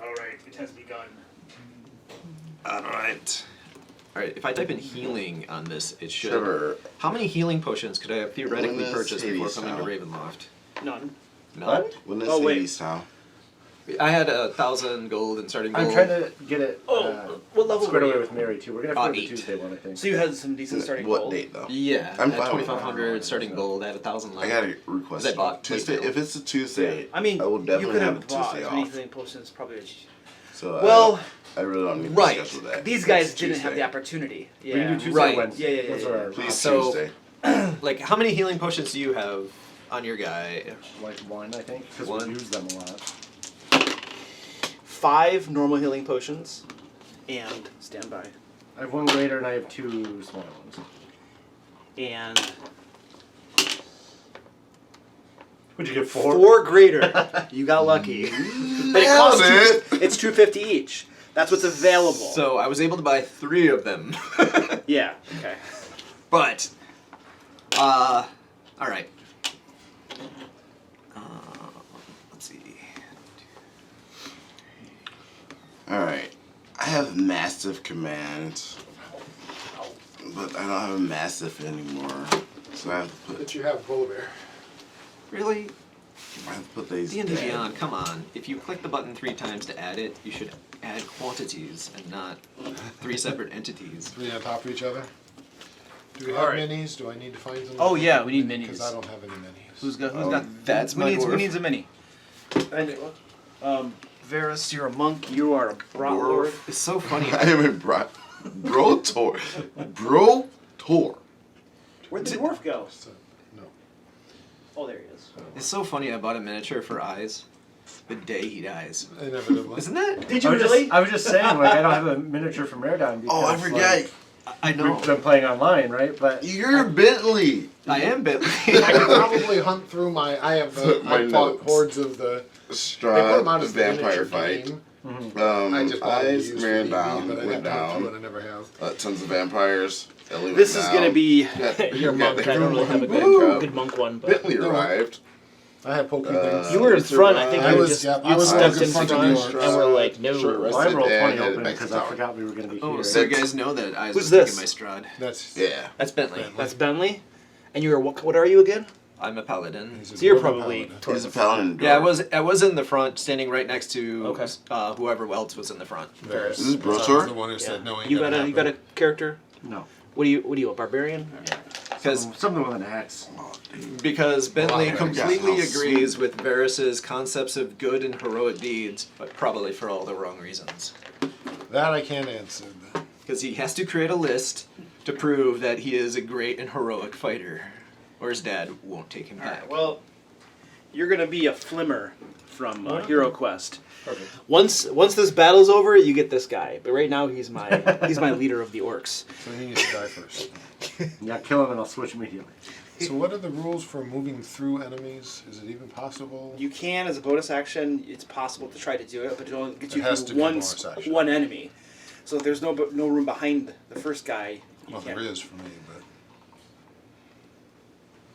Alright, it has begun. Alright. Alright, if I type in healing on this, it should... Trevor. How many healing potions could I have theoretically When is purchased before Hades coming to now? Ravenloft? None. None? When is Oh, wait. Hades now? I had 1,000 gold and starting gold. I'm trying to get it What level squared were away you? with Mary, too. We're going to have to do the 8. Tuesday one, I think. So you had some decent starting What gold. date though? Yeah, I'm I had fine with 2,500 that. starting gold. I had 1,000 left. I got a request. Because I bought Tuesday. Tuesday. If it's a Tuesday, I mean, I will you definitely could have a have bought Tuesday as many off. healing potions probably as you... So Well, I really don't need right. to schedule that. These guys It's didn't have Tuesday. the opportunity. We can Yeah. do Tuesday Right. or Wednesday. Yeah. Those are our Please So- Tuesday. Like, how many healing potions do you have on your guy? like one, I think, because One. we use them a lot. 5 normal healing potions, and standby. I have one greater and I have 2 smaller ones. And Would you get 4? 4 greater. You got lucky. But it costs it's $250 each. That's what's available. So I was able to buy 3 of them. Yeah. Okay. But, alright. Let's see. Alright. I have massive command, but I don't have a massive anymore. So I have to put. But you have Polar Bear. Really? I have to put these. D&D dead. Beyond, come on. If you click the button 3 times to add it, you should add quantities and not 3 separate entities. 3 on top of each other. Do we have Alright. minis? Do I need to find them? Oh, yeah, we need Because minis. I don't have any minis. Who's got? That's my Who dwarf. needs a mini? Varus, you're a monk. You are a brat lord. Dwarf. It's so funny. I am a bro tour. Bro tour. Where'd the dwarf go? So, no. Oh, there he is. It's so funny I bought a miniature for eyes the day he dies. Inevitably. Isn't that? Did you really? I was just saying, like, I don't have a miniature from Rare because, Oh, I forgot. like, I know. we've been playing online, right? But You're Bentley. I am Bentley. I could probably hunt through my. I have the. My I fought notes. hordes of the. They put them Strahd, out the as the vampire miniature fight. game. mm-hmm. I just bought them to Eyes use ran for down, DD, but I went have time to, down. and I never have. Tons of vampires. Ellie went This is down. gonna be Yeah, your monk. I don't really have a Woo! good monk one, but Bentley arrived. I have poking Uh, things. you were in front. I think I you was- just yep, I you was stepped in in front front of yours. and we're like, no. Short Well, I rested rolled and 20 headed open back to because the I tower. forgot we were going to be Oh, here. so you Six. guys know that Eyes Who's was taking this? my Strahd. That's. Yeah. That's Bentley. Bentley. That's Bentley. And you're what are you again? I'm a paladin. He's a So you're dwarven probably paladin. He's a paladin. Yeah, dwarf. I was in the front, standing right next to Okay. whoever else was in the front. Varus. Is this Because I was Brotor? the one who said no. Ain't You gonna got a happen. character? No. What are you a barbarian? Because Something with an axe. Bentley Wow, completely that's agrees with Varus's concepts of good and heroic deeds, but probably for all the wrong reasons. That I can't answer. Because he has to create a list to prove that he is a great and heroic fighter, or his dad won't take him back. Alright, well, you're gonna be a flimmer from Hero Quest. Perfect. Once this battle's over, you get this guy. But right now, he's my leader of the orcs. So he needs to die first. Yeah, kill him and I'll switch immediately. So what are the rules for moving through enemies? Is it even possible? You can, as a bonus action, it's possible to try to do it, but it only gets you It has to through be a one bonus action. one enemy. So if there's no room behind the first guy, you Well, can't. there is for me, but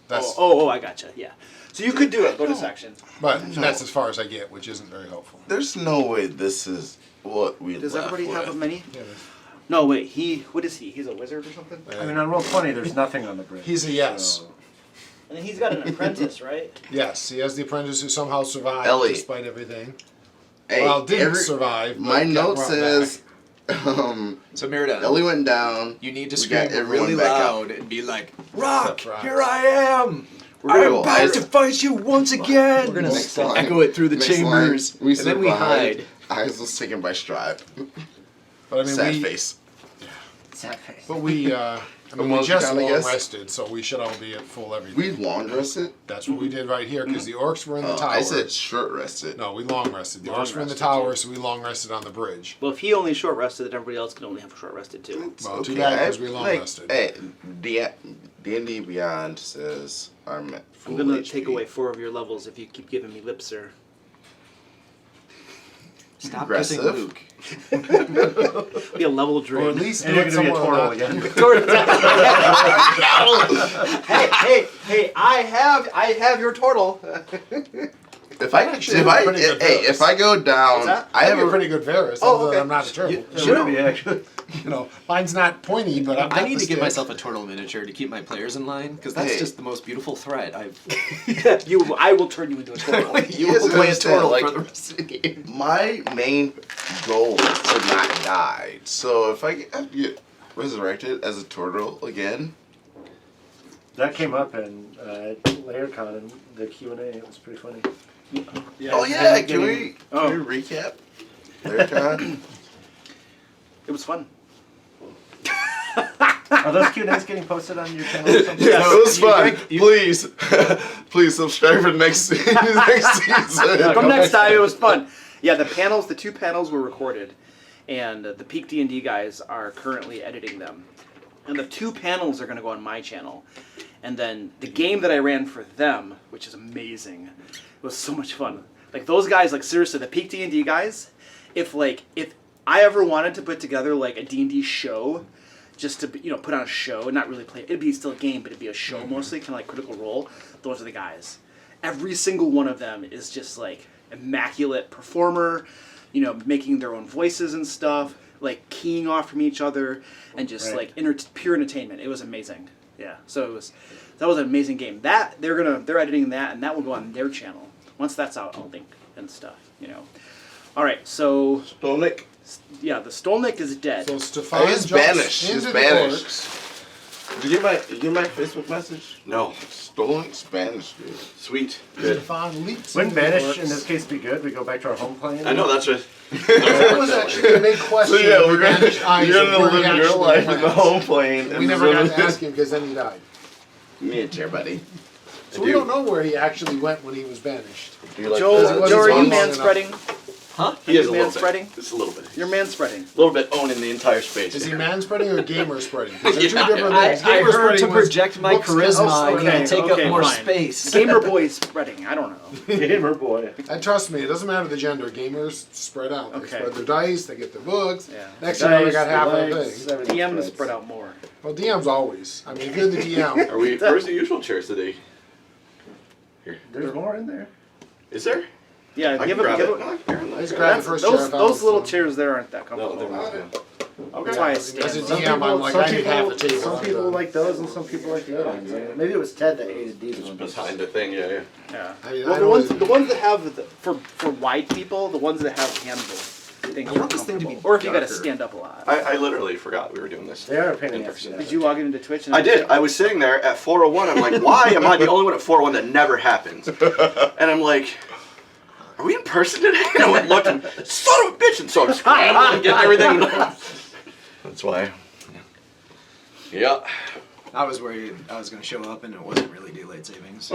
that's Oh, I gotcha. Yeah. So you could do it, bonus action. but that's as far as I get, which isn't very helpful. There's no way this is what we Does left everybody have a with. mini? Yeah, No, wait. What is he? He's a wizard or something? I mean, on roll 20, there's nothing on the bridge. He's a yes. So, And then he's got an apprentice, right? yes, he has the apprentice who somehow survived Ellie. despite everything. Hey, Well, didn't survive. but My got note brought says, So Miradan, Ellie went down. you need to We scream got everyone really back up. loud and be like, "Rock, Except Rock. here I am! We're I gonna am go about hide- to fight you once again!" We're gonna Next line. echo it through the Next chambers, line, we and then we survived. hide. Eyes was taken by Strahd. But I mean, Sad we, face. sad face. but we, I mean, we Almost just down, I long guess. rested, so we should all be at full everything. We long rested. That's what we did right here because the orcs were in the Oh, tower. I said short rested. no, we long rested. The Long orcs were in the rested, tower, so we long rested on the bridge. Well, if he only short rested, then everybody else can only have short rested too. Well, too bad because we long like, rested. Hey, D&D Beyond says I'm at full I'm gonna HP. take away 4 of your levels if you keep giving me lip, sir. Stop kissing Aggressive. Luke. Be a level Or drain. at least And do you're it going to be a somewhere turtle not- again. hey! I have your turtle. if I go What's down, that? I have a a pretty good Varus, Oh, although okay. I'm not a turtle. It should be, actually. You know, mine's not pointy, but I need to get myself a turtle miniature to keep my players in line, because that's Hey. just the most beautiful threat I've... I will turn you into a turtle. You guys will play a understand, turtle like- for the rest of the game. My main goal is to not die. So if I get resurrected as a turtle again, That came up in LayerCon and the Q&A. It was pretty funny. oh yeah, and can getting- we recap? Later, It was fun. Are those Q&As getting posted on your channel or something? Yeah, it was fun. you- Please, please subscribe for the next next season. From next time, it was fun. Yeah, the 2 panels were recorded, and the Peak D&D guys are currently editing them. And the 2 panels are going to go on my channel. And then the game that I ran for them, which is amazing, was so much fun. Like those guys, like seriously, the Peak D&D guys, if I ever wanted to put together like a D&D show, just to put on a show and not really play, it'd be still a game, but it'd be a show mostly, kind of like Critical Role. Those are the guys. Every single one of them is just like immaculate performer, making their own voices and stuff, like keying off from each other, and just Right. like pure entertainment. It was amazing. Yeah, so that was an amazing game. That they're editing that, and that will go on their channel once that's out. I'll link and stuff. All right, so Stolnik. yeah, the Stolnik is dead. So Stefan He's jumps banished. into He's the banished. orcs. Did you get my Facebook message? No. Stolnik Spanish, dude. Sweet. Good. Stefan leaps Wouldn't into the banish orcs. in this case be good? We go back to our home plane? I know that's right. That was actually a big question. So yeah, of we're gonna banished eyes you're of gonna where he live your actually life in the lands. home plane. We and never got just- to ask him because then he died. Me a chair, buddy. So we don't know where he actually went when he was banished. Do you like Joe, this? Joe, are you long man enough. spreading? Huh? He is a man little bit. spreading? Just a little bit. You're man spreading. A little bit owning the entire space. Is he man spreading or gamer spreading? 'Cause they're two Yeah. different I things. Gamer heard to spreading was project my books, charisma, oh, I'm gonna take up more fine. space. Gamer boy spreading. I don't know. Gamer boy. And trust me, it doesn't matter the gender. Gamers spread out. They Okay. spread their dice. They get their books. Yeah. Next thing you know, we got Dice, half of the legs, thing. everything DM is spreads. spread out more. Well, DM's always. I mean, if you're the DM, Are we? Where's the usual chairs today? There's more in there. Is there? Yeah, I give can it. grab Give it. it. No, I can grab it. I just grabbed the first chair I Those found, those little so- chairs there aren't that No, comfortable. they're not. That's why I As a stand. DM, I'm like, I need half a table. Some I'm people done. like those and some people like the other ones. Maybe it was Ted that hated these ones. Behind the thing, yeah. Yeah. I mean, Well, I the know ones it- the ones that have for wide people, the ones that have handles things I are want this thing to be comfortable. Or if you got to darker. stand up a lot. I literally forgot we were doing this. They are a pain in In the person. ass. Did you log into Twitch? And I did. I was sitting there at 4:01. I'm like, why am I the only one at 4:01 that never happens? And I'm like, are we in person today? And I went, looked, and son of a bitch! And so I'm scrambling, getting everything. That's why. Yeah. I was worried I was going to show up and it wasn't really daylight savings.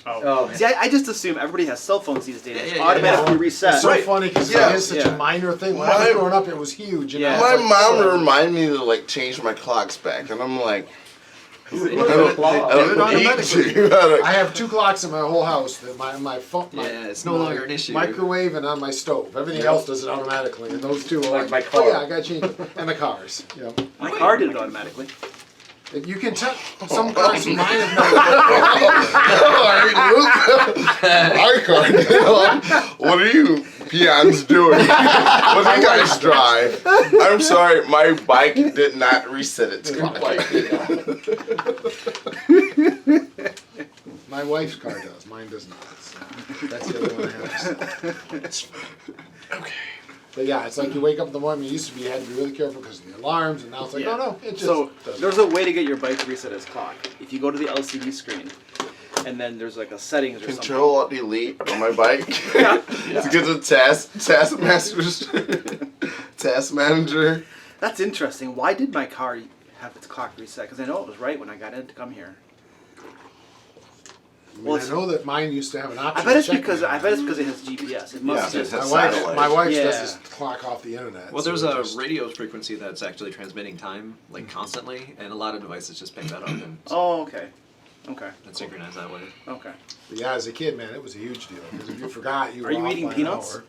Oh, See, I just assume everybody has cell phones these days. Yeah, It's yeah, automatically It's reset. so Right. funny because Yeah. it is such Yeah. a minor thing. When I was growing up, it was huge. And Yeah. now My it's like, mom so- reminded me to like change my clocks back, and I'm like, I Do it don't need automatically. to. I have 2 clocks in my whole house. That my phone, my, Yeah, it's no longer an issue. Microwave and on my stove. Everything else does it automatically, and those two are Like like, my oh car. yeah, I got to change it. And the cars. You know, My car did it automatically. if you can tell some cars mine have Our car. What are you peons doing? What do you guys drive? I'm sorry, my bike did not reset its clock. My wife's car does. Mine does not. So that's the other one I have. Okay. But yeah, it's like you wake up in the morning. It used to be you had to be really careful because of the alarms, and now it's like, Yeah. no, it just So does. there's a way to get your bike to reset its clock. If you go to the LCD screen, and then there's like a settings or Control Alt Delete on my bike to get the task manager. something. That's interesting. Why did my car have its clock reset? Because I know it was right when I got in to come here. I mean, I know that mine used to have an option. I bet it's to check because me. it has GPS. It must Yeah, just. it's My satellite. wife Yeah. does this clock off the internet. Well, so there's it a just- radio frequency that's actually transmitting time, like constantly, and a lot of devices just pick that up and, Oh, okay. Okay. and synchronize that way. Okay. But yeah, as a kid, man, it was a huge deal. Because if you forgot, you were Are you off eating by an peanuts? hour.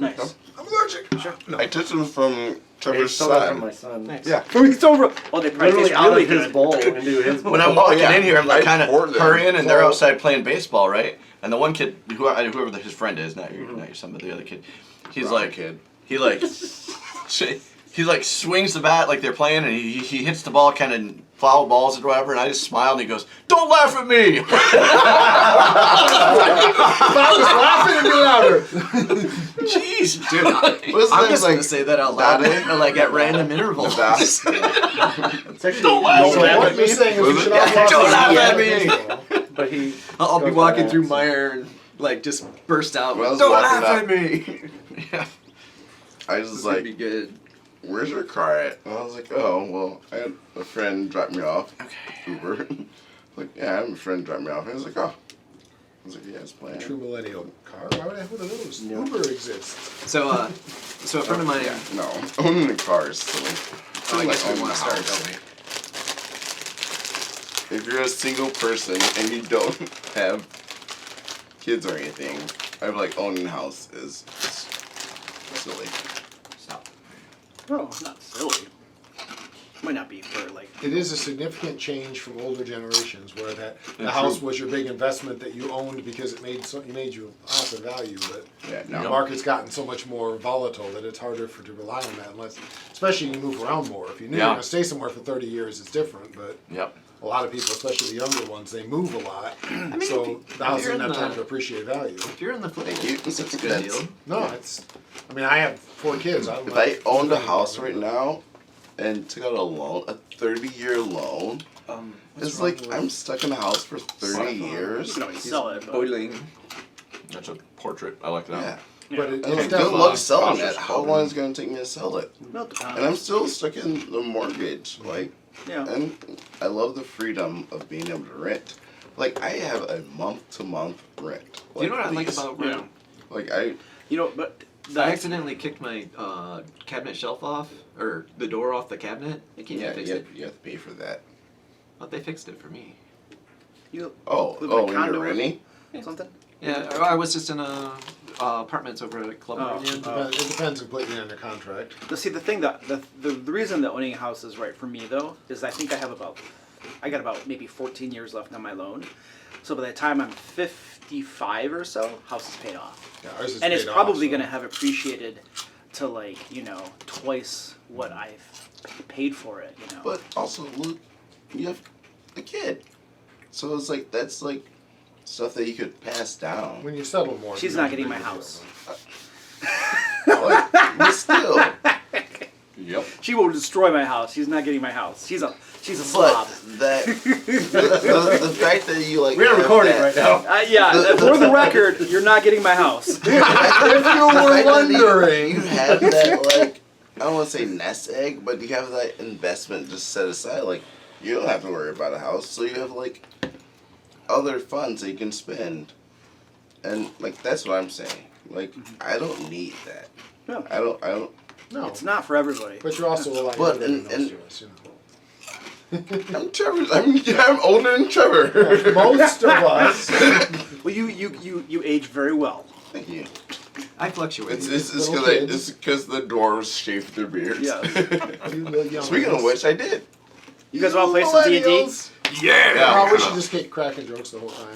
Nice. I'm allergic. Sure. I took them from Trevor's Stole that from my son. son. Yeah. It's over. Oh, they probably Literally taste out really of his good. bowl into his bowl. When I'm walking yeah. in here, I'm like I kind of poured them. hurrying, and they're So- outside playing baseball, right? And the one kid, whoever his friend is, not your son, but the other kid, he's Wrong like, kid. he like, he like swings the bat like they're playing, and he hits the ball kind of foul balls or whatever, and I just smiled, and he goes, "Don't laugh at me." Bob was laughing at me louder. Jeez, dude. I'm just gonna say that out loud, like at random intervals. It's actually Don't laugh So at what you're saying is we should all Don't laugh at me. But he. I'll be goes walking by through accident. Meyer and like just burst out. When I was Don't walking laugh up- at me. Yeah, I this was is gonna like, be good. "Where's your car at?" And I was like, "Oh, well, I had a friend drop me off." Okay. Uber. Like, yeah, I have a friend drop me off. And I was like, "Oh." I was like, "Yeah, it's playing." True millennial car. Why would I have one of those? Yeah. Uber exists. So a friend of mine. Yeah, no, owning a car is silly. Oh, I guess we Own want a to start, house. don't we? If you're a single person and you don't have kids or anything, I feel like owning a house is silly. Stop. No, not silly. Might not be for like. It is a significant change from older generations where the Yeah, house true. was your big investment that you owned because it made you off of value, but Yeah, the no. market's gotten so much more volatile that it's harder to rely on that unless, especially you move around more. If you knew Yeah. you're going to stay somewhere for 30 years, it's different, but Yep. a lot of people, especially the younger ones, they move a lot, mean, so if the house you're doesn't have in time the- to appreciate value. If you're in the Thank you. foothills, it's a good That's- deal. No, it's, I mean, I have 4 kids. I don't If know. I owned a house right now and took out a loan, a 30-year loan, it's like I'm stuck in a house for 30 You years. can always sell it. But, Boiling. That's a portrait. I like that. Yeah. But it, And it's like, good definitely luck selling process it. How problem. long is it going to take me to sell it? Well, it depends. And I'm still stuck in the mortgage. Like, Yeah. and I love the freedom of being able to rent. Like, I have a month-to-month rent. Do you know what I like lease. about Yeah. rent? Like, I You know, but I accidentally kicked my cabinet shelf off, or the door off the cabinet. They can't yeah, fix you it. have to pay for that. But they fixed it for me. you Oh, live in a when condo you're or renting? something. Yeah, I was just in apartments over at Club Oh, Union. it depends completely on their contract. Now, see, the thing that the reason that owning a house is right for me though is I think I got about maybe 14 years left on my loan. So by the time I'm 55 or so, house is paid off. Yeah, ours is And it's paid off, probably so- going to have appreciated to like, twice what I've paid for it, But also, look, you have a kid. So it's like, that's like stuff that you could pass down. When you settle more, She's it not becomes getting a my bigger house. Like, but still. Yep. She will destroy my house. She's not getting my house. She's a But slob. that, the fact that you like. We're have recording that- right now. Yeah, for the record, you're not getting my house. If you The fact that wondering. you have that, like, I don't want to say nest egg, but you have that investment just set aside. Like, you don't have to worry about a house, so you have like other funds that you can spend, and like that's what I'm saying. Like, I don't need that. No, I don't. No, it's not for everybody. but you're also relying But on and- everything and- else to us, I'm Trevor. I'm older than Trevor. Most of us. Well, you age very well. Thank you. I fluctuate. It's Little kids. because the dwarves shaved their beards. Yes. You little young Speaking of ones. which, I did. You guys want to play some D&D? Millennials. Yeah. Oh, we should just keep cracking jokes the whole time.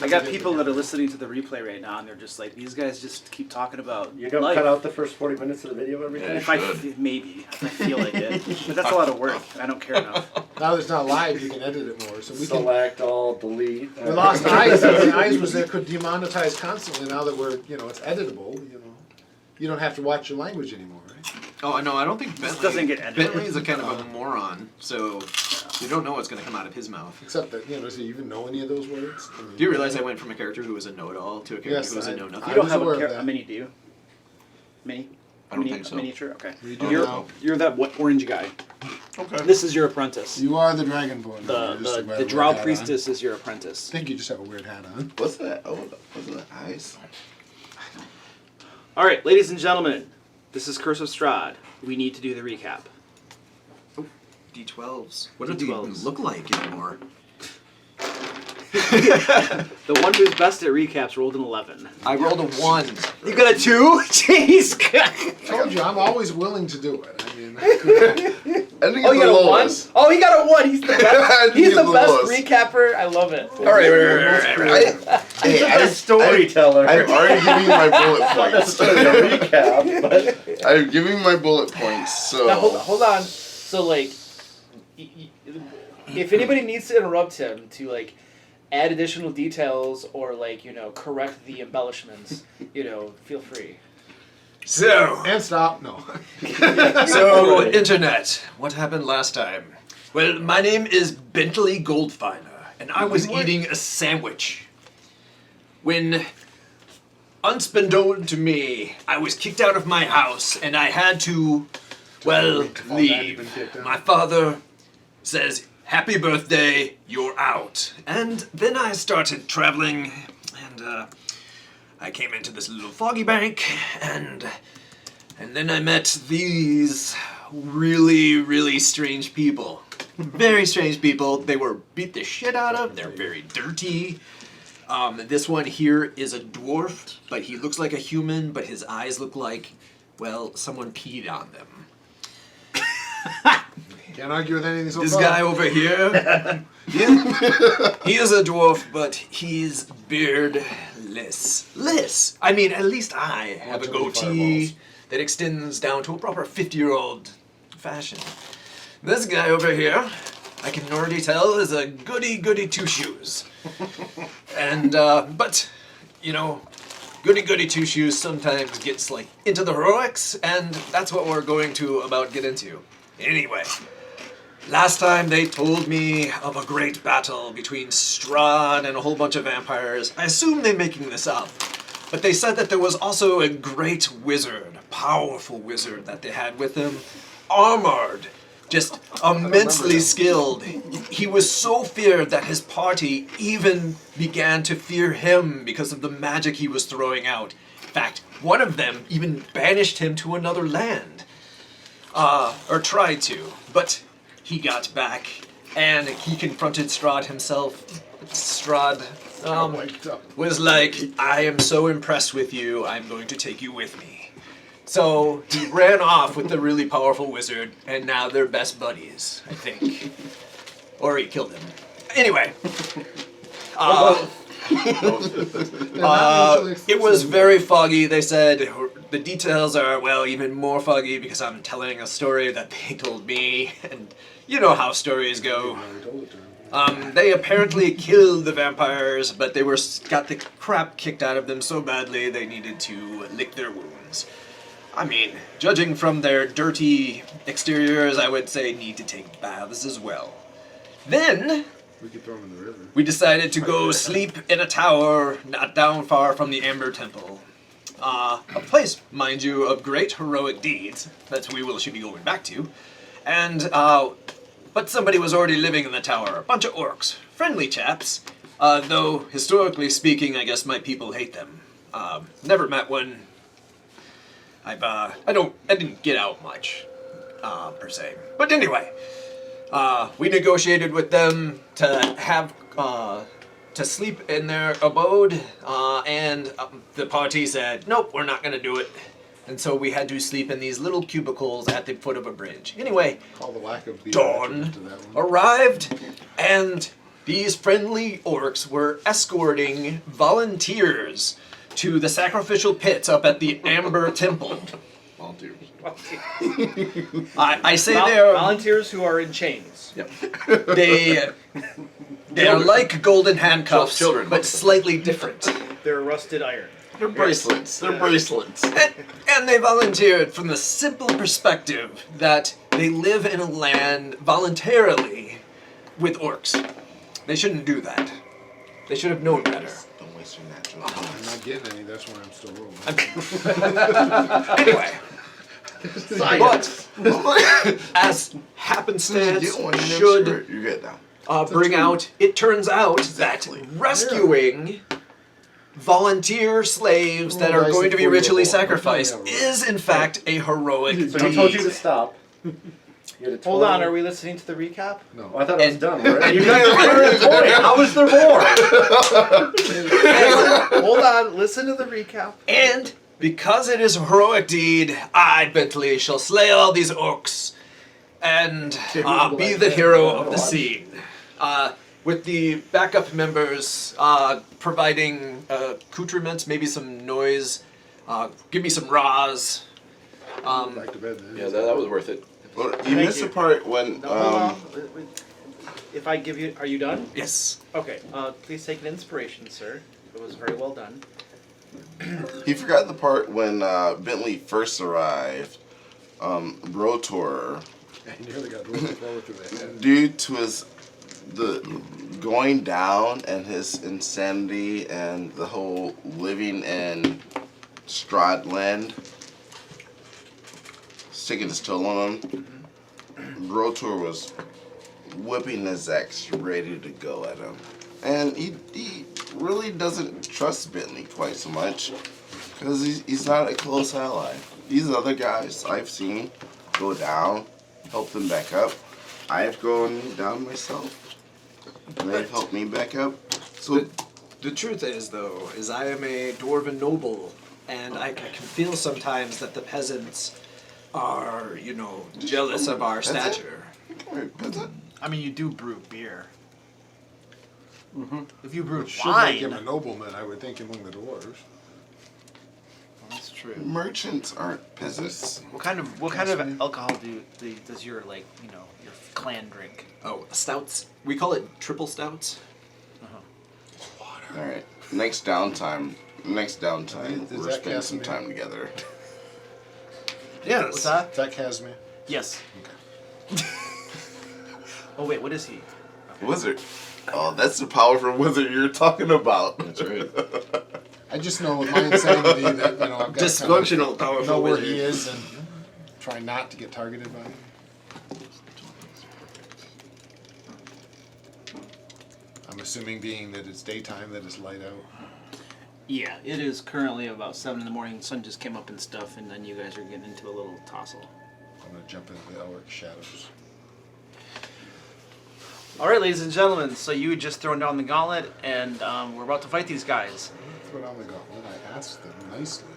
I got people that are listening to the replay right now, and they're just like, these guys just keep talking about You don't life. cut out the first 40 minutes of the video every Yeah. time? If I maybe I feel like it, but that's a lot of work. I don't care enough. Now that it's not live, you can edit it more. So we can. Select, all, delete. We lost eyes. The eyes was there could demonetize constantly. Now that we're, it's editable. You don't have to watch your language anymore, right? Oh, no, I don't think Bentley. doesn't get edited. Bentley is a kind of a moron, so you don't know what's going to come out of his mouth. Except that, does he even know any of those words? I mean, Do you realize I went from a character who was a know-it-all to a character Yes, who was a I- know-nothing? You don't was have aware of a that. mini, do you? Mini? I don't think so. Miniature? Okay. We do You're, now. you're that orange guy. Okay. This is your apprentice. You are the Dragonborn. The Drow priestess is your apprentice. I think you just have a weird hat on. What's that? Oh, wasn't it eyes? All right, ladies and gentlemen, this is Curse of Strahd. We need to do the recap. D12s. What do they even D12s. look like anymore? The one who's best at recaps rolled an 11. I rolled a 1. You got a 2? Jeez. Told you, I'm always willing to do it. I mean, I think Oh, it's you the got a 1? lowest. Oh, he got a 1. He's the I best. think He's it's the the best lowest. recapper. I love it. All right. He's the best storyteller. I'm already giving you my bullet Not points. necessarily a recap, but I'm giving my bullet points, so. Now, hold on. So, like, if anybody needs to interrupt him to, like, add additional details or, like, correct the embellishments, feel free. So, and stop. No. so internet, what happened last time? Well, my name is Bentley Goldfiner, and I was eating a sandwich when, unbeknown to me, I was kicked out of my house, and I had to, well, All that had been leave. kicked out. My father says, "Happy birthday, you're out." And then I started traveling, and I came into this little foggy bank, and then I met these really, really strange people. Very strange people. They were beat the shit out of. They're very dirty. This one here is a dwarf, but he looks like a human, but his eyes look like, well, someone peed on them. Can't argue with anything so This far. guy over here, he is a dwarf, but he's beardless. I mean, at least I have a 125 goatee balls. that extends down to a proper 50-year-old fashion. This guy over here, I can already tell, is a goody two-shoes. And, but, goody two-shoes sometimes gets, like, into the heroics, and that's what we're going to about get into. Anyway. Last time they told me of a great battle between Strahd and a whole bunch of vampires. I assume they're making this up. But they said that there was also a great wizard, a powerful wizard that they had with them, armored, just immensely skilled. He was so feared that his party even began to fear him because of the magic he was throwing out. In fact, one of them even banished him to another land. Or tried to, but he got back, and he confronted Strahd himself. Strahd was like, "I am so impressed with you, I'm going to take you with me." So he ran off with the really powerful wizard, and now they're best buddies, I think. Or he killed him. Anyway. It was very foggy, they said. The details are, well, even more foggy because I'm telling a story that they told me, and you know how stories go. They apparently killed the vampires, but they got the crap kicked out of them so badly they needed to lick their wounds. I mean, judging from their dirty exteriors, I would say need to take baths as well. Then We could throw him in the river. we decided to go sleep in a tower not down far from the Amber Temple. A place, mind you, of great heroic deeds that we should be going back to. And, but somebody was already living in the tower. A bunch of orcs. Friendly chaps. Though, historically speaking, I guess my people hate them. Never met one. I didn't get out much, per se. But anyway, we negotiated with them to have, to sleep in their abode, and the party said, nope, we're not gonna do it. And so we had to sleep in these little cubicles at the foot of a bridge. Anyway, Call the lack of dawn to that one. arrived, and these friendly orcs were escorting volunteers to the sacrificial pits up at the Amber Temple. Volunteers. I say they're Volunteers who are in chains. they are like golden handcuffs, Children. but slightly different. They're rusted iron. They're bracelets. They're bracelets. And they volunteered from the simple perspective that they live in a land voluntarily with orcs. They shouldn't do that. They should have known better. Don't waste your natural. I'm not getting any, that's why I'm still rolling. Anyway, but as happenstance You don't want your should shirt, you get down. bring out, it turns out Exactly. that rescuing volunteer slaves that are going to be ritually sacrificed is in fact a heroic So he deed. told you to stop. You had a Hold total- on, are we listening to the recap? No. Oh, I thought it was And- done. Right? You guys were at a point. How was there more? Hold on, listen to the recap. And because it is a heroic deed, I, Bentley, shall slay all these orcs and be the hero of the scene. With the backup members providing accoutrements, maybe some noise, give me some raws. Back to bed then. Yeah, that was worth it. Well, you Thank missed you. the part when No, hold on. If I give you, are you done? Yes. Okay. Please take an inspiration, sir. It was very well done. he forgot the part when Bentley first arrived. Rotor, I nearly got rolled forward through the head. due to the going down and his insanity and the whole living in Strahd land, sticking his toe on him, Rotor was whipping his axe ready to go at him. And he really doesn't trust Bentley quite so much because he's not a close ally. These other guys I've seen go down, help them back up. I've gone down myself. And they've helped me back up. So The truth is, though, is I am a dwarven noble, and I can feel sometimes that the peasants are, jealous of our Peasant? stature. I mean, you do brew beer. Mm-hmm. If you brewed Should wine, make him a nobleman, I would think, among the dwarves. Well, that's true. merchants aren't peasants. What kind of alcohol does your your clan drink? Oh, stouts. We call it triple stouts. All right. Next downtime, Is we're that spending some Casimir? time together. Yes. What's that? That Casimir? Yes. Oh wait, what is he? Wizard. Oh, that's the powerful wizard you're talking about. That's right. I just know with my insanity that, I've got to Dysfunctional, powerful know where wizard. he is and try not to get targeted by him. I'm assuming, being that it's daytime, that it's light out. Yeah, it is currently about 7 in the morning. The sun just came up and stuff, and then you guys are getting into a little tussle. I'm going to jump into the Elric shadows. All right, ladies and gentlemen. So you had just thrown down the gauntlet, and we're about to fight these guys. Throw down the gauntlet. I asked them nicely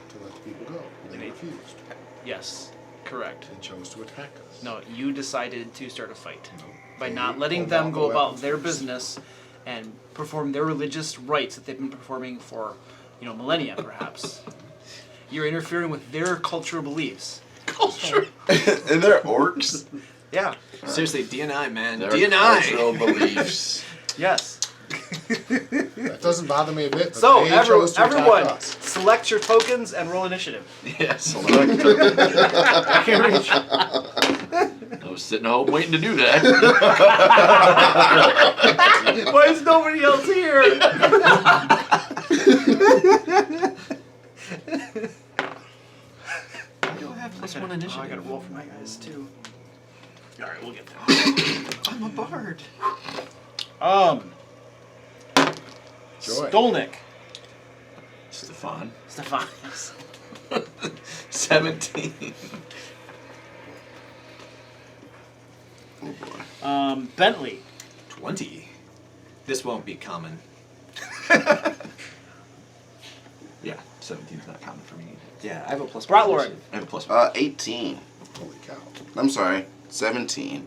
to let the people go. They refused. Yes, correct. They chose to attack us. No, you decided to start a fight No. by They not letting pulled them out go the about weapons their first. business and perform their religious rites that they've been performing for, millennia, perhaps. You're interfering with their cultural beliefs. Culture. And they're orcs. Yeah. Seriously, DNI, man. Their DNI. cultural beliefs. Yes. That doesn't bother me a bit. But So they chose to attack everyone, us. select your tokens and roll initiative. Yes. I can't reach. I was sitting home waiting to do that. Why is nobody else here? I don't have plus one initiative. Oh, I gotta roll for my guys too. All right, we'll get there. I'm a bard. Joy. Stolnik. Stefan. Stefan. 17. Oh boy. Bentley. 20. This won't be common. Yeah, 17's not common for me. Yeah, I have a plus Brotlord. one initiative. I have a plus 18. Holy cow. I'm sorry, 17.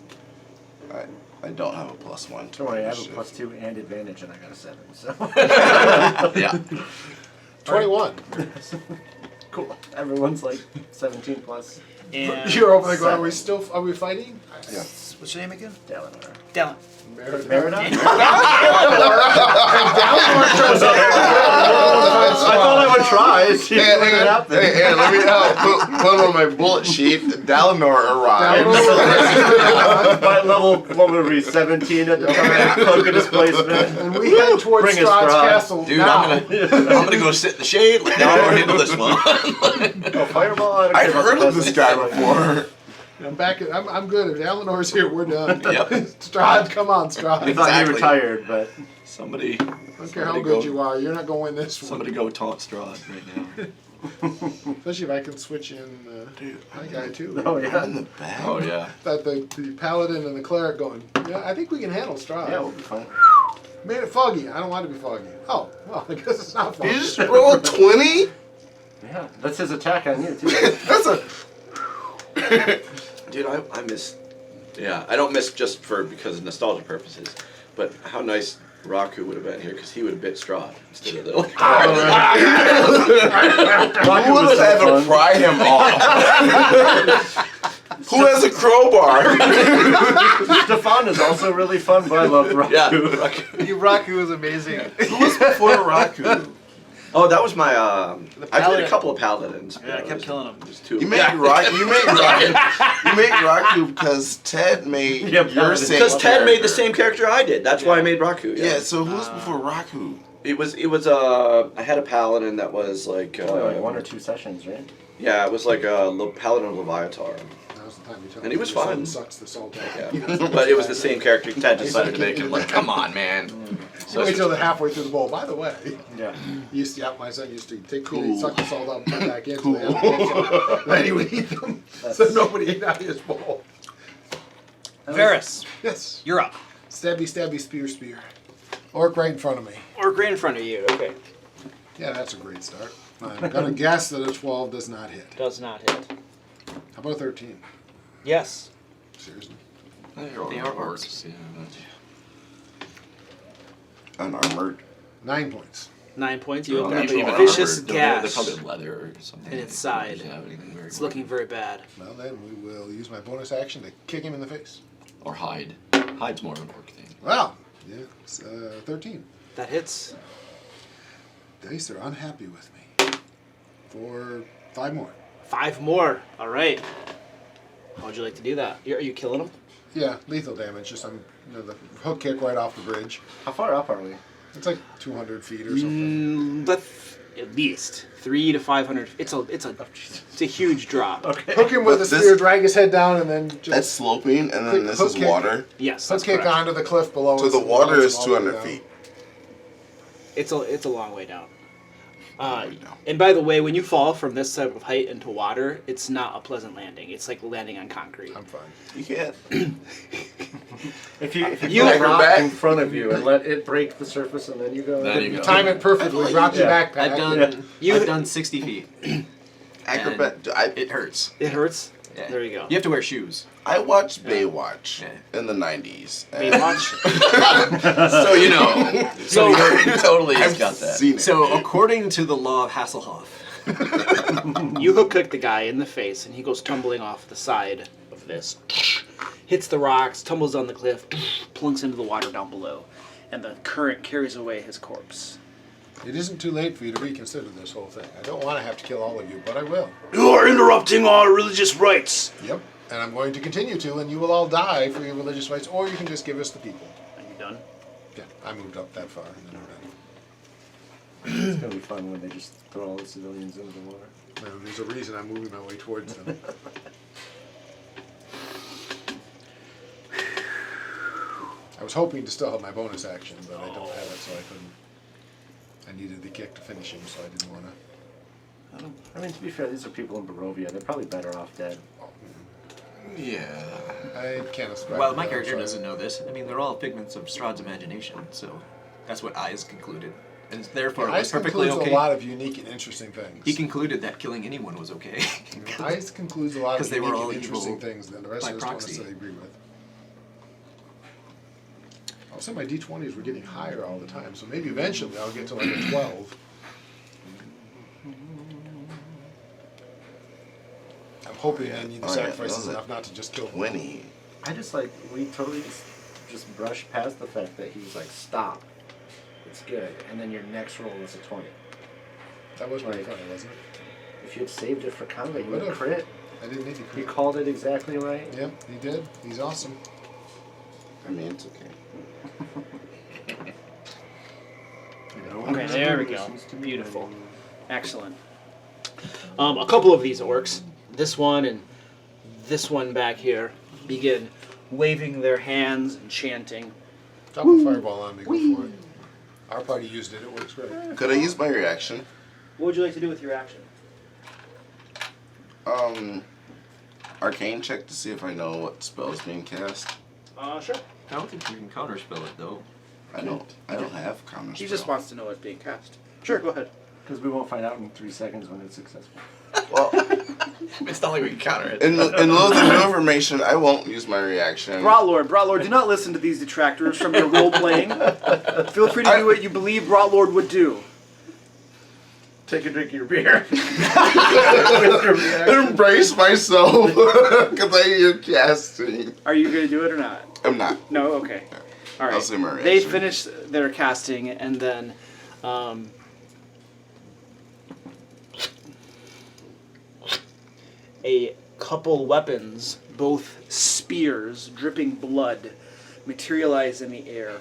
I don't have a +1. Don't worry, I have a initiative. +2 and advantage, and I got a 7. So Yeah. 21. cool. Everyone's like 17 plus. And You're over there going, are we fighting? Yeah. what's your name again? Dalinar. Dallin. Merida? Dalinar I thought I would try. See Hey, what hey, happens. hey, let me put on my bullet sheet. Dalinar arrives. My level, what would it be, 17 at the time? Cloak of displacement. And we head towards Bring us Strahd's Strahd. castle Dude, now. I'm gonna go sit in the shade. Let Dalinar handle this one. Oh, fireball? I don't I've care about heard the of this peasants. guy before. I'm back. I'm good. If Alinor's here, we're done. Yep. Strahd, come on, Strahd. I thought Exactly. he retired, but Somebody. I don't care how good you are. You're not going to win this one. Somebody go taunt Strahd right now. Especially if I can switch in my guy too. Oh yeah. In the back. Oh yeah. That the paladin and the cleric going, yeah, I think we can handle Strahd. Yeah, we'll be fine. Made it foggy. I don't want it to be foggy. Oh, well, I guess it's not foggy. You just rolled 20? Yeah, that's his attack on you too. That's a. Dude, I miss. Yeah, I don't miss just because of nostalgia purposes, but how nice Raku would have been here because he would have bit Strahd instead of the. Who would have had to pry him off? Who has a crowbar? Stefan is also really fun, but I love Raku. Yeah, Raku. Raku was amazing. Who was before Raku? Oh, that was my. I played a couple of paladins. Yeah, I kept killing him. Just two. You made Raku. You made Raku because Ted made Yeah, your same. Because Ted made the character. same character I did. That's why I made Raku. Yeah. So who's before Raku? It was. I had a paladin that was like. Only like 1 or 2 sessions, right? Yeah, it was like a paladin of Leviatar. Now's the time you tell And me he was your son fine. Sucks the salt out. Yeah, but it was the same character. Ted decided to make him like, come on, man. So wait till they're halfway through the bowl. By the way, Yeah. my son used to take Cool. suck the salt out and put it back in. Cool. So they had the salt. Then he would eat them. So nobody ate out of his bowl. Varys, Yes. you're up. Stabby, stabby, spear, spear. Orc right in front of me. Or right in front of you. Okay. Yeah, that's a great start. I'm gonna guess that a 12 does not hit. Does not hit. How about a 13? Yes. Seriously. They are orcs. Yeah. Unarmored. 9 points. 9 points. You open Well, up even a vicious armored, gash They're probably leather or something. in its side. Yeah, anything very It's looking very bad. Well, then we will use my bonus action to kick him in the face. Or hide. Hide's more of an orc thing. Well, yeah, it's 13. That hits. Dice are unhappy with me. For 5 more. 5 more. All right. How would you like to do that? Are you killing him? Yeah, lethal damage. Just the hook kick right off the bridge. How far up are we? It's like 200 feet or something. At least 300 to 500. It's a huge drop. Okay. Hook him with But a this- spear, drag his head down, and then That's just sloping, and then Quick this hook is kick. water. Yes, hook that's kick correct. onto the cliff below. So us the and water bounce is all the way 200 down. feet. It's a long way down. way down. And by the way, when you fall from this type of height into water, it's not a pleasant landing. It's like landing on concrete. I'm fine. You can't. If you You- put a rock Acrobat. in front of you and let it break the surface and then you go. Then you go. Time it perfectly. Drop your Yeah. backpack. I've done 60 feet. Acrobat. It hurts. It hurts. Yeah. There you go. You have to wear shoes. I watched Baywatch Yeah. in the 90s. and Baywatch. So you know. So totally I've got that. seen it. So according to the law of Hasselhoff, you hook kick the guy in the face, and he goes tumbling off the side of this, hits the rocks, tumbles on the cliff, plunks into the water down below, and the current carries away his corpse. It isn't too late for you to reconsider this whole thing. I don't want to have to kill all of you, but I will. You are interrupting our religious rites. Yep. And I'm going to continue to, and you will all die for your religious rights, or you can just give us the people. Are you done? Yeah, I moved up that far, and then we're done. It's gonna be fun when they just throw all the civilians into the water. Now, there's a reason I'm moving my way towards them. I was hoping to still have my bonus action, but I don't have it, so I couldn't. I needed the kick to finish him, so I didn't want to. I mean, to be fair, these are people in Barovia. They're probably better off dead. Yeah. I can't ascribe. well, to my that, character so I- doesn't know this. I mean, they're all figments of Strahd's imagination, so that's what Eyes concluded. And therefore, it was Ice perfectly concludes okay. a lot of unique and interesting things. He concluded that killing anyone was okay. Ice concludes a lot of 'Cause they unique were all and interesting evil things that the rest by of us don't proxy. necessarily agree with. Also, my D20s were getting higher all the time, so maybe eventually I'll get to like a 12. I'm hoping I need the Oh, yeah, sacrifices those are enough not to just kill them. 20. I just like, we totally just brushed past the fact that he was like, stop. It's good. And then your next roll was a 20. That was pretty Like- funny, wasn't it? If you had saved it for combat, you would have Would've. crit. I didn't need to He crit. called it exactly right. Yep, he did. He's awesome. I mean, it's okay. Okay, there we go. Beautiful. Excellent. A couple of these orcs, this one and this one back here, begin waving their hands and chanting. Drop a fireball on me, go for it. Our party used it, it works great. Could I use my reaction? What would you like to do with your action? arcane check to see if I know what spell is being cast? Sure. I don't think you can counterspell it though. I don't have common He spell. just wants to know what's being cast. Sure, go ahead. Because we won't find out in 3 seconds when it's successful. Well, It's not like we can counter it. in lieu of the new information, I won't use my reaction. Brotlord, do not listen to these detractors from your role playing. Feel free to do what you believe Brotlord would do. Take a drink of your beer. Embrace myself because I am casting. Are you going to do it or not? I'm not. No? Okay. All right. I'll see my They reaction. finish their casting, and then a couple weapons, both spears dripping blood, materialize in the air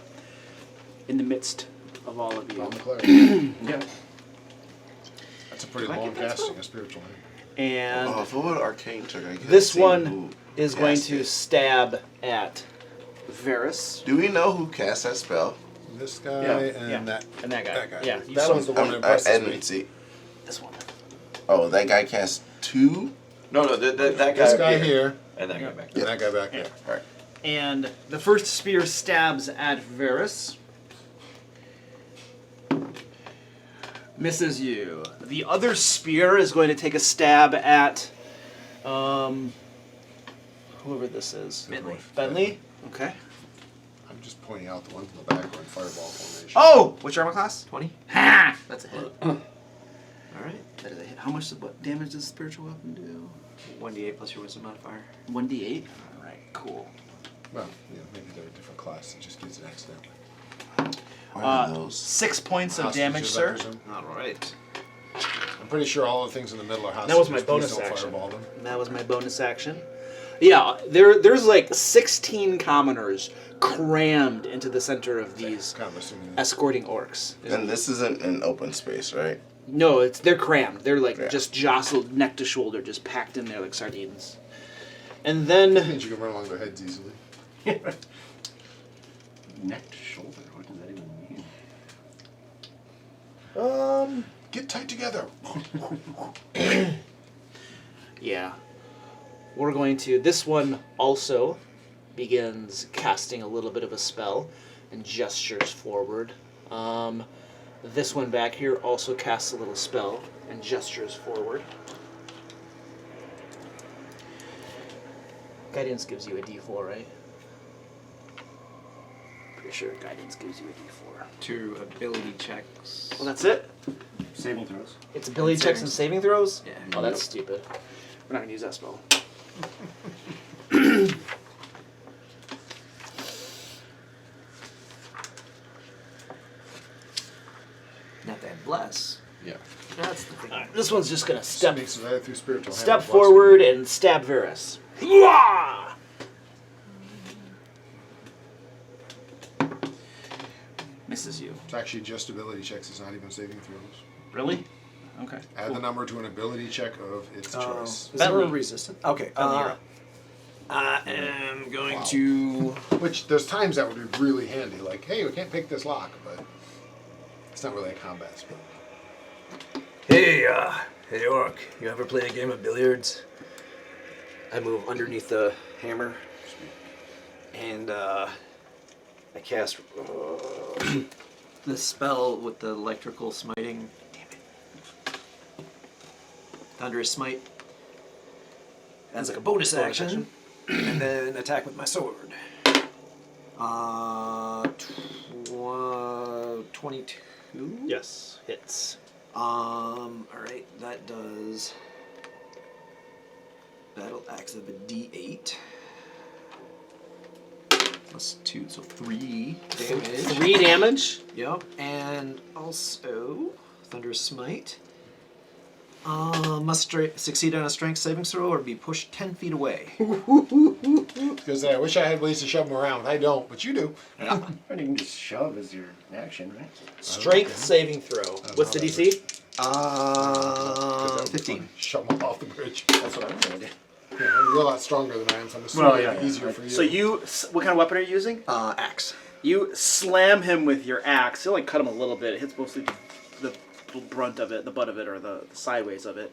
in the midst of all of you. Found the cleric. Yeah. That's a pretty long casting, a spiritual hand. And Oh, if it were arcane check, I could this see one who is going cast to it. stab at Varys. Do we know who cast that spell? This guy Yeah, and yeah. that. And that guy. That guy. Yeah, you that saw one's the one that I impresses me. didn't see. This one. Oh, that guy cast 2? No, that guy. This guy up here And that Yeah. guy back and there. that guy back there. Alright. And the first spear stabs at Varys. Misses you. The other spear is going to take a stab at whoever this is. Bentley? Okay. I'm just pointing out the ones in the back are in fireball formation. Oh! Which armor class? 20. Ha! That's a hit. Alright. That is a hit. How much what damage does spiritual weapon do? 1d8 plus your wisdom modifier. 1d8? Alright, cool. Well, yeah, maybe they're a different class. It just gets it accidentally. What are those? 6 points of Hostages, damage, I sir. presume. Alright. I'm pretty sure all the things in the middle are hostages. That was my Please bonus don't action. Fireball them. That was my bonus action. Yeah, there's like 16 commoners crammed into the center of these Kind of assuming. escorting orcs. And this isn't an open space, right? No, they're crammed. They're like Yeah. just jostled neck to shoulder, just packed in there like sardines. And then That means you can run along their heads easily. Neck to shoulder. What does that even mean? Get tight together. yeah. We're going to this one also begins casting a little bit of a spell and gestures forward. This one back here also casts a little spell and gestures forward. Guidance gives you a d4, right? Pretty sure guidance gives you a d4. 2 ability checks. Well, that's it. Saving throws. It's ability checks and saving throws? Yeah. Oh, that's stupid. We're not going to use that spell. Not that bless. Yeah. That's the thing. This one's just going to step Makes it right through spiritual hand. Step Plus- forward and stab Varys. Hoo-ah! Misses you. It's actually just ability checks. It's not even saving throws. Really? Okay. Add the number to an ability check of its choice. Is there a Bentley. resistant? Okay. Bentley, you're up. I am going Wow. to. Which there's times that would be really handy. Like, hey, we can't pick this lock, but it's not really a combat spell. Hey, hey, Orc. You ever play a game of billiards? I move underneath the hammer, and I cast the spell with the electrical smiting. Damn it. Thunderous smite. That's like a bonus action. And then attack with my sword. 22? Yes. Hits. Alright, that does battle axe of a d8. Plus 2, so 3 damage. 3 damage. Yep, and also Thunderous Smite. Must succeed on a strength saving throw or be pushed 10 feet away. Because I wish I had ways to shove them around. I don't, but you do. And you can just shove as your action, right? Strength saving throw. What's the know DC? 15. Shove them off the bridge. That's what I'm gonna do. Yeah, you're a lot stronger than I am, so I'm assuming Well, it'd yeah, be easier yeah. for you. So what kind of weapon are you using? Axe. You slam him with your axe. You only cut him a little bit. It hits mostly the brunt of it, the butt of it, or the sideways of it.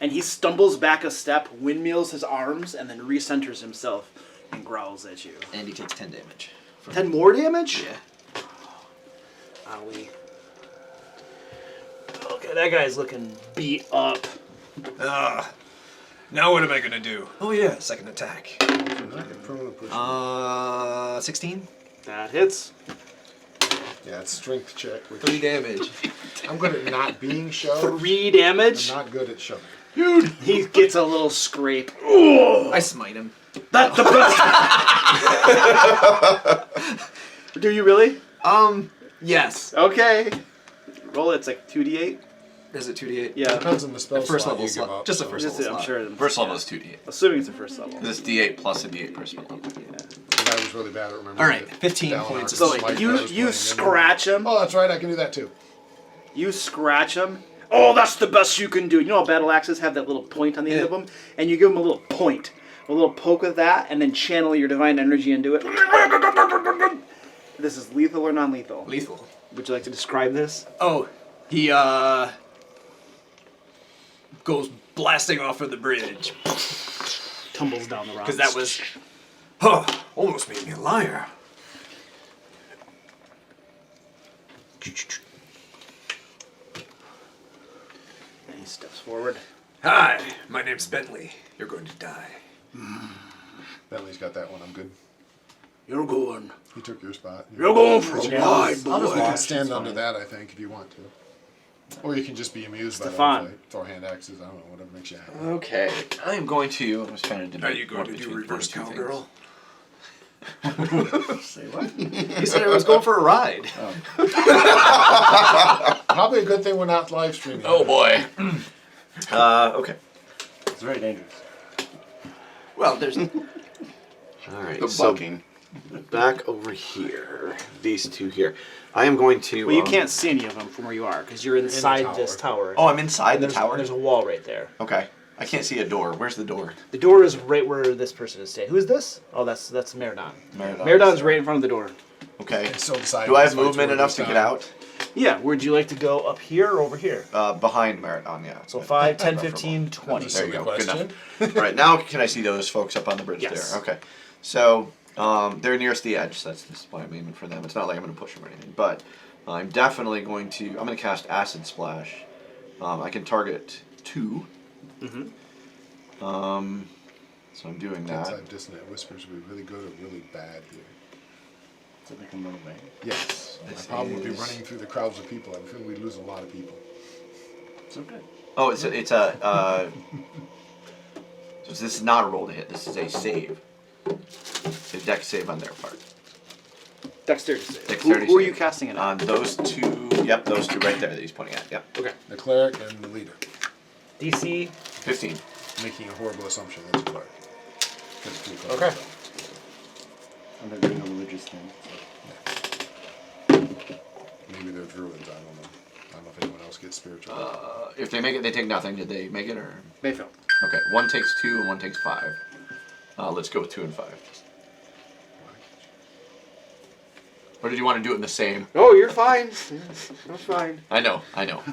And he stumbles back a step, windmills his arms, and then recenters himself and growls at you. And he takes 10 damage. 10 more damage? Yeah. Owie. Okay, that guy's looking beat up. Now what am I gonna do? Oh yeah, second attack. Prone push. 16? That hits. Yeah, it's strength check. Which 3 damage. I'm good at not being shoved. 3 damage. I'm not good at shoving. Dude, he gets a little scrape. I smite him. That's the best. Do you really? Yes. Okay. Roll it. It's like 2d8. Is it 2d8? Yeah. Depends on the spell The first slot level you give slot. up. Just the so- first Just, level I'm slot. sure. First level is 2d8. Assuming it's the first level. This is d8 plus a d8 per spell level. That was really bad at remembering. All right, it. 15 Dallin points Arcus of So Smite you that I was playing in scratch him. there. Oh, that's right. I can do that too. You scratch him. Oh, that's the best you can do. You know how battle axes have that little point on the end of them? And you give them a little point. A little poke with that, and then channel your divine energy into it. This is lethal or non-lethal? Lethal. Would you like to describe this? Oh, he goes blasting off of the bridge. Tumbles down the rocks. Because that was... almost made me a liar. And he steps forward. Hi, my name's Bentley. You're going to die. Bentley's got that one. I'm good. You're going. He took your spot. You're going for a ride, You boy. can stand under that, I think, if you want to. Or you can just be amused by Stefan. that fight. Throw hand axes. I don't know. Whatever makes you happy. Okay, I am going to. I was trying to debate. Are you going to do between reverse one or two cowgirl? Say what? He said I was going for a ride. Probably a good thing we're not live streaming. Oh boy. Okay. It's very dangerous. Well, there's... All right. The So bucking. back over here, these two here. I am going to. Well, you can't see any of them from where you are because you're inside tower. this tower. Oh, I'm inside the there's, tower. There's a wall right there. Okay. I can't see a door. Where's the door? The door is right where this person is staying. Who is this? Oh, that's Meridon. Meridon's right in front of the door. Okay. It's so decided Do I have this fight's movement worth enough this to get time. out? Yeah, would you like to go up here or over here? Behind Meridon, yeah. So 5, 10, Preferable. 15, 20. That's There you Silly go. Good question. enough. All right, now can I see those folks up on the bridge Yes. there? Okay. So they're nearest the edge. So that's why I'm aiming for them. It's not like I'm going to push them or anything, but I'm definitely going to. I'm going to cast Acid Splash. I can target 2. Mm-hmm. So I'm doing that. Inside dissonant whispers would be really good or really bad here. So they can run away. Yes. My This problem would be is- running through the crowds of people. I feel we'd lose a lot of people. So good. Oh, it's a. So this is not a roll to hit. This is a save. It's a dex save on their part. Dexterity save. Dexterity Who are save. you casting it On on? those two. Yep, those two right there that he's pointing at. Yep. Okay. The cleric and the leader. DC. 15. Making a horrible assumption that's a cleric. 'Cause it's too close. Okay. And they're doing a religious thing. Maybe they're druids. I don't know. I don't know if anyone else gets spiritual. If they make it, they take nothing. Did they make it or? They failed. Okay, one takes 2 and one takes 5. Let's go with 2 and 5. Or did you want to do it in the same? Oh, you're fine. You're fine. I know.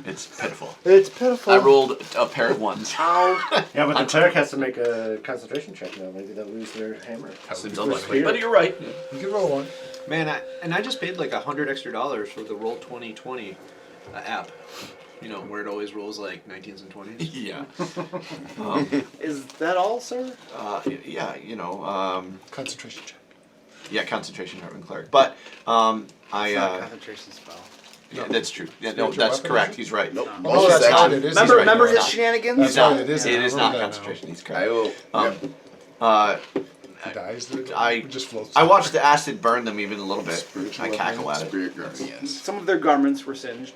It's pitiful. It's pitiful. I rolled a pair of 1s. Ow. Yeah, but the cleric has to make a concentration check now. Maybe they'll lose their hammer. Seems Or unlikely, spear. but you're right. You can roll one. Man, I just paid like $100 extra for the Roll 2020 app. You know, where it always rolls like 19s and 20s. Yeah. Is that all, sir? Yeah, Concentration check. yeah, concentration hardened cleric. But It's not a I concentration spell. yeah, that's true. Yeah, no, Spiritual that's weapon, correct. is it? He's right. Nope. Oh, Bonus that's action. right, it is. Remember, right, remember no, his it's not. shenanigans? That's He's not. right, it is. It is I not remember that now. concentration. He's I correct. will. He dies. I- It just floats. I watched the acid burn them even a little bit. Spiritual I cackle weapon, at it. Spirit guardian, yes. Some of their garments were singed.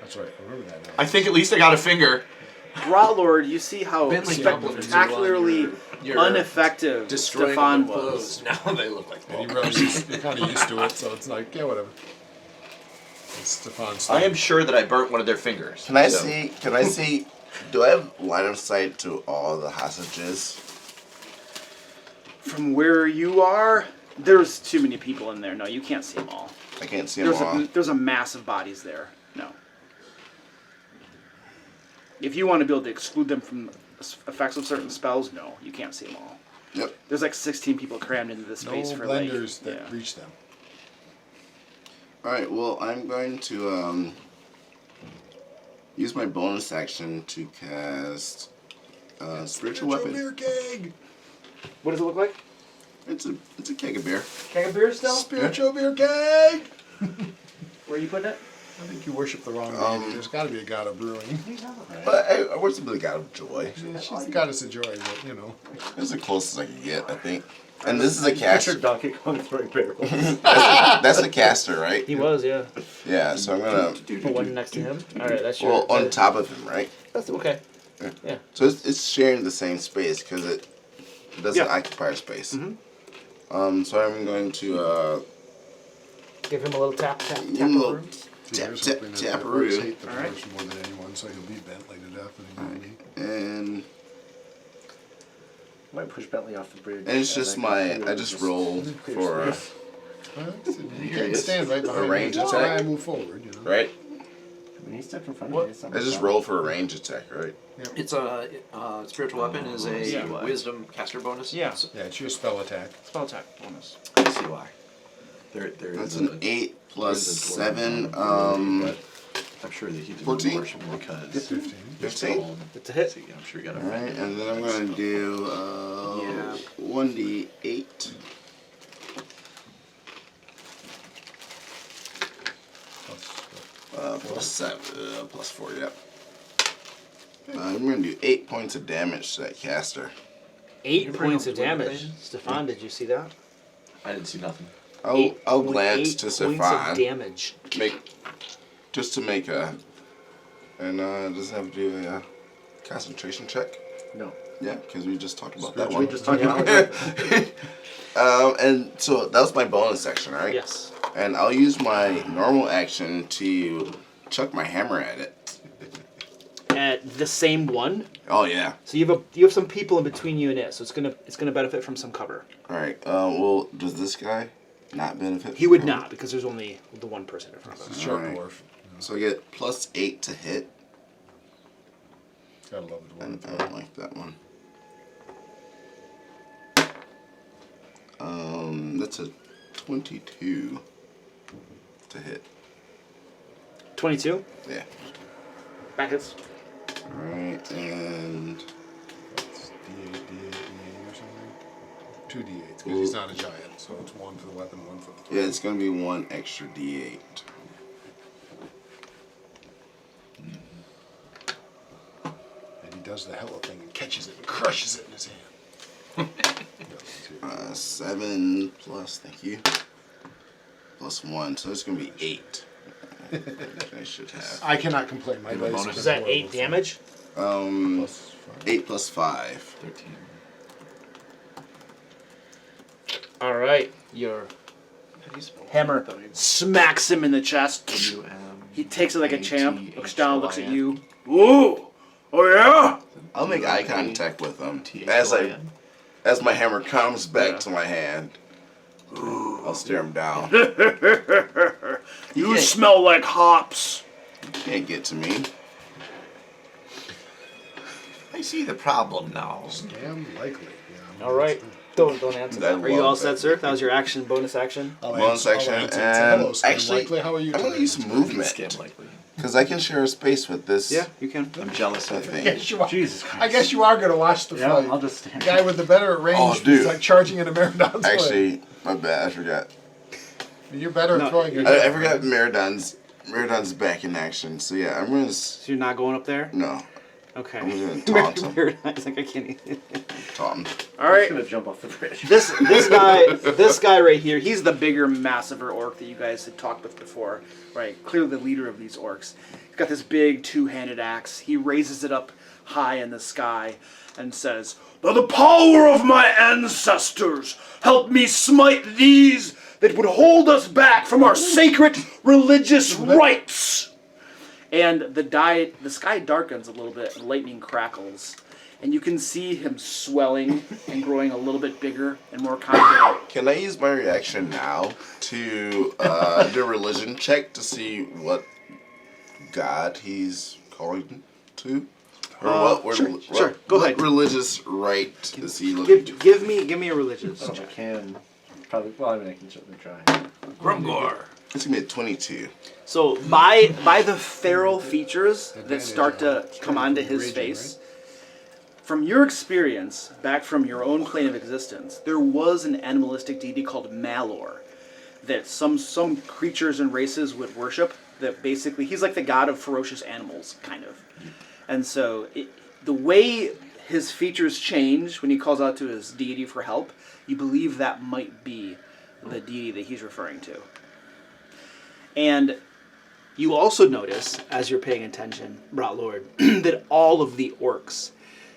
That's right. I remember that now. I think at least I got a finger. Rot you see how Bentley compliments you on spectacularly your ineffective destroying Stefan all the was. clothes. Now they look like And balls. you're kind of used to it, so it's like, yeah, whatever. It's Stefan's I thing. am sure that I burnt one of their fingers. Can I so- see? Can I see? Do I have line of sight to all the hostages? From where you are, there's too many people in there. No, you can't see them all. I can't see them all. There's a mass of bodies there. No. If you want to be able to exclude them from effects of certain spells, no, you can't see them all. Yep. There's like 16 people crammed into this No space for blenders like, that reach them. All right. Well, I'm going to use my bonus action to cast spiritual weapon. Beer keg. What does it look like? It's a keg of beer. Keg of beer still? Spiritual beer keg. Where are you putting it? I think you worship the wrong deity. There's got to be a god of brewing. But I worship the god of joy. Yeah, she's the goddess of joy, but you know. That's the closest I can get, I think. And this is a caster. Donkey Kong throwing barrels. That's a caster, right? He was, yeah. Yeah. So I'm gonna. Put one next to him. All right, that's your. Well, on top of him, right? That's okay. Yeah. So it's sharing the same space because it doesn't Yeah. occupy space. So I'm going to Give him a little tap, tap, give tap him a over little him. tap Here's tap hoping that tap the orcs roo, hate the All right. dwarves more than anyone, so he'll be Bentley to death when he and Might push Bentley off the bridge. and it's just my I just roll for You can't stand right behind me. range That's why attack. I move forward, you know. right. I mean, he stepped in front What? of me. It's not I just my roll for a range attack, right? It's a spiritual weapon is a Yeah. wisdom caster bonus. Yeah. So, Yeah, it's your spell attack. Spell attack bonus. I see why. There That's is an 8 plus there's a dwarf 7. but I'm sure that he didn't 14? worship him because 15. 15. It's a hit. See, I'm sure you got All right, and then I'm going to do 1d8. Plus 7, plus 4, yep. I'm going to do 8 points of damage to that caster. 8 bring points up of the weapon damage. thing? Stefan, did you see that? I didn't see nothing. I'll glance to Points of Stefan, damage. just to make a, and does it have to do a concentration check? No. Yeah, because we just talked about that We one. just talked about it. And so that was my bonus action, right? Yes. And I'll use my normal action to chuck my hammer at it. At the same one. Oh yeah. So you have some people in between you and it, so it's gonna benefit from some cover. All right. Well, does this guy not benefit? He would not because there's only the one person in front of him. It's a short Alright. dwarf. So I get plus 8 to hit. Gotta love a And dwarf. I don't like that one. That's a 22 to hit. 22. Yeah. Back hits. Alright, and It's D8, D8, D8 or something. 2 D8s, because he's not a giant, so it's 1 for the weapon, 1 for the throw. yeah, it's gonna be 1 extra D8. And he does the hella thing and catches it and crushes it in his hand. 7 plus, thank you. Plus 1, so it's gonna be 8. I should have. I cannot complain. My dice bonus. have Is been that horrible 8 damage? Plus 5. 8 plus 5. 13. All right. Your How do you spell Hammer that? smacks him in the chest. He takes it like a champ, looks down, looks at you. Ooh! Oh yeah! I'll make eye contact with him T-H-O-I-N. as my hammer comes back to my hand. I'll stare him down. You smell like hops. Can't get to me. I see the problem now. Damn likely. Yeah, all right. Don't answer that. I Are you love all set, that. sir? That was your action, bonus action. Bonus action, It's and hello, Scam actually, Likely, how are you I'm gonna today? use some movement Scam likely. because I can share a space with this. Yeah, you can. I'm jealous I of it. think. Yes, you are. Jesus Christ. I guess you are going to watch the Yeah, fight. I'll just stand. Guy with the better range Oh, dude. is like charging into Meridon's way. Actually, my bad. I forgot. You're better at throwing your I forgot Meridon's back in action. So yeah, I'm gonna. So you're not going up there? No, Okay. I'm gonna taunt him. It's like I can't even. Taunt him. All I'm right. gonna jump off the bridge. This guy right here, he's the bigger, massiver orc that you guys had talked with before, right? Clearly the leader of these orcs. He's got this big two-handed axe. He raises it up high in the sky and says, "By the power of my ancestors, help me smite these that would hold us back from our sacred religious rites." And the sky darkens a little bit, and lightning crackles. And you can see him swelling and growing a little bit bigger and more confident. Can I use my reaction now to do a religion check to see what god he's calling to? Or what? Sure, go ahead. Religious rite is he looking to? Give me a religious So I check. can probably. Well, I mean, I can certainly try. Grumgor. It's gonna be a 22. So by the feral features that Advantage start to on come onto strength and his raging, face, from your experience back from your own plane of existence, there was an animalistic deity called Malor that some creatures and races would worship. That basically he's like the god of ferocious animals, kind of. And so the way his features change when he calls out to his deity for help, you believe that might be the deity that he's referring to. And you also notice, as you're paying attention, Brat Lord, that all of the orcs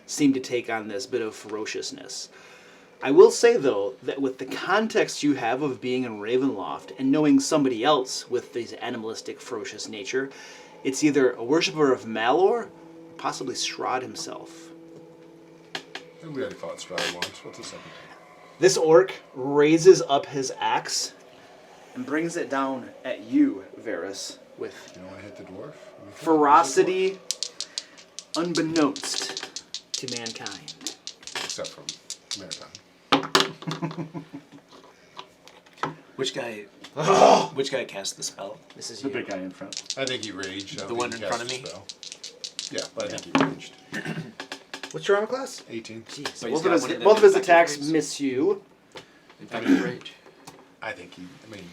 seem to take on this bit of ferociousness. I will say, though, that with the context you have of being in Ravenloft and knowing somebody else with this animalistic, ferocious nature, it's either a worshipper of Malor, or possibly Strahd himself. We already fought Strahd once. What's the second? This orc raises up his axe and brings it down at you, Varys, with You don't want to hit the dwarf? ferocity unbeknownst to mankind. Except from Maritime. Which guy? Which guy cast the spell? This is The you. big guy in front. I think he raged. I don't The think one he in cast front of a me? spell. Yeah, but I think he raged. What's your armor class? 18. Jeez. But he's Both got of one his, of them both of his infected attacks rays. miss you. Infected rage. I think he. I mean,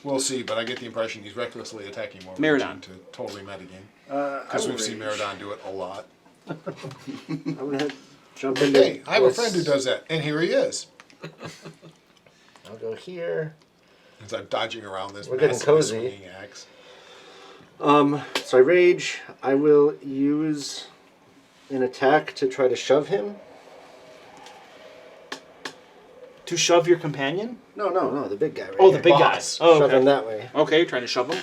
we'll see. But I get the impression he's recklessly attacking more. Meridon. raging To totally metagame. I Because will we've seen rage. Meridon do it a lot. I'm gonna jump into. Hey, I have a this. friend who does that, and here he is. I'll go here. As I'm dodging around this We're getting massively cozy. swinging axe. So I rage. I will use an attack to try to shove him. To shove your companion? No, the big guy. Right Oh, here. the big guy. Boss. Oh, Shove him okay. that way. Okay, you're trying to shove him?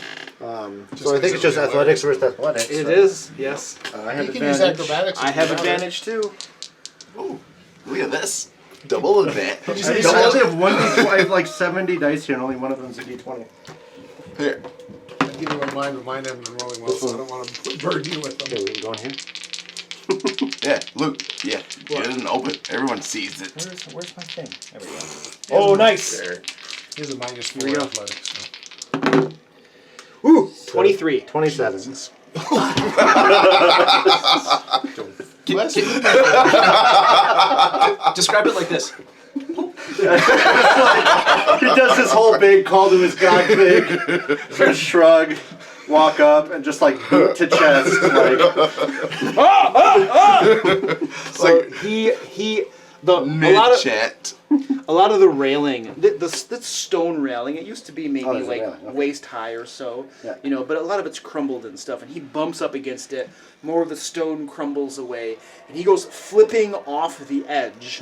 So I think it's just athletics versus athletics. It so. is, yes. I have You can use advantage. acrobatics. I if have you want it. advantage too. Ooh, look at this. Double advantage. I actually have one d20. I have like 70 dice here, and only one of them's a d20. Here. I give you one mine, but mine haven't been rolling well, so I don't want to burden you with them. Okay, we going here. Yeah, Luke. Yeah, get it and open. Everyone sees it. Where's my thing? There we go. Oh, nice. There. Here's a -4 we go. athletics. So. Ooh, 23. 27. Bless you. Describe it like this. He does this whole big call to his god thing, just shrug, walk up, and just like boot to chest, like So he a lot of Mid-chat. a lot of the railing, the stone railing, it used to be maybe there's a like railing, okay. waist high or so, Yeah. you know, but a lot of it's crumbled and stuff, and he bumps up against it, more of the stone crumbles away, and he goes flipping off the edge.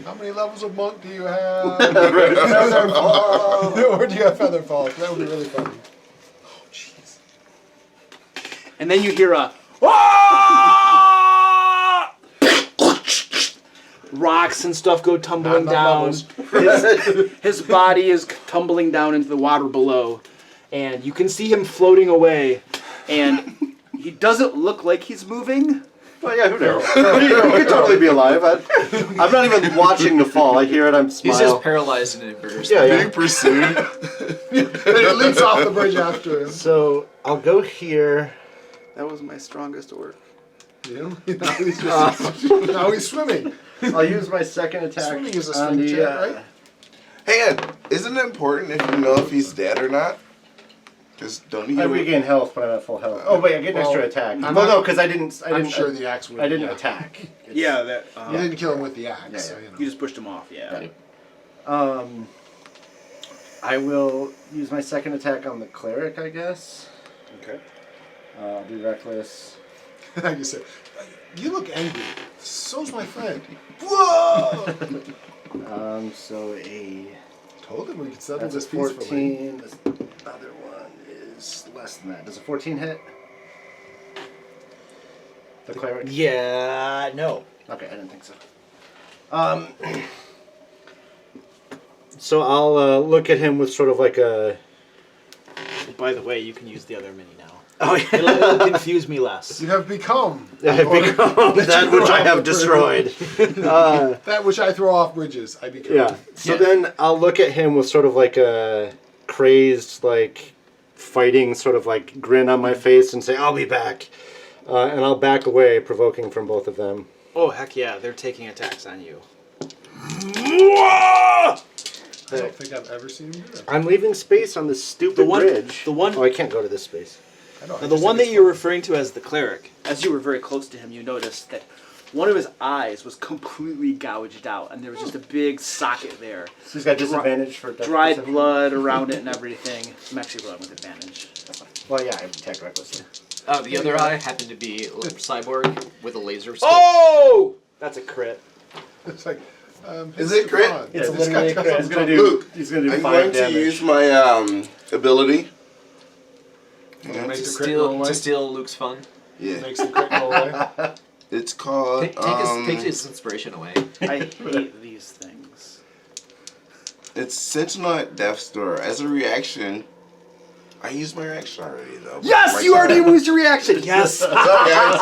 How many levels of monk do you have? Featherfall. Or do you have Featherfall? That would be really funny. And then you hear a "Ah!" Rocks and stuff go tumbling down. His body is tumbling down into the water below, and you can see him floating away, and he doesn't look like he's moving. well, yeah, who knows? He could totally be alive. I'm not even watching the fall. I hear it. I'm He's smiling. just paralyzed and embarrassed. yeah. Being pursued. And it leaps off the bridge after him. So I'll go here. That was my strongest work. You know? Now he's swimming. I'll use my second attack Swimming is a on strength the. check, right? Hang on. Isn't it important if you know if he's dead or not? Because don't you? I regain health, but I'm at full health. Oh wait, I get an extra attack. I'm Well, not- no, because I didn't. I'm sure the axe would. I didn't yeah. attack. It's- Yeah, that. You didn't kill him with the axe, Yeah, so yeah. you know. You just pushed him off. Yeah. I will use my second attack on the cleric, I guess. Okay. I'll be reckless. Like you said, you look angry. So's my friend. Whoa! So a Told him we could settle that's a this peacefully. 14. This other one is less than that. Does a 14 hit? The cleric. Yeah, no. Okay, I didn't think so. So I'll look at him with sort of like a. By the way, you can use the other mini now. Oh yeah. It'll confuse me less. You have become I have become that which I have destroyed. that which I throw off bridges. I become. Yeah. So Yeah. then I'll look at him with sort of like a crazed, like fighting sort of like grin on my face and say, "I'll be back," and I'll back away, provoking from both of them. Oh heck yeah, they're taking attacks on you. I don't think I've ever seen him do that. I'm leaving space on this stupid The one- bridge. the one- Oh, I can't go to this space. I know, I Now, the just one think that it's you're referring to as the cleric, as you were very close to him, you noticed that one of his eyes was completely gouged out, and there was just a big socket there. So he's got disadvantage for death Dried perception? blood around it and everything. I'm actually rolling with advantage. Well, yeah, I attack recklessly. The other eye happened to be cyborg with a laser scope. Oh! That's a crit. It's like, Is it crit? Ron, It's this literally guy a crit. comes He's gonna from- do. Luke, He's gonna do I'm 5 going damage. to use my ability. Makes To the crit go away. steal Luke's fun. Yeah. Makes the crit go away. It's called. Take his inspiration away. I hate these things. It's Sentinel at Death's Door. As a reaction, I used my reaction already though. Yes, My you already turn. used your reaction. Yes. Sorry, guys.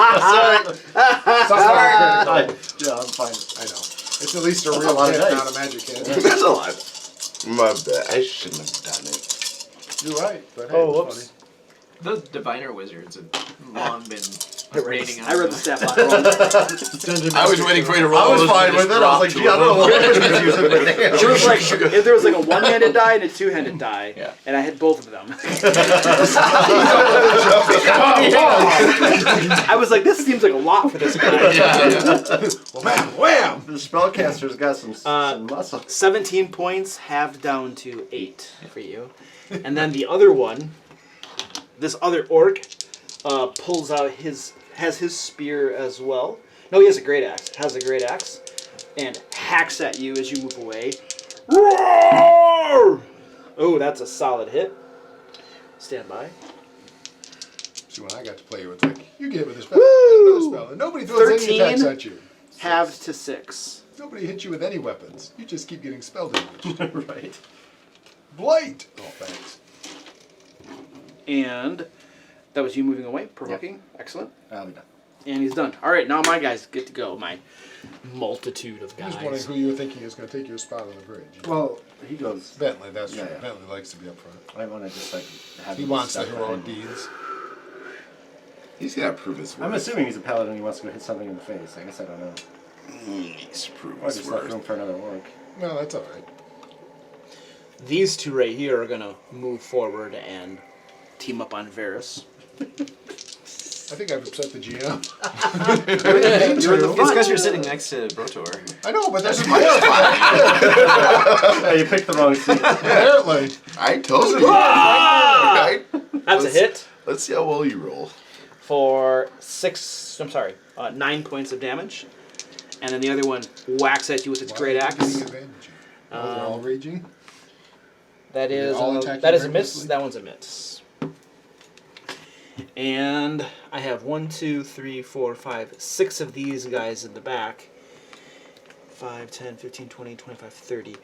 Sorry. Yeah, I'm fine. I know. It's at least a That's a real lot of hit, dice. not a magic hit. That's a lot. My bad. I shouldn't have done it. You're right, but hey, Oh, it was whoops. The diviner wizards have long been raiding I read the us. stat block wrong. I was waiting for you to roll. I was those fine and with it. just I was drop like, two gee, I of don't know them. what he's using, but damn. It was like if there was like a one-handed die and a two-handed die, Yeah. and I had both of them. I was like, this seems like a lot for this guy. Well, man, wham! The spellcaster's got some muscle. 17 points, halved down to 8 for you. And then the other one, this other orc, pulls out has his spear as well. No, he has a great axe. Has a great axe, and hacks at you as you move away. Roar! Oh, that's a solid hit. Stand by. See, when I got to play, it was like, you get hit with a spell, another spell, and nobody throws any 13. attacks at you. Halved to 6. Nobody hits you with any weapons. You just keep getting spell damage. Right. Blight! Oh, thanks. And that was you moving away, provoking. Excellent. I'll be done. And he's done. All right, now my guys get to go. My multitude of I was guys. wondering who you were thinking is going to take your spot on the bridge. Well, he goes. Bentley, that's Yeah, true. yeah. Bentley likes to be up front. I want to just like have. He him wants the stuck heroic behind me. deeds. He's gotta prove his worth. I'm assuming he's a paladin. He wants to go hit something in the face. I guess I don't know. He needs to prove Or his just left worth. room for another orc. No, that's all right. These two right here are going to move forward and team up on Varys. I think I've upset the GM. It's because you're sitting next to Brotor. I know, but there's my spot. Yeah, you picked the wrong seat. Apparently. I told you. Ah! Right? That's a hit Let's see how well you roll. for 9 points of damage. And then the other one whacks at you with its great Why are you axe. getting advantage? Oh, they're all raging? That is all attacking that is a miss. recklessly? That one's a miss. And I have 1, 2, 3, 4, 5, 6 of these guys in the back. 5, 10, 15, 20, 25, 30.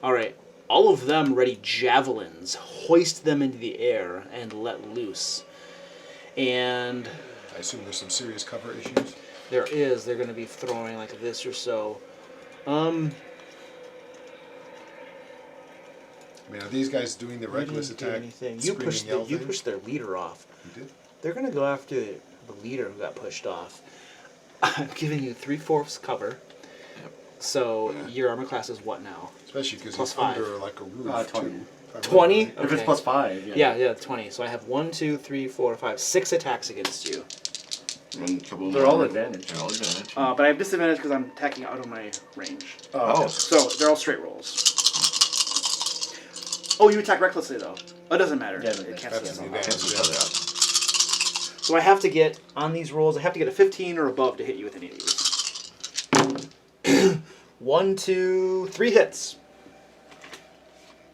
All right. All of them ready javelins. Hoist them into the air and let loose. And I assume there's some serious cover issues. they're going to be throwing like this or so. I mean, are these guys doing the You reckless didn't do attack? anything. You screaming pushed yell you thing? pushed their leader off. You did? They're gonna go after the leader who got pushed off. I'm giving you 3/4 cover. So your armor class is what now? Especially because Plus he's 5. under like a roof. 20. too. 20? If it's Okay. plus 5, yeah. Yeah, 20. So I have 1, 2, 3, 4, 5, 6 attacks against you. And a couple They're more. all advantage. All advantage. But I have disadvantage because I'm attacking out of my range. Oh. So they're all straight rolls. Oh, you attack recklessly though. Oh, it doesn't matter. Yeah, It cancels That's the out. advantage. So I have to get, on these rolls, I have to get a 15 or above to hit you with any of these. 1, 2, 3 hits.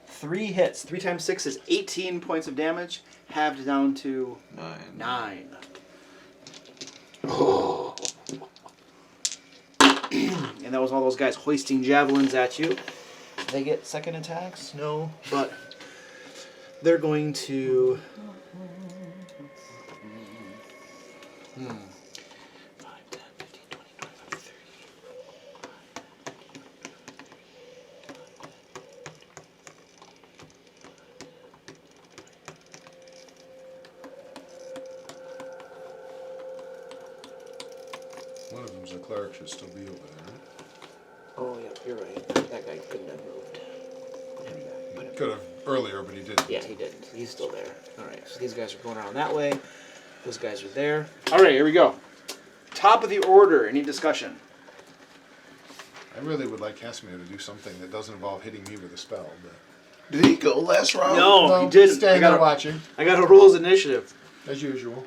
3 hits. 3 times 6 is 18 points of damage, halved down to 9. And that was all those guys hoisting javelins at you. They get second attacks? No, but they're going to 10, 15, 20, 25, 30. One of them's a cleric, should still be over there. Oh, yeah, you're right. That guy couldn't have moved. Put him Could have earlier, but he didn't. Yeah, he didn't. He's still there. All right, so these guys are going around that way. Those guys are there. All right, here we go. Top of the order. Any discussion? I really would like Casimir to do something that doesn't involve hitting me with a spell. But Did he go last round? No, he didn't. Stand there watching, I got a rules initiative. as usual.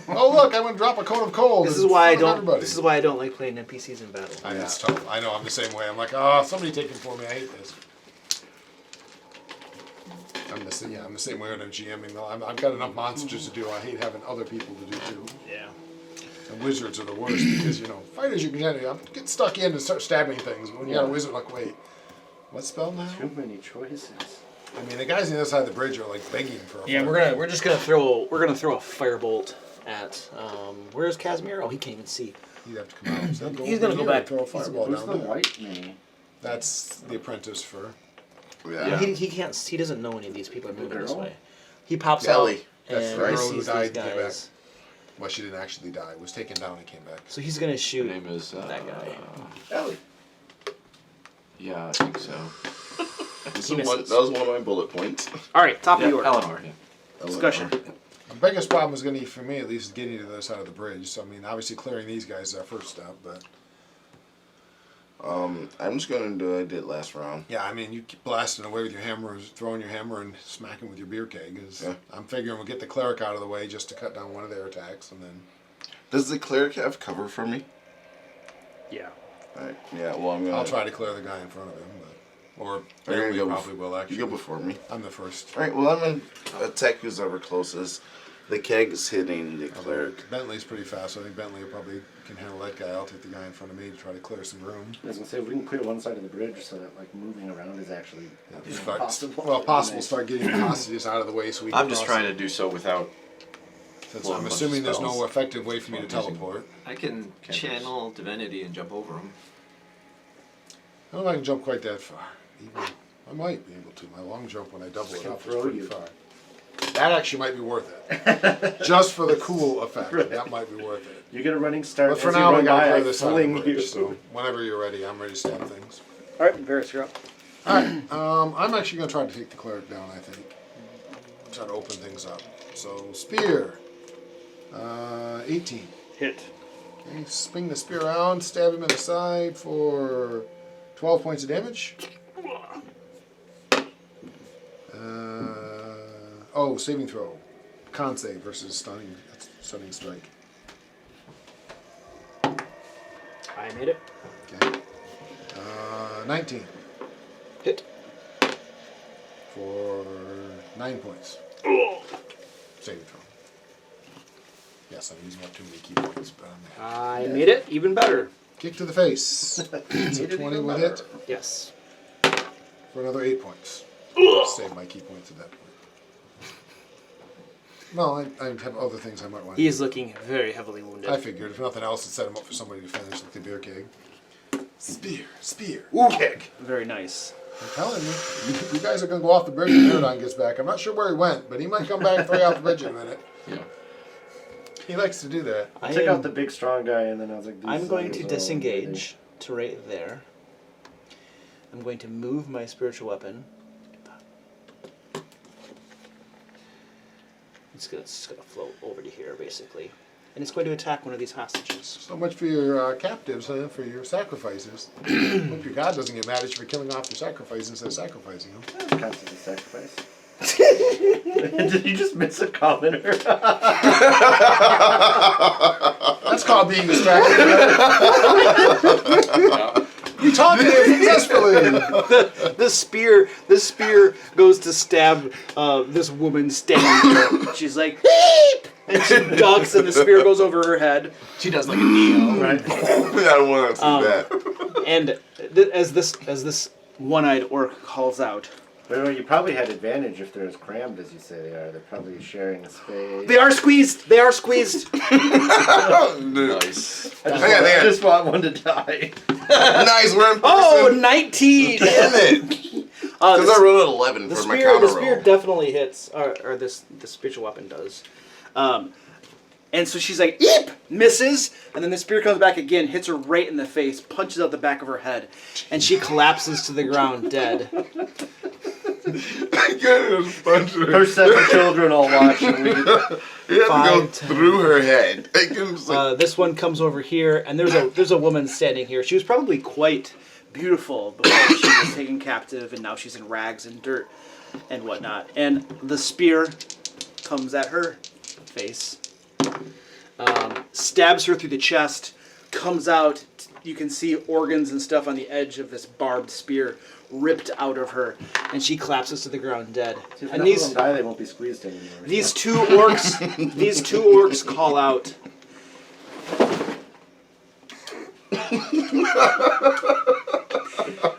Oh look, I went drop a coat of coal. This in is why I front of don't. everybody. This is why I don't like playing NPCs in battle. It's tough. I know. I'm the same way. I'm like, oh, somebody take him for me. I hate this. I'm the same way when I'm GMing though. I've got enough monsters to do. I hate having other people to do too. Yeah. And wizards are the worst because fighters you can get stuck in and start stabbing things. But when you got a wizard, like, wait, what spell now? Too many choices. I mean, the guys on the other side of the bridge are like begging for a Yeah, fight. we're just gonna throw a firebolt at where's Casimir? Oh, he can't even see. You'd have to come out. So He's gonna over go here back. and throw a fireball Who's down the there. white knee? That's the apprentice for. Yeah. He can't. He doesn't know any of these people are moving this girl? way. He pops Ellie. out That's and the girl sees who these died and came guys. Well, she didn't actually die. Was taken down and came back. So he's gonna Her shoot name is that guy. Ellie. Yeah, I think so. That was one of my bullet points. All right, top Yeah, of the order. Eleanor. Yeah. Discussion. The biggest problem is going to be, for me at least, is getting to the other side of the bridge. So, I mean, obviously clearing these guys is our first step, but... I'm just gonna do what I did last round. Yeah, I mean, you keep blasting away with your hammer, throwing your hammer and smacking with your beer keg. Yeah. I'm figuring we'll get the cleric out of the way just to cut down one of their attacks, and then... Does the cleric have cover for me? Yeah. Alright, yeah, well, I'm gonna... I'll try to clear the guy in front of him, but... Or You're gonna Bailey go probably will, actually. You go before me. I'm the first. Alright, well, I'm gonna attack who's ever closest. The keg is hitting the Although cleric. Bentley's pretty fast, so I think Bentley probably can handle that guy. I'll take the guy in front of me to try to clear some room. I was gonna say, if we can clear one side of the bridge so that like moving around is actually possible. Well, possible. Start getting the hostages out of the way so we can I'm just cross trying it. to do so without. Since Well, I'm a bunch assuming of there's no spells. effective way for me to Well, using- teleport. I can channel divinity and jump over them. I don't know if I can jump quite that far. Even, I might be able to. My long jump when I double it Can up is throw pretty you. far. That actually might be worth it. Just for the cool effect. Right. That might be worth it. You get a running start. But for as you now, we run gotta by, clear I this side of fling the bridge. you. So whenever you're ready, I'm ready to stab things. All right, Varys, you're up. Alright, I'm actually going to try to take the cleric down, I think. Try to open things up. So, spear. 18. Hit. Okay, swing the spear around, stab him in the side for 12 points of damage. Saving throw. Con save versus stunning strike. I made it. Okay. 19 Hit. for 9 points. Saving throw. Yes, I'm using up too many key points, but I'm I made it even better. kick to the face. It's a 20 with hit Yes. for another 8 points. Save my key points at that point. Well, I have other things I might want to He do. is looking very heavily wounded. I figured, if nothing else, to set him up for somebody to finish like the beer keg. Spear, kick. Very nice. I'm telling you, you guys are going to go off the bridge when Merodon gets back. I'm not sure where he went, but he might come back and throw you off the bridge in a minute. Yeah. He likes to do that. I Took am- out the big strong guy, and then I was like, I'm going to these disengage to right there. I'm going to move my spiritual weapon. It's gonna float over to here, basically. And it's going to attack one of these hostages. So much for your captives, huh? For your sacrifices. Hope your god doesn't get mad at you for killing off your sacrifice instead of sacrificing them. That counts as a sacrifice. Did you just miss a commenter? That's called being distracted. You talked to him successfully. This spear goes to stab this woman standing there. She's like, "Beep!" And she ducks, and the spear goes over her head. She does like a Neo. Right. I don't want to see that. And as this one-eyed orc calls out, But you probably had advantage if they're as crammed as you say they are. They're probably sharing a space. They are squeezed. They are squeezed. Nice. I just want one to die. Nice, we're in person. Oh, 19. Damn it! Because I rolled an 11 The for my spear, counter the spear roll. definitely hits, or the spiritual weapon does. And so she's like, eep! Misses. And then the spear comes back again, hits her right in the face, punches out the back of her head. And she collapses to the ground dead. Her 7 children all watch and we... You have to go 5, 10. through her head. Like, it was like, This one comes over here, and there's a woman standing here. She was probably quite beautiful before she was taken captive, and now she's in rags and dirt and whatnot. And the spear comes at her face, stabs her through the chest, comes out. You can see organs and stuff on the edge of this barbed spear ripped out of her, and she collapses to the ground dead. If And enough of them die, they won't be squeezed anymore. these two orcs call out.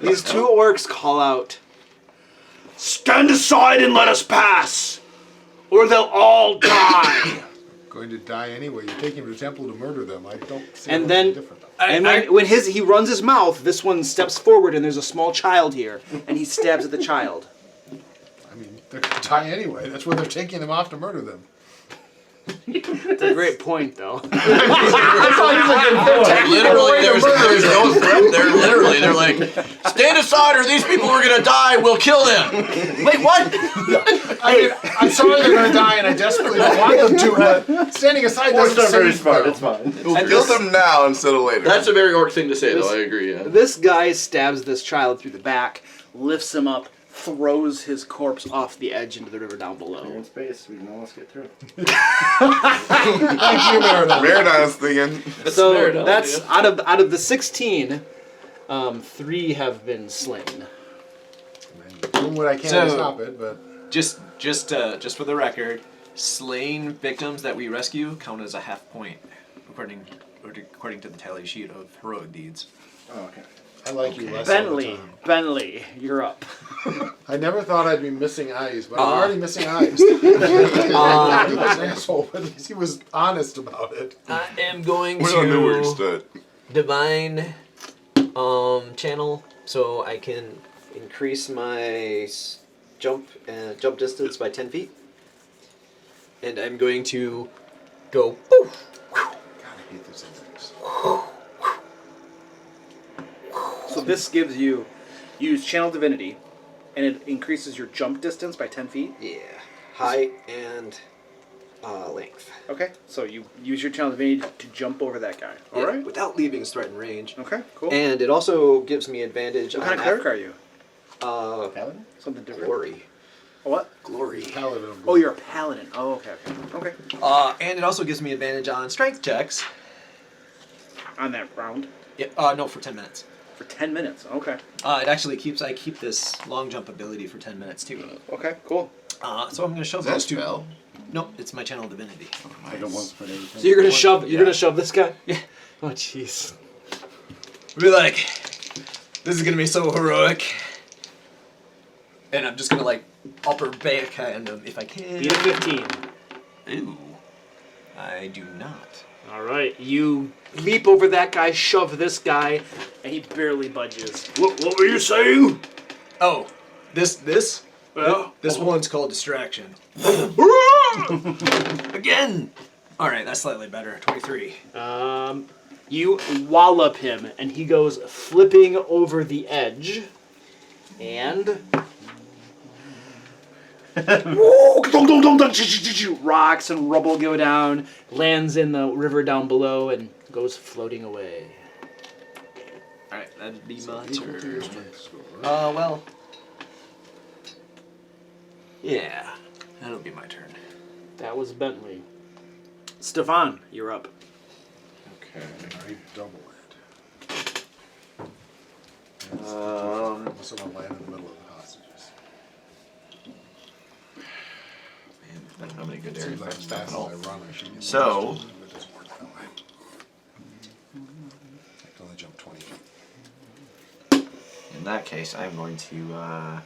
These two orcs call out, "Stand aside and let us pass, or they'll all die." Going to die anyway. You're taking them to the temple to murder them. I don't see And anything then- different. And when he runs his mouth, this one steps forward, and there's a small child here, and he stabs at the child. I mean, they're going to die anyway. That's why they're taking them off to murder them. It's a great point, though. Literally, there's no threat there. Literally, they're like, stand aside or these people are gonna die. We'll kill them. Wait, what? I mean, I'm sorry they're going to die, and I desperately don't want them to. Standing aside Orcs doesn't are very save smart, them. it's fine. we'll kill them now instead of later. That's a very orc thing to say, though. I agree. Yeah. This guy stabs this child through the back, lifts him up, throws his corpse off the edge into the river down They're below. in space, we can almost get through. Thank you, Meredith. Maradon's thinking. So Meredith, that's yeah. out of the 16, 3 have been slain. Doing what I can So- to stop it, but Just for the record, slain victims that we rescue count as a half point, according to the tally sheet of heroic deeds. Oh, okay. I like you less all the Bentley, you're up. time. I never thought I'd be missing eyes, but I'm already missing eyes. He was an asshole, but at least he was honest about it. I am going We don't know where you to stood. divine channel so I can increase my jump distance by 10 feet, and I'm going to go. Poof, God, I hate those things. So this gives you use channel divinity, and it increases your jump distance by 10 feet. yeah, height and length. Okay, so you use your channel divinity to jump over that guy. All Yeah, right. without leaving his threatened range. Okay, cool. And it also gives me advantage what kind of cleric are you? Paladin? Something different. Glory. A what? Glory. Paladin of Oh, you're a paladin. Oh, okay. And it also gives me advantage on strength checks. On that round Yeah, no, for 10 minutes. for 10 minutes. Okay. It actually I keep this long jump ability for 10 minutes too. Okay, cool. So I'm going to shove Is that those two. spell? No, it's my channel divinity. Like a once per day thing. So you're gonna shove. You're Yeah. gonna shove this guy. Yeah. Oh, jeez. Be like, this is going to be so heroic. And I'm just going to like upper backhand him if I can. Beat a 15. Ooh. I do not. All right. You leap over that guy, shove this guy, and he barely budges. What were you saying? Oh, this Well, this one's called distraction. Again. All right, that's slightly better. 23. you wallop him, and he goes flipping over the edge, and rocks and rubble go down, lands in the river down below, and goes floating away. All right, that'd be my equal to your turn. strength score, right? Well. Yeah, that'll be my turn. That was Bentley. Stefan, you're up. Okay. I double it. Someone land in the middle of the hostages. Man, I don't have any good area Seems like as effects fast at as all. I run, I should get So- more hostages, but it doesn't work that way. I can only jump 20 feet. In that case, I'm going to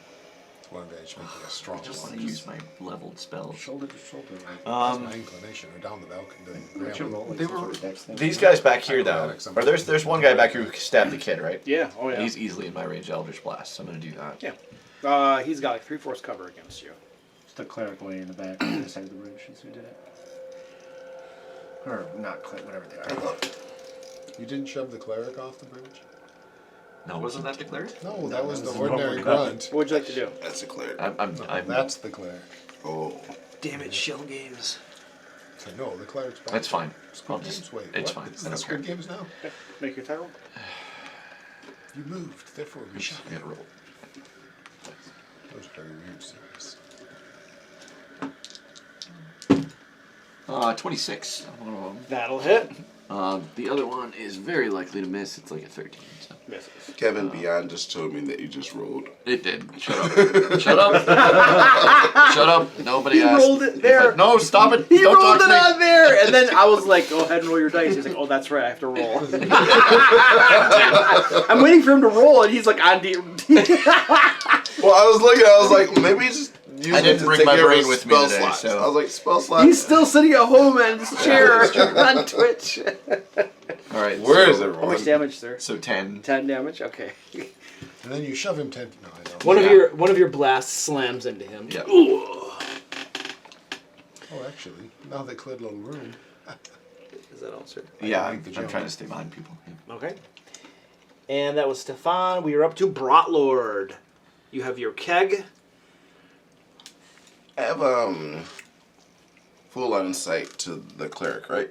one advantage making a strong I just want one. to use my leveled spells. Shoulder to shoulder. Right? That's my inclination, or down the balcony. What's your roll? Like They some were- sort of dex thing? These guys back here, though. Acrobatics, Or there's one guy back here who stabbed the kid, right? Yeah. Oh yeah. He's easily in my range of Eldritch Blast, so I'm going to do that. Yeah. He's got like 3/4 cover against you. Just a cleric way in the back on the side of the bridge as we did it. Or not cleric, whatever they are. You didn't shove the cleric off the bridge? No, wasn't that declared? No, that was the that's ordinary normal. grunt. What would you like to do? That's a clear. I'm That's the cleric. Oh. Damn it, shell games. So no, the cleric's back. That's fine. Squid I'll Games? just, Wait, it's what? fine. Is I that don't care. Squid Games now? Make your title. You moved, therefore we shot. Yeah, roll. That was very weird series. 26. One of them. That'll hit. The other one is very likely to miss. It's like a 13. So. Misses. Kevin Beyond just told me that you just rolled. It did. Shut up. Shut up. Shut up. Nobody He asked. rolled it there. No, stop it. He Don't rolled talk it to me. on there, and then I was like, "Go ahead and roll your dice." He's like, "Oh, that's right, I have to roll." I'm waiting for him to roll, and he's like, "On D." Well, I was looking, I was like, maybe just use I it didn't to bring take my care of brain his with me spell today, slots. so- I was like, spell slots. He's still sitting at home in his chair on Twitch. All right. Where is How everyone? much damage, sir? So 10. 10 damage. Okay. And then you shove him 10. No, I don't. One of your blasts slams into him. Yeah. Oh, actually, now they cleared a little room. Is that all, sir? Yeah, like the I'm jump. trying to stay behind people. Yeah. Okay. And that was Stefan. We are up to Brotlord. You have your keg. I have full line of sight to the cleric, right?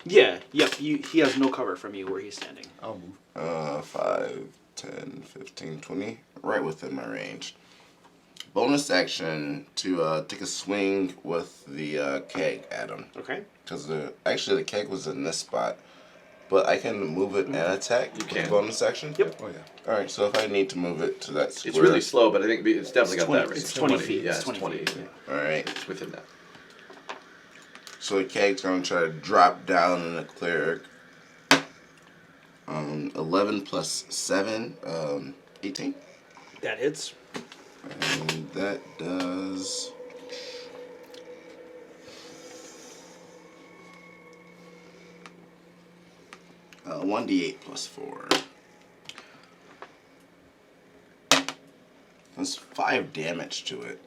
Yeah. Yep. He has no cover from you where he's standing. I'll move. 5, 10, 15, 20. Right within my range. Bonus action to take a swing with the keg at him. Okay. Because actually the keg was in this spot. But I can move it and attack You with can. bonus action? Yep. Oh, yeah. Alright, so if I need to move it to that square. It's really slow, but I think it's definitely It's got that 20 range. it's 20 feet. Yeah, It's it's 20 20. feet. Alright. It's within that. So the keg's gonna try to drop down on the cleric. 11 plus 7, 18. That hits. And that does... Uh, 1d8 plus 4. That's 5 damage to it.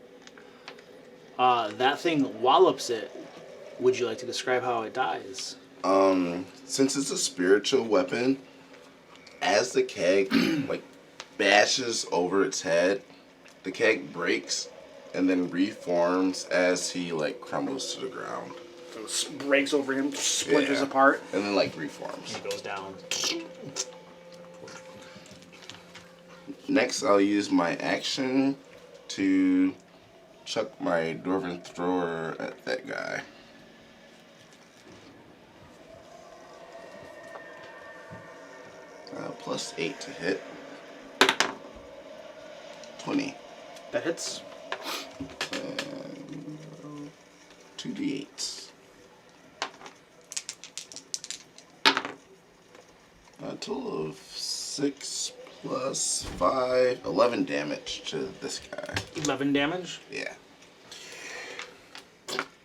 That thing wallops it. Would you like to describe how it dies? Since it's a spiritual weapon, as the keg like bashes over its head, the keg breaks and then reforms as he like crumbles to the ground. So it breaks over him, splinters Yeah. apart. And then like reforms. He goes down. Next, I'll use my action to chuck my Dwarven Thrower at that guy. Plus 8 to hit. 20. That hits. 2d8s. A total of 6 plus 5, 11 damage to this guy. 11 damage. Yeah.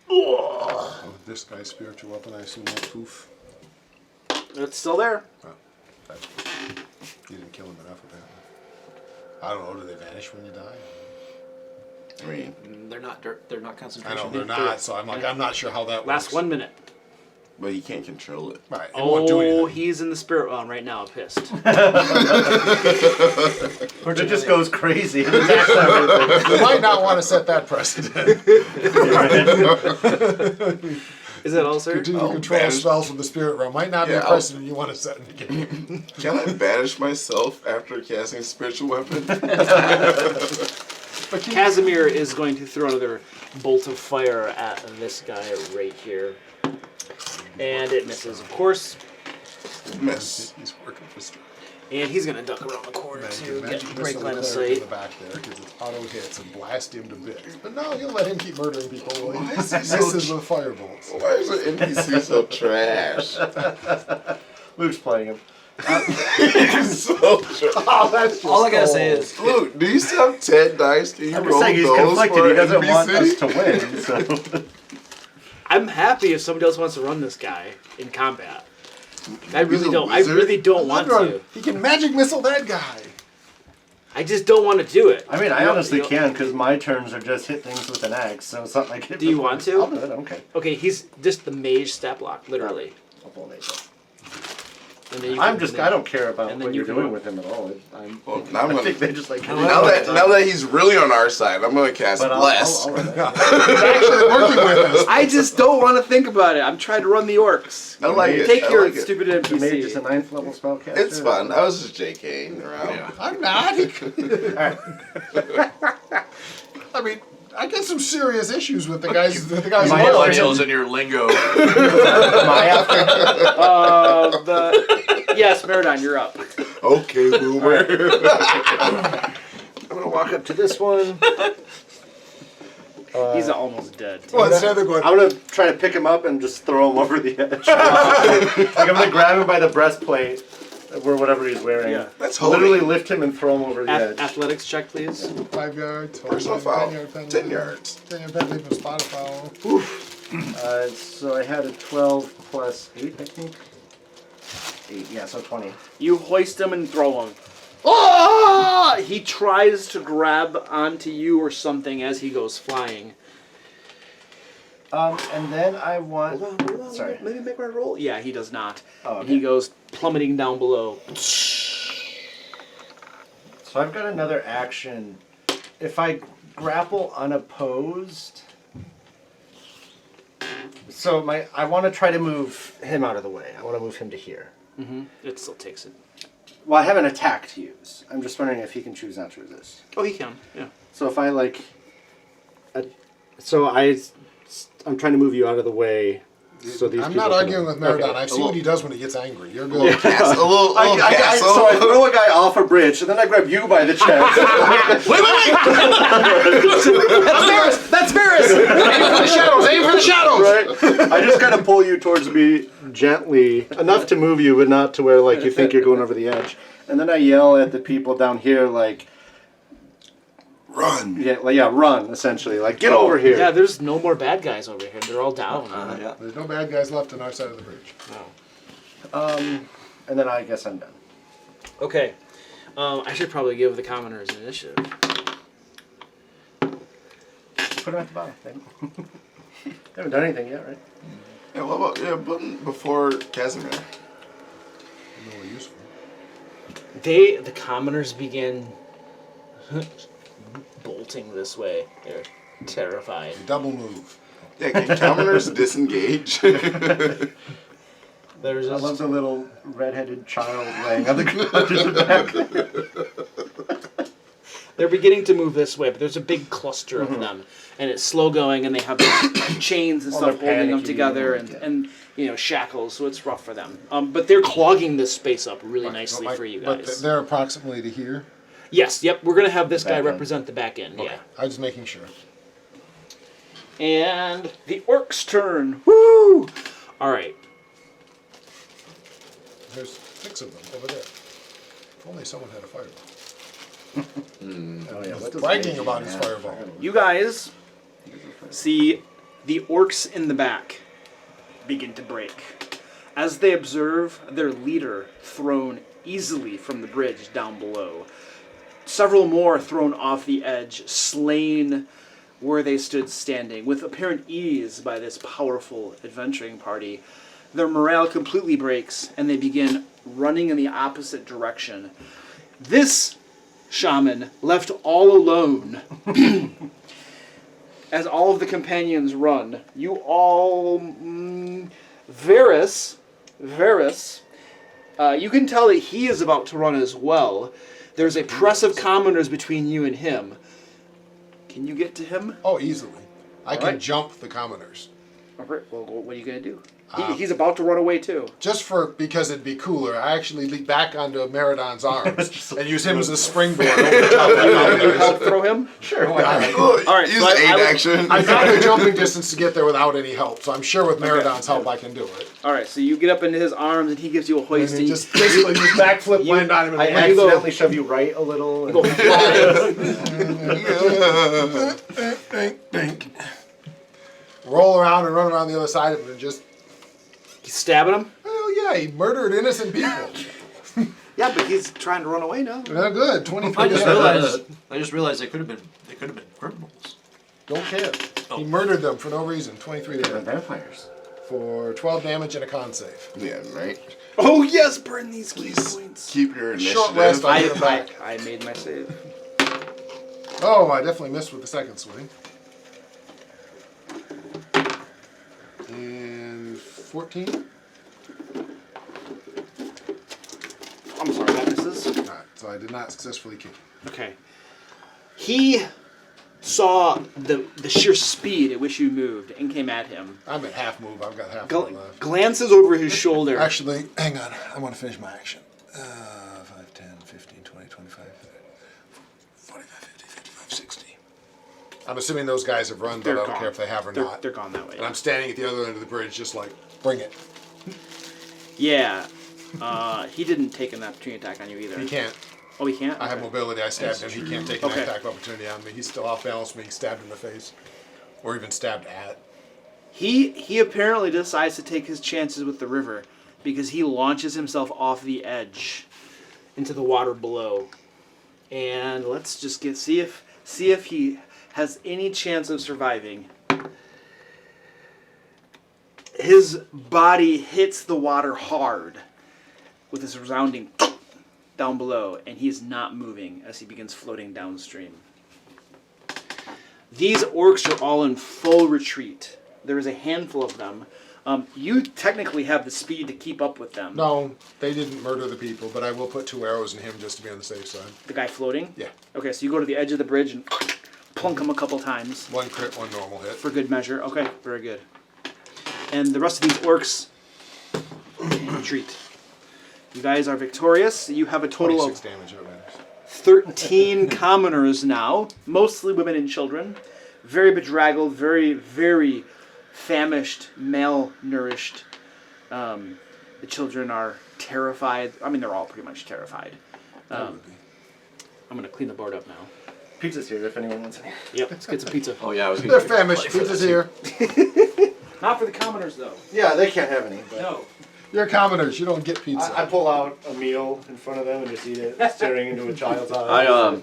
Oh, this guy's spiritual weapon, I assume that's poof. It's still there. Oh, that's you didn't kill him enough, apparently. I don't know, do they vanish when you die? I mean, They're not I concentration. know, they're not, so I'm not sure how that works. Last 1 minute. but he can't control it. Right, it won't do Oh, anything. he's in the spirit realm right now, pissed. Or it just goes crazy and attacks everything. You might not want to set that precedent. Is that all, sir? Continue to Oh, control banish- spells from the spirit realm might not be Yeah, a precedent you want to set in the game. Can I banish myself after casting spiritual weapon? Casimir is going to throw another bolt of fire at this guy right here. And it misses, of course. Miss. He's working for Strahd. And he's going to duck around the corner Man, to you get can break missile line the of cleric in sight. the back there because it's auto hits and blast him to bits. But no, you'll let him keep murdering people. Will Why he? is he so Misses with firebolts. Why is the NPC so trash? Luke's playing him. So true. Oh, that's just All I gotta say is, Luke, do you still have 10 dice? Can you I'm roll just saying he's those conflicted. for He doesn't want NPC? us to win. So I'm happy if somebody else wants to run this guy in combat. I He's really a don't. wizard? I really don't want to. He can magic missile that guy. I just don't want to do it. I mean, I You know- honestly you know- can because my turns are just hit things with an axe. So it's not like it. Do you want to? I'll do it. Okay. Okay, he's just the mage stat block, literally. I'll pull an ace. And then you I'm can- just. I don't care about and then what you you're can doing roll. with him at all. I'm. Well, now I'm I gonna, think they just like. now that he's really on our side, I'm gonna cast But Bless. I'll He's actually working with us. I just don't want to think about it. I'm trying to run the orcs. I like it. Take I your like it. stupid The mage is a NPC. 9th level spellcaster. It's fun. I was just JKing around. I'm not. I mean, I get some serious issues with the guys. The guys. My loyal. millennials in your lingo. Yes, Meridon, you're up. Okay, boomer. I'm gonna walk up to this one. He's almost dead. Well, instead of going, I'm gonna try to pick him up and just throw him over the edge. Like I'm gonna grab him by the breastplate, or whatever he's wearing. Yeah. That's Literally holy. lift him and throw him over the edge. Athletics check, please. 5 yards. Personal 10 foul. 10 yard 10 yards. 10 yard penalty for spot foul. So I had a 12 plus 8, I think. 8, yeah, so 20. You hoist him and throw him. Ah! He tries to grab onto you or something as he goes flying. And then I want. Hold on, Sorry. Maybe make my roll. Yeah, he does not. Oh, And he goes plummeting down below. So I've got another action. If I grapple unopposed. So I want to try to move him out of the way. I want to move him to here. It still takes it. Well, I have an attack to use. I'm just wondering if he can choose not to resist. Oh, he can. Yeah. So if I like, I'm trying to move you out of the way, so these. I'm people not can- arguing with Meridon. Okay. I've seen what he does when he gets angry. You're good. Cast a little castle. So I throw a guy off a bridge, and then I grab you by the chest. That's Varys! Aim for the shadows. Aim for the shadows. Right? I just kind of pull you towards me gently, enough to move you, but not to where like you think you're going over the edge. And then I yell at the people down here, like, Run. run, essentially, like, get over here. Yeah, there's no more bad guys over here. They're all down. Yeah. There's no bad guys left on our side of the bridge. And then I guess I'm done. Okay. I should probably give the commoners initiative. Put him at the bottom. They haven't done anything yet, right? Yeah, what about button before Casimir? No useful. The commoners begin bolting this way. They're terrified. Double move. Yeah, can commoners disengage? There's I love just, the little red-headed child laying on the ground in the back. they're beginning to move this way, but there's a big cluster of them, and it's slow going, and they have these chains and Well, stuff they're holding them panicky, together, yeah. and shackles, so it's rough for them. But they're clogging this space up really nicely for you But guys. they're approximately to here. Yes, yep, we're gonna have this guy Back end. represent the back end, yeah. I'm just making sure. And the orc's turn. Woo! All right. There's 6 of them over there. If only someone had a fireball. Oh, yeah. He's bragging about his fireball. You guys see the orcs in the back begin to break as they observe their leader thrown easily from the bridge down below. Several more thrown off the edge, slain where they stood standing, with apparent ease by this powerful adventuring party. Their morale completely breaks, and they begin running in the opposite direction. This shaman, left all alone, as all of the companions run, you all... Varys, you can tell that he is about to run as well. There's a press of commoners between you and him. Can you get to him? Oh, easily. I can right. jump the commoners. All right, well, what are you going to do? He's about to run away too. Just because it'd be cooler, I actually leap back onto Meridon's arms and use him as a springboard over the top of Can you the help throw him? Sure, why not? All right, use so I aid would- action. I've got the jumping distance to get there without any help, so I'm sure with Meridon's help I can do it. All right, so you get up into his arms and he gives you a And hoist. then just basically just backflip, land on him, and I land. accidentally shove you right a little. You go Think. Roll around and run around the other side of him and just, You stabbing him? hell yeah, he murdered innocent people. Yeah, but he's trying to run away now. Yeah, good. 23 I just damage. realized they could have been criminals. Don't care. Oh. He murdered them for no reason. 23 They're damage. vampires. For 12 damage and a con save. Yeah, right. Oh yes, burn these key Please points. keep your initiative. Short rest. I'll get him I back. made my save. Oh, I definitely missed with the second swing. And 14? I'm sorry, that misses. Alright, so I did not successfully kick him. Okay. He saw the sheer speed at which you moved and came at him. I'm at half move. I've got half move left. Glances over his shoulder. Actually, hang on. I want to finish my action. 5, 10, 15, 20, 25, 45, 50, 55, 60. I'm assuming those guys have run, but They're I don't gone. care if they have or They're, not. they're gone that way. And I'm standing at the other end of the bridge just like, bring it. Yeah. He didn't take an opportunity attack on you either. He can't. Oh, he can't? I have Okay. mobility. I stabbed him. He can't take an Okay. attack of opportunity on me. He's still off balance being stabbed in the face. Or even stabbed at. He apparently decides to take his chances with the river because he launches himself off the edge into the water below. And let's just see if he has any chance of surviving. His body hits the water hard with this resounding down below, and he is not moving as he begins floating downstream. These orcs are all in full retreat. There is a handful of them. You technically have the speed to keep up with them. No, they didn't murder the people, but I will put 2 arrows in him just to be on the safe side. The guy floating? Yeah. Okay, so you go to the edge of the bridge and plunk him a couple times 1 crit, 1 normal hit. for good measure. Okay, very good. And the rest of these orcs retreat. You guys are victorious. You have a total 26 of damage, that matters. 13 commoners now, mostly women and children. Very bedraggled, very, very famished, malnourished. The children are terrified. I mean, they're all pretty much terrified. I'm going to clean the board up now. Pizza's here if anyone wants any. Yep, let's get some pizza. Oh yeah, I was They're gonna famished. Pizza's here. Not for the commoners, though. Yeah, they can't have any. But No. You're commoners. You don't get pizza. I pull out a meal in front of them and just eat it, staring into a child's eyes.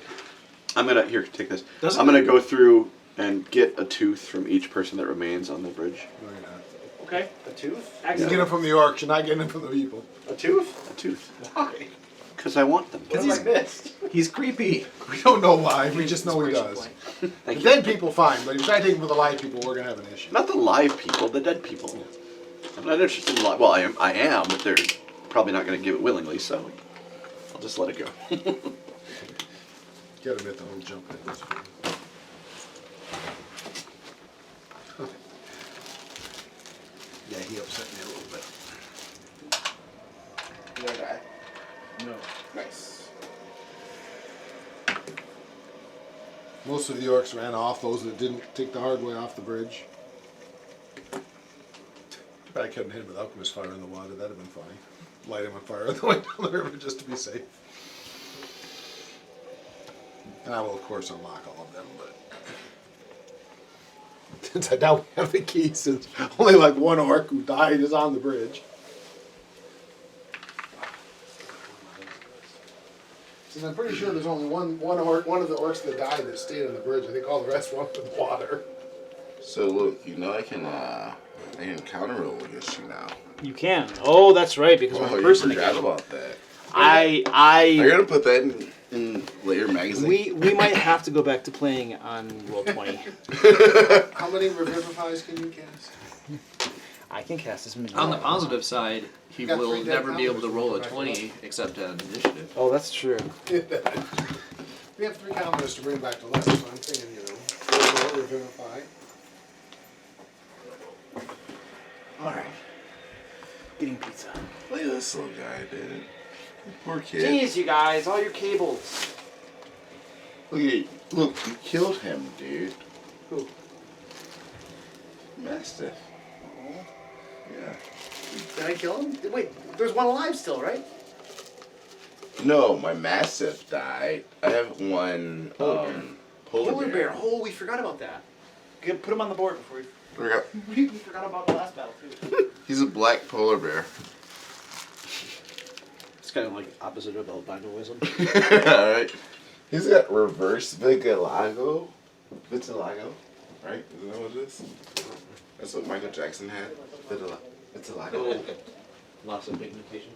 I'm gonna here take this. Doesn't- I'm gonna go through and get a tooth from each person that remains on the bridge. No, you're not. Okay. A tooth? You Excellent. get them from the orcs. You're not getting them from the people. A tooth? A tooth. Why? Because I want them. What have I missed? He's creepy. We don't know why. We just know he does. Inspiration Thank The you. dead people, fine. But if you try to take them for the live people, we're going to have an issue. Not the live people, the dead people. I'm not interested in live. Well, I am, but they're probably not going to give it willingly, so I'll just let it go. You got to admit the whole jump thing was fun. Yeah, he upset me a little bit. You gonna die? No. Nice. Most of the orcs ran off. Those that didn't take the hard way off the bridge. I couldn't hit him with alchemist fire in the water. That'd have been funny. Light him on fire on the way down the river just to be safe. And I will, of course, unlock all of them, but since I don't have the key, since only like 1 orc who died is on the bridge. Since I'm pretty sure there's only one orc, one of the orcs that died that stayed on the bridge. I think all the rest went in the water. So look, you know I can counter roll against you now. You can. Oh, that's right, because Oh, we're in you person forgot again. about that. I I gotta put that in later magazine. we might have to go back to playing on Roll 20. How many revivifies can you cast? I can cast as many. On the positive side, he Got will 3 dead never be able to commoners roll a back 20 except on initiative. Oh, that's true. We have 3 commoners to bring back to less, so I'm thinking, you know, 4 revivify. Alright. getting pizza. Look at this little guy, dude. Poor kid. Jeez, you guys, all your cables. Look, look, you killed him, dude. Who? Mastiff. Yeah. Did I kill him? Wait, there's one alive still, right? No, my Mastiff died. I have one polar bear. Oh, we forgot about that. Good, put him on the board before we... Okay. We forgot about the last battle, too. He's a black polar bear. It's kind of like opposite of albinoism. Alright. He's got reverse vitiligo. Vitiligo? Right? Isn't that what it is? That's what Michael Jackson had. Vitiligo. Loss of pigmentation.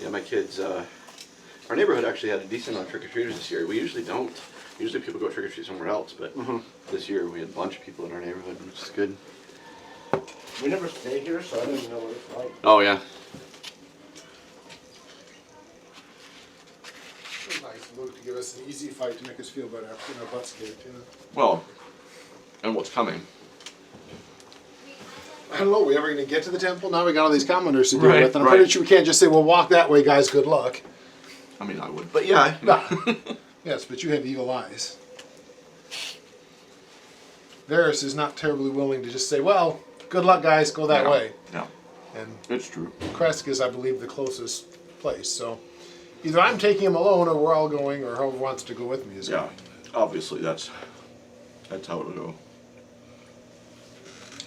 Yeah, my kids, our neighborhood actually had a decent amount of trick-or-treaters this year. We usually don't. Usually people go trick-or-treat somewhere else, but this year we had a bunch of people in our neighborhood, which is good. We never stay here, so I don't even know what it's like. Oh, yeah. Nice move to give us an easy fight to make us feel better after our butts kicked, you know. Well, and what's coming. I don't know, we ever going to get to the temple? Now we got all these commoners to deal Right, with, and I'm right. pretty sure we can't just say, well, walk that way, guys, good luck. I mean, I would, but yeah. Yes, but you have evil eyes. Varys is not terribly willing to just say, well, good luck, guys, go that No, way. No, And it's true. Kresk is, I believe, the closest place, so either I'm taking him alone, or we're all going, or whoever wants to go with me is Yeah, going. obviously that's how it'll go.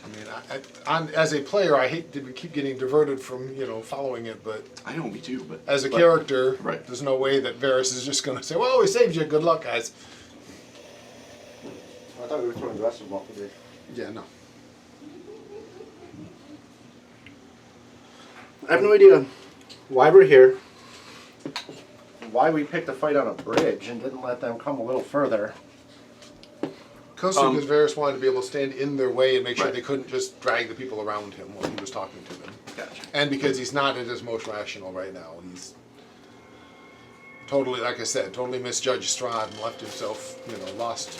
I mean, as a player, I hate to keep getting diverted from, following it, but I know, me too, but... as a character, Right. there's no way that Varys is just going to say, well, we saved you, good luck, guys. I thought we were throwing the rest of them off the day. Yeah, no. I have no idea why we're here. Why we picked a fight on a bridge and didn't let them come a little further. Coastal because Varys wanted to be able to stand in their way and make sure Right. they couldn't just drag the people around him while he was talking to them. Gotcha. And because he's not at his most rational right now. He's totally, like I said, totally misjudged Strahd and left himself, lost.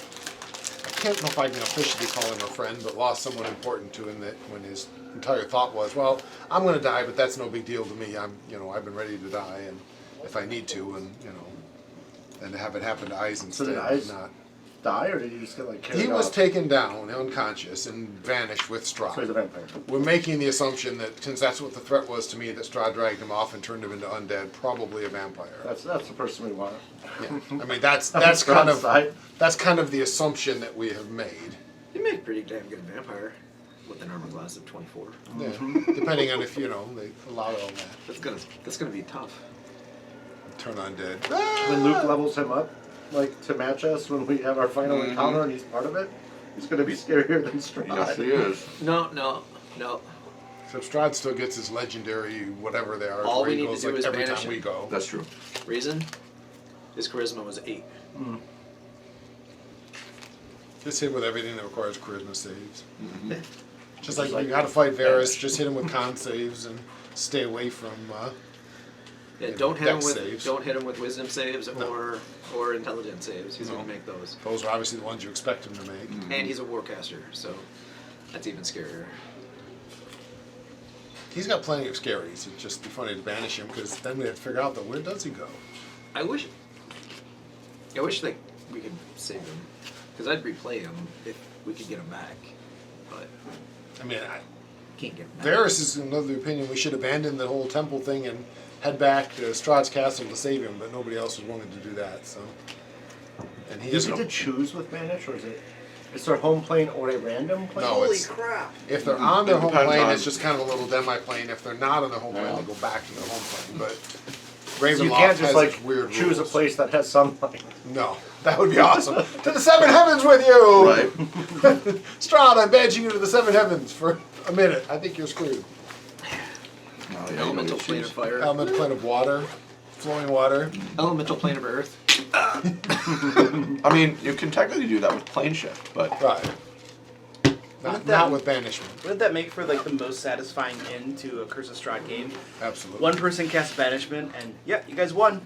I can't know if I can officially call him a friend, but lost someone important to him that when his entire thought was, well, I'm going to die, but that's no big deal to me. I've been ready to die, and if I need to, and to have it happen to Eisen So did instead, Eisen not. Die, or did he just get like carried He was off? taken down, unconscious, and vanished with Strahd. So he's a vampire. We're making the assumption that since that's what the threat was to me, that Strahd dragged him off and turned him into undead, probably a vampire. That's the person we want. Yeah. I mean, that's That's kind of side. that's kind of the assumption that we have made. You make a pretty damn good vampire with an armor class of 24. Yeah. Depending on if they allow all that. That's gonna be tough. Turn undead. When Luke levels him up, like to match us when we have our final encounter and he's part of it, he's going to be scarier than Strahd. Yes, he is. No. Except Strahd still gets his legendary whatever they are. All where we he need to goes do like is every banish time we him. go. That's true. Reason? His charisma was 8. Just hit with everything that requires charisma saves. Mm-hmm. Just like you got to fight Varys, just hit him with con saves and stay away from. Yeah, don't hit him dex with saves. wisdom saves or intelligence saves. He's gonna make those. Those are obviously the ones you expect him to make. And he's a warcaster, so that's even scarier. He's got plenty of scaries. It'd just be funny to banish him because then we have to figure out where does he go. I wish like we could save him, because I'd replay him if we could get him back, but I mean, can't get him back. Varys is of the opinion we should abandon the whole temple thing and head back to Strahd's castle to save him, but nobody else was willing to do that. So, and he Does is he get to choose with Banish, or is their home plane or a random plane? No, it's- crap! if they're on their home depends plane, on- it's just kind of a little demi-plane. If they're not on their home plane, they go back to their home plane. But So Ravenloft you can't just has like its weird choose a rules. place that has sunlight. No, that would be awesome. To the seven heavens with you, Right. Strahd. I'm badging you to the seven heavens for a minute. I think you're screwed. Oh, yeah, Elemental plane of fire. Element plane of water, flowing water. Elemental plane of earth. I mean, you can technically do that with plane shift, but Right. Not with banishment. Wouldn't that make for like the most satisfying end to a Curse of Strahd game? Absolutely. One person casts banishment, and yeah, you guys won.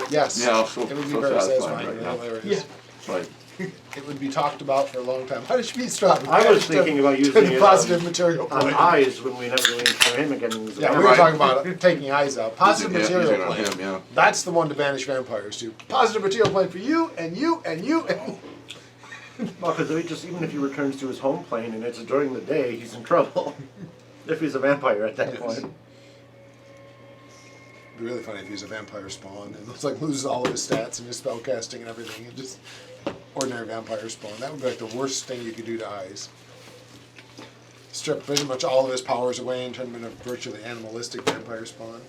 Yes. Yeah, so, It would be so very satisfying satisfying. right now. Hilarious. Right. It would be talked about for a long time. How did you beat Strahd? I was thinking about using it positive material on play. eyes when we never really encounter him again. He was a Yeah, we were vampire. talking about taking eyes out. Positive Using it material on play. him, yeah. That's the one to banish vampires to. Positive material play for you and you and you and Well, because even if he returns to his home plane and it's during the day, he's in trouble. If he's a vampire at that point. It'd be really funny if he's a vampire spawn and it's like loses all of his stats and his spell casting and everything and just ordinary vampire spawn. That would be like the worst thing you could do to eyes. Strip pretty much all of his powers away and turn him into a virtually animalistic vampire spawn.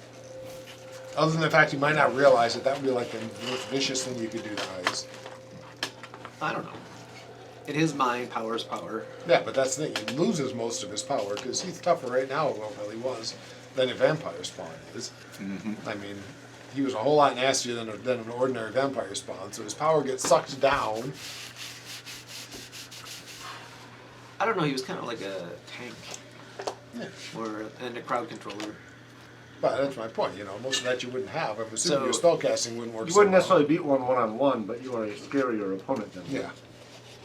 Other than the fact you might not realize it, that would be like the most vicious thing you could do to eyes. I don't know. In his mind, power is power. Yeah, but that's the thing. He loses most of his power because he's tougher right now than he was than a vampire spawn is. I mean, he was a whole lot nastier than an ordinary vampire spawn, so his power gets sucked down. I don't know. He was kind of like a tank, and a crowd controller. But that's my point. You know, most of that you wouldn't have. I'm assuming So- your spellcasting wouldn't work. You so wouldn't well. necessarily beat one-on-one, but you are a scarier opponent than him.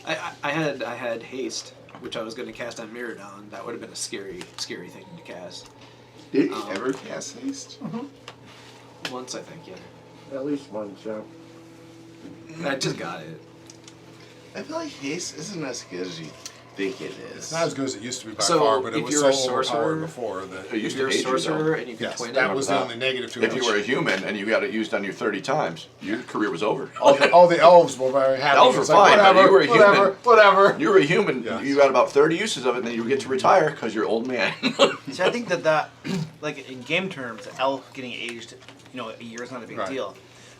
Yeah. I had haste, which I was going to cast on Mirrodon. That would have been a scary thing to cast. Did he ever cast haste? Once, I think, yeah. At least once, yeah. I just got it. I feel like haste isn't as good as you think it is. It's not as good as it used to be by So, far, but it if was you're so a sorcerer- overpowered before that. It If used you're a to age you, sorcerer though. and you can Yes, twin that it, was the only negative to it. If you were a human and you got it used on you 30 times, your career was over. all the elves were very happy. Elves were It's like, fine, but whatever, you were a whatever, human. whatever. You were a human, Yes. you got about 30 uses of it, and then you get to retire because you're an old man. See, I think that like in game terms, elf getting aged, a year is not a big Right. deal.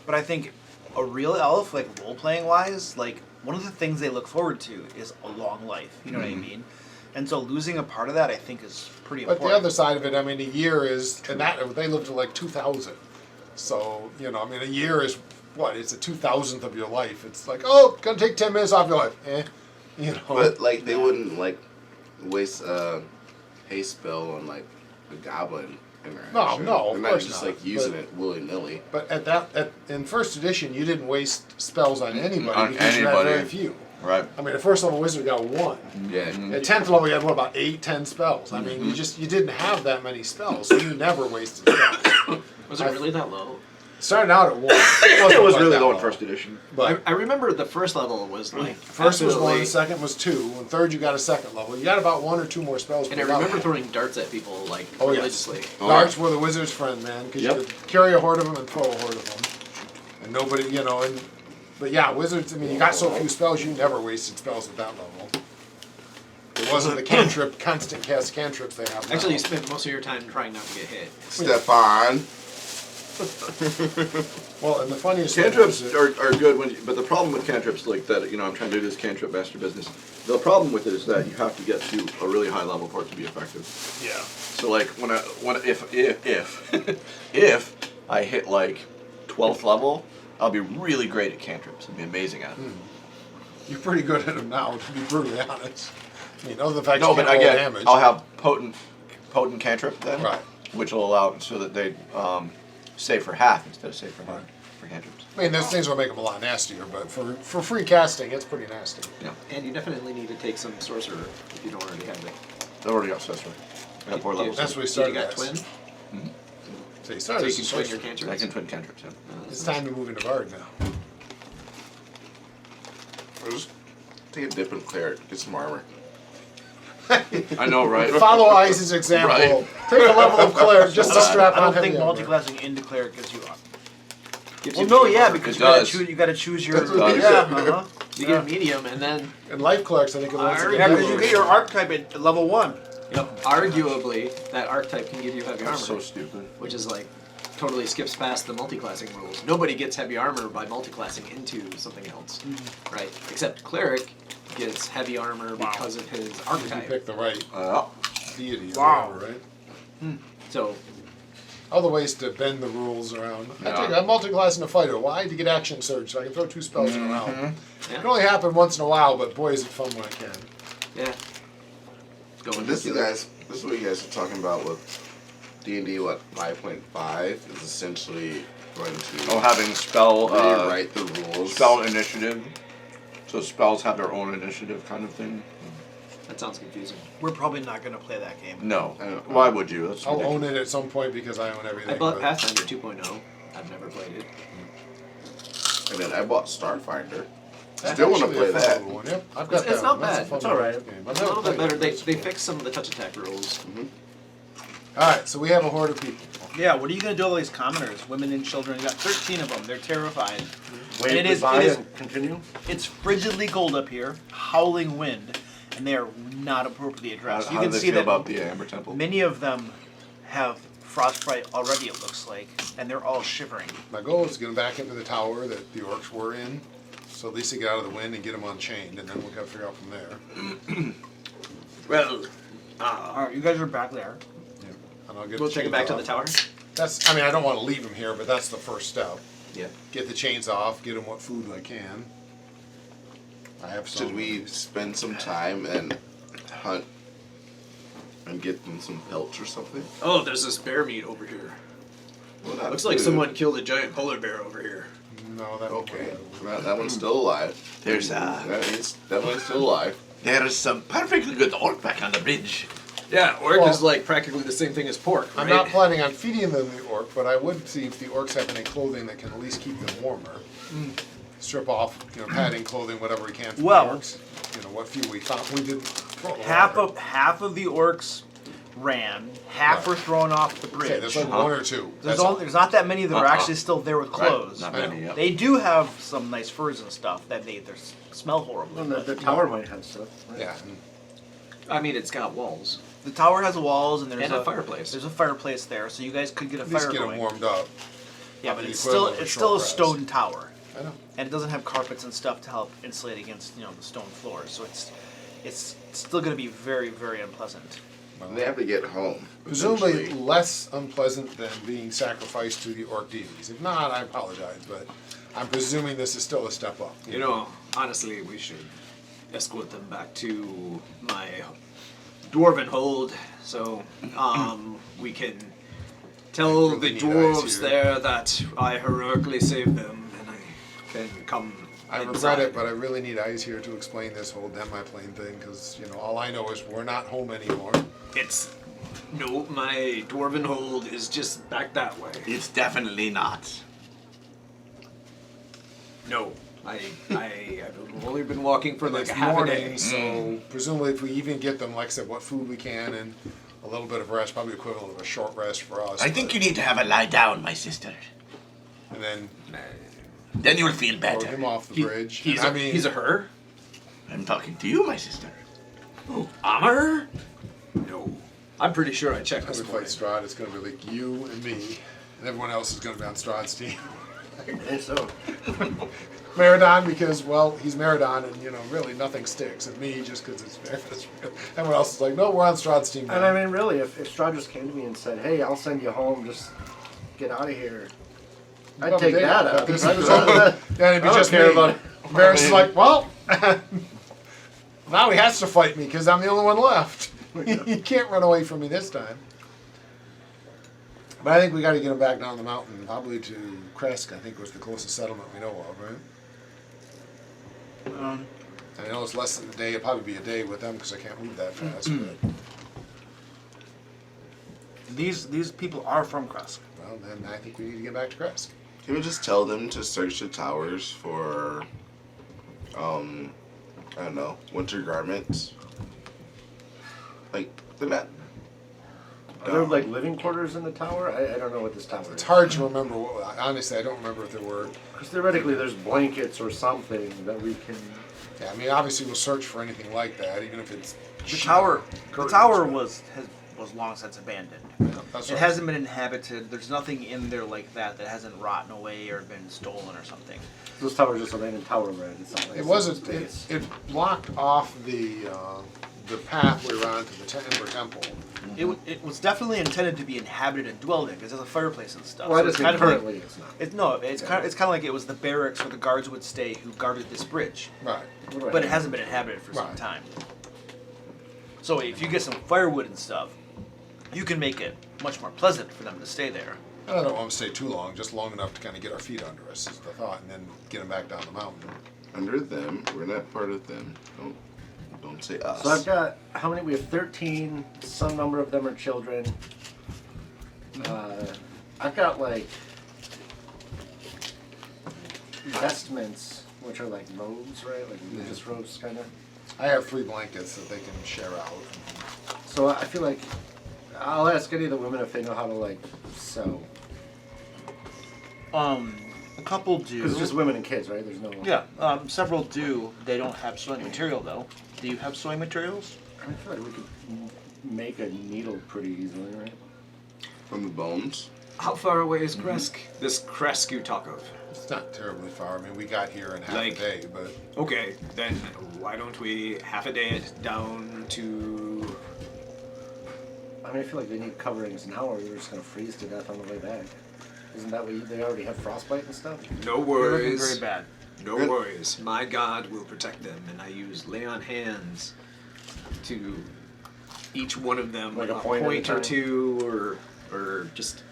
But I think a real elf, like role playing wise, like one of the things they look forward to is a long life. You know what I mean? And so losing a part of that, I think, is pretty But important. the other side of it, I mean, a year is, and that they lived to like 2,000. So, I mean, a year is what? It's a 2,000th of your life. It's like, oh, gonna take 10 minutes off your life. But like they wouldn't like waste a haste spell on like a goblin interaction. No, of They're not course just not, like using but- it willy nilly. But in first edition, you didn't waste spells on anybody On because you had anybody. very few. Right. I mean, the first level wizard got 1. Yeah. At 10th level, you had about 8, 10 spells. I mean, you didn't have that many spells, so you never wasted spells. Was it really that low? Starting out at 1. It was quite really that low in first edition. But I remember the first level was like first was 1, absolutely- second was 2, and third you got a second level. You got about 1 or 2 more spells. And I per level. remember throwing darts at people like Oh, yes. religiously. Darts were the wizard's friend, man, because Yep. you could carry a horde of them and throw a horde of them. And nobody, but yeah, wizards, I mean, you got so few spells, you never wasted spells at that level. It wasn't the constant cast cantrips they have now. Actually, you spent most of your time trying not to get hit. Stefan. Well, and the funniest thing Cantrips is are good but the problem with cantrips like that, I'm trying to do this cantrip master business. The problem with it is that you have to get to a really high level for it to be effective. yeah. So like if I hit like 12th level, I'll be really great at cantrips. I'll be amazing at it. You're pretty good at them now, to be brutally honest. I mean, other than the fact No, you but can't I roll get damage. I'll have potent cantrip then, Right. which will allow so that they save for half instead of save for 100 for cantrips. I mean, those things will make them a lot nastier, but for free casting, it's pretty nasty. Yeah, And you definitely need to take some sorcerer if you don't already have it. I already got sorcerer. I got 4 levels. That's what we You started got as. twin, So you so started you as can a twin your sorcerer. I cantrips. can twin cantrips. Yeah. It's time to move into Bard now. Or just take a dip in cleric, get some armor. I know, right? Follow Ice's example. Right. Take a level of cleric just to strap I on don't think heavy armor. multiclassing into cleric gives you up. Gives Well, you no, medium yeah, armor. because It you gotta, does. choose, you gotta choose your. That's what it Yeah, does. uh-huh. You get a medium, and then In life clerics, I think it once Yeah, again. because you get your archetype at level 1. arguably that archetype can give you heavy armor, That's so stupid. which is like totally skips past the multiclassing rules. Nobody gets heavy armor by multiclassing into something else, right? Except cleric gets heavy armor because of his You archetype. pick the right deity or Wow. whatever, right? So Other ways to bend the rules around. Yeah. I'm multiclassing a fighter. Why? To get action surge, so I can throw 2 spells in a round. It yeah, can only happen once in a while, but boy, is it fun when I can. yeah. going This nuclear. is what you guys are talking about with D&D. What 5.5 is essentially going to Oh, having spell rewrite the rules. spell initiative. So spells have their own initiative kind of thing. That sounds confusing. We're probably not going to play that game. No. Why would you? That's I'll ridiculous. own it at some point because I own everything. I bought but- Pathfinder 2.0. I've never played it. And then I bought Starfinder. That's Still want to actually play a fun that. little one. Yep, I've got It's that not one. That's a bad. fun It's all right. game. I've It's a never little bit played better. it. They It's cool. fixed some of the touch attack rules. All right, so we have a horde of people. Yeah, what are you going to do with all these commoners, women and children? You got 13 of them. They're terrified. Wave it is- goodbye it is- and continue. It's frigidly cold up here, howling wind, and they are not appropriately addressed. How You do can they see feel that about the Amber Temple? many of them have frostbite already, it looks like, and they're all shivering. My goal is to get them back into the tower that the orcs were in, so at least they get out of the wind and get them unchained, and then we'll gotta figure out from there. Well, Alright, you guys are back there. Yeah. And I'll get we'll the take it chains back to the off. tower. That's. I mean, I don't want to leave them here, but that's the first step. Yeah. Get the chains off. Get them what food I can. I have some. Should we spend some time and hunt and get them some pelts or something? Oh, there's this bear meat over here. Well, not Looks like food. someone killed a giant polar bear over here. No, that Okay, that one's still alive. There's That one's still alive. There's some perfectly good orc back on the bridge. Yeah, orc Well- is like practically the same thing as pork, right? I'm not planning on feeding them the orc, but I would see if the orcs have any clothing that can at least keep them warmer. Strip off, padding, clothing, whatever we can from Well- the orcs. What few we found, we didn't. throw a lot Half of the orcs ran, half Right. were thrown off the bridge. Okay, there's like one or two. There's, That's all. there's not that many that are actually still there with clothes. Not I know. many, yeah. They do have some nice furs and stuff that they smell horrible. Well, the tower might have stuff. Right? Yeah. I mean, it's got walls The tower has walls and there's and a fireplace. There's a fireplace there, so you guys could get a At least fire get them going. warmed up. Yeah, but The it's still equivalent of a it's still a short rest. stone tower, I know. and it doesn't have carpets and stuff to help insulate against the stone floors. So it's still going to be very, very unpleasant. And they have to get home. Presumably eventually. less unpleasant than being sacrificed to the orc deities. If not, I apologize, but I'm presuming this is still a step up. You know, honestly, we should escort them back to my dwarven hold, so we can tell I really the need dwarves eyes here. there that I heroically saved them, and I can come. I regret inside. it, but I really need eyes here to explain this whole demi-plane thing, because, all I know is we're not home anymore. No, my dwarven hold is just back that way. It's definitely not. No, I've only been walking for like Next a half a morning, day. so presumably if we even get them, like I said, what food we can and a little bit of rest, probably equivalent of a short rest for us. I think but- you need to have a lie down, my sister. And then Then you'll feel throw better. him off the bridge. He's And a her. I'm talking to you, my sister. Oh, I'm a her. No, I'm pretty sure I checked When this we fight morning. Strahd, it's going to be like you and me, and everyone else is going to be on Strahd's team. I think so. Meridon, because, well, he's Meridon, and, really nothing sticks. And me, just because it's Meridon. Everyone else is like, no, we're on Strahd's team now. And I mean, really, if Strahd just came to me and said, "Hey, I'll send you home. Just get out of here," I'd Well, take they- that up. this I'd- is over. Yeah, it'd be I don't just care me. about- Varys is like, well, now he has to fight me because I'm the only one left. He can't run away from me this time. But I think we got to get him back down the mountain, probably to Kresk. I think was the closest settlement we know of, right? I know it's less than a day. It'll probably be a day with them because I can't move that fast. But, These people are from Kresk. well, then I think we need to get back to Kresk. Can we just tell them to search the towers for, I don't know, winter garments? Like, they're not. Are there like living quarters in the tower? I don't know what this tower is. It's hard to remember. Honestly, I don't remember if there were. Because theoretically, there's blankets or something that we can. Yeah, I mean, obviously we'll search for anything like that, even if it's. The tower was long since abandoned. That's It right. hasn't been inhabited. There's nothing in there like that hasn't rotten away or been stolen or something. Those towers just abandoned tower land. It's not like It wasn't. space. It blocked off the path we were on to the Ember Temple. It was definitely intended to be inhabited and dwelled in because there's a fireplace and stuff. Well, I So just it's think kind of currently it's not. it's kind of like it was the barracks where the guards would stay who guarded this bridge, Right. but it hasn't been inhabited for some Right. time. So if you get some firewood and stuff, you can make it much more pleasant for them to stay there. I don't want to stay too long, just long enough to kind of get our feet under us is the thought, and then get them back down the mountain. Under them, we're not part of them. Don't say us. So I've got, how many? We have 13. Some number of them are children. I've got like vestments, which are like robes, right? Like religious robes, kind of. I have 3 blankets that they can share out. So I feel like I'll ask any of the women if they know how to like sew. A couple do. Because it's just women and kids, right? There's no. Yeah, several do. They don't have sewing material though. Do you have sewing materials? I feel like we could make a needle pretty easily, right? From the bones. How far away is Kresk? This Kresk you talk of? It's not terribly far. I mean, we got here in half Like- a day, but Okay, then why don't we half a day it down to... I mean, I feel like they need coverings now, or they're just gonna freeze to death on the way back. Isn't that what they already have frostbite and stuff? No They're looking worries. very bad. No worries. My God will protect them, and I use lay on hands to each one of them Like a a point at a point or time? two, or just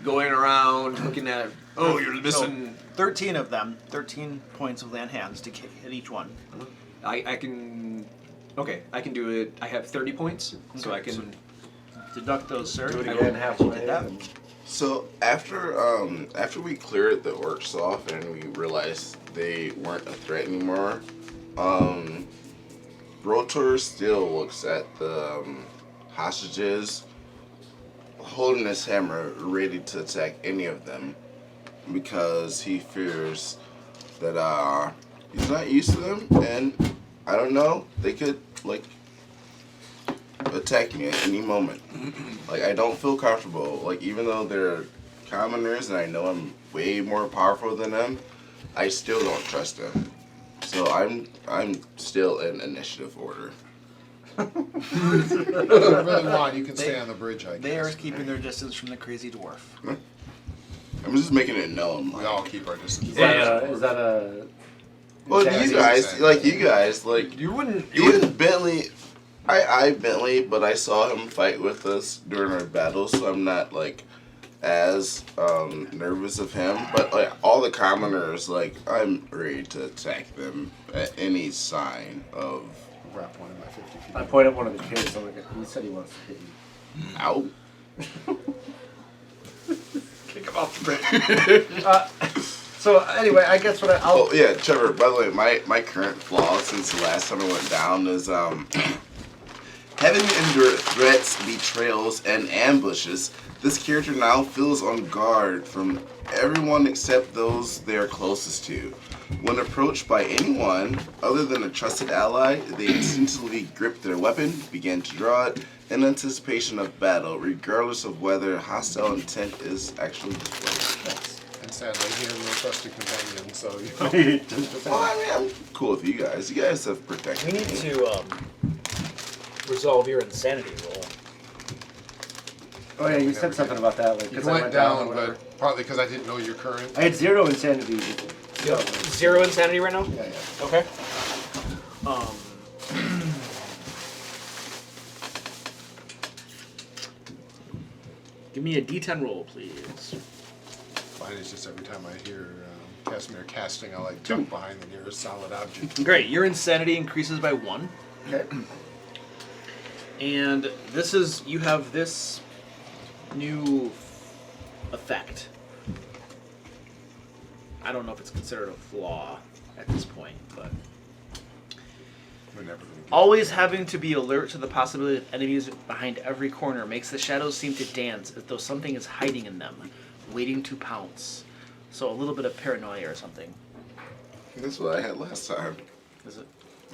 going around looking at. Oh, you're missing. 13 of them, 13 points of land hands to hit each one. I can. Okay, I can do it. I have 30 points, so I can. Deduct those, sir. Do it I again will halfway. did that. and- So after we cleared the orcs off and we realized they weren't a threat anymore, Rotor still looks at the hostages, holding his hammer, ready to attack any of them, because he fears that he's not used to them, and I don't know, they could like attack me at any moment. Like, I don't feel comfortable. Like, even though they're commoners and I know I'm way more powerful than them, I still don't trust them. So I'm still in initiative order. really want you can stay on the bridge. I guess. They are keeping their distance from the crazy dwarf. I'm just making it known. We all keep our distance. Is that a? Well, is you that- guys, like You wouldn't. even Bentley. I Bentley, but I saw him fight with us during our battle, so I'm not like as nervous of him. But like all the commoners, like I'm ready to attack them at any sign of Wrap one in my 50 feet. I point at one of the kids. I'm like, he said he wants to hit you. out. Kick him off the bridge. So anyway, I guess what I'll. Oh yeah, Trevor. By the way, my current flaw since the last time I went down is having endured threats, betrayals, and ambushes. This character now feels on guard from everyone except those they are closest to. When approached by anyone other than a trusted ally, they instinctively grip their weapon, begin to draw it, in anticipation of battle, regardless of whether hostile intent is actually displayed. And sadly, he has no trusted companion, so you know. Well, I mean, I'm cool with you guys. You guys have protected We need me. to resolve your insanity roll. Oh yeah, you said something about that. Like, You 'cause I went down, or whatever. but partly because I didn't know your current. I had 0 insanity. So, 0 insanity right now? yeah, yeah. Okay. Give me a D10 roll, please. Mine is just every time I hear Casimir casting, I like jump behind the nearest solid object. Great. Your insanity increases by 1. Okay. And this is, you have this new effect. I don't know if it's considered a flaw at this point, but We're never gonna get always having to be alert to the possibility of enemies behind every corner makes the shadows seem to dance as though something is hiding in them, waiting to pounce. So a little bit of paranoia or something. That's what I had last time. Is it?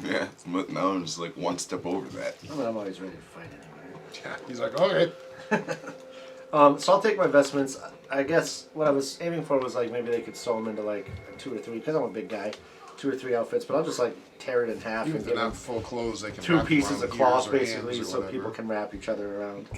Yeah, but now I'm just like one step over that. I mean, I'm always ready to fight anyway. Yeah, he's like, okay. So I'll take my vestments. I guess what I was aiming for was like maybe they could sew them into like 2 or 3, because I'm a big guy, 2 or 3 outfits. But I'll just like tear it in half Even and if they're give not them full clothes, they can 2 wrap pieces around of the cloth ears or hands basically, or so whatever. people can wrap each other around.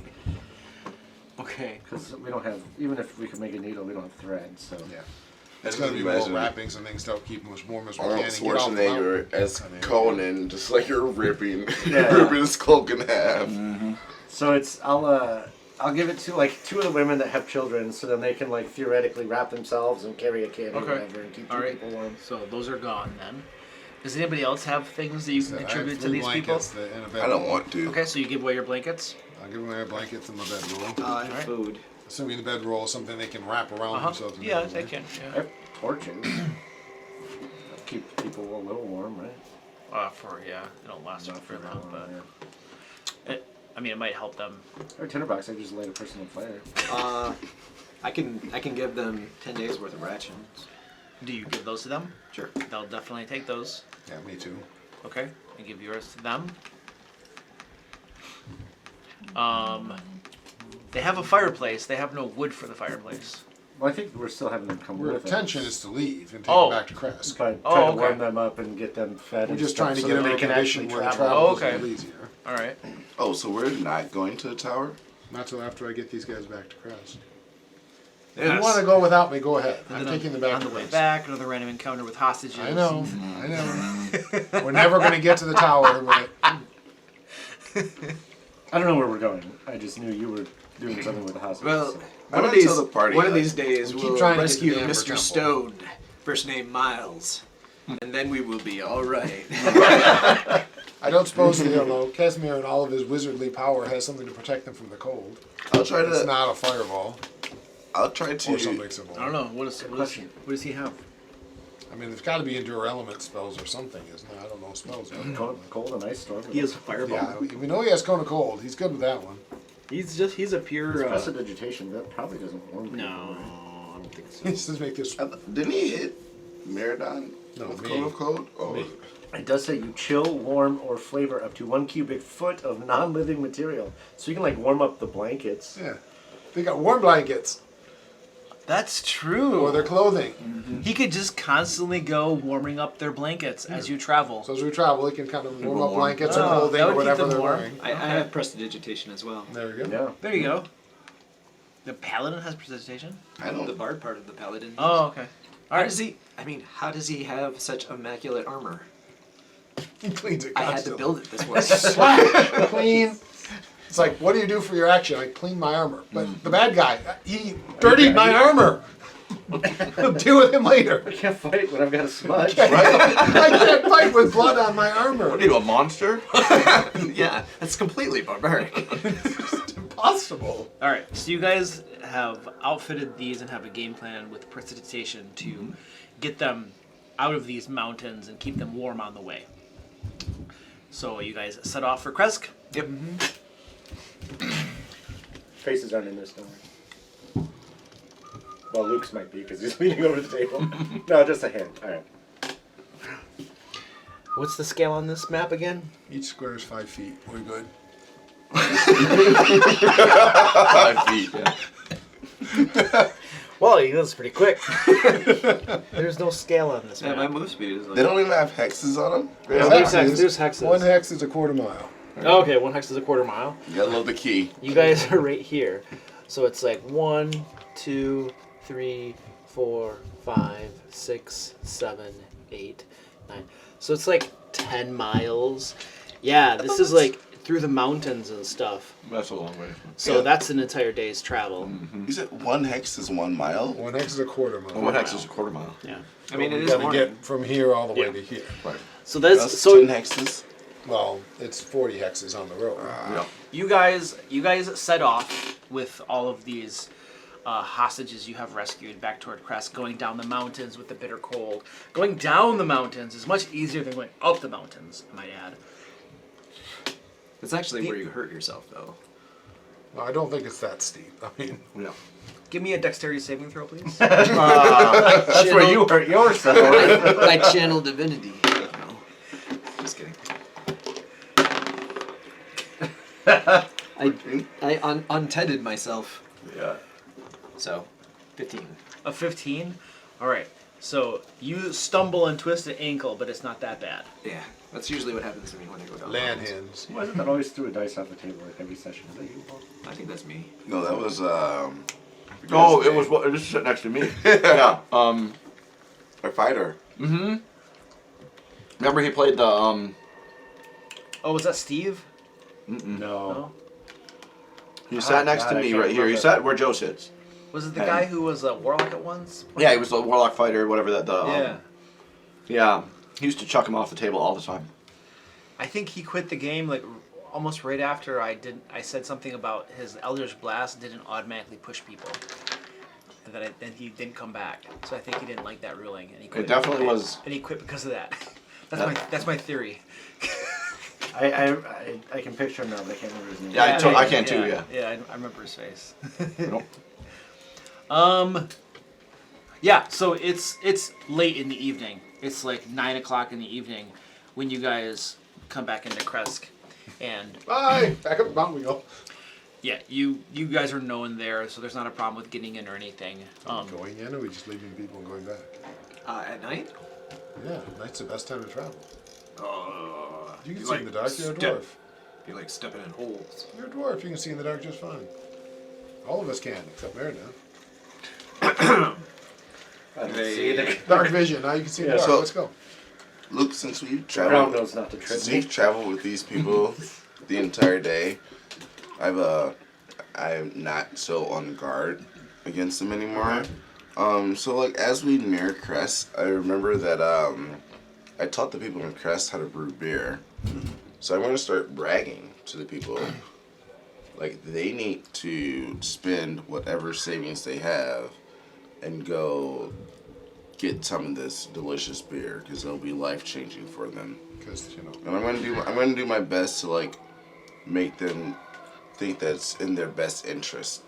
Okay. Because we don't have, even if we could make a needle, we don't have thread. So Yeah. It's gonna be more wrappings and things to help keep them as warm as we can. Arnold And get off the mountain. Schwarzenegger as Conan, just like you're ripping Yeah. ripping his cloak in half. So it's I'll give it to like 2 of the women that have children, so then they can like theoretically wrap themselves and carry a kid or Okay. whatever and keep 2 All right. people warm. So those are gone then. Does anybody else have things that you can I have contribute to 3 these people? blankets and a bed I don't roll. want to. Okay, so you give away your blankets. I'll give them my blankets and my bedroll. I have food. Assuming the bedroll is something they can wrap around themselves. and Yeah, everything. they can. I Yeah. have torches. Keep people a little warm, right? It don't last Not for for long, long, but I mean, it might help them. Or tinderbox, I just light a person on fire. I can give them 10 days worth of rations. Do you give those to them? Sure. They'll definitely take those. Yeah, me too. Okay, and give yours to them. They have a fireplace. They have no wood for the fireplace. Well, I think we're still having them come Our with intention us. is to leave and take Oh. them back to Kresk. But Oh, try to okay. warm them up and get them fed. We're and just stuff trying to so get that them in they a can condition actually where the travel. travel Oh, is okay. a little easier. All right. Oh, so we're not going to the tower? Not till after I get these guys back to Kresk. If Yes. you want to go without me, go ahead. And I'm then taking them back on to the way Kresk. back, another random encounter with hostages. I know. I know. We're never going to get to the tower, but I don't know where we're going. I just knew you were doing something with the house. Well, so. One of these- one of these days we keep trying to get rescue to the Amber Mr. Temple. Stone, first name Miles, and then we will be all right. I don't suppose Casimir and all of his wizardly power has something to protect them from the cold. I'll try It's to. not a fireball I'll try to. or something similar. I don't know. What does he have? I mean, there's got to be endure element spells or something, isn't there? I don't know spells. Cold and ice storm. He has a fireball. Yeah, we know he has cone of cold. He's good with that one. He's a pure. Prestidigitation. That probably doesn't warm people. No, right? I don't think so. He says make this. Didn't he hit Meridon No, with me. Cone of Cold? Oh, Me. It does say you chill, warm, or flavor up to 1 cubic foot of non-living material. So you can like warm up the blankets. Yeah. They got warm blankets That's true. or their clothing. He could just constantly go warming up their blankets as you travel. So as we travel, they can kind of warm up warm. blankets Oh, and clothing that or would keep whatever them they're warm. wearing. I have prestidigitation as well. There we go. Yeah. There you go. The paladin has precipitation. I don't. The bard part of the paladin. Oh, okay. How All right. does he? I mean, how does he have such immaculate armor? He cleans it I had constantly. to build it this way. Clean. It's like, what do you do for your action? I clean my armor. But the bad guy, he dirtied my armor. I'll deal with him later. I can't fight when I've got a smudge. I can't fight with blood on my armor. What are you, a monster? Yeah, that's completely barbaric. It's impossible. All right. So you guys have outfitted these and have a game plan with precipitation to get them out of these mountains and keep them warm on the way. So you guys set off for Kresk. Yep. Faces aren't in this story. Well, Luke's might be because he's leaning over the table. No, just a hand. All right. What's the scale on this map again? Each square is 5 feet. We're good. 5 feet, yeah. Well, that's pretty quick. There's no scale on this Yeah, my map. move speed is like. They don't even have hexes on them? Yeah, there's hexes. 1 hex is a quarter mile. Okay, 1 hex is a quarter mile. You gotta load the key. You guys are right here. So it's like 1, 2, 3, 4, 5, 6, 7, 8, 9. So it's like 10 miles. Yeah, this is like through the mountains and stuff. That's a long way. So Yeah. that's an entire day's travel. You said 1 hex is 1 mile? 1 hex is a quarter mile. Well, 1 hex is a quarter mile. Yeah. I mean, it We is gotta morning. get from here all the way Yeah. to here. Right. So that's That's so 10 hexes. Well, it's 40 hexes on the road. Yeah. you guys set off with all of these hostages you have rescued back toward Kresk, going down the mountains with the bitter cold. Going down the mountains is much easier than going up the mountains, I might add. It's actually where you hurt yourself, though. No, I don't think it's that steep. I mean, Yeah. Give me a dexterity saving throw, please. That's where you hurt yourself. I channel divinity. No, just kidding. I untended myself. Yeah. So, 15. A 15? Alright. So you stumble and twist an ankle, but it's not that bad. Yeah, that's usually what happens to me when I go down. land mountains. hands. Why is it that always threw a dice off the table like every session? Is that you, Paul? I think that's me. No, that was, Oh, it was. This is sitting next to me. Yeah. Our fighter. Mm-hmm. Remember he played the Oh, was that Steve? No. He sat next to me right here. He sat where Joe sits. Was it the guy who was a warlock at once? Yeah, he was the warlock fighter, whatever that. Yeah. Yeah, he used to chuck him off the table all the time. I think he quit the game like almost right after I said something about his Elder's Blast didn't automatically push people. And then he didn't come back. So I think he didn't like that ruling, and he quit. It definitely was. And he quit because of that. That's my theory. I can picture him now, but I can't remember his name. Yeah, I can too. Yeah. Yeah, I remember his face. Yeah. So it's late in the evening. It's like 9 o'clock in the evening when you guys come back into Kresk, and Bye! Back up the mountain we go. yeah, you guys are known there, so there's not a problem with getting in or anything. Going in, or we just leaving people and going back? At night? Yeah, night's the best time to travel. You can You see in the dark, you're a dwarf. You like stepping in holes. You're a dwarf, you can see in the dark just fine. All of us can, except Mary now. Dark vision, now you can see in the dark. so- Let's go. Look, since we've Brown traveled, knows not to trip since me. we've traveled with these people the entire day, I'm not so on guard against them anymore. So like as we near Crest, I remember that I taught the people in Crest how to brew beer. So I'm gonna start bragging to the people. Like they need to spend whatever savings they have and go get some of this delicious beer because it'll be life changing for them. Because, you know. And I'm gonna do my best to like make them think that it's in their best interest.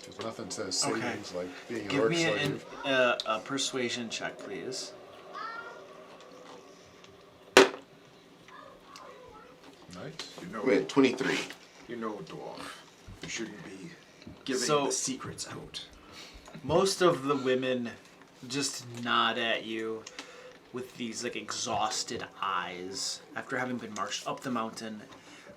Because nothing says savings like being an Give orc me slave. a persuasion check, please. Nice. You know, Wait, 23. you know, dwarf. You shouldn't be giving So- the secrets out. Most of the women just nod at you with these like exhausted eyes after having been marched up the mountain,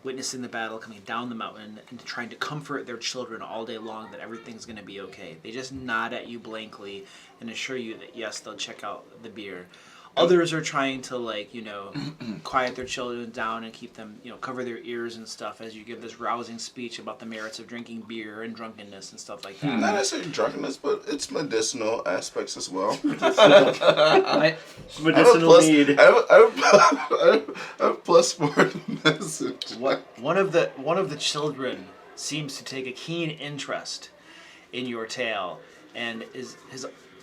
witnessing the battle, coming down the mountain, and trying to comfort their children all day long that everything's going to be okay. They just nod at you blankly and assure you that yes, they'll check out the beer. Others are trying to like, quiet their children down and keep them, cover their ears and stuff as you give this rousing speech about the merits of drinking beer and drunkenness and stuff like that. Not necessarily drunkenness, but it's medicinal aspects as well. Medicinal need. I have plus 4 to message. One of the children seems to take a keen interest in your tale, and his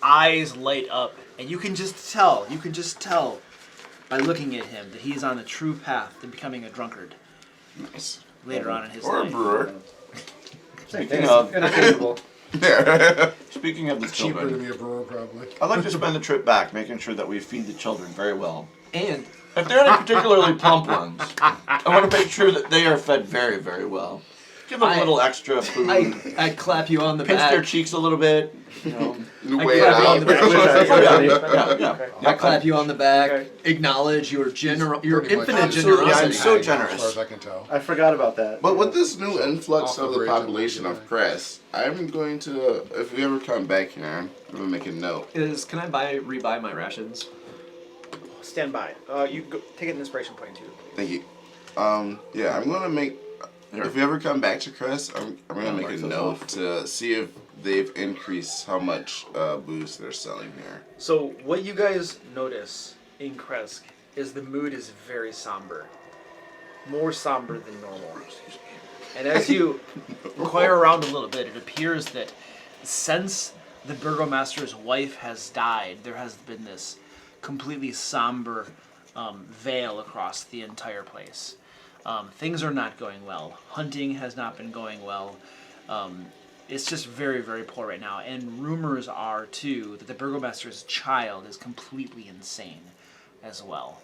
eyes light up, and you can just tell by looking at him that he's on the true path to becoming a drunkard Nice. later on in his Or a life. brewer. Speaking of, Interchangeable. speaking of the Cheaper to children, be a brewer, probably. I'd like to spend the trip back making sure that we feed the children very well. And if they're any particularly plump ones, I want to make sure that they are fed very, very well. Give them a little extra food. I clap you on the Pinch back. their cheeks a little bit. Weigh it clap you on out. the back. Yeah. I clap you on the back. Okay. Acknowledge your your Pretty much. infinite Absolutely, generosity. I'm so As far generous. as I can tell. I forgot about that. But with this new influx Off the of the bridge, population I'm of Crest, I'm going to, if we ever come back here, I'm going to make a note. Can I rebuy my rations? Stand by. You go, take an inspiration point too. Thank you. Yeah, I'm going to make, if we ever come back to Crest, I'm going to make a note to see if they've increased how much booze they're selling here. So what you guys notice in Kresk is the mood is very somber. More somber than normal. And as you inquire around a little bit, it appears that since the burgomaster's wife has died, there has been this completely somber veil across the entire place. Things are not going well. Hunting has not been going well. It's just very, very poor right now. And rumors are, too, that the burgomaster's child is completely insane as well.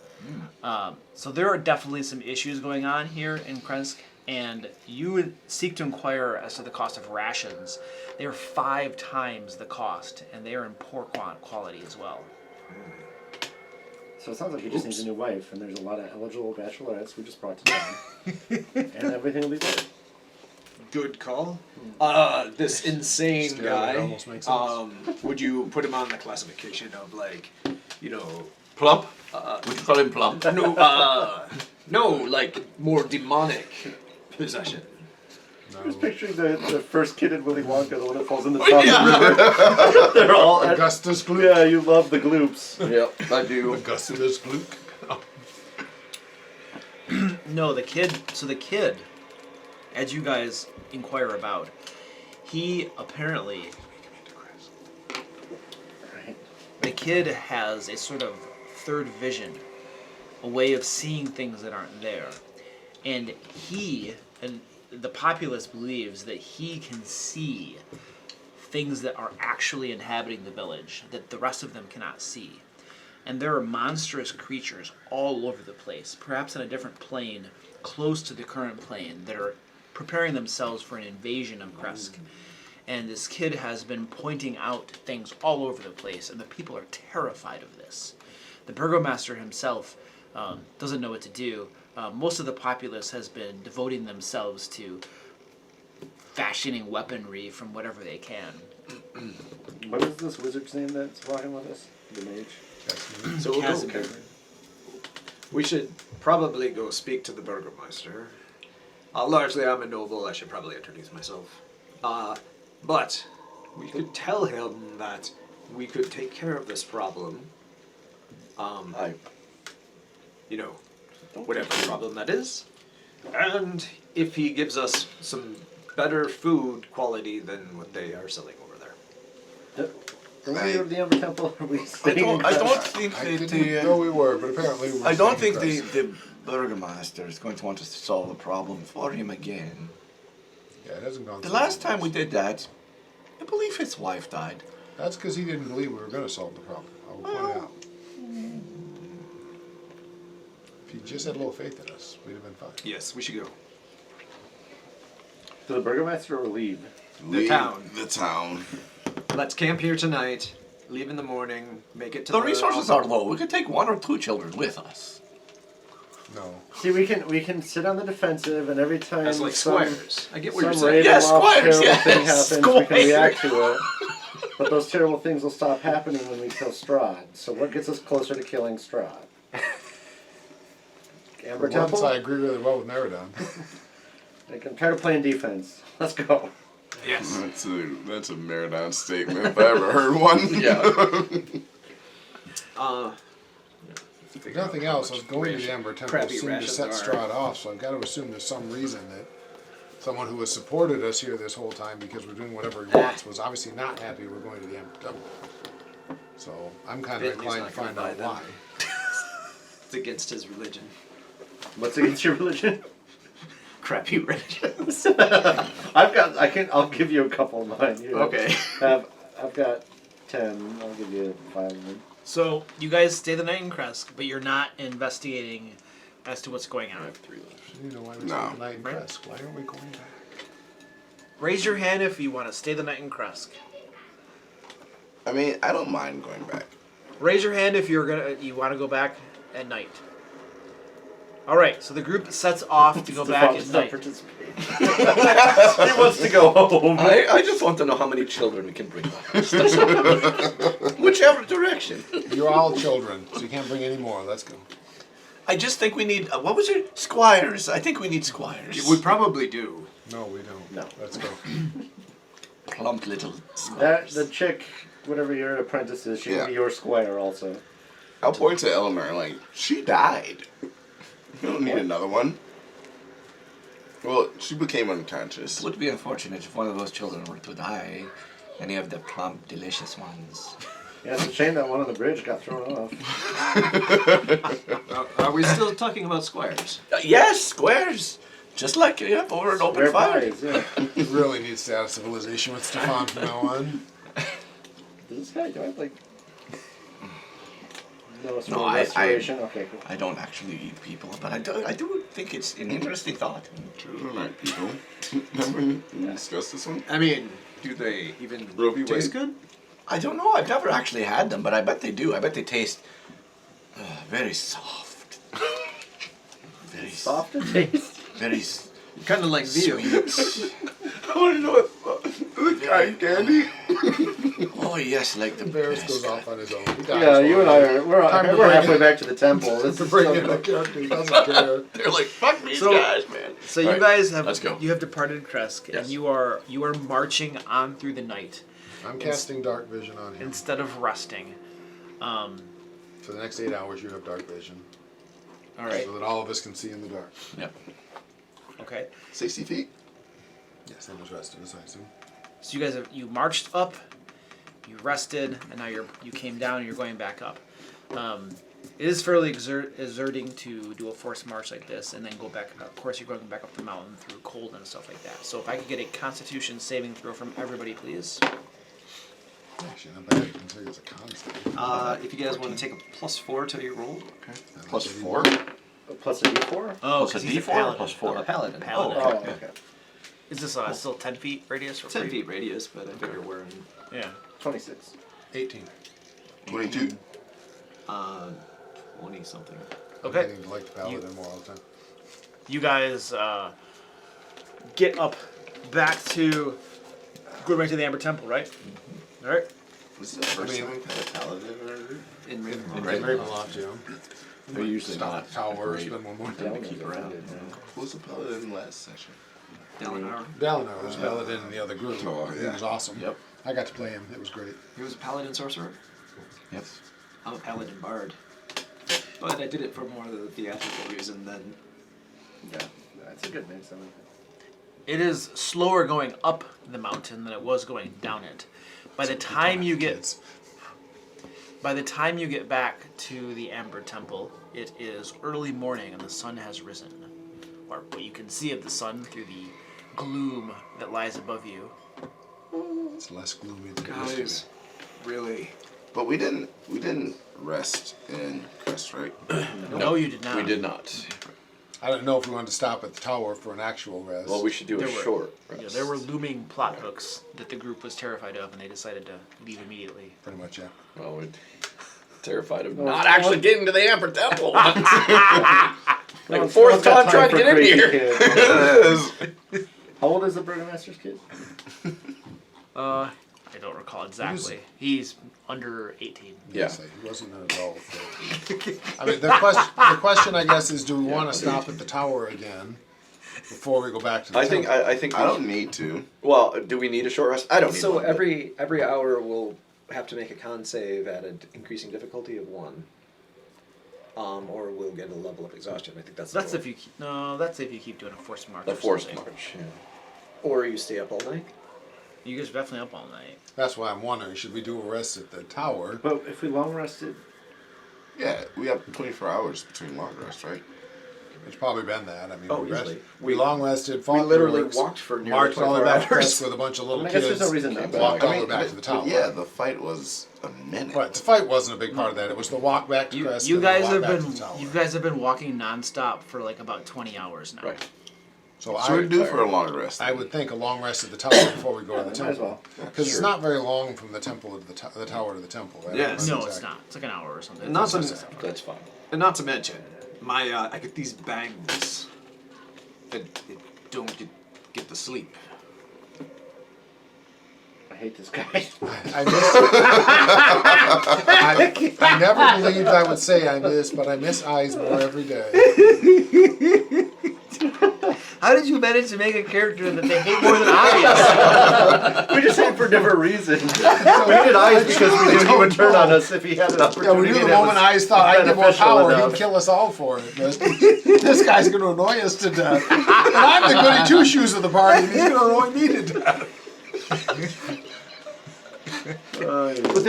So there are definitely some issues going on here in Kresk, and you would seek to inquire as to the cost of rations. They are 5 times the cost, and they are in poor quality as well. So it sounds like he just needs a new wife, and there's a lot of eligible bachelorettes we just brought to town. And everything will be good. Good call. This insane Scared, that guy. almost makes sense. Would you put him on the classification of like, you know, Plump? Would you call him plump? no, like more demonic possession. I was picturing the first kid in Willy Wonka, the one that falls in the Oh, top yeah. of the river. They're all Augustus Gloop. Yeah, you love the gloops. Yep, I do. Augustus Gloop. No, the kid. So the kid, as you guys inquire about, he apparently. The kid has a sort of third vision, a way of seeing things that aren't there, and the populace believes that he can see things that are actually inhabiting the village that the rest of them cannot see. And there are monstrous creatures all over the place, perhaps on a different plane, close to the current plane, that are preparing themselves for an invasion of Kresk. And this kid has been pointing out things all over the place, and the people are terrified of this. The burgomaster himself doesn't know what to do. Most of the populace has been devoting themselves to fashioning weaponry from whatever they can. What is this wizard's name that's walking with us? The mage? So we'll go. Casimir. We should probably go speak to the burgomaster. Largely, I'm a noble. I should probably introduce myself. But we could tell him that we could take care of this problem. You know, whatever problem that is. And if he gives us some better food quality than what they are selling over there. Are we go to the Amber Temple? Are we I staying don't, in I Kresk? don't think I that didn't know we were, but apparently we were. I don't staying think in the burgomaster is going to want us to solve the problem for him again. Yeah, it hasn't gone. The through last the time we years. did that, I believe his wife died. That's because he didn't believe we were going to solve the problem. I will point out. If he just had a little faith in us, we'd have been fine. Yes, we should go. To the burgomaster or leave? The town. The town. Let's camp here tonight. Leave in the morning. Make it to The resources are low. We could take 1 or 2 children with us. No. See, we can sit on the defensive, and every time As like squares. I get what you're some saying. raven Yes, loft squares, terrible thing yes, happens, we can squares. react to it. But those terrible things will stop happening when we kill Strahd. So what gets us closer to killing Strahd? Amber For once, Temple? I agree really well with Meridon. I'm tired of playing defense. Let's go. Yes. That's a Meridon statement if I ever heard one. Yeah. If nothing else, I was going to the Amber Temple crappy soon to rations set are. Strahd off, so I've got to assume there's some reason that someone who has supported us here this whole time because we're doing whatever he wants was obviously not happy we're going to the Amber Temple. So I'm kind of Bentley's inclined not to gonna find buy out them. why. It's against his religion. What's against your religion? Crappy religions. I'll give you a couple of mine. You Okay. I've got 10. I'll give you 5 of them. So you guys stay the night in Kresk, but you're not investigating as to what's going on. You know why we No. spent the night in Right. Kresk? Why aren't we going back? Raise your hand if you want to stay the night in Kresk. I mean, I don't mind going back. Raise your hand if you want to go back at night. All right, so the group sets off to go back at night. He wants to go home. I just want to know how many children we can bring back. That's all. Whichever direction. You're all children, so you can't bring any more. Let's go. I just think we need, what was it? Squires. I think we need squires. We probably do. No, we don't. No. Let's go. Plump little That squires. the chick, whatever your apprentice is, she Yeah. can be your squire also. I'll point to Eleanor like, she died. You don't need another one. Well, she became unconscious. It would be unfortunate if one of those children were to die. Any of the plump, delicious ones. Yeah, it's a shame that one on the bridge got thrown off. Are we still talking about squares? Yes, squares. Just like over an open Square fire. pies, yeah. We really need status civilization with Stefan from now on. Does this guy do I have like no, No, I- restoration? Okay, cool. I don't actually eat people, but I do think it's an interesting thought. Children aren't people. Remember we discussed this one? I mean, do they even Roe v. taste Wade. good? I don't know. I've never actually had them, but I bet they do. I bet they taste very soft. Very Soft to taste. Very Kind of like veal. sweet. want to know what cotton candy. Oh yes, like the Varys goes off on his own. He dies Yeah, you and I are Time to we're bring halfway it. back to the temple. This To is bring so in a good. character he doesn't care. They're like, fuck these So- guys, man. So you Alright, guys have let's go. you have departed Kresk, Yes. and you are marching on through the night I'm casting dark vision on him. instead of resting. For the next 8 hours, you have dark vision. All right. So that all of us can see in the dark. Yep. Okay. 60 feet. Yes, that was rested, as I assume. So you guys you marched up, you rested, and now you came down and you're going back up. It is fairly exerting to do a forced march like this and then go back. Of course, you're going back up the mountain through cold and stuff like that. So if I could get a Constitution saving throw from everybody, please. Actually, not bad. Considering it's a constant. If you guys want to take a +4 to your roll. Okay. Plus 4? Plus a D4? Oh, Plus a 'cause he's D4 or paladin. plus 4? A paladin. Paladin. Oh, okay. Is this still 10 feet radius? Or 10 free? feet radius, but I figure we're in 26. 18. 22. 20 something. Okay. I'm getting to like the paladin more all the time. You guys get up back to go back to the Amber Temple, right? All right. This is the first time we've had a paladin or In Ravenloft. Right. A lot, too. They're usually Stop not the tower, great. spend one more Them time. to keep around. who was the paladin last session? Dalinar. Dalinar was paladin in the other group. Oh, He yeah. was awesome. Yep. I got to play him. It was great. He was a paladin sorcerer. Yep. I'm a paladin bard. But I did it for more of the theatrical reason than. Yeah, that's a good mix. I like that. It is slower going up the mountain than it was going down it. By the time you get back to the Amber Temple, it is early morning and the sun has risen. Or what you can see of the sun through the gloom that lies above you. It's less gloomy than it used to Guys, really. But we didn't rest in Crest, right? No, you did not. We did not. be. I don't know if we wanted to stop at the tower for an actual rest. Well, we should do a There were- short Yeah, rest. there were looming plot hooks that the group was terrified of, and they decided to leave immediately. Pretty much, yeah. Well, we're terrified of not actually getting to the Amber Temple. Like a fourth time trying to get in here. How old is the burgomaster's kid? I don't recall exactly. He's under 18. Yeah. He wasn't an adult. But... I mean, the question, I guess, is do we want to stop at the tower again before we go back to the I think. temple? I think. I don't need to. Well, do we need a short rest? I don't need So one. but- every hour we'll have to make a con save at an increasing difficulty of 1. Or we'll get a level of exhaustion. I think that's the That's goal. if you that's if you keep doing a forced march. The or forced something. march. Yeah. Or you stay up all night. You guys are definitely up all night. That's why I'm wondering, should we do a rest at the tower? But if we long rested, Yeah, we have 24 hours between long rests, right? It's probably been that. I mean, Oh, we, rest, easily. we long rested, fought We literally the orcs, walked for nearly marched all the 24 way back to hours. Crest with a bunch of little I guess kids. there's no reason not to. Walked all the way mean, back to the tower. Yeah, the fight was a minute. But the fight wasn't a big part of that. It was the walk back to Crest. You and the guys walk have back to been the tower. you guys have been walking nonstop for like about 20 hours now. Right. So So we're due for a long rest. I would think a long rest at the tower before we go to the might as temple. well. Because it's not very long from the temple to the tower to the temple, right? Yeah, That's No, it's exactly- not. It's like an hour or something. Not to, That's fine. and not to mention, my I get these bangs. I don't get to sleep. I hate this guy. I never believed I would say I miss, but I miss eyes more every day. How did you manage to make a character that they hate more than eyes? We just hate for different reasons. We did eyes because we knew he would turn on us if he had an Yeah, opportunity. we knew the that moment was eyes thought I'd get more beneficial power, enough. he'd kill us all for it. But this guy's going to annoy us to death. And I'm the goody two shoes of the party, and he's going to annoy me to death. But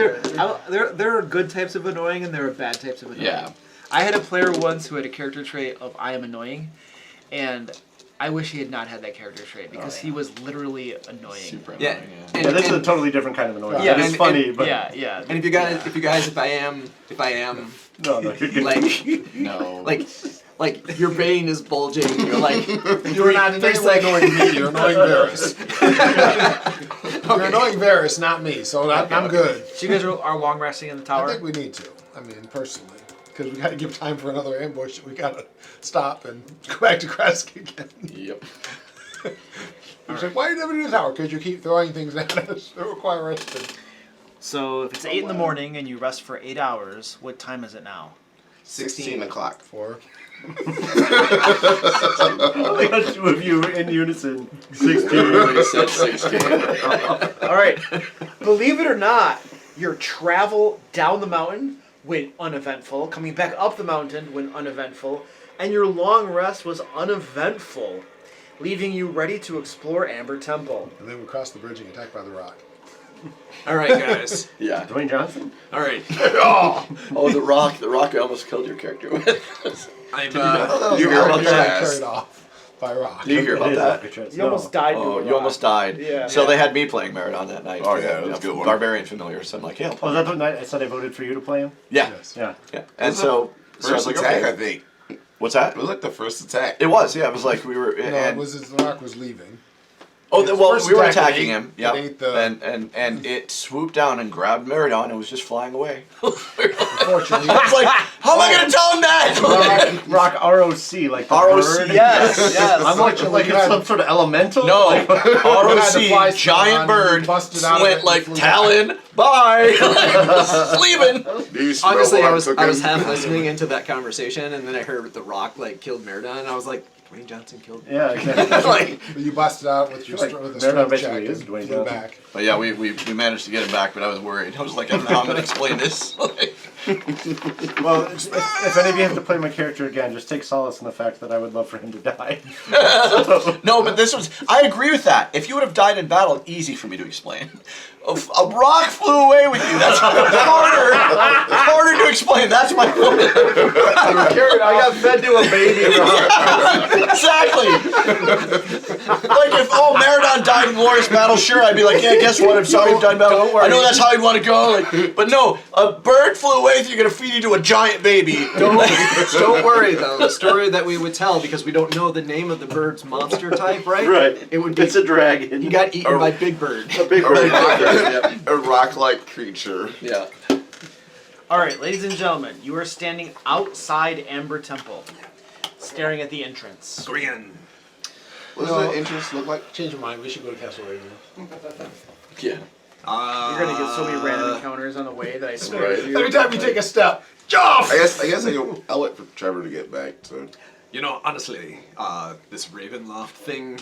there are good types of annoying and there are bad types of annoying. Yeah. I had a player once who had a character trait of I am annoying, and I wish he had not had that character trait because he was literally annoying. Super Yeah. annoying, And, Yeah, this is a and- totally different kind of annoyance. Yeah, Yeah, it's and- funny, but Yeah. and if you guys, if I am, no, you're good. like, No. like your vein is bulging, and you're like, You're not in any way annoying me, you're annoying Varys. You're annoying Varys, not me, so I'm good. So you guys are long resting in the I tower? think we need to. I mean, personally. Because we got to give time for another ambush. We got to stop and go back to Kresk again. Yep. He's like, why are you never do this hour? Because you keep throwing things at us that require us to... So if it's 8 in the morning and you rest for 8 hours, what time is it now? 16 o'clock. 4. I got two of you in unison. 16. Everybody said 16. All right. Believe it or not, your travel down the mountain went uneventful. Coming back up the mountain went uneventful. And your long rest was uneventful, leaving you ready to explore Amber Temple. And then we crossed the bridge and get attacked by the rock. All right, guys. Yeah. Dwayne Johnson? All right. Oh, the rock I almost killed your character with. I'm, you hear about You're that? carried off by a rock. Do you hear It about is that? Alcatraz. You almost died to Oh, a you rock. almost died. Yeah. So they had me playing Meridon that night. Oh, yeah, that was a good one. Barbarian familiar, so I'm like, yeah, I'll Oh, play. is that the night I said I voted for you to play him? Yeah, Yes. Yeah. yeah. And so I was First like, attack, I okay. think. What's that? It was like the first attack. It was, yeah. It was like we were. No, it And, was as the rock was leaving. oh, well, first we were attack, attacking it him. ate- Yeah. it ate the- And it swooped down and grabbed Meridon and was just flying away. Unfortunately, I was like, how am I going to tell him that? Rock ROC, like the ROC, bird. Yes, yes. I'm like it's some sort of elemental. No, Like, had to fly ROC, Strahd giant and bird, busted out of it went and like flew Talon, bye, like, leaving. Do you smell honestly, what I I'm was cooking? half listening into that conversation, and then I heard the rock like killed Meridon, and I was like, Dwayne Johnson killed me. yeah, exactly. Like, but you busted out with your Like, with a Meridon strength basically check is and Dwayne flew Johnson. back. but yeah, we managed to get him back, but I was worried. I was like, I don't know how I'm going to explain this. Like, Well, if any of you have to play my character again, just take solace in the fact that I would love for him to die. no, but this was. I agree with that. If you would have died in battle, easy for me to explain. A rock flew away with you. That's harder. It's harder to explain. That's my point. I got fed to a baby rock. Exactly. Like if Meridon died in glorious battle, sure, I'd be like, yeah, guess what? I'm sorry you died in battle. Don't worry. I know that's how you'd want to go. Like, but no, a bird flew away with you. You're gonna feed you to a giant baby. Don't worry though. The story that we would tell, because we don't know the name of the bird's monster type, right? Right. It would be It's a dragon. he got eaten by Big Bird. a big bird. A rock-like creature. Yeah. All right, ladies and gentlemen, you are standing outside Amber Temple, staring at the entrance. Green. What does the entrance look like? Change your mind. We should go to Castle Raven. Yeah. You're gonna get so many random encounters on the way that I swear Right. to you. Every time you take a step, I guess I'll wait for Trevor to get back. So You know, honestly, this Ravenloft thing,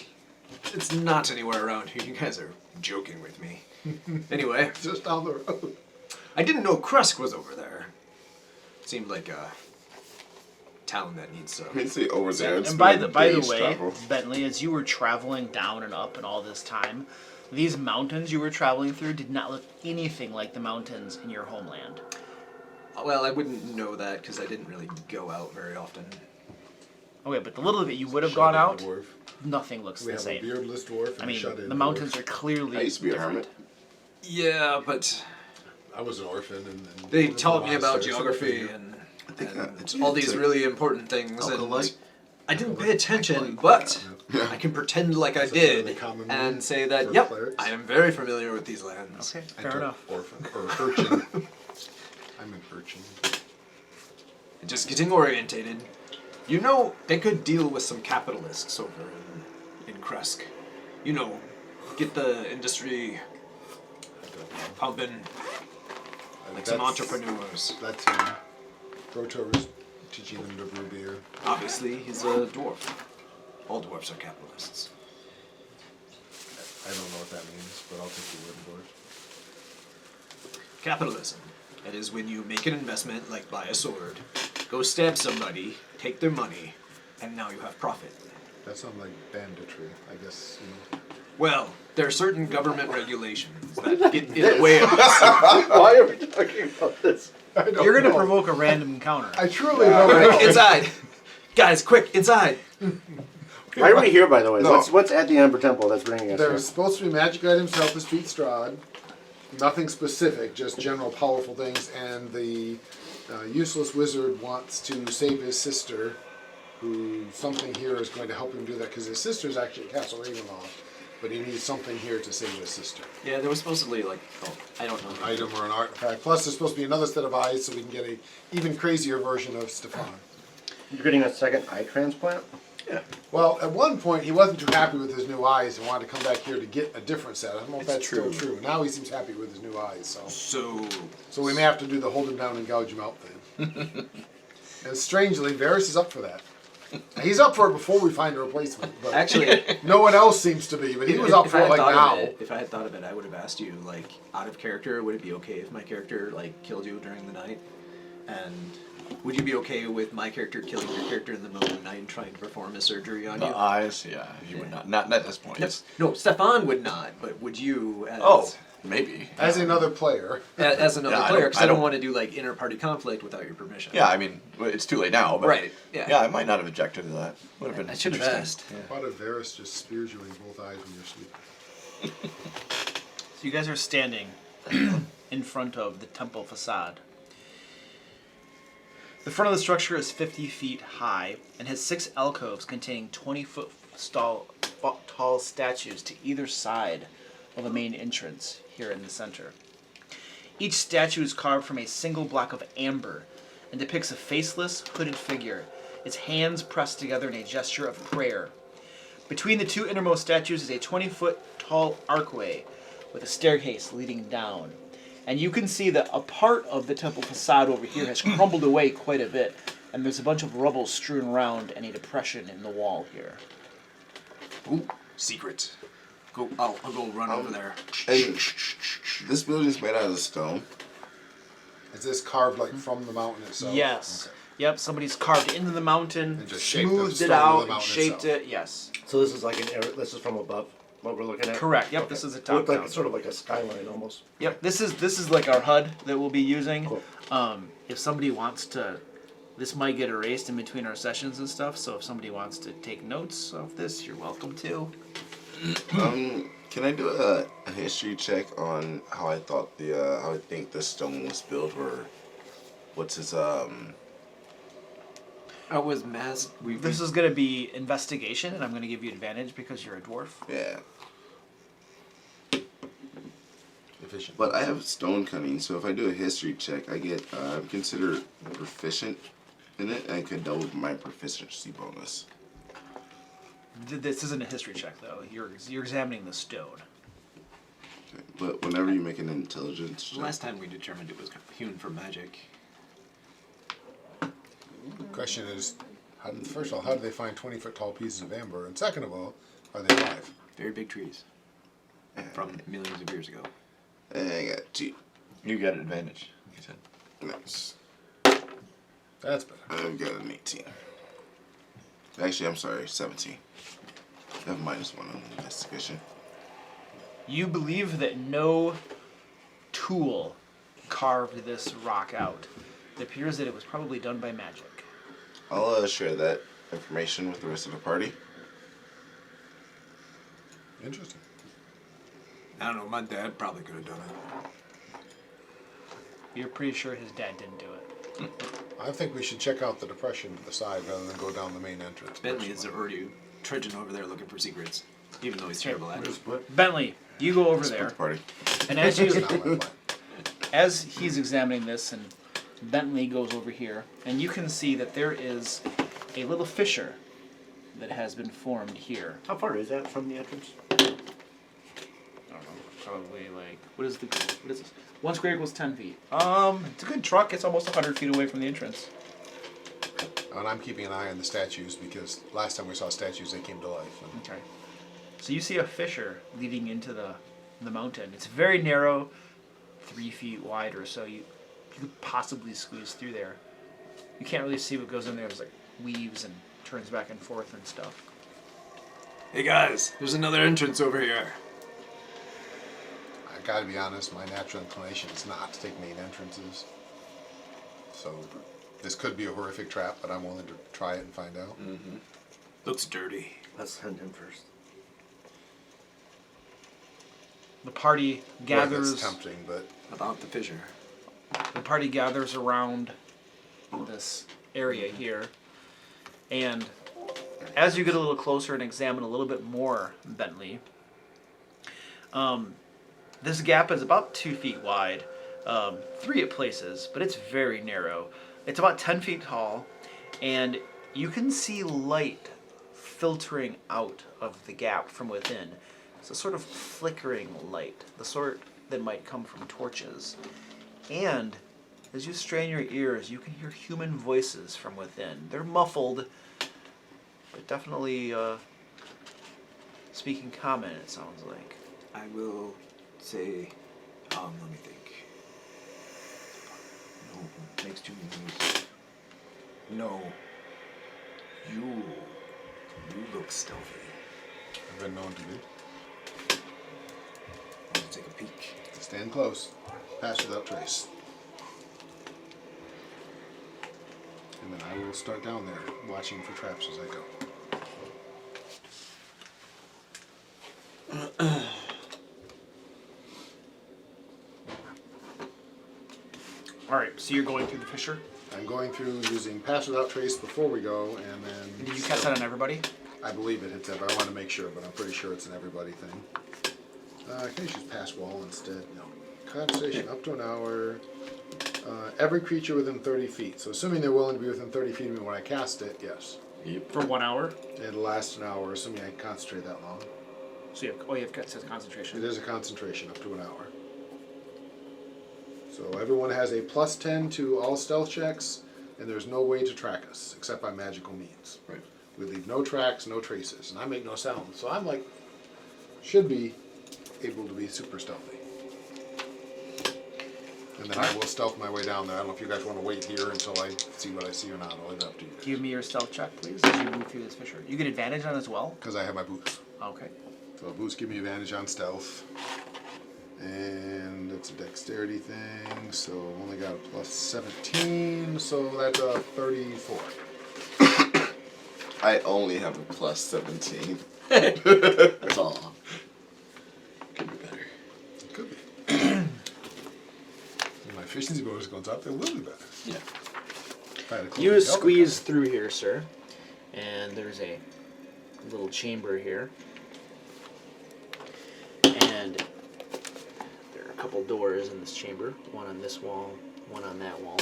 it's not anywhere around here. You guys are joking with me. Anyway, just down the road. I didn't know Krusk was over there. Seemed like a town that needs I mean, to. see over there. It's And by been the a by the day's way, travel. Bentley, as you were traveling down and up and all this time, these mountains you were traveling through did not look anything like the mountains in your homeland. Well, I wouldn't know that because I didn't really go out very often. Okay, but the little bit you would have Shut gone in out, dwarf. nothing looks We the have a same. beardless dwarf and I a mean, shut-in the mountains dwarf. are clearly I used to be a different. hermit. Yeah, but I was an orphan, and they lived taught in me about monastery, so geography I and think it's all these like really important things. alkaline. And I didn't pay attention, but I can pretend like I Is it really did common and say that, for yep, clerics? I am very familiar with these lands. Okay, I fair took enough. Orphan or urchin. I'm an urchin. Just getting orientated. You know, they could deal with some capitalists over in Krusk. You know, get the industry pumping, like some entrepreneurs. That's him. Brotor was teaching them to brew beer. Obviously, he's a dwarf. All dwarfs are capitalists. I don't know what that means, but I'll take your word for it. Capitalism. That is when you make an investment, like buy a sword, go stab somebody, take their money, and now you have profit. That sounds like banditry, I guess. You know. Well, there are certain government regulations that get in the way of this. Why are we talking about this? I don't You're gonna know. provoke a random encounter. I truly don't know. Inside! Guys, quick, inside! Why are we here, by the way? No. What's at the Amber Temple that's bringing us There's here? supposed to be magic items to help us beat Strahd. Nothing specific, just general powerful things. And the useless wizard wants to save his sister, who something here is going to help him do that because his sister's actually at Castle Ravenloft, but he needs something here to save his sister. Yeah, there was supposedly like, I don't know. An item or an artifact. Plus, there's supposed to be another set of eyes so we can get a even crazier version of Stefan. You're getting a second eye transplant? Yeah. Well, at one point he wasn't too happy with his new eyes and wanted to come back here to get a different set. I don't know if It's that's still true. true. Now he seems happy with his new eyes, So so we may have to do the hold him down and gouge him out thing. And strangely, Varys is up for that. He's up for it before we find a replacement, but Actually, no one else seems to be. But he was up for it like now. If I had thought of it, I would have asked you, like, out of character, would it be okay if my character, like, killed you during the night? And would you be okay with my character killing your character in the middle of the night and trying to perform a surgery on The you? eyes, yeah, you would not. Not at this point. It's, No, Stefan would not, but would you as... oh, maybe. As another player. As another Yeah, I player, don't- because I don't want to do, like, inter-party conflict without your permission. Yeah, I mean, it's too late now, but Right, yeah. yeah, I might not have objected to that. Would have been I should have interesting. asked. What if Varys just spears you in both eyes when you're sleeping? So you guys are standing in front of the temple facade. The front of the structure is 50 feet high and has 6 alcoves containing 20-foot tall statues to either side of the main entrance here in the center. Each statue is carved from a single block of amber and depicts a faceless, hooded figure, its hands pressed together in a gesture of prayer. Between the two innermost statues is a 20-foot tall archway with a staircase leading down. And you can see that a part of the temple facade over here has crumbled away quite a bit, and there's a bunch of rubble strewn around and a depression in the wall here. Ooh, secret. I'll go run over there. And this building's made out of stone. Is this carved like from the mountain itself? Yes. Yep, somebody's carved into the mountain, And just shaped the smoothed stone it of the out, and mountain shaped itself. it. Yes. So this is like an air. This is from above. What we're looking at. Correct. Yep. Okay. This is a It top looked like down. sort of like a skyline almost. Yep. This is like our HUD that we'll be using. Cool. If somebody wants to, this might get erased in between our sessions and stuff. So if somebody wants to take notes of this, you're welcome to. Can I do a history check on how I thought how I think the stone was built, or what's his I was masked. This is going to be investigation, and I'm going to give you advantage because you're a dwarf. yeah. Efficient. But I have stone cutting, so if I do a history check, I get I'm considered proficient in it, and I could double my proficiency bonus. This isn't a history check, though. You're examining the stone. Okay. But whenever you make an intelligence check, Last time we determined it was hewn from magic. The question is, first of all, how do they find 20-foot tall pieces of amber? And second of all, are they alive? Very big trees. From millions of years ago. I got 2. You got an advantage. You said. Nice. That's better. I've got an 18. Actually, I'm sorry, 17. I have -1 on investigation. You believe that no tool carved this rock out. It appears that it was probably done by magic. I'll share that information with the rest of the party. Interesting. I don't know, my dad probably could have done it. You're pretty sure his dad didn't do it. I think we should check out the depression to the side rather than go down the main entrance. Bentley is already trudging over there looking for secrets, even though he's terrible at it. Bentley, you go over Split there, the party. and as It's you not my plan. as he's examining this, and Bentley goes over here, and you can see that there is a little fissure that has been formed here. How far is that from the entrance? I don't know, probably like what is this? 1 square equals 10 feet. It's a good truck. It's almost 100 feet away from the entrance. And I'm keeping an eye on the statues because last time we saw statues, they came to life. And Okay. So you see a fissure leading into the mountain. It's very narrow, 3 feet wide or so. You could possibly squeeze through there. You can't really see what goes in there. It's like weaves and turns back and forth and stuff. Hey guys, there's another entrance over here. I gotta be honest, my natural inclination is not to take main entrances. So this could be a horrific trap, but I'm willing to try it and find out. Looks dirty. Let's send him first. The party Boy, gathers. that's tempting, but About the fissure. The party gathers around this area here, and as you get a little closer and examine a little bit more, Bentley, this gap is about 2 feet wide, 3 at places, but it's very narrow. It's about 10 feet tall, and you can see light filtering out of the gap from within. It's a sort of flickering light, the sort that might come from torches. And as you strain your ears, you can hear human voices from within. They're muffled, but definitely speaking common, it sounds like. I will say, let me think. No, makes too many noises. No. You look stealthy. I've been known to be. I want to take a peek. Stand close. Pass without trace. And then I will start down there, watching for traps as I go. All right, so you're going through the fissure. I'm going through using pass without trace before we go, and then... Did you catch that on everybody? I believe it hits everybody. I want to make sure, but I'm pretty sure it's an everybody thing. Can I just pass wall instead? No. Concentration up to an hour. Every creature within 30 feet. So assuming they're willing to be within 30 feet of me when I cast it, yes. For 1 hour? It'll last an hour, assuming I concentrate that long. So you have it says concentration. It is a concentration up to an hour. So everyone has a +10 to all stealth checks, and there's no way to track us except by magical means. Right. We leave no tracks, no traces, and I make no sound. So I'm like, should be able to be super stealthy. And then I will stealth my way down there. I don't know if you guys want to wait here until I see what I see or not. I'll leave it up to you. Give me your stealth check, please, as you move through this fissure. You get advantage on it as well? Because I have my boots. Okay. So boots give me advantage on stealth. And it's a dexterity thing, so only got a +17, so that's a 34. I only have a +17. That's all. Could be better. It could be. My efficiency bonus goes up, it will be better. Yeah. If I had a close You help, squeeze through here, sir, and there's a little chamber here, and there are a couple doors in this chamber. One on this wall, one on that wall.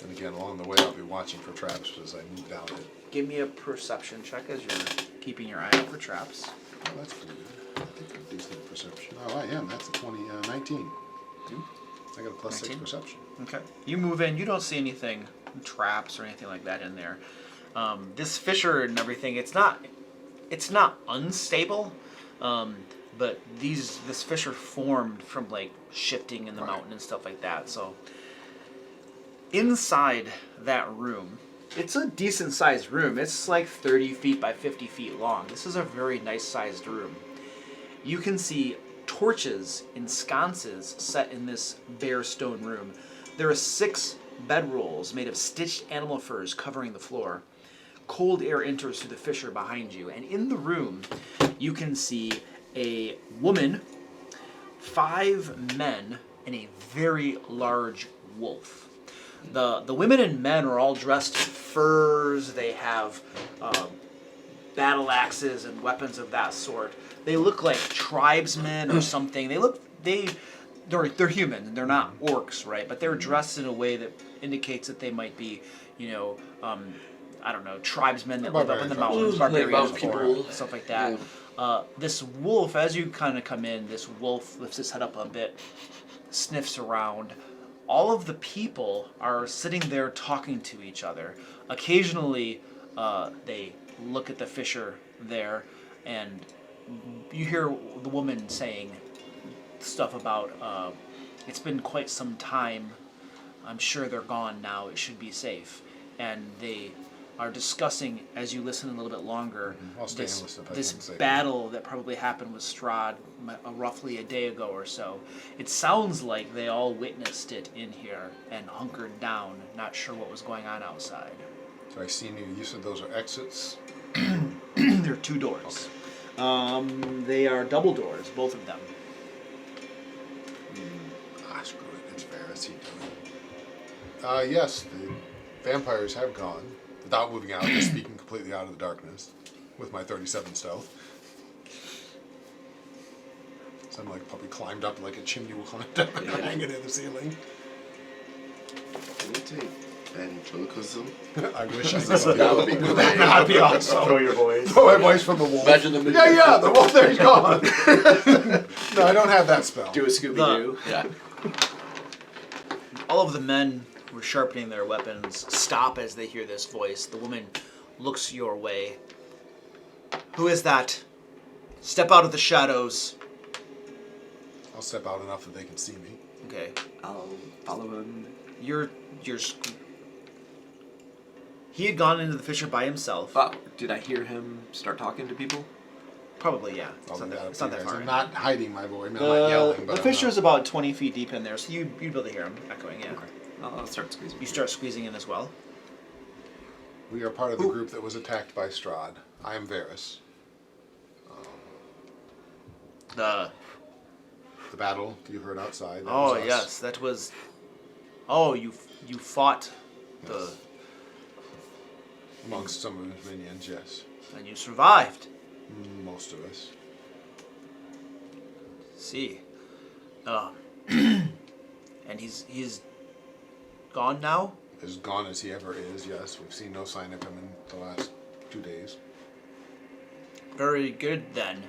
And again, along the way, I'll be watching for traps as I move down it. Give me a perception check as you're keeping your eye out for traps. Oh, that's good. I think I'm decent perception. Oh, I am. That's a 19. I got a +6 19? perception. Okay. You move in. You don't see anything, traps or anything like that in there. This fissure and everything, it's not unstable, but this fissure formed from like shifting in the mountain and stuff like that. So inside that room, it's a decent sized room. It's like 30 feet by 50 feet long. This is a very nice sized room. You can see torches in sconces set in this bare stone room. There are 6 bedrolls made of stitched animal furs covering the floor. Cold air enters through the fissure behind you, and in the room you can see a woman, 5 men, and a very large wolf. The women and men are all dressed in furs. They have battle axes and weapons of that sort. They look like tribesmen or something. They're human. They're not orcs, right? But they're dressed in a way that indicates that they might be, I don't know, tribesmen that live up in the mountains, barbarian people, stuff like that. Yeah. This wolf, as you kind of come in, this wolf lifts his head up a bit, sniffs around. All of the people are sitting there talking to each other. Occasionally, they look at the fissure there, and you hear the woman saying stuff about, it's been quite some time. I'm sure they're gone now. It should be safe. And they are discussing, as you listen a little bit longer, this battle that probably happened with Strahd roughly a day ago or so. It sounds like they all witnessed it in here and hunkered down, not sure what was going on outside. So I see you said those are exits? There are 2 doors. Okay. They are double doors, both of them. Screw it. It's fair. I see doing. Yes, the vampires have gone. Without moving out, just speaking completely out of the darkness with my 37 stealth. So I'm like probably climbed up like a chimney will climb down and hanging in the ceiling. Can we take Ventriloquism? I wish I could. That would be great. That'd be awesome. Throw your voice. Throw my voice from the wolf. Imagine the movie. Yeah, the wolf there, he's gone. No, I don't have that spell. Do a Scooby Doo. Yeah. All of the men who are sharpening their weapons stop as they hear this voice. The woman looks your way. Who is that? Step out of the shadows. I'll step out enough that they can see me. Okay. I'll follow him. You're. He had gone into the fissure by himself. Did I hear him start talking to people? Probably, yeah. I'll do that It's not for that you guys. far. I'm not hiding my voice. I mean, I'm not yelling, but The fissure is about 20 feet deep in there, so you'd be able to hear him echoing, yeah. I'll start squeezing. You start squeezing in as well. We are part of the group that was attacked by Strahd. I am Varys. The The battle you heard outside. That Oh, was us. yes, that was... Oh, you fought the... Amongst some of his minions, yes. And you survived. Most of us. See. And he's gone now? As gone as he ever is, yes. We've seen no sign of him in the last 2 days. Very good, then.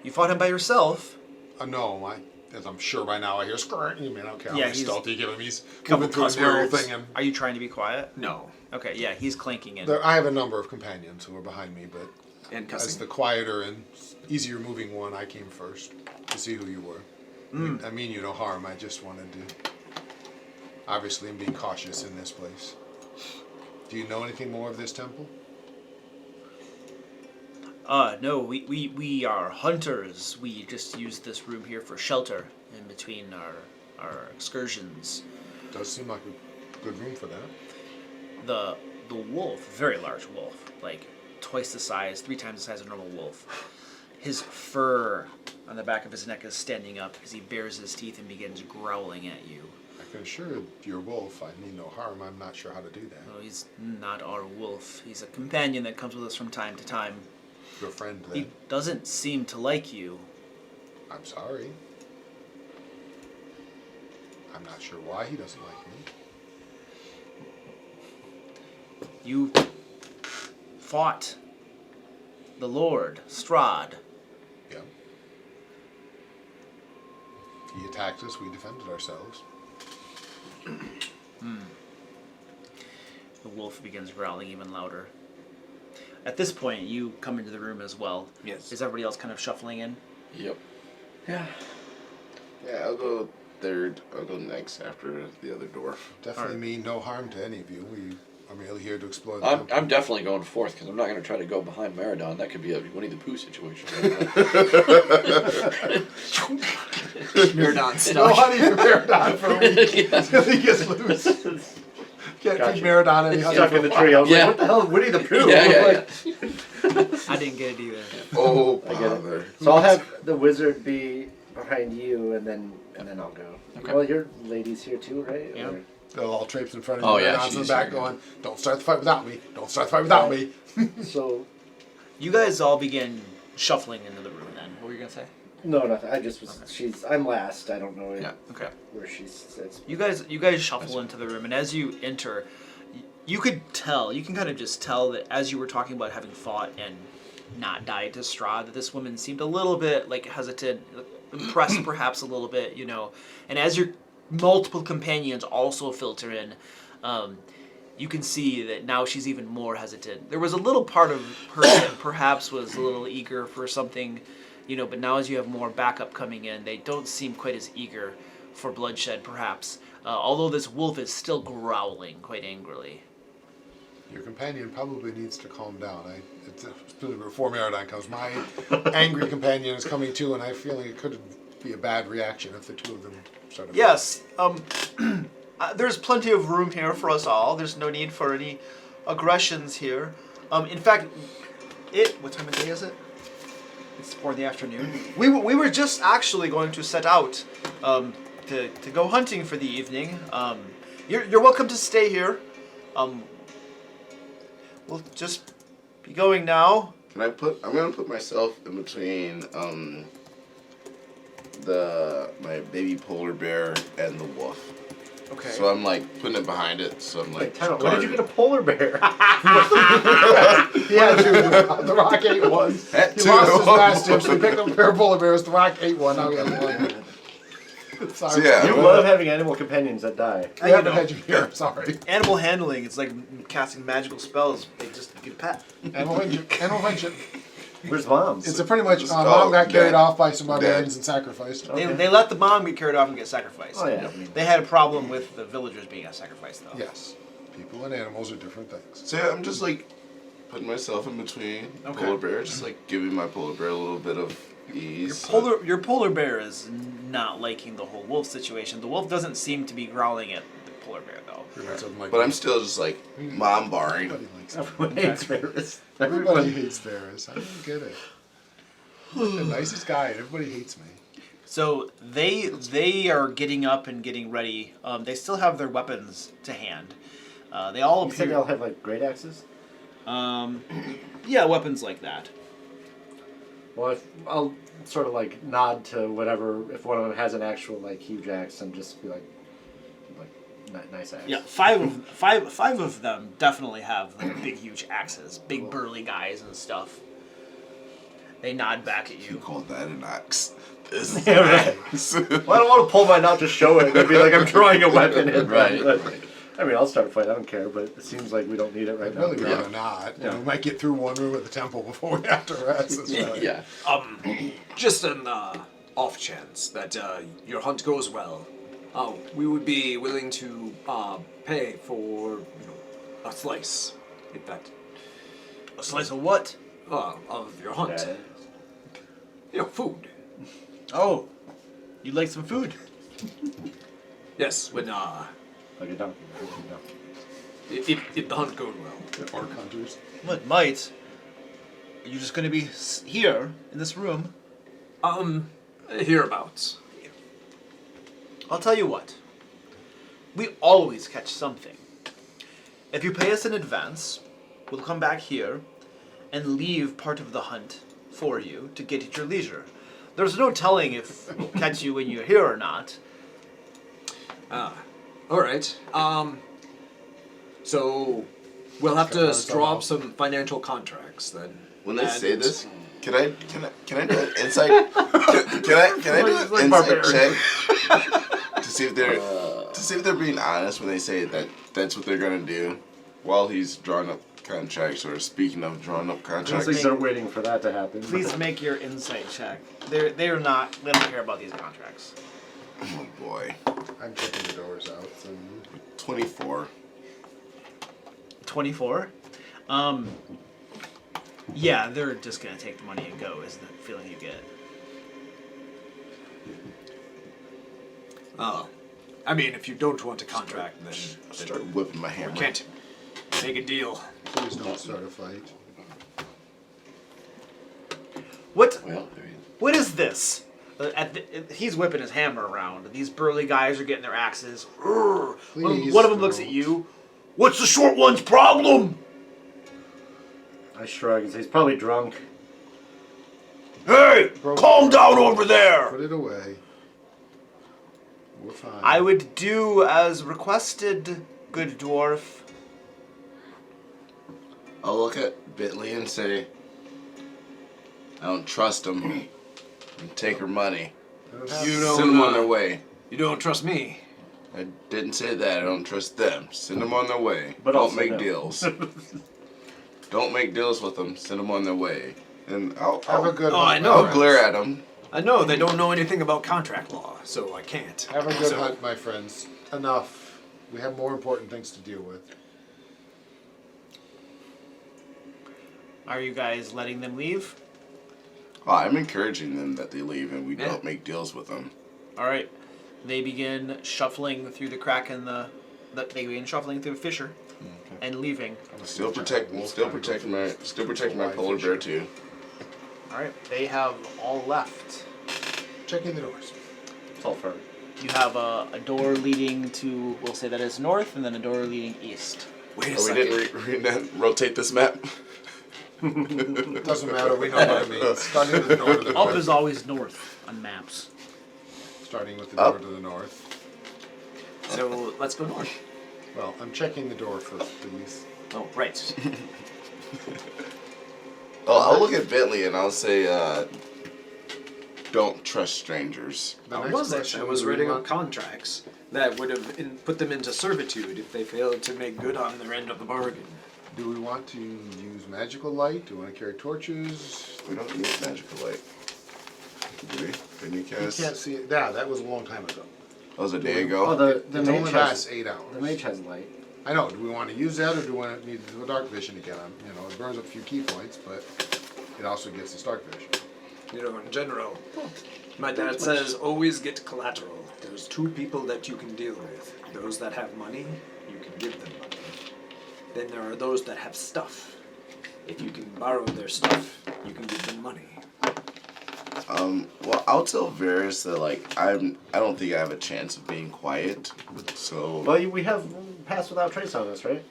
You fought him by yourself. No, as I'm sure by now I hear scream. I mean, I don't care how Yeah, many he's- stealthy you give him. He's Couple moving through cuss a narrow words. thing. And Are you trying to be quiet? No. Okay, yeah, he's clanking in. I have a number of companions who are behind me, but And as cussing. the quieter and easier moving one, I came first to see who you were. I mean you no harm. I just wanted to... Obviously, I'm being cautious in this place. Do you know anything more of this temple? No, we are hunters. We just use this room here for shelter in between our excursions. Does seem like a good room for that. The wolf, very large wolf, like twice the size, 3 times the size of a normal wolf. His fur on the back of his neck is standing up as he bares his teeth and begins growling at you. I can assure your wolf I mean no harm. I'm not sure how to do that. Oh, he's not our wolf. He's a companion that comes with us from time to time. Your friend, then. He doesn't seem to like you. I'm sorry. I'm not sure why he doesn't like me. You fought the Lord, Strahd. Yeah. He attacked us, we defended ourselves. The wolf begins growling even louder. At this point, you come into the room as well. Yes. Is everybody else kind of shuffling in? Yep. Yeah, I'll go third. I'll go next after the other door. Definitely Alright. mean no harm to any of you. We are merely here to explore the I'm temple. I'm definitely going fourth because I'm not going to try to go behind Maradon. That could be a Winnie the Pooh situation. Miradon No stuff. honey for Maradon for a week until he gets loose. Can't Gotcha. feed Maradon any honey Stuck for in the a tree. I was Yeah. like, what the hell is Winnie the Pooh? Yeah, yeah, Like- I didn't get it either. Oh, I get it. bother. So I'll have the wizard be behind you, and then I'll go. Okay. Well, your lady's here too, right? Yeah. Or- They'll all traipse in front of Oh, you. yeah, Maradon's in the she's back here. going, don't start the fight without me. Don't start the fight without me. So You guys all begin shuffling into the room then. What were you going to say? no, nothing. I just was. I'm last. I don't know Yeah. Okay. where she sits. You guys shuffle into the room, and as you enter, you can kind of just tell that as you were talking about having fought and not died to Strahd, that this woman seemed a little bit like hesitant, impressed perhaps a little bit, you know. And as your multiple companions also filter in, you can see that now she's even more hesitant. There was a little part of her that perhaps was a little eager for something, you know, but now as you have more backup coming in, they don't seem quite as eager for bloodshed, perhaps. Although this wolf is still growling quite angrily. Your companion probably needs to calm down. Before Maradon comes, my angry companion is coming too, and I feel like it could be a bad reaction if the two of them started. Yes, there's plenty of room here for us all. There's no need for any aggressions here. In fact, what time of day is it? It's 4 in the afternoon. We were just actually going to set out to go hunting for the evening. You're welcome to stay here. We'll just be going now. I'm gonna put myself in between my baby polar bear and the wolf. Okay. So I'm like putting it behind it. So I'm like. Wait, where did you get a polar bear? Yeah, dude, the Rock ate one. That He too. lost his mastiff, so he picked up a pair of polar bears. The Rock ate one. Now he has one. Sorry. So, yeah. You love having animal companions that die. We haven't had you here. Sorry. Animal handling, it's like casting magical spells. They just get a pet. Animal friendship. Where's Mom's? It's a pretty much. Just Mom got carried dead. off by some Dead. barbarians and sacrificed. Okay. They let the mom get carried off and get sacrificed. Oh, yeah. They had a problem with the villagers being sacrificed, though. Yes. People and animals are different things. So yeah, I'm just like putting myself in between Okay. polar bear, just like giving my polar bear a little bit of ease. Your polar bear is not liking the whole wolf situation. The wolf doesn't seem to be growling at the polar bear though. But I'm still just like mom barring. Everybody likes Everyone hates Ferris. Everybody hates Ferris. I don't get it. I'm the nicest guy, and everybody hates me. So they are getting up and getting ready. They still have their weapons to hand. They all You said they appear. all have like great axes? Yeah, weapons like that. Well, I'll sort of like nod to whatever. If one of them has an actual like huge axe, and just be like nice axe. Yeah, five of them definitely have like big, huge axes, big burly guys and stuff. They nod back at You you. call that an axe? This is Yeah, an right. axe. Well, I don't want to pull mine out to show it and be like I'm drawing a weapon in. Right. But, I mean, I'll start a fight. I don't care, but it seems like we don't need it right now. Really, rather not. Yeah. We might get through one room at the temple before we have to rest. That's right. Yeah. Just an off chance that your hunt goes well, we would be willing to pay for a slice, if that A slice of what? of your hunt. Yeah. Food. Oh, you'd like some food? Yes, when Like a donkey. if the hunt goes well. Orc hunters. What might? Are you just going to be here in this room? Hereabouts. I'll tell you what. We always catch something. If you pay us in advance, we'll come back here and leave part of the hunt for you to get at your leisure. There's no telling if we'll catch you when you're here or not. All right. So we'll have to draw up some financial contracts then. When they And- say this, can I do an insight? Can I do an insight check to see if they're being honest when they say that that's what they're gonna do while he's drawing up contracts or speaking of drawing up contracts? Things are waiting for that to happen. Please make your insight check. They don't care about these contracts. Oh boy, I'm checking the doors out. So 24. 24? Yeah, they're just gonna take the money and go, is the feeling you get. I mean, if you don't want a contract, then Start whipping my hammer. we can't make a deal. please don't start a fight. What? Well, there you What is this? He's whipping his hammer around. These burly guys are getting their axes. Urgh. Please One of them looks at don't. you. What's the short one's problem? I shrug and say, he's probably drunk. Hey, calm down over there. Put it away. We're fine. I would do as requested, good dwarf. I'll look at Bitly and say, I don't trust them. And take her money. You Send them on their way. You don't trust me. I didn't say that. I don't trust them. Send them on their way. But don't also make no. deals. Don't make deals with them. Send them on their way. And I'll Have a good Oh, hunt. I know. I'll glare at them. I know they don't know anything about contract law, so I can't. Have a good So- hunt, my friends. Enough. We have more important things to deal with. Are you guys letting them leave? Oh, I'm encouraging them that they leave and we Yeah. don't make deals with them. All right. They begin shuffling through the crack in the they begin shuffling through the fissure and leaving. Still protect my polar bear too. All right. They have all left. Checking the doors. It's all fur. You have a door leading to, we'll say that is north, and then a door leading east. Wait a Oh, we second. didn't rotate this map. It doesn't matter. We know what it means. Starting with the door to the Up north. is always north on maps. Starting with the Up. door to the north. So let's go north. Well, I'm checking the door first, please. Oh, right. Oh, I'll look at Bentley and I'll say, don't trust strangers. The I next was question, I was do we writing want- up contracts that would have put them into servitude if they failed to make good on their end of the bargain. Do we want to use magical light? Do we want to carry torches? We don't need magical light. Do we? Can you You cast? can't see it. Yeah, that was a long time ago. That was a day Oh, ago. the It only mage lasts has 8 hours. the mage has light. I know. Do we want to use that, or do we want to need to do a dark vision again? You know, it burns up a few key points, but it also gets us dark vision. You know, in general, my dad says always get collateral. There's two people that you can deal with. Those that have money, you can give them money. Then there are those that have stuff. If you can borrow their stuff, you can give them money. Well, I'll tell Varys that I don't think I have a chance of being quiet. So. Well, we have Pass Without Trace on us, right?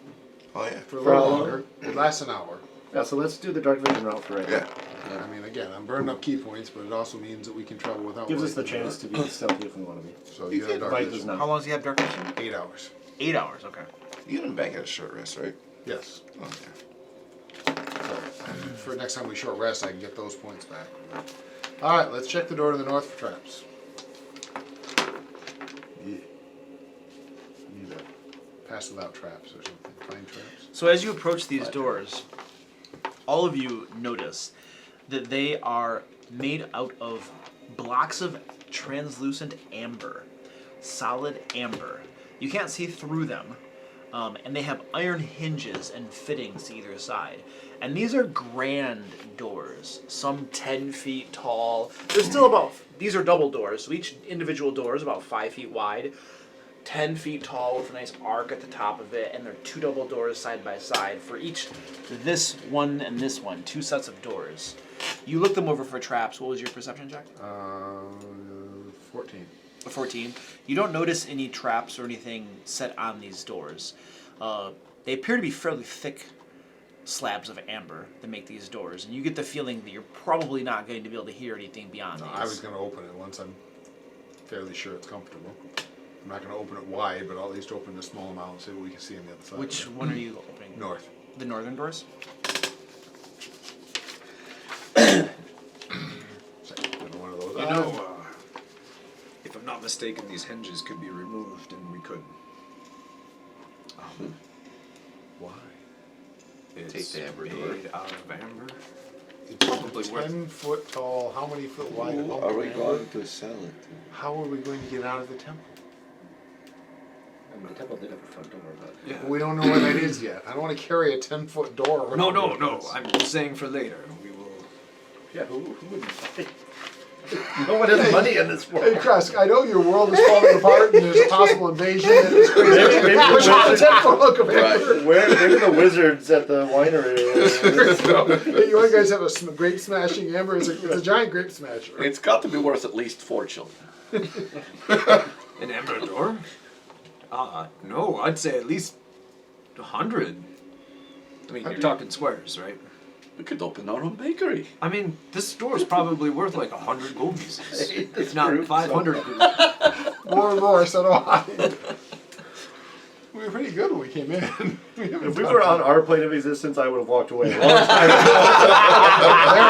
Oh yeah. For a For how little long? longer. It lasts an hour. Yeah, so let's do the dark vision route for right Yeah. now. I mean, again, I'm burning up key points, but it also means that we can travel without. Gives us the worrying. chance to be stealthy if we want to be. So you have dark Light does vision. not. How long does he have dark vision? 8 hours. 8 hours. Okay. You get him back at a short rest, right? Yes. Okay. For next time we short rest, I can get those points back. All right, let's check the door to the north for traps. Yeah. Need a pass without traps or something. Find traps. So as you approach these doors, all of you notice that they are made out of blocks of translucent amber, solid amber. You can't see through them, and they have iron hinges and fittings to either side. And these are grand doors, some 10 feet tall. They're still about, these are double doors, so each individual door is about 5 feet wide, 10 feet tall with a nice arc at the top of it, and they're two double doors side by side for each, this one and this one, two sets of doors. You look them over for traps. What was your perception check? 14. 14. You don't notice any traps or anything set on these doors. They appear to be fairly thick slabs of amber that make these doors, and you get the feeling that you're probably not going to be able to hear anything beyond No, these. I was going to open it once I'm fairly sure it's comfortable. I'm not going to open it wide, but I'll at least open a small amount and see what we can see on the other side. Which one are you opening? North. The northern doors? One of those. You know, if I'm not mistaken, these hinges could be removed and we could. Why? It's the amber made door. out of amber. It's Probably worth- 10 foot tall. How many foot wide? Who How are we many- going to sell it to? How are we going to get out of the temple? I mean, the temple did have a front door, but Yeah. We don't know where that is yet. I don't want to carry a 10-foot door. No, no, no. I'm saying for later. We will. yeah, who wouldn't? No one has money in this Hey, world. Kresk, I know your world is falling apart and there's a possible invasion and it's crazy. Maybe the Push off the wizard- 10-foot hook of amber. Maybe the wizards at the winery. Hey, you guys have a grape smashing amber? It's a giant grape smasher. It's got to be worth at least 4 children. An amber door? No, I'd say at least 100. I mean, you're talking squares, right? We could open our own bakery. I mean, this door is probably worth like 100 gold pieces, hate this if not group so 500 gold. More and more, so do I. We were pretty good when we came in. If we were on our plane of existence, I would have walked away. There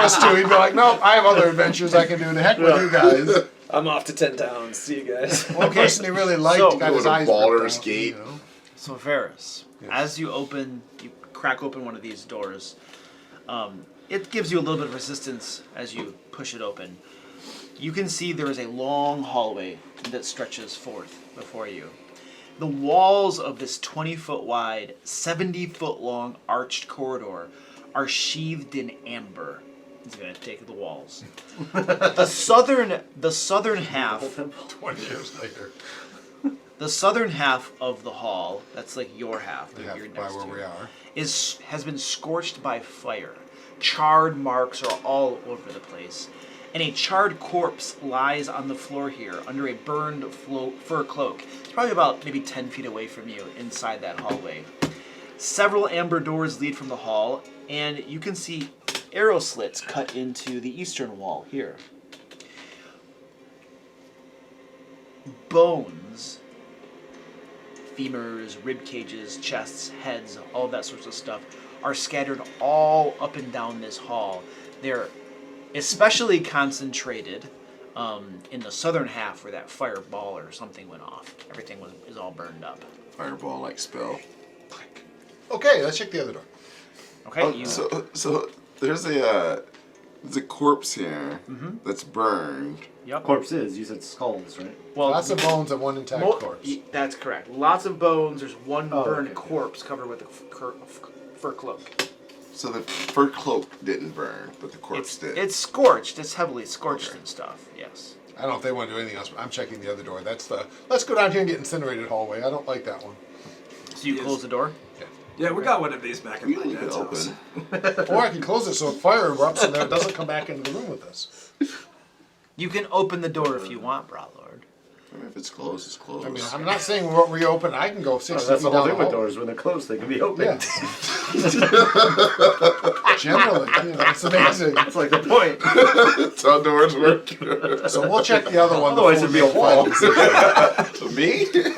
was too. He'd be like, nope, I have other adventures I can do. The heck with you guys. I'm off to 10 towns. See you guys. One person he really liked So- got his Go to eyes ripped Baldur's out, Gate. you know. So Varys, Yes. as you crack open one of these doors, it gives you a little bit of resistance as you push it open. You can see there is a long hallway that stretches forth before you. The walls of this 20-foot wide, 70-foot long arched corridor are sheathed in amber. He's gonna take the walls. The southern half 20 years later. The southern half of the hall, that's like your half that Yeah, you're by next where to, we are. has been scorched by fire. Charred marks are all over the place. And a charred corpse lies on the floor here under a burned fur cloak. It's probably about maybe 10 feet away from you inside that hallway. Several amber doors lead from the hall, and you can see arrow slits cut into the eastern wall here. Bones femurs, rib cages, chests, heads, all that sorts of stuff are scattered all up and down this hall. They're especially concentrated in the southern half where that fireball or something went off. Everything is all burned up. Fireball like spell. Okay, let's check the other door. Okay. Oh, so there's a corpse here that's burned. Yep. Corpses. You said skulls, right? Well, Lots of bones and one intact corpse. That's correct. Lots of bones. There's one burned okay. corpse covered with a fur cloak. So the fur cloak didn't burn, but the corpse did. It's scorched. It's heavily scorched and stuff. Yes. I don't know if they want to do anything else, but I'm checking the other door. That's the let's go down here and get incinerated hallway. I don't like that one. So you close the door. Yeah, we got one of these back in We my leave it dad's house. open. Or I can close it so if fire erupts and it doesn't come back into the room with us. You can open the door if you want, Broadlord. I mean, if it's closed, it's closed. I mean, I'm not saying we won't reopen. I can go 60 That's feet the whole down thing the with hall. doors. When they're closed, they can be open. Yeah. Generally, it's amazing. That's like the point. That's how doors work. So we'll check the other one. Otherwise, it'd be a wall. Me? It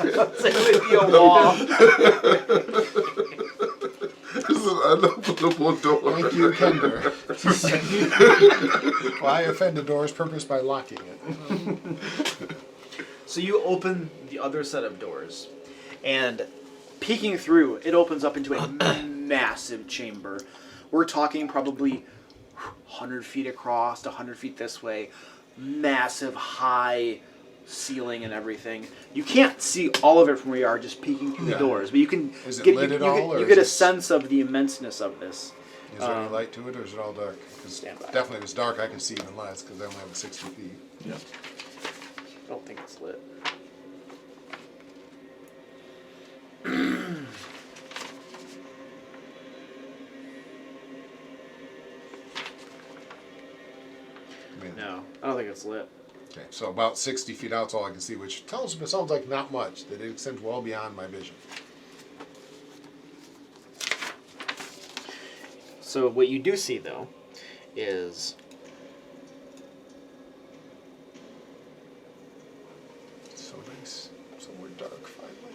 would be a wall. This is an unopenable door. Thank you, Kender. Why offend a door's purpose by locking it? So you open the other set of doors, and peeking through, it opens up into a massive chamber. We're talking probably 100 feet across, 100 feet this way. Massive, high ceiling and everything. You can't see all of it from where you are just peeking through the doors, but you can Is it get, lit at you all, or you is get a it- sense of the immenseness of this. Is there any light to it, or is it all dark? Because Stand by. definitely if it's dark, I can see even less because I only have 60 feet. I don't think it's lit. I mean, No, I don't think it's lit. okay, so about 60 feet out is all I can see, which tells me sounds like not much. That it extends well beyond my vision. So what you do see though is So nice. Somewhere dark, finally.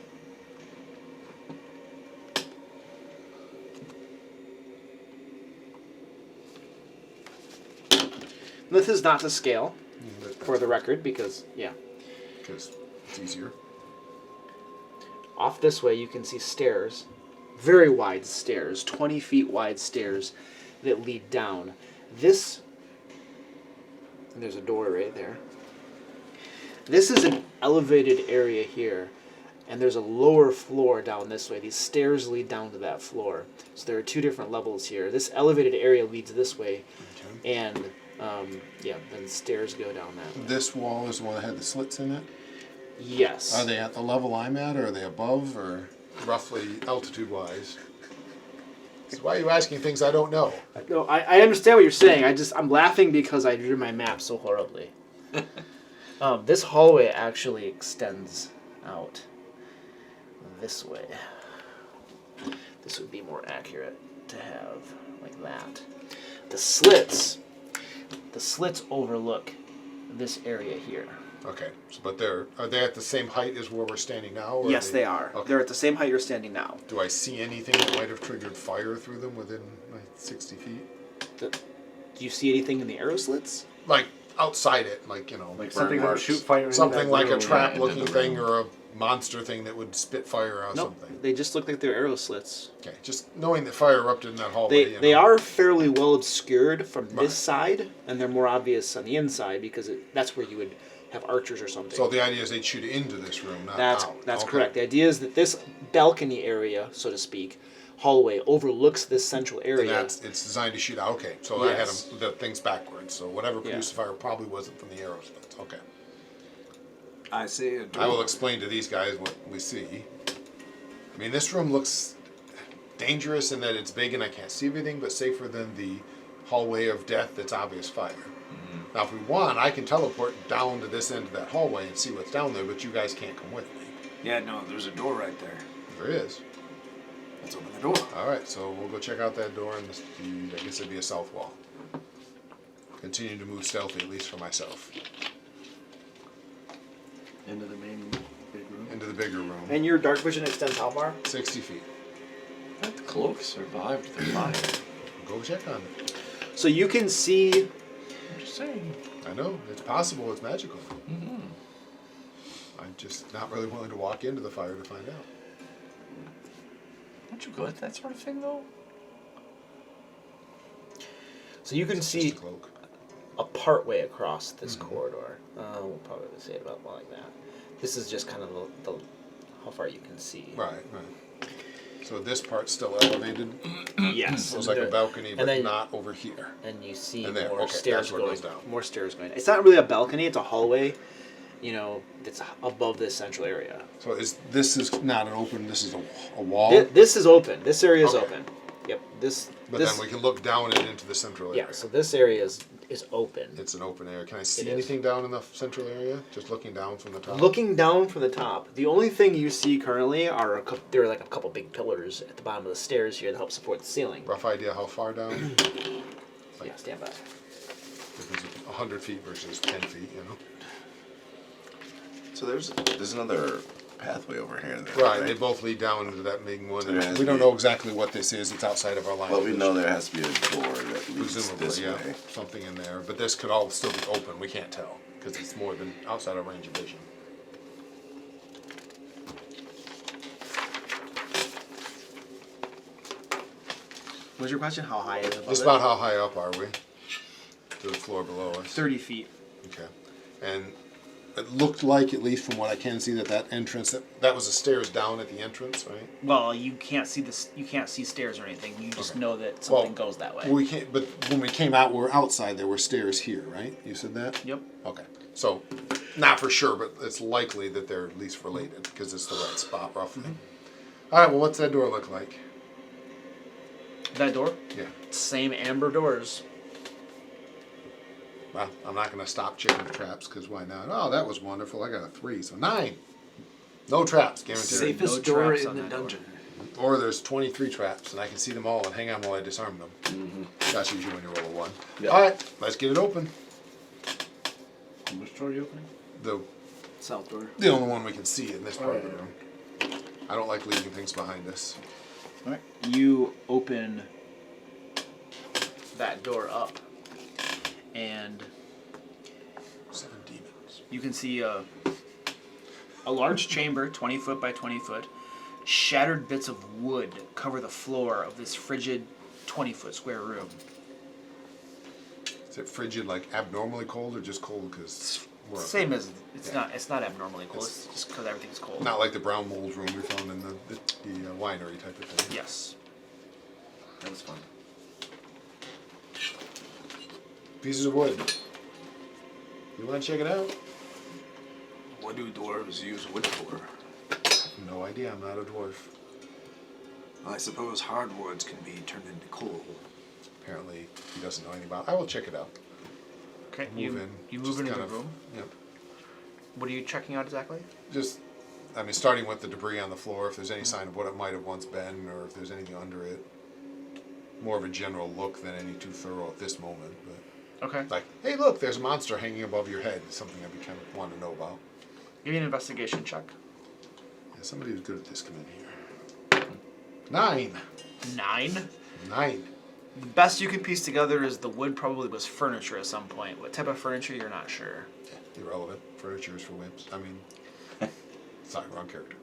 This is not to scale, for the record, because, yeah. Because it's easier. Off this way, you can see stairs, very wide stairs, 20 feet wide stairs that lead down. This, and there's a door right there. This is an elevated area here, and there's a lower floor down this way. These stairs lead down to that floor. So there are two different levels here. This elevated area leads this way, and yeah, then stairs go down that way. This wall is the one that had the slits in it. Yes. Are they at the level I'm at, or are they above, or roughly altitude-wise? So why are you asking things I don't know? No, I understand what you're saying. I'm laughing because I drew my map so horribly. This hallway actually extends out this way. This would be more accurate to have like that. The slits overlook this area here. Okay, so, but are they at the same height as where we're standing now? Or Yes, they are. Okay. They're at the same height you're standing now. Do I see anything that might have triggered fire through them within like 60 feet? Do you see anything in the arrow slits? Like outside it, like Like something that would shoot fire into something that like a room. trap-looking into the thing or a monster thing that would spit fire out Nope. something. They just look like they're arrow slits. Okay, just knowing that fire erupted in that hallway. They are fairly well obscured from this side, and they're more obvious on the inside because that's where you would have archers or something. So the idea is they'd shoot into this room, not That's out. that's Okay. correct. The idea is that this balcony area, so to speak, hallway overlooks this central And area. it's designed to shoot out. Okay, so I had Yes. the things backwards. So whatever Yeah. produced the fire probably wasn't from the arrow slits. Okay. I see a door. I will explain to these guys what we see. I mean, this room looks dangerous in that it's big and I can't see everything, but safer than the hallway of death that's obvious fire. Now, if we want, I can teleport down to this end of that hallway and see what's down there, but you guys can't come with me. Yeah, no, there's a door right there. There is. Let's open the door. All right, so we'll go check out that door, and I guess it'd be a south wall. Continue to move stealthy, at least for myself. Into the main big room. into the bigger room. And your dark vision extends how far? 60 feet. The cloak survived the fire. Go check on it. So you can see. I'm just saying. I know, it's possible, it's magical. I'm just not really willing to walk into the fire to find out. Aren't you good at that sort of thing, though? So you can It's see just a cloak. a part way across this corridor. We'll probably say it about more like that. This is just kind of the how far you can see. Right, right. So this part's still elevated. Yes. So it's like a balcony, but then- not over here. And you see And there, more okay, stairs that's where it going. goes down. More stairs going. It's not really a balcony. It's a hallway. You know, it's above this central area. So this is not an open, this is a wall? This is open. This area is Okay. open. Yep. This. But this, then we can look down and into the central area. Yeah. So this area is open. It's an open area. Can I see It is. anything down in the central area? Just looking down from the top? Looking down from the top, the only thing you see currently are there are like a couple big pillars at the bottom of the stairs here that help support the ceiling. Rough idea how far down? Yeah, stand by. If it's 100 feet versus 10 feet, you know? So there's another pathway over here. Then, Right, they both lead down into that main one. So there has We to don't be- know exactly what this is. It's outside of our line. But of we vision. know there has to be a door that leads Presumably, this yeah, way. something in there. But this could all still be open. We can't tell because it's more than outside our range of vision. Was your question how high is it? Just about how high up are we to the floor below us? 30 feet. Okay. And it looked like, at least from what I can see, that entrance, that was the stairs down at the entrance, right? Well, you can't see this. You can't see stairs or anything. You just Okay. know that Well, something goes that way. We can't, but when we came out, we were outside, there were stairs here, right? You said that? Yep. Okay. So, not for sure, but it's likely that they're at least related because it's the right spot, roughly. All right, well, what's that door look like? That door. Yeah. Same amber doors. Well, I'm not going to stop chicken traps because why not? Oh, that was wonderful. I got a 3, so 9. No traps, guaranteed. Safest No door traps in on the that door. dungeon. Or there's 23 traps, and I can see them all and hang on while I disarm them. That's usually when you roll a 1. Yeah. All right, let's get it open. Which door are you opening? South door. The only one we can see in this part of the room. I don't like leaving things behind us. All right. You open that door up, and 7 demons. you can see a large chamber, 20 foot by 20 foot. Shattered bits of wood cover the floor of this frigid 20-foot square room. Is it frigid, like abnormally cold, or just cold because we're Same as it's Yeah. not. It's not abnormally cold. It's just because everything's cold. not like the brown mold room we found in the winery type of thing. Yes. That was fun. Pieces of wood. You want to check it out? What do dwarves use wood for? No idea. I'm not a dwarf. I suppose hardwoods can be turned into coal. Apparently, he doesn't know anything about. I will check it out. Okay. Move You in. you Just move into kind the of- room. Yep. What are you checking out exactly? Just, I mean, starting with the debris on the floor, if there's any sign of what it might have once been, or if there's anything under it. More of a general look than any too thorough at this moment. But Okay. like, hey, look, there's a monster hanging above your head. Something I kind of want to know about. Give me an investigation check. Yeah, somebody who's good at this come in here. 9. 9. 9. The best you can piece together is the wood probably was furniture at some point. What type of furniture, you're not sure. Yeah, irrelevant. Furniture is for wimps. I mean, sorry, wrong character.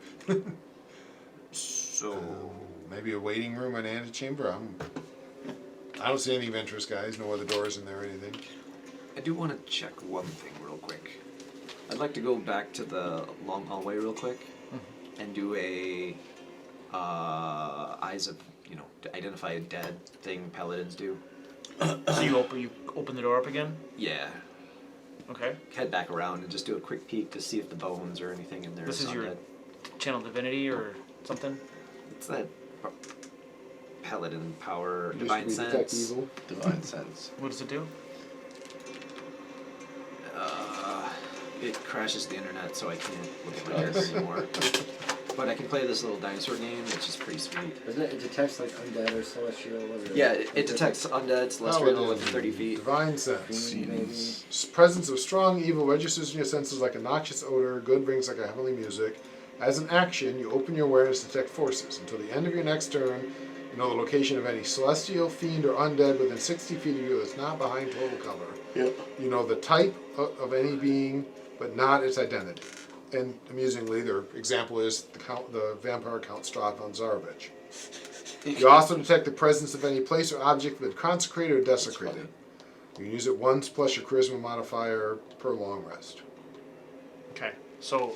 So, Maybe a waiting room, an antechamber. I don't see anything of interest, guys. No other doors in there or anything. I do want to check one thing real quick. I'd like to go back to the long hallway real quick and do a eyes of, to identify a dead thing paladins do. So you open the door up again? Yeah. Okay. Head back around and just do a quick peek to see if the bones or anything in there This is your undead. channel divinity or something? It's that paladin power, Used divine to be detect sense. evil. Divine sense. What does it do? It crashes the internet, so I can't look at my character anymore. But I can play this little dinosaur game, which is pretty sweet. Doesn't it detects like undead or celestial? Or Yeah, it detects undead, celestial within 30 feet. Divine sense. fiend, maybe. Presence of strong evil registers in your senses like a noxious odor. Good brings like a heavenly music. As an action, you open your awareness to detect forces. Until the end of your next turn, you know the location of any celestial, fiend, or undead within 60 feet of you that's not behind total cover. Yep. You know the type of any being, but not its identity. And amusingly, their example is the vampire Count Strahd von Zarovich. You also detect the presence of any place or object that consecrated or desecrated. You can use it once plus your charisma modifier per long rest. Okay, so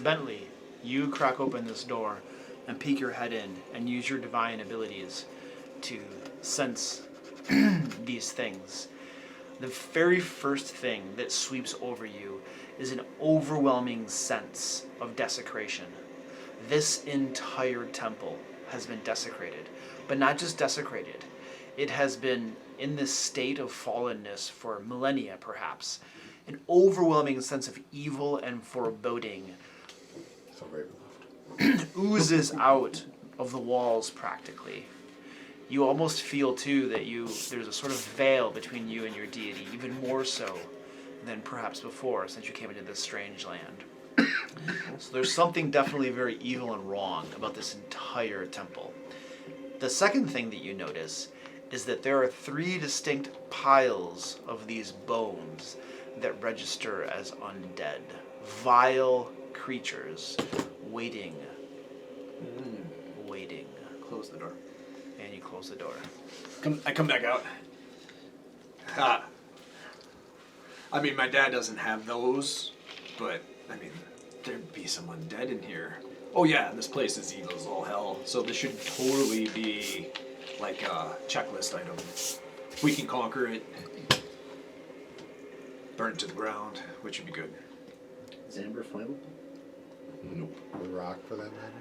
Bentley, you crack open this door and peek your head in and use your divine abilities to sense these things. The very first thing that sweeps over you is an overwhelming sense of desecration. This entire temple has been desecrated, but not just desecrated. It has been in this state of fallenness for millennia, perhaps. An overwhelming sense of evil and foreboding So Raven left. oozes out of the walls practically. You almost feel too that there's a sort of veil between you and your deity, even more so than perhaps before since you came into this strange land. So there's something definitely very evil and wrong about this entire temple. The second thing that you notice is that there are 3 distinct piles of these bones that register as undead. Vile creatures waiting. Close the door. And you close the door. I come back out. Ha. I mean, my dad doesn't have those, but, I mean, there'd be someone dead in here. Oh yeah, this place is evil as all hell, so this should totally be, like, a checklist item. We can conquer it. Burn it to the ground, which would be good. Is amber flammable? Nope. A rock for that matter.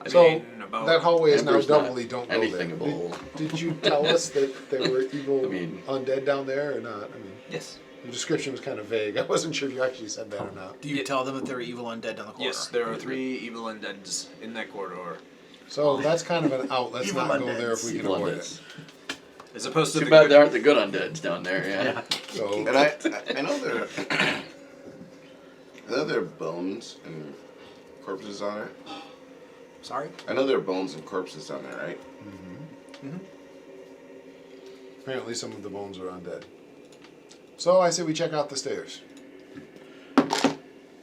I So mean, about... that hallway is now Amber's not doubly don't go anything there. of old. Did you tell us that there were evil I mean- undead down there or not? I mean, Yes. the description was kind of vague. I wasn't sure if you actually said that or not. Do you tell them that there are evil undead down the corridor? Yes, there are 3 evil undeads in that corridor. So that's kind of an out. Let's Evil not go there if we can Evil avoid undeads. it. As opposed to Too the bad good... there aren't the good undeads down there, yeah. So And I know there are bones and corpses on it. Sorry? I know there are bones and corpses down there, right? apparently some of the bones are undead. So I say we check out the stairs.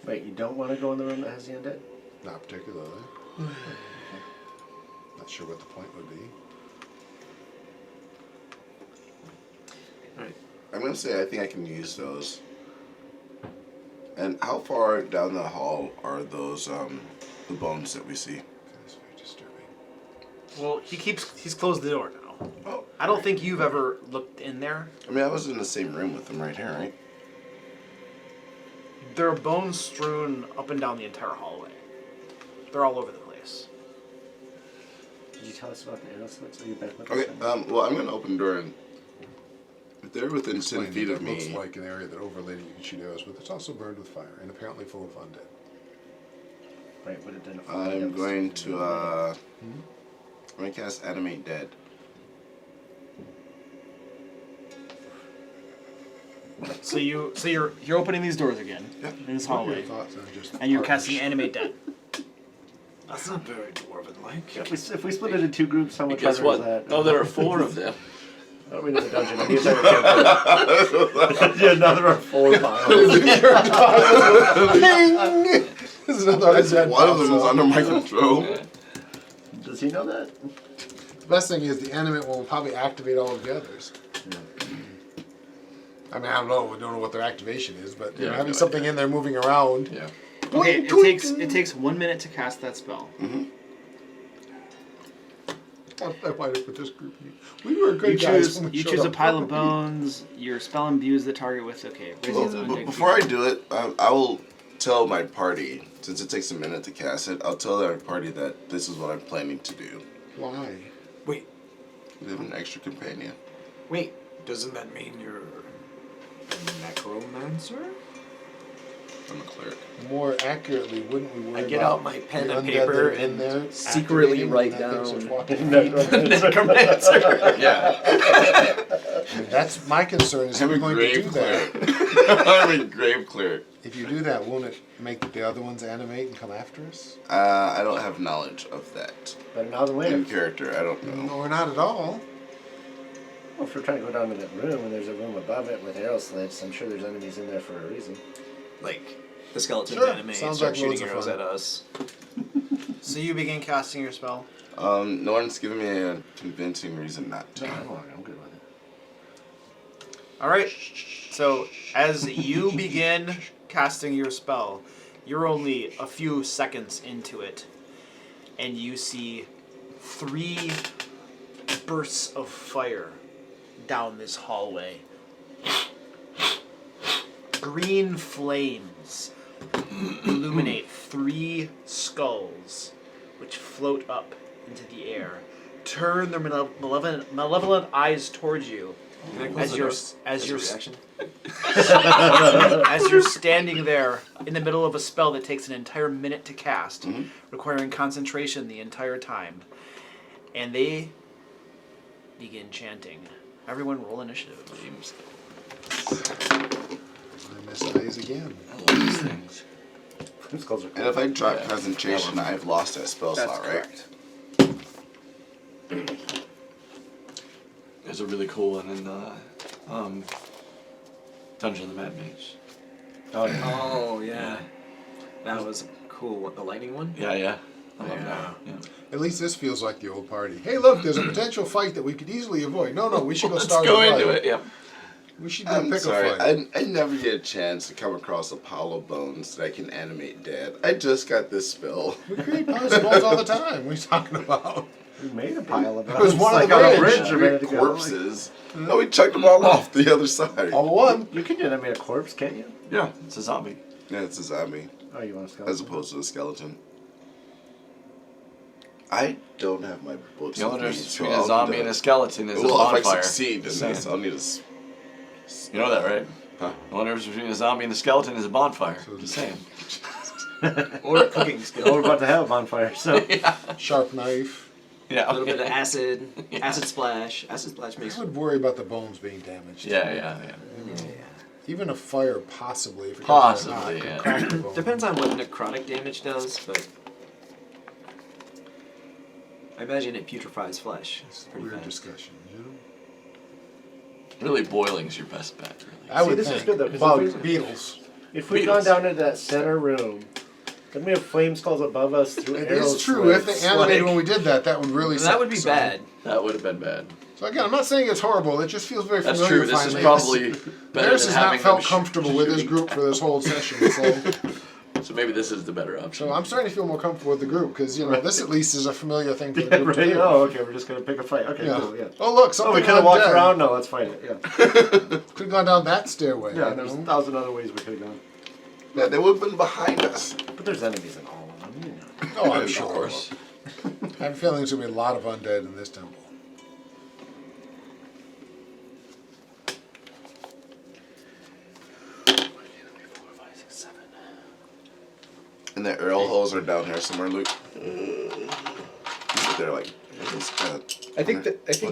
Wait, you don't want to go in the room that has the undead? Not particularly. Not sure what the point would be. Alright. I'm gonna say I think I can use those. And how far down the hall are those the bones that we see? That's very disturbing. Well, he's closed the door now. Oh, I don't think you've ever looked in there. I mean, I was in the same room with them right here, right? There are bones strewn up and down the entire hallway. They're all over the place. Did you tell us about the arrow slits? Are you back with Okay. us? Well, I'm gonna open the door and if they're within 10 Explain feet that of it looks me. like an area that overlaid you can shoot arrows with. It's also burned with fire and apparently full of undead. Right, but identify. I'm going to I'm gonna cast Animate Dead. So you're opening these doors again in this What are hallway, your thoughts on just and you're partners? casting Animate Dead. That's not very dwarven-like. If we split it into 2 groups, how much Guess harder is what? that? Oh, there are 4 of them. I don't mean in the dungeon. I mean inside the campaign. Yeah, now there are 4 piles. This is another undead One of them is boss. under my control. Does he know that? The best thing is the animate will probably activate all of the others. I mean, I don't know. We don't know what their activation is, but you know, Yeah, having no something idea. in there moving around. Yeah. Okay, it takes 1 minute to cast that spell. I wind up with this group. We were good guys when we You showed choose a up. pile of bones. Your spell imbues the target with Well, before I do it, I will tell my party, since it takes a minute to cast it, I'll tell our party that this is what I'm planning to do. Why? Wait, We have an extra companion. wait. Doesn't that mean you're a necromancer? I'm a cleric. More accurately, wouldn't we worry I get about out my pen the and undead paper that are in and there secretly activating write when that thing starts down walking? necromancer. Yeah. That's my concern. Is I'm we're a going to do grave that. cleric. I'm a grave cleric. If you do that, won't it make the other ones animate and come after us? I don't have knowledge of that. Better now than In later. character, I don't know. No, we're not at all. Well, if we're trying to go down to that room and there's a room above it with arrow slits, I'm sure there's enemies in there for a reason. Like the skeletons Sure. animate, Sounds start like shooting loads of arrows fun. at us. So you begin casting your spell. No one's given me a convincing reason not to. I'm good with it. All right. So as you begin casting your spell, you're only a few seconds into it, and you see 3 bursts of fire down this hallway. Green flames illuminate 3 skulls, which float up into the air, turn their malevolent eyes towards you as you're reaction. as you're standing there in the middle of a spell that takes an entire minute to cast, requiring concentration the entire time. And they begin chanting. Everyone roll initiative. I miss eyes again. I love these things. Skulls are cool. And if I drop concentration, I've lost that spell That's slot, right? correct. There's a really cool one in Dungeon of the Mad Mage. Oh, yeah. Oh yeah, that was cool. What, the lightning one? Yeah, yeah. I love Yeah. that. Yeah. At least this feels like the old party. Hey, look, there's a potential fight that we could easily avoid. No, we should go Let's start go a into fight. it. Yeah. We should do a I'm pickle sorry, fight. I never get a chance to come across Apollo bones that I can animate dead. I just got this spell. We create puzzles all the time. What are you talking about? We made a pile of them. It was one like on the on a bridge. bridge a minute ago. Corpses. No, we chucked them all off the other side. All one. You can animate a corpse, can't you? Yeah, it's a zombie. Yeah, it's a zombie Oh, you want a skeleton? as opposed to a skeleton. I don't have my books. The only with me, difference so between I'll a zombie need and to- a skeleton is a Well, if I bonfire. succeed in Just this, saying. I'll need to. You know that, right? Huh? The only difference between a zombie and a skeleton is a bonfire. Just saying. Or cooking Oh, skill. we're about to have a bonfire, so. Sharp knife. Yeah. A little bit of okay. acid, acid splash. Acid splash makes. I would worry about the bones being damaged. Yeah. Even a fire, possibly. If it Possibly, could yeah. crack the bone. Depends on what necrotic damage does, but I imagine it putrefies flesh. It's a Pretty weird fast. discussion, you know? Really, boiling's your best bet. Really. I would this think. is good, though, 'cause Bug, if we- beetles. If we'd Beatles. gone down into that center room, then we have flame skulls above us through It arrow is true. If slits, they animated like- when we did that, that would really suck. That would be So- bad. That would have been bad. So again, I'm not saying it's horrible. It just feels very That's familiar. true. This is finally. probably better Nurse than has not having felt them comfortable with this group for this whole session. So maybe this is the better option. So I'm starting to feel more comfortable with the group because this at least is a familiar thing for the group to Right? do. Oh, okay, we're just gonna pick a fight. Okay, Yeah. cool, yeah. Oh look, Oh, something we could have walked undead. around. No, let's fight it. Yeah. Could have gone down that stairway. Yeah, you there's know? 1,000 other ways we could have gone. Yeah, they would have been behind us. But there's enemies in all of them. You know. Oh, I'm Of sure. course. I have a feeling there's gonna be a lot of undead in this temple. And the arrow holes are down here somewhere, Luke. They're like. I think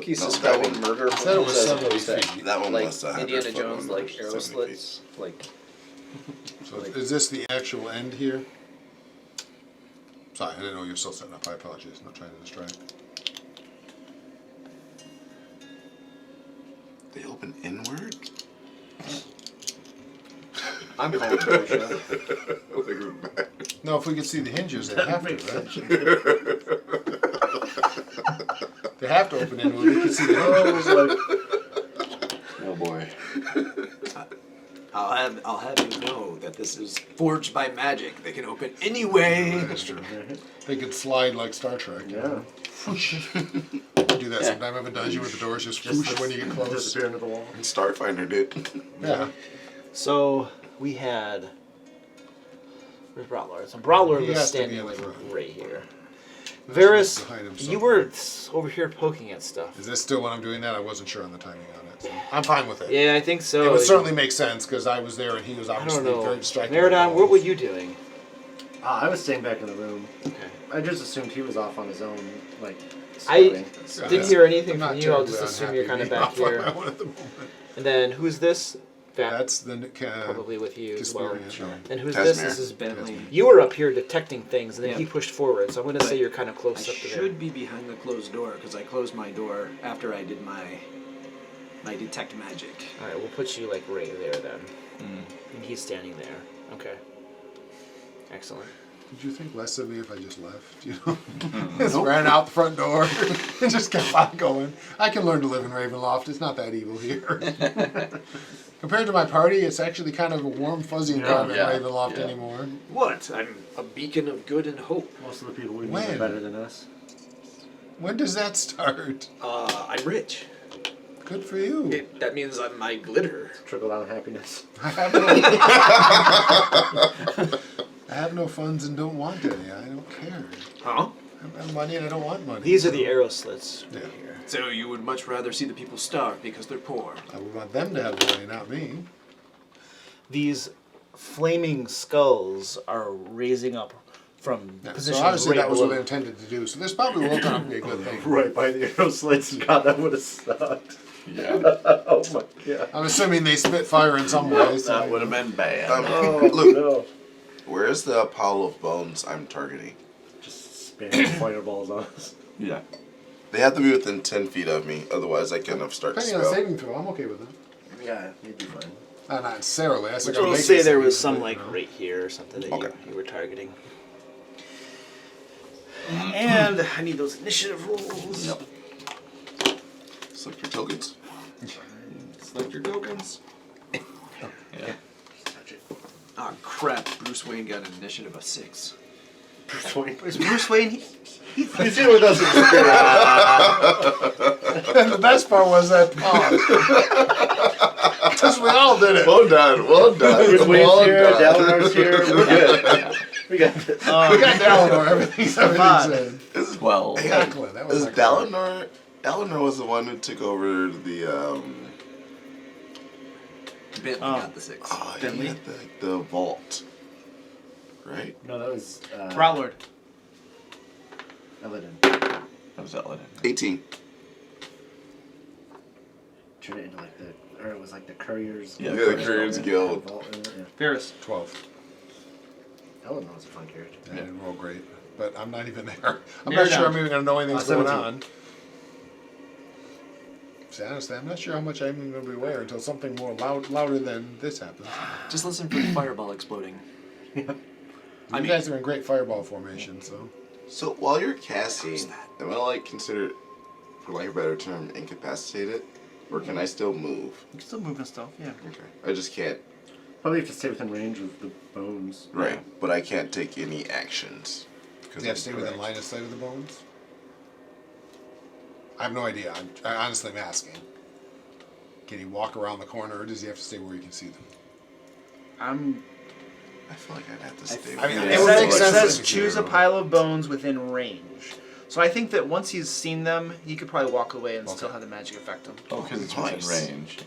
he's No, that describing one- murder. I said it was as 70 opposed to, feet. That one like must have had Indiana their foot Jones, on like there, arrow 70 feet. slits, like. So is this the actual end here? Sorry, I didn't know you were still setting up. I apologize. Not trying to distract. They open inward? I'm calling bullshit. No, if we could see the hinges, they have to, right? They have to open inward. We can see the hinges. Oh boy. I'll have you know that this is forged by magic. They can open any way. That's true. They could slide like Star Trek. Yeah. Do that sometime. Have a dungeon with the doors just whoosh when you get close. Disappear into the wall. And Starfinder did. Yeah. So we had. Where's Brawler? So Brawler He was has to be standing in the like front. right here. Varys, behind him you somewhere. were over here poking at stuff. Is this still when I'm doing that? I wasn't sure on the timing on it. So I'm fine with it. Yeah, I think so. It would certainly make sense because I was there and he was I obviously don't know. very distracted. Meridon, what were you doing? I was staying back in the room. Okay. I just assumed he was off on his own, like. I scouting. didn't hear anything I'm not from you. I'll terribly just assume unhappy you're kind of being back off on here. my own at the moment. And then who's this? That's the probably with you as well. Casparian. And who's Casimir. this? This is Bentley. You were up here detecting things, and then Yeah. he pushed forward. So I'm going to say you're kind of I close up to there. should be behind the closed door because I closed my door after I did my detect magic. All right, we'll put you like right there then. And he's standing there. Okay. Excellent. Did you think less of me if I just left? You know, just ran out the front door and just kept on going. I can learn to live in Ravenloft. It's not that evil here. Compared to my party, it's actually kind of a warm, fuzzy environment in Ravenloft anymore. What? I'm a beacon of good and hope. Most of the people we meet When? are better than us. When does that start? I'm rich. Good for you. That means I'm my glitter. Trickle down happiness. I have no funds and don't want any. I don't care. Huh? I have money and I don't want money. These are the arrow slits Yeah. right here. So you would much rather see the people starve because they're poor? I would want them to have the money, not me. These flaming skulls are raising up from Yeah, so positions obviously right that was below. what they intended to do. So this probably will turn out to be a good thing. Right by the arrow slits. God, that would have sucked. Yeah. Oh my god. I'm assuming they spit fire in some way. So That would have been bad. Luke, No. where's the pile of bones I'm targeting? Just spam fireballs on us. Yeah. They have to be within 10 feet of me, otherwise I cannot start to depending on the spell. saving throw, I'm okay with it. Yeah, you'd be fine. Not necessarily. That's We'll say there was some like right here or something that you were targeting. And I need those initiative rolls. Yep. Select your tokens. Select your tokens. Yeah. Ah, crap. Bruce Wayne got an initiative of 6. Bruce Wayne. Is Bruce Wayne? He's here with us in spirit. And the best part was that pause. Because we all did it. Well done, well done. Bruce Wayne's well here, done. Dalinor's here. We're good. We got this. We got Dalinar. Everything's said. This is, Well, Excellent. That was is excellent. Dalinar was the one who took over the Bentley got the 6. he had the vault. Right? No, that was Prowlord. Eladin. that was Eladin. 18. Turned it into like the, or it was like the Courier's. Yeah, Yeah, the Courier's Guild. Yeah. Ferris. 12. Eladin was a fun character. I didn't roll great. But I'm not even there. I'm Near not sure down. I'm even going to know anything's going 17. on. See, honestly, I'm not sure how much I'm even going to be aware until something more louder than this happens. Just listen for the fireball exploding. You guys are in great fireball formation, so. So while you're casting, am I like considered, for lack of a better term, incapacitated? Or can I still move? You can still move and stuff, yeah. Okay. I just can't. Probably have to stay within range of the bones. Right. But I can't take any actions. Because you have to stay within line of sight of the bones? I have no idea. I honestly am asking. Can he walk around the corner, or does he have to stay where he can see them? I feel like I'd have to stay I mean, within it It would says, make it sense says if choose a pile of bones within range. So I think that once he's seen them, he could probably walk away and still have the magic affect him. Oh, because it's Nice. within range.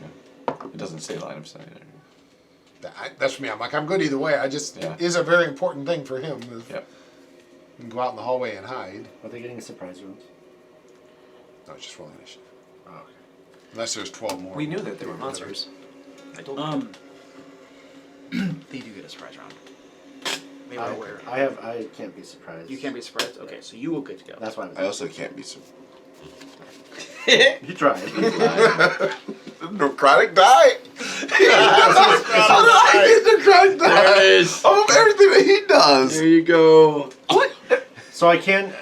Yeah. It doesn't say line of sight. That's for me. I'm like, I'm good either way. I just, Yeah. it is a very important thing for him. If Yep. he can go out in the hallway and hide. Are they getting surprise rooms? No, it's just rolling initiative. Oh, okay. Unless there's 12 more. We knew that they were monsters. I told you. They do get a surprise round. They were aware. I can't be surprised. You can't be surprised. Okay, so you will get to go. That's why I was. I also can't be You tried. necrotic die. I get necrotic die. Of everything that he does. There you go. So I can.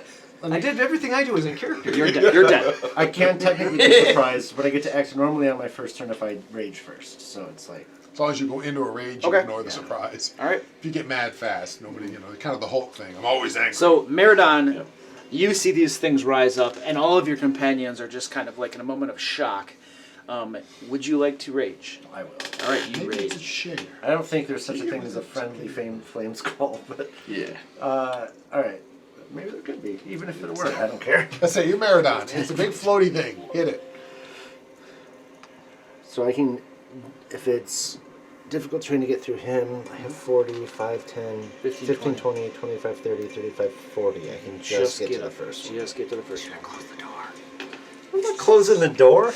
I did everything I do as in character. You're dead. You're dead. I can technically be surprised, but I get to act normally on my first turn if I rage first. So it's like. As long as you go into a rage, you Okay. ignore the surprise. All right. If you get mad fast, nobody, kind of the Hulk thing. I'm always angry. So Meridon, you see these things rise up, and all of your companions are just kind of like in a moment of shock. Would you like to rage? I will. All right, you Maybe it's a rage. share. I don't think there's such a thing as a friendly flame skull, but Yeah. all right. Maybe there could be, even if there were. I don't care. Let's say you're Meridon. It's a big floaty thing. Hit it. So I can, if it's difficult terrain to get through him, I have 40, 5, 10, 15, 20, 25, 30, 35, 40. I can just get to the first one. Just get to the first one. I'm not closing the door.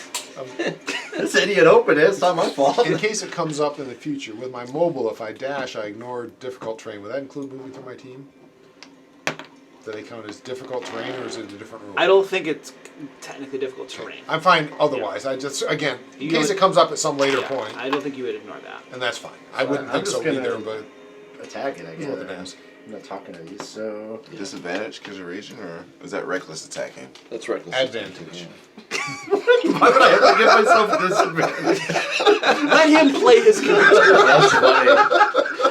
This idiot opened it. It's not my fault. In case it comes up in the future, with my mobile, if I dash, I ignore difficult terrain. Would that include moving through my team? Do they count as difficult terrain, or is it a different rule? I don't think it's technically difficult terrain. I'm fine otherwise. I just, again, in You case know- it comes up at some later Yeah, point, I don't think you would ignore that. and that's fine. I wouldn't I'm think just so gonna- either, but Attack it, I it's what it guess. is. I'm not talking to these, so. Disadvantage because of raging, or is that reckless attacking? That's reckless. Advantage. Why would I ever give myself disadvantage? Let him play his character. That's funny.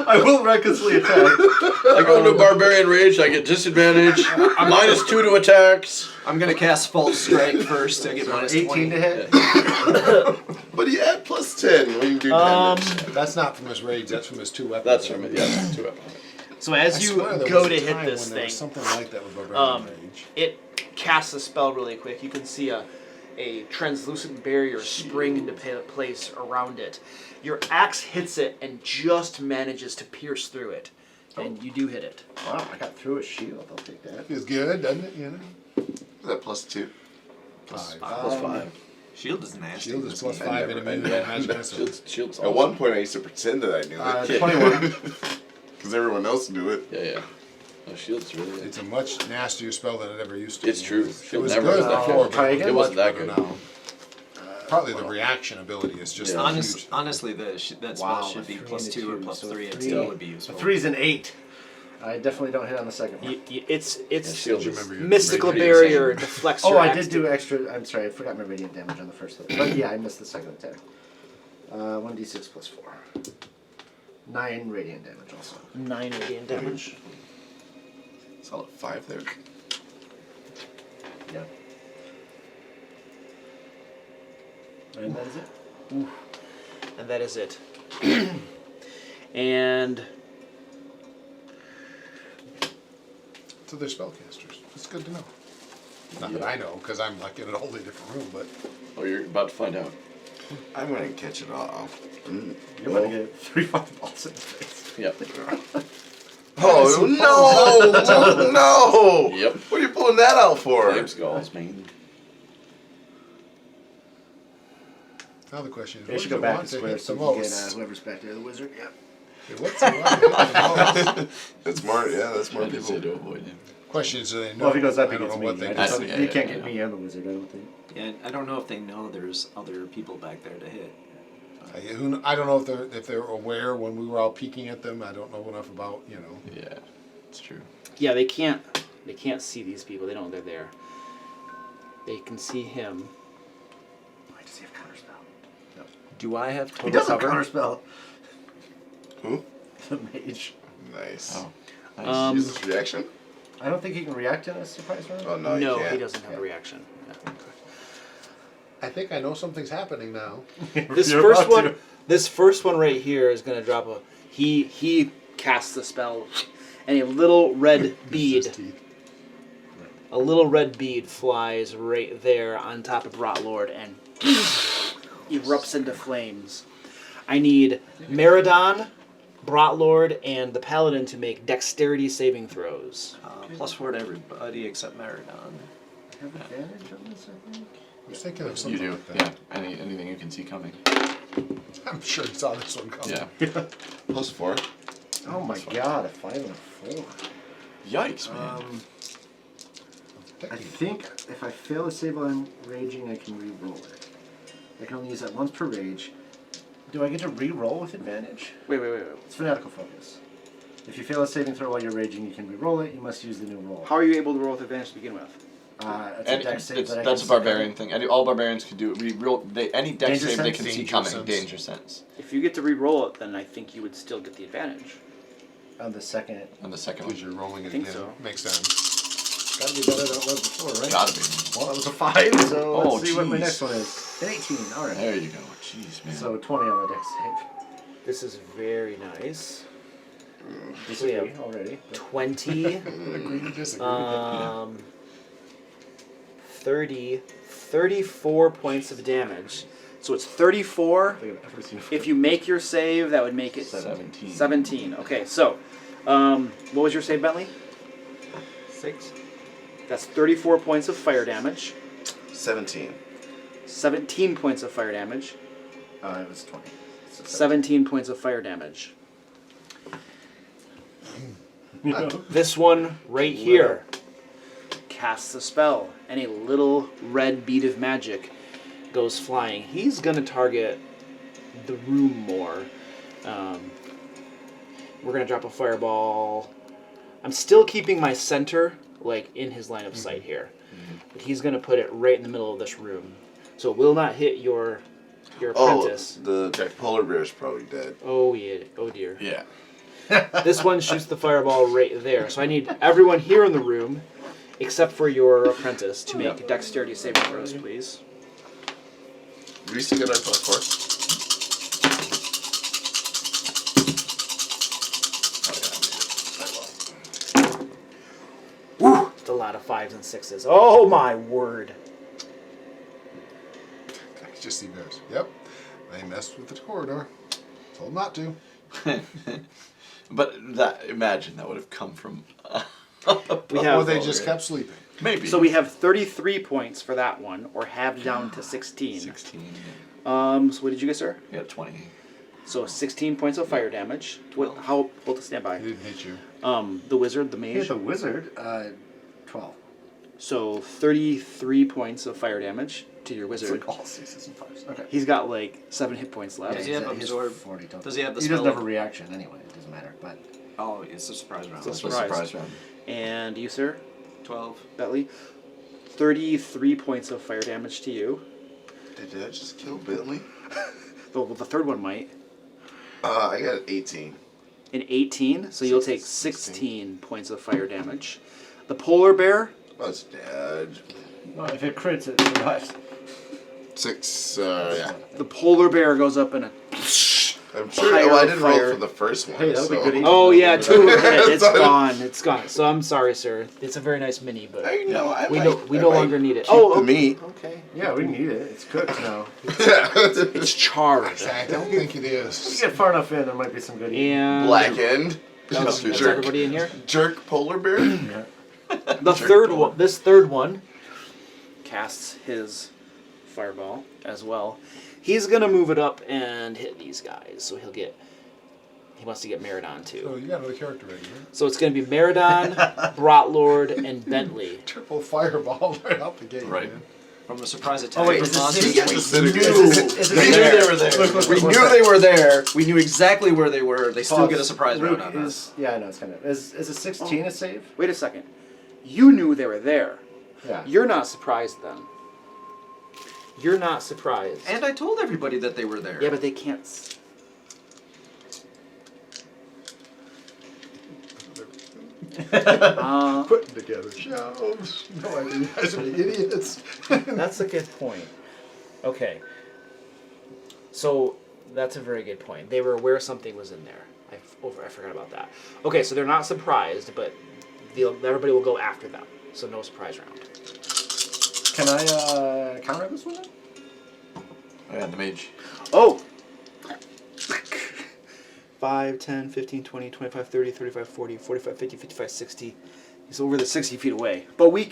I will recklessly attack. I go into Barbarian Rage, I get disadvantage, -2 to attacks. I'm gonna cast False Strike first to get minus 18 20. to hit. But he had +10 when you do damage. That's not from his rage, that's from his 2 weapons. That's from it, yeah, 2 weapons. So as I you swear there go was to a hit time this when there thing, was something like that with Barbarian Rage. it casts a spell really quick. You can see a translucent barrier spring into place around it. Your axe hits it and just manages to pierce through it. And you do hit it. Wow, I got through a shield. I'll take that. Feels good, doesn't it? You know? Is that +2? 5. +5. Shield is nasty. Shield is +5 I and never- immune I to magic missiles. Shield's At awesome. one point, I used to pretend that I knew it 21. because everyone else knew it. Yeah. No, shield's really. It's a much nastier spell than it ever used to be. It's true. It Shield was never good was that before, good. but It much wasn't that better good. now. Partly the reaction ability is just Yeah. huge. Honestly, that spell Wow, should be a 3 +2 or and a 2, +3. so It three. still would be A useful. 3's an 8. I definitely don't hit on the second one. It's Shield Do you is. remember your mystical rage? barrier deflects Oh, your I axe did do extra. I'm sorry, I forgot my radiant damage on the first one. But yeah, I missed the second attack. 1d6 + 4. 9 radiant damage also. 9 radiant damage. Solid 5 there. Yeah. And that is it. And that is it. And So they're spellcasters. It's good to know. Not that I know, because I'm like in a wholly different room, but Oh, you're about to find out. I'm gonna catch it all. You're about to get 3 fireballs in the face. Yep. Oh no! No! Yep. What are you pulling that out for? Flames Galls, man. now the question is, You what should do go you back want and to swear hit so the you can get most? whoever's back there, the wizard. Yeah. Yeah, what's the one to hit the most? That's smart. Yeah, that's I smart did say people. to avoid him. Question is, do they know? Well, if he goes up, I he don't gets know me. what they I do. just, Yeah, you yeah, can't yeah. get me and the wizard, I don't think. Yeah, I don't know if they know there's other people back there to hit. I don't know if they're aware when we were all peeking at them. I don't know enough about, you know. Yeah, it's true. yeah, they can't see these people. They don't know they're there. They can see him. Why does he have counterspell? Do I have He total does have cover? counterspell. Who? The mage. Nice. Oh. Um, Use this reaction? I don't think he can react in a surprise round. Oh no, you no, can't. he doesn't have a reaction. No. I think I know something's happening now. This You're first about one, to. this first one right here is gonna drop a. He casts the spell, and a little red bead, a little red bead flies right there on top of Brotlord and erupts into flames. I need Meridon, Brotlord, and the Paladin to make dexterity saving throws. +4 to everybody except Maridon. I have advantage on this, I think. I was thinking of You something do, like that. yeah. Anything you can see coming. I'm sure you saw this one coming. Yeah. +4. Oh my god, a 5 and a 4. Yikes, man. I think if I fail a save on raging, I can re-roll it. I can only use that once per rage. Do I get to re-roll with advantage? Wait. It's fanatical focus. If you fail a saving throw while you're raging, you can re-roll it. You must use the new roll. How are you able to roll with advantage to begin with? It's a dex save that I That's a can barbarian thing. All barbarians can do. Any dex Danger save they sense? can see Danger coming. sense. Danger sense. If you get to re-roll it, then I think you would still get the advantage. on the second. On the second Because one. you're rolling it think again. so. Makes sense. Gotta be better than it was before, right? Gotta be. Well, that was a 5, so Oh, let's see what my jeez. next one is. An 18, alright. There you go. Jeez, man. So 20 on the dex save. This is very nice. Disagree already. 20, Agree to disagree. 34 points of damage. So it's 34. I think I've ever seen If you make your save, that would make it 17. 17. Okay, so what was your save, Bentley? 6. That's 34 points of fire damage. 17. 17 points of fire damage. It was 20. 17 points of fire damage. You know? This one right here casts a spell, and a little red bead of magic goes flying. He's going to target the room more. We're going to drop a fireball. I'm still keeping my center like in his line of sight here. But he's going to put it right in the middle of this room. So it will not hit your apprentice. The polar bear is probably dead. Oh, yeah. Oh, dear. Yeah. This one shoots the fireball right there. So I need everyone here in the room, except for your apprentice, to make dexterity saving throws, please. Do we still get our +4? Woo! It's a lot of 5s and 6s. Oh my word! I can just see bears. Yep. They messed with the corridor. Told them not to. But imagine that would have come from. Or they just kept sleeping. Maybe. So we have 33 points for that one, or halved down to 16. 16. So what did you get, sir? Yeah, 20. So 16 points of fire damage. What? How? Hold the standby. He didn't hit you. The wizard, the Hey, mage. the wizard, 12. So 33 points of fire damage to your It's wizard. like all 6s and 5s. Okay. He's got like 7 hit points left. Does he have He's absorb? 40 total. Does he have the He spell? doesn't have a reaction anyway. It doesn't matter. But Oh, it's a surprise round. It's a That's a surprise. surprise round. And you, sir, 12. Bentley, 33 points of fire damage to you. Did I just kill Bentley? Well, the third one might. I got 18. An 18, so you'll take 16 points of fire damage. The polar bear, Oh, it's dead. no, if it crits, it survives. 6, yeah. the polar bear goes up in a. I'm sure. Fire, Oh, I didn't roll fire. for the first one. Hey, that'll be so. good. Oh yeah, 2 of them hit. It's Sorry. gone. It's gone. So I'm sorry, sir. It's a very nice mini, but I know. I we might, no we I no might longer need it. keep Oh, the meat. okay. Yeah, we need it. It's cooked now. It's charred. I don't think it If you is. get far enough in, there might be some good eating. And Blackened. that's Jerk. everybody in here. Jerk polar bear. The third one, this third one, casts his fireball as well. He's gonna move it up and hit these guys, so he wants to get Meridon So too. you got another character ready, right? So it's gonna be Meridon, Brotlord, and Bentley. Triple fireball right out the gate. Right. Man. From a surprise attack. Oh, wait, from is this monsters, He gets we disintegrated. Is it we knew there? they were there. Look, We what's knew that? they were there. We knew exactly where they were. They still get a surprise round Luke, on us. Yeah, I know it's kind of. Is a 16 a save? Wait a second. You knew they were there. Yeah. You're not surprised then. You're not surprised. And I told everybody that they were there. Yeah, but they can't. Putting together shelves. No idea. You guys are idiots. That's a good point. Okay. So that's a very good point. They were aware something was in there. I forgot about that. Okay, so they're not surprised, but everybody will go after them. So no surprise round. Can I counter this one then? I got the mage. Oh! 5, 10, 15, 20, 25, 30, 35, 40, 45, 50, 55, 60. He's over the 60 feet away. But what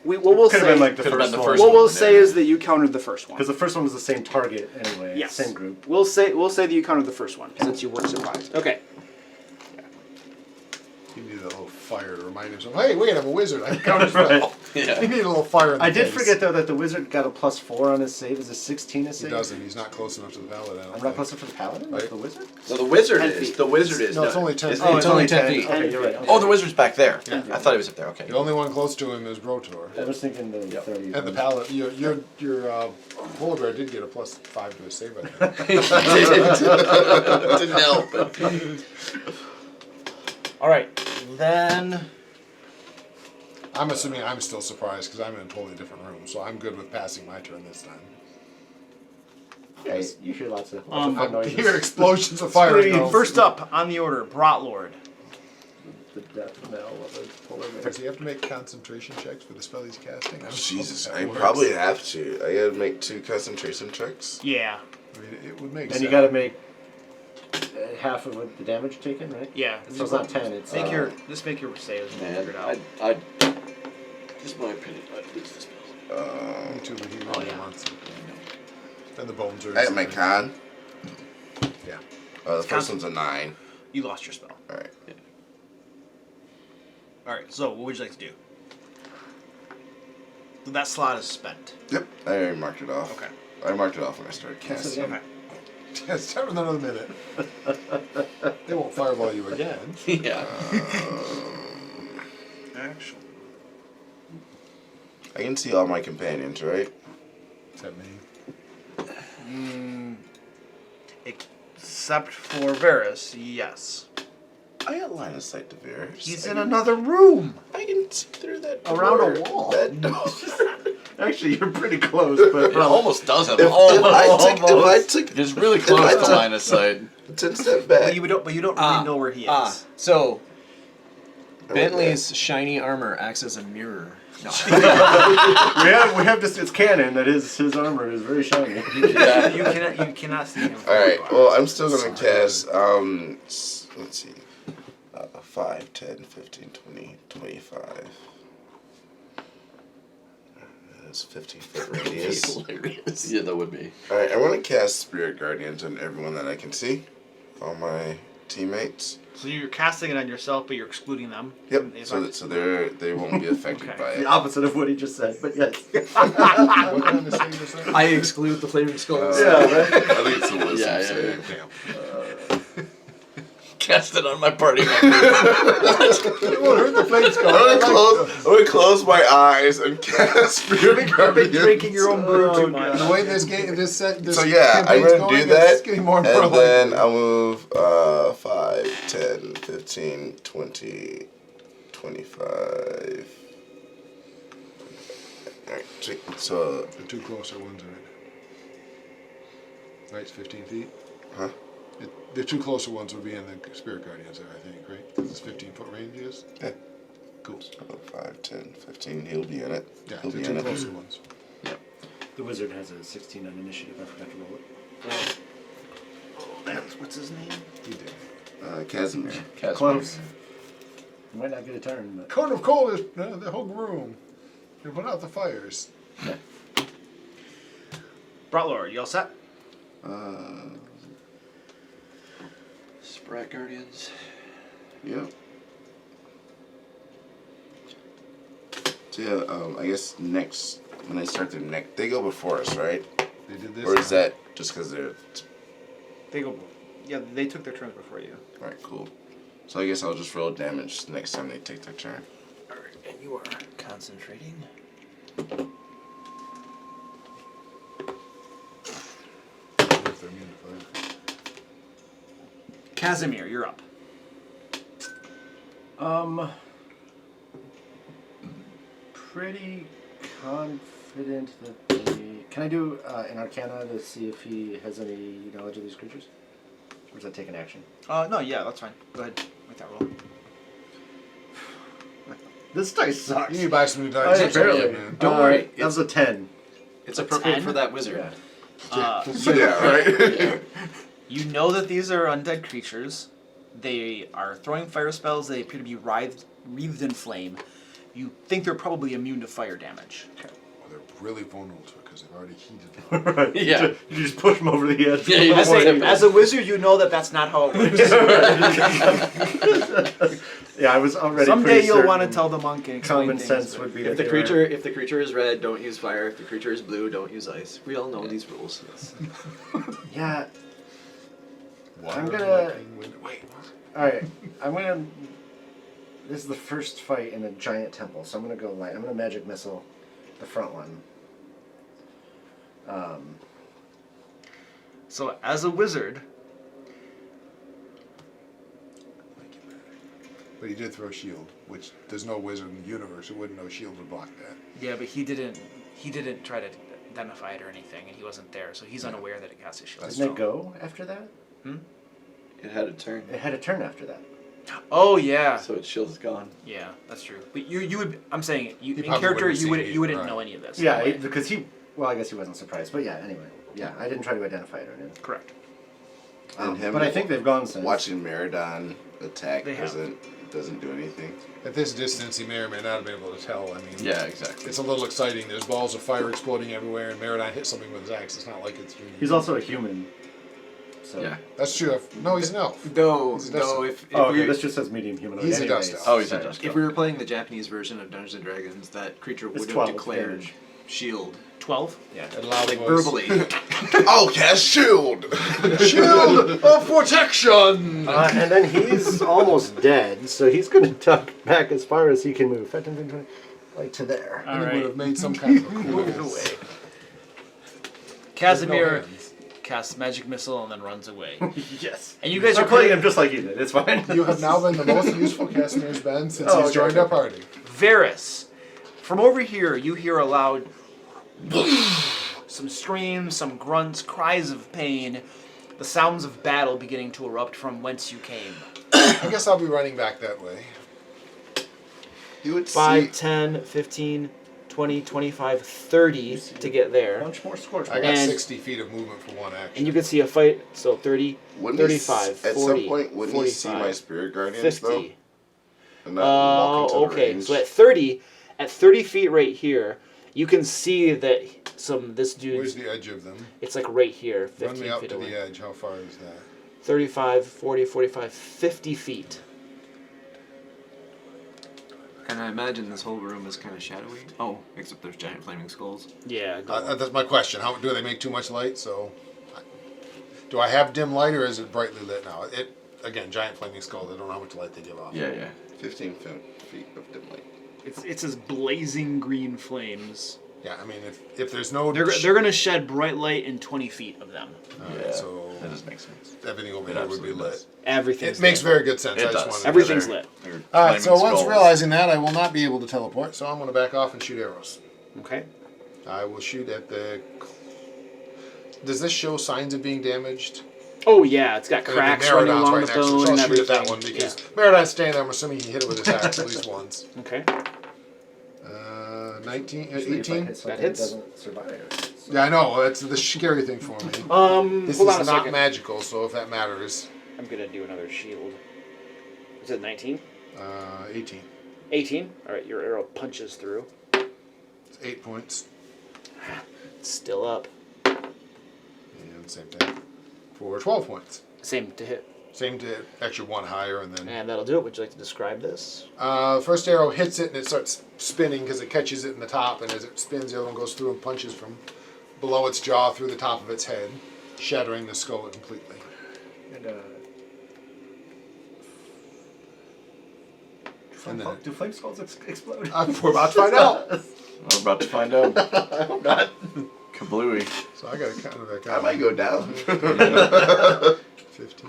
we'll Could say, have been like the Could've been first the one. first what we'll one, say yeah. is that you countered the first one. Because the first one was the same target anyway. Yes. Same group. We'll say that you countered the first one since you weren't surprised. Okay. He needed a little fire to remind himself, hey, wait, I'm a wizard. I can counter spell. Yeah. He needed a little fire in the I did face. forget though that the wizard got a +4 on his save. Is a 16 a He save? doesn't. He's not close enough to the paladin. I don't I'm not think. close enough to the paladin. Like Right. the wizard. So the wizard 10 is. feet. The wizard is. No, it's only 10 isn't feet. it? it's only 10 feet. Okay, you're right. Oh, the wizard's back there. Yeah. I thought he was up there. Okay. The only one close to him is Brotor. I was thinking the 30. And the paladin, your polar bear did get a +5 to his save, I think. Didn't help. All right. Then I'm assuming I'm still surprised because I'm in a totally different room, so I'm good with passing my turn this time. Yeah, you hear lots of Um, fun I noises. hear explosions of fire. and go, first up on the order, Brotlord. The death knell of a polar bear. Does he have to make concentration checks for the spell he's casting? I don't know Jesus, if I that works. probably have to. I gotta make 2 concentration checks. Yeah. I mean, it would make And sense. you got to make half of what the damage taken, right? Yeah. So it's not 10. It's Make your saves and we'll Man, figure it out. I this is my opinion. I'd lose this spell. Me too, but he really wants it. And the bones are. I have my con. Yeah. The first one's a 9. You lost your spell. All right. All right. So what would you like to do? So that slot is spent. Yep. I already marked it off. Okay. I marked it off when I started casting. Okay. Yeah, start with another minute. They won't fireball you again. Yeah. Actually. I can see all my companions, right? Except me. Except for Varys, yes. I got line of sight to Varys. He's in another room. I can see through that Around a door. wall. That door. Actually, you're pretty close, but It almost does have If I took It's really close to line of sight. 10 step back. But you don't really know where he is. So Bentley's shiny armor acts as a mirror. No. we have this. It's canon that his armor is very shiny. You cannot see him. All right. Well, I'm still gonna cast. Let's see. 5, 10, 15, 20, 25. That's 15-foot radius. Hilarious. Yeah, that would be. All right. I want to cast Spirit Guardians on everyone that I can see. All my teammates. So you're casting it on yourself, but you're excluding them. Yep. So they won't be affected Okay. by it. The opposite of what he just said, but yes. What kind of save is that? I exclude the flaming skulls. Yeah, right. I think it's a wisdom Yeah, yeah, save. Damn. Cast it on my party member. It won't hurt the flame skull. I'm gonna close my eyes and cast Spirit Guardians. Drinking your own brew too much. The way this game, this So yeah, I'm campaign's gonna going, do that, it's getting more and more and then likely. I'll move 5, 10, 15, 20, 25. Alright, sweet. So, The two closer ones are right. It's 15 feet. huh? The two closer ones would be in the Spirit Guardians there, I think, right? Because it's 15-foot range is? Yeah. Cool. 5, 10, 15, he'll be in it. Yeah, He'll the be two in it. closer ones. The wizard has a 16 on initiative. I forgot to roll it. What's his name? He did. Casimir. Close. You might not get a turn, but Cone of coal is the whole room. You put out the fires. Brotlord, you all set? Sprat Guardians. Yep. So yeah, I guess next, when they start their next, they go before us, right? They did this. Or is that just because they're... They go. Yeah, they took their turns before you. Alright, cool. So I guess I'll just roll damage next time they take their turn. Alright, and you are concentrating. If they're immune to fire. Casimir, you're up. pretty confident that they... Can I do an Arcana to see if he has any knowledge of these creatures? Or does that take an action? No, yeah, that's fine. Go ahead, make that roll. This dice sucks. You need to buy some new dice. Oh, barely. Man. Don't worry, That was a 10. It's appropriate 10? for that wizard. Yeah. Yeah, right? You know that these are undead creatures. They are throwing fire spells. They appear to be wreathed in flame. You think they're probably immune to fire damage. Well, they're really vulnerable to it because they've already heated them. Right. Yeah. You just push them over the edge. Yeah, you just As a wizard, you know that that's not how it works. Yeah, I was already Someday pretty you'll certain want to tell the monk and explain common things, sense but- would be If that the creature is red, don't use fire. If the creature is blue, don't use ice. We all know these rules. Yeah. Water, I'm gonna- lightning, wind. Wait, what? Alright. I'm gonna... This is the first fight in a giant temple, so I'm gonna go light. I'm gonna magic missile the front one. So, as a wizard, But he did throw a shield, which there's no wizard in the universe who wouldn't know shield would block that. yeah, but he didn't try to identify it or anything, and he wasn't there, so he's unaware that it cast his shield. Didn't it go after that? It had a turn, It had a turn after that. Oh yeah, so its shield is gone. yeah, that's true. But you would. I'm saying you He in probably character wouldn't you have seen wouldn't it, know right. any of this. Yeah, No way. because he... Well, I guess he wasn't surprised. But yeah, anyway. Yeah, I didn't try to identify it or anything. Correct. And him But I think they've gone since. watching Meridon attack They have. doesn't doesn't do anything. At this distance, he may or may not have been able to tell. I mean, Yeah, exactly. it's a little exciting. There's balls of fire exploding everywhere, and Meridine hit something with his axe. It's not like it's. He's also a human. So. Yeah. That's true. No, he's an elf. Though, He's a dust elf. if Oh, okay. we, This just says medium humanoid. He's a anyways. dust elf. Oh, he's a Sorry. dust if elf. we were playing the Japanese version of Dungeons and Dragons, that creature It's would have 12 declared damage. shield. 12. Yeah. And loud Like voice. verbally. Oh, cast shield. Shield of protection. And then he's almost dead, so he's going to duck back as far as he can move. 15, 20, 20, like to there. All He would right. have made some kind of a cool Moved ass. away. Casimir No hands. casts magic missile and then runs away. Yes. And you guys I'm are playing him just like you did. It's fine. You have now been the most useful Casimir's been since Oh, he's okay, joined okay. our party. Varys. From over here, you hear a loud some screams, some grunts, cries of pain, the sounds of battle beginning to erupt from whence you came. I guess I'll be running back that way. You would 5, see. 10, 15, 20, 25, 30 to get there. Bunch more scorch. I got And- 60 feet of movement for one action. And you can see a fight, so 30, Wouldn't he 35, at 40, some point, wouldn't he see 45, my spirit guardians 50. though? And not walk into the Okay, range? so at 30 feet right here, you can see that this Where's dude's, the edge of them? it's like right here, Run 15 me out feet to away. the edge. How far is that? 35, 40, 45, 50 feet. And I imagine this whole room is kind of shadowy. Oh, except there's giant flaming skulls. Yeah. That's my question. How do they make too much light? So, do I have dim light or is it brightly lit now? It again, giant flaming skulls. I don't know how much light they give off. Yeah, yeah. 15 feet of dim light. It's as blazing green flames. Yeah, I mean, if there's no, They're gonna shed bright light in 20 feet of them. Alright, Yeah, so that does make sense. everything over It here would be absolutely lit. does. Everything's It makes lit. very good sense. It I just does. wanted to- Everything's They're- lit. they're Alright, so flaming once skulls. realizing that, I will not be able to teleport, so I'm going to back off and shoot arrows. Okay. I will shoot at the. Does this show signs of being damaged? Oh yeah, it's got It'd be cracks running Meridine's along right the next to it, bone so and I'll shoot at that everything. one because Meridine's standing there. I'm assuming he hit it with his axe at least once. Yeah. Okay. 19, Usually if I 18. hit something, That it hits. doesn't survive. Yeah, I know. That's the scary thing for me. This Hold on a is not second. magical, so if that matters, I'm gonna do another shield. Is it 19? 18. 18. All right, your arrow punches through. It's 8 points. It's still up. And same thing for 12 points. Same to hit. Same to extra one higher, and then And that'll do it. Would you like to describe this? first arrow hits it and it starts spinning because it catches it in the top, and as it spins, the other one goes through and punches from below its jaw through the top of its head, shattering the skull completely. And, And then do flame skulls explode? we're about to find out. We're about to find out. I hope not. Kablooey. So I got to counter that guy. I might go down. 15, 20,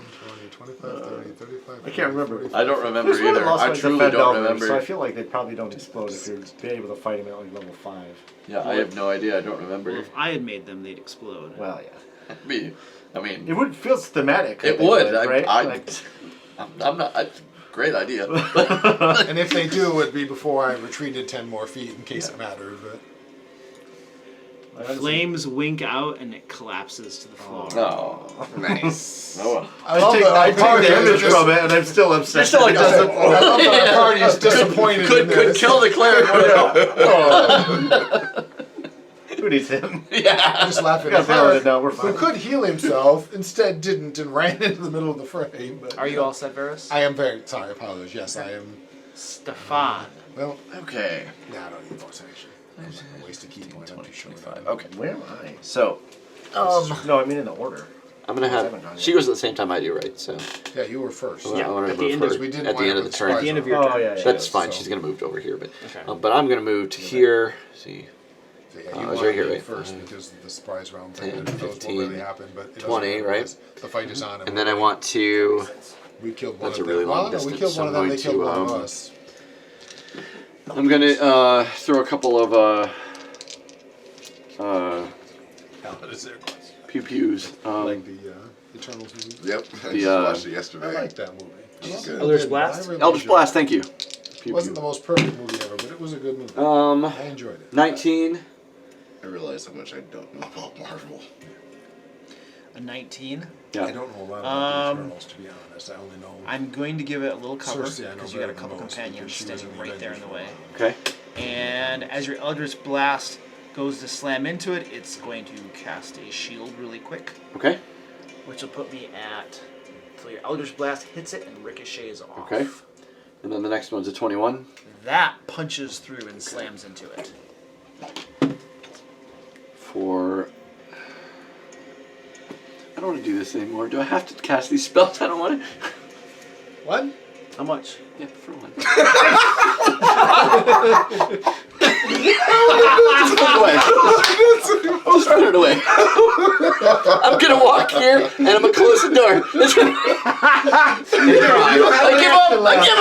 25, 30, 35. I can't remember. 40, I don't remember There's one that either. lost I like truly defend don't Elvers, remember. So I feel like they probably don't explode if you're being able to fight them at like level 5. Yeah, I have no idea. I don't Well, remember. if I had made them, they'd explode. Well, yeah. I mean, It would feel thematic. I it think, would. right? I'm not. Great idea. And if they do, it'd be before I retreated 10 more feet in case it mattered. But Flames wink out and it collapses to the floor. Oh, Nice. oh well. I take damage from it, and I'm still upset. You're still like, It doesn't- I love that our party is disappointed. Could in this. kill the cleric. Who needs him? Yeah. Just laughing We got at valid Cleric, now. We're who fine. could heal himself, instead didn't and ran into the middle of the fray. But Are you all set, Varys? I am very sorry. Apologies. Yes, I am. Stefan. Well, Okay. nah, I don't need force action. I'm not gonna waste a key point. I'm too sure. 25. Okay. Where am I? So No, I mean in the order. I'm gonna I haven't have. gone She yet. goes at the same time I do, right? So Yeah, you were first. I wanna at the move end her of- Because we didn't at the wind end up of the with turn. At the end of your Oh, turn. yeah, yeah. That's Yeah, fine. so- She's gonna move over here, but Okay. but I'm gonna move to here. See, So, yeah, I you was wanted right here, to go right? first because of the surprise round thing. 10, I don't know what 15, really happened, but it doesn't 20, matter right? because the fight is on. and then I want to. We killed one That's of a really them. long Well, no, we distance, killed so one of I'm them. They going killed to, one of us. I'm gonna throw a couple of How is there? pew pews. Like the Eternals movie. Yep. I The, just watched it yesterday. I like that movie. It's good. Eldritch Blast? I really Eldritch enjoyed Blast. Thank you. It Pew wasn't the pew. most perfect movie ever, but it was a good movie. I enjoyed it. 19. I realize how much I don't know about Marvel. A 19. I Yeah. don't know a lot about the Eternals, to be honest. I only know. I'm going to give it a little cover Cersei, I know because you got a better than couple most companions because she was standing in the right there in the way. Okay. And as your Eldritch Blast goes to slam into it, it's going to cast a shield really quick, Okay. which will put me at. So your Eldritch Blast hits it and ricochets off. Okay. And then the next one's a 21. That punches through and slams into it. For. I don't want to do this anymore. Do I have to cast these spells? I don't want to. What? How much? Yeah, for one. I'll just run it away. I'm gonna walk here and I'm gonna close the door. I give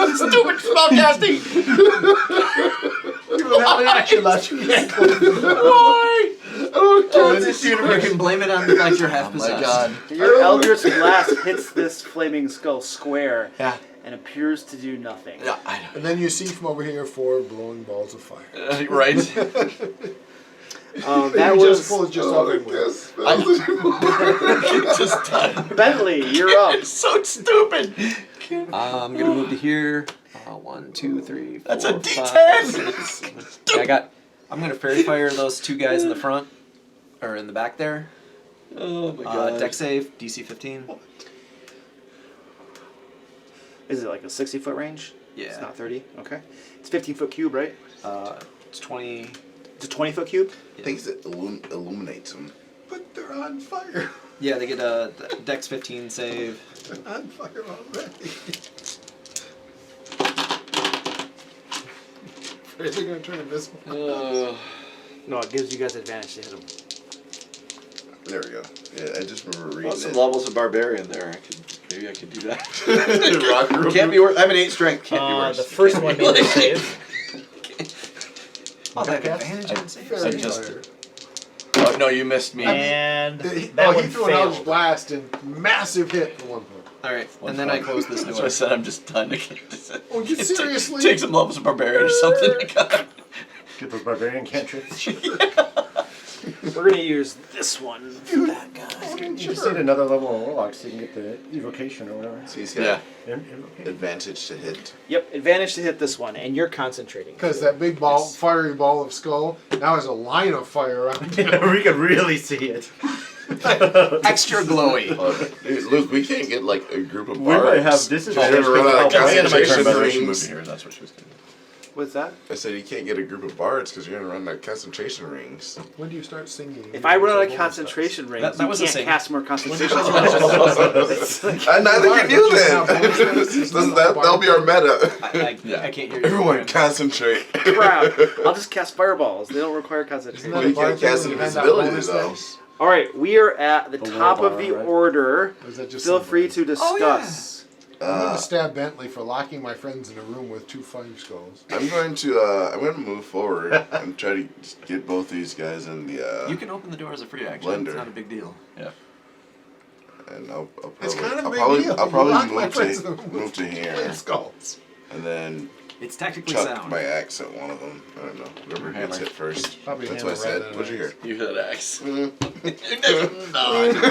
up. Stupid spell casting. You don't have an action left. You can't close the door. Why? You can blame it on the fact you're half possessed. My God. Your Eldritch Blast hits this flaming skull square Yeah. and appears to do nothing. Yeah, I know. And then you see from over here 4 glowing balls of fire. Right. That You was just pulled just off it with. Just done. Bentley. You're up. It's so stupid. I'm gonna move to here. 1, 2, 3, 4. That's a 5, D10. 6. Yeah, I'm gonna fairy fire those 2 guys in the front, or in the back there. Oh my god. Deck save, DC 15. Is it like a 60-foot range? Yeah. It's not 30. Okay. It's 15-foot cube, right? It's 20. It's a 20-foot cube. Things that illuminates them. But they're on fire. Yeah, they get a Dex 15 save. They're on fire already. Are they going to turn invisible? No, it gives you guys advantage to hit them. There we go. Yeah, I just remember reading Some it. levels of barbarian there. Maybe I could do that. Can't be worse. I have an 8 strength. Can't be worse. The first one made a save. Oh, they have advantage on saves. Very just- tired. Oh, no, you missed me. And He that one threw an Eldritch failed. Blast and massive hit for 1 point. Alright, and then I close this That's why I door. said I'm just done. Oh, you seriously? Take some levels of barbarian or something. Get those barbarian cantrips. We're gonna use this one for that guy. You just need another level of warlock so you can get the evocation or whatever. So he's got Yeah. advantage to hit. Yep, advantage to hit this one, and you're concentrating. Because that big ball, fiery ball of skull, now has a line of fire around it. We can really see it. Extra glowy. Dude, Luke, we can't get like a group of We bards. might have disadvantage. They're gonna run out of because we concentration have rings. here. That's what she was doing. What's that? I said you can't get a group of bards because you're gonna run out of concentration rings. When do you start singing? If I run out of concentration rings, That you was the can't same. cast more concentration. And neither can you then. That'll be our meta. I can't hear you. Everyone concentrate. Crap! I'll just cast fireballs. They don't require concentration. Well, you can't cast invisibility though. All right, we are at the top of the right? order. Or is that just Feel some free bards? to discuss. I'm going to stab Bentley for locking my friends in a room with 2 fire skulls. I'm going to move forward and try to get both these guys in the You can open the door as a free action. Blender. It's not a big deal. Yeah. and I'll It's probably kind of a I'll big deal. probably You lock my move friends in a room to with move to here fire skulls. and then It's tactically chuck sound. my axe at one of them. I don't know. Whoever gets hit first. Probably That's what I hammer rather said. than What'd you hear? axe. You hit an axe.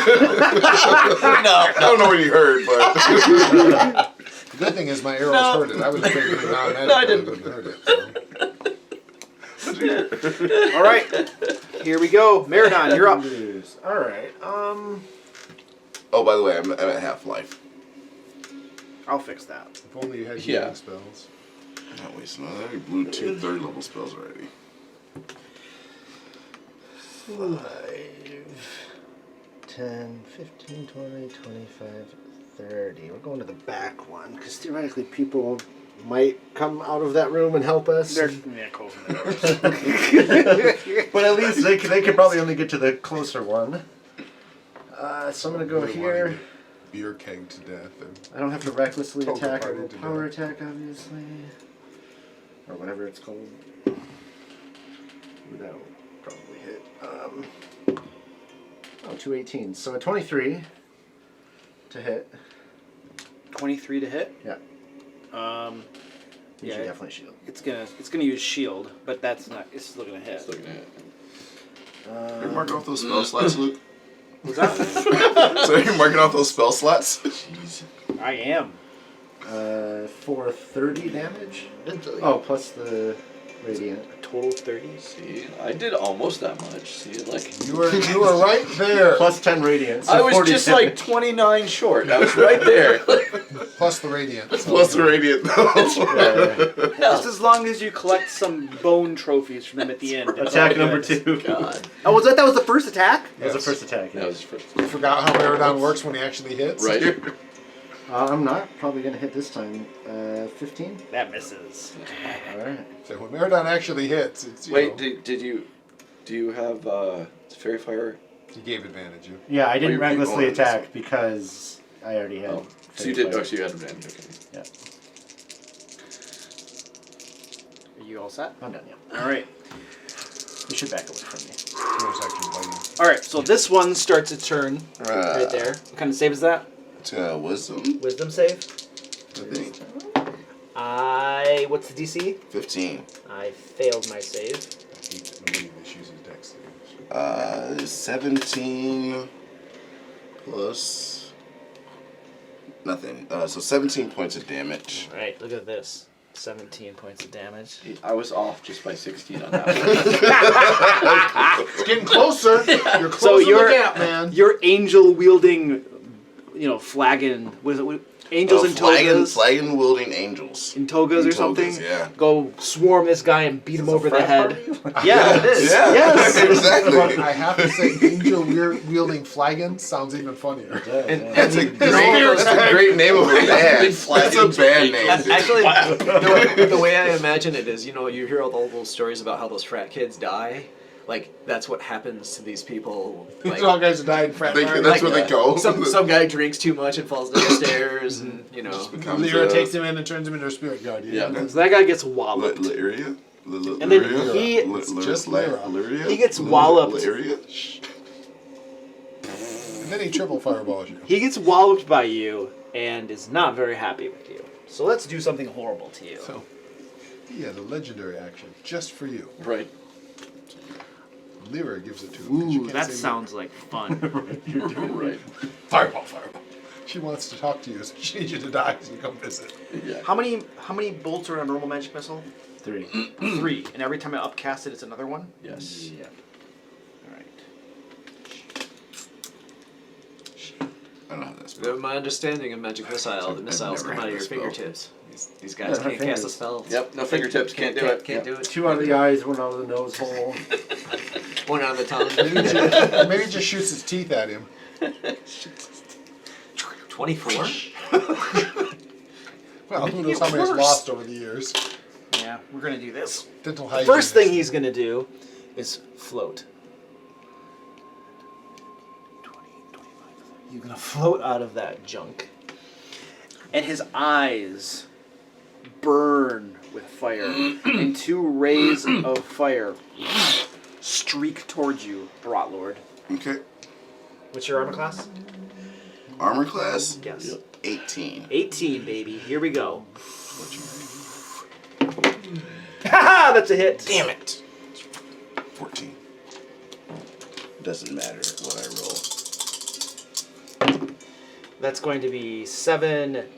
I don't know what you heard, but The good thing is my arrows hurt it. I was thinking non-magic, No, I but it didn't. wouldn't hurt it. So. All right, here we go. Maradon, you're up. All right. oh, by the way, I'm at half life. I'll fix that. If only you had Yeah. healing spells. I'm not wasting another. I already blew 2 third level spells already. 5, 10, 15, 20, 25, 30. We're going to the back one because theoretically people might come out of that room and help us. They're closing the doors. But at least they could probably only get to the closer one. So I'm going to go Really here. wanted to beer keg to death. And I don't have to recklessly Poke attack. I apart will into power death. attack, obviously. Or whatever it's called. That'll probably hit. 218. So a 23 to hit. 23 to hit. Yeah. You should Yeah, definitely shield. it's gonna use shield, but that's not. It's still gonna hit. Can you mark off those spell slots, Luke? So you're marking off those spell slots? Jeez. I am. For 30 damage? Oh, plus the radiant. A total of 30. See, I did almost that much. See, like You were right there. Plus 10 radiant. So I was 40 just damage. like 29 short. I was right there. Plus the radiant. Plus the radiant, though. Just as long as you collect some bone trophies from them at the end. Attack number 2. God. Oh, that was the first attack? That was the first attack. That was first. You forgot how Aerodon works when he actually hits? Right. I'm not probably going to hit this time. 15? That misses. Alright. So when Aerodon actually hits, it's, you Wait, know, do you have Fairy Fire? he gave advantage. You. Yeah, I didn't you're recklessly going attack because I already had. Oh, so you did. Oh, so you had advantage. Okay. Yeah. Are you all set? I'm done, yeah. All right. You should back away from me. He was actually biting. All right. So this one starts its turn right there. What kind of save is that? Wisdom, Wisdom save. I think. What's the DC? 15. I failed my save. I hate that nobody just uses dex saves. 17 plus nothing. So 17 points of damage. All right. Look at this. 17 points of damage. I was off just by 16 on that one. It's getting closer. You're closing So you're the gap, man. Your angel wielding, flagon. Was it angels in togas? Flagon wielding angels. In togas In or something. togas, yeah. Go swarm this guy and beat him over the head. Party? Yeah, it is. Yeah, Yes. exactly. I have to say, angel wielding flagon sounds even funnier. That's a great name of a band. That's a band name. Actually, the way I imagine it is, you hear all those stories about how those frat kids die. Like, that's what happens to these people. Like, These all guys are dying frat They- parties. that's where they go. Some guy drinks too much and falls down the stairs, and Becomes, Lyra takes him in and turns him into a spirit guardian. Yeah. So that guy gets walloped. Lyria? And then he- just Lyra. Lyria? He gets walloped. Lyria? And then he triple fireballs you. He gets walloped by you and is not very happy with you. So let's do something horrible to you. So, he has a legendary action just for you. Right. Lyra gives it to him. 'cause you Ooh, can't that say sounds like fun. Right. Fireball. She wants to talk to you, so she needs you to die so you come visit. Yeah. How many bolts are in a normal magic missile? 3. 3. And every time I upcast it, it's another one? Yes. Yeah. Alright. I don't know how that's spelled. my understanding of magic missile, the missiles never come out had of your this spell. fingertips. These guys Yeah, can't cast a fingers. spell. Yep. No fingertips. Can't do it. Can't do it. 2 out of the eyes, 1 out of the nose hole. One out of the tongue. Maybe he just shoots his teeth at him. 24? Well, who knows how many he's lost over the years. Yeah, we're gonna do this. Dental The hygiene. first thing he's gonna do is float. 20, 25. He's gonna float out of that junk. And his eyes burn with fire. And 2 rays of fire streak towards you, Brat Lord. Okay. What's your armor class? Armor class? Yes. 18. 18, baby. Here we go. Haha, that's a hit. Damn it. 14. Doesn't matter what I roll. That's going to be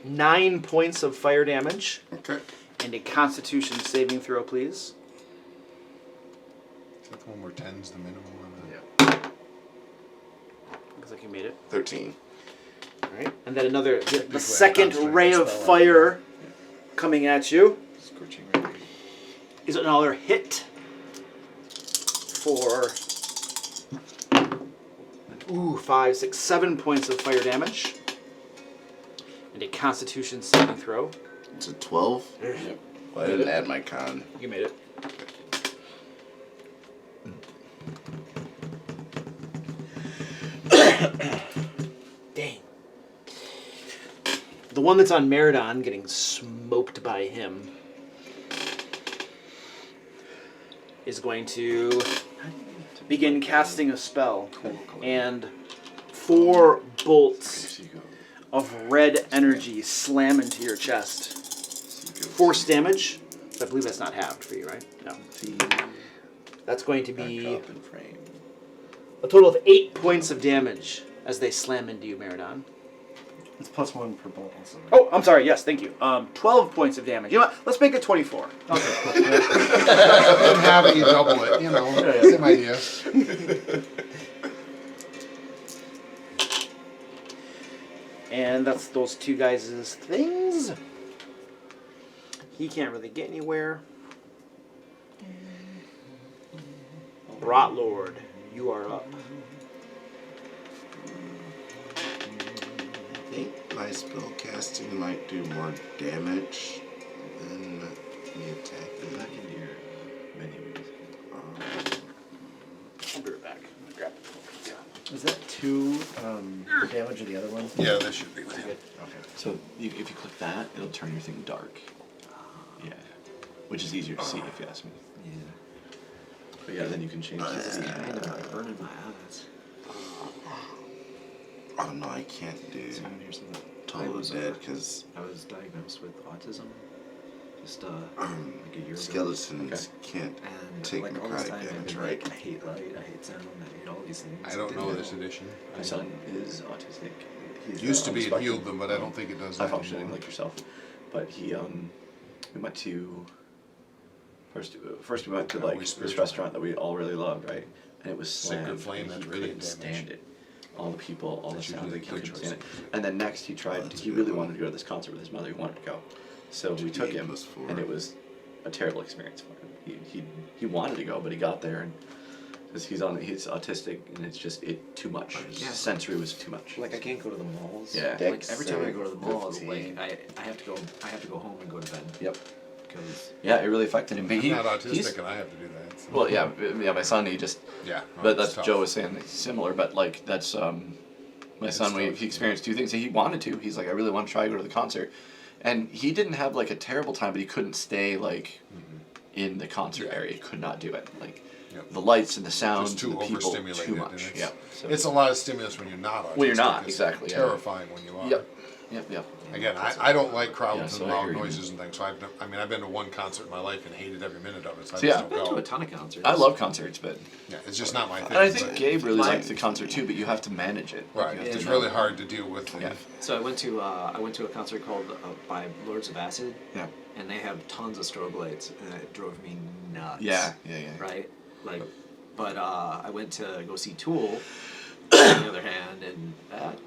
9 points of fire damage. Okay. And a Constitution saving throw, please. Is that the one where 10's the minimum? Looks like you made it. 13. All right. And then another, the way second of ray of spell. fire coming at you Scorching ray. is another hit for 5, 6, 7 points of fire damage. And a Constitution saving throw. It's a 12. Yep. Well, I didn't add my con. You made it. Dang. The one that's on Meridon getting smoked by him is going to begin casting a spell. And 4 bolts of red energy slam into your chest. Force damage. I believe that's not halved for you, right? No. That's going to be A total of 8 points of damage as they slam into you, Meridon. It's +1 per ball. So. Oh, I'm sorry. Yes, thank you. 12 points of damage. You know what? Let's make it 24. And have it, you double it, you know, same idea. And that's those two guys' things. He can't really get anywhere. Rot Lord, you are up. I think my spell casting might do more damage than me attacking. Back into your menu. I'll be right back. Grab it. Yeah. Is that 2 damage of the other one? Yeah, that should be with Good. it. Okay. So if you click that, it'll turn your thing dark. Yeah. Which is easier to see if you ask me. Yeah. But yeah, then you can change the It's scene. kind of burning my eyes. Oh no, I can't do So here's something. Total Dead because I was diagnosed with autism just like a year ago. skeletons can't And take like all this necrotic time I've damage, been right? like, I hate light, I hate sound, I hate all these things. I don't know this edition. My son is autistic. He's Used to on be the it spectrum. healed them, but I don't think it does High that functioning anymore. like yourself. But he we went to first we went to Yeah, like we this spiritual. restaurant that we all really loved, right? And it was Sacred slammed. Flame, and that's he really couldn't good stand damage. it. All the people, all That's the sounds, usually he a good couldn't choice. stand it. And then next he tried. that's a He good really one. wanted to go to this concert with his mother. He wanted to go, so we took him, +4. and it was a terrible experience for him. He wanted to go, but he got there and. Because he's autistic, and it's just too much. Yeah. Sensory was too much. Like I can't go to the malls. Yeah. Like every time I go to the malls, 15. like I have to go home and go to bed. Yep. Because Yeah, it really affected him. But I'm not autistic and I have to do that. So. Well, yeah, my son, he just. Yeah. But it's that's tough. Joe was saying it's similar, but like that's my son. He experienced two things. He wanted to. He's like, I really want to try to go to the concert, and he didn't have like a terrible time, but he couldn't stay like in the concert area. He could not do it. Like Yep. the lights and the sounds, Just too and the people, overstimulated. too and much. It's, Yeah. So. it's a lot of stimulus when you're not autistic. When you're not, It's exactly, yeah. terrifying when you are. Yep. Yep. Again, I don't like crowds Yeah, so and I loud hear you. noises and things. So I've been to one concert in my life and hated every minute of it. So I So, just yeah. I've been don't to go. a ton of concerts. I love concerts, but Yeah, it's just not my thing. and I think but- Gabe really My- likes the concert too. But you have to manage it. Right, You have it's to really know. hard to deal with. Yeah. So I went to a concert called by Lords of Acid. Yeah. And they have tons of strobe lights, and it drove me nuts. Yeah. Right. Like, but I went to go see Tool. On the other hand, and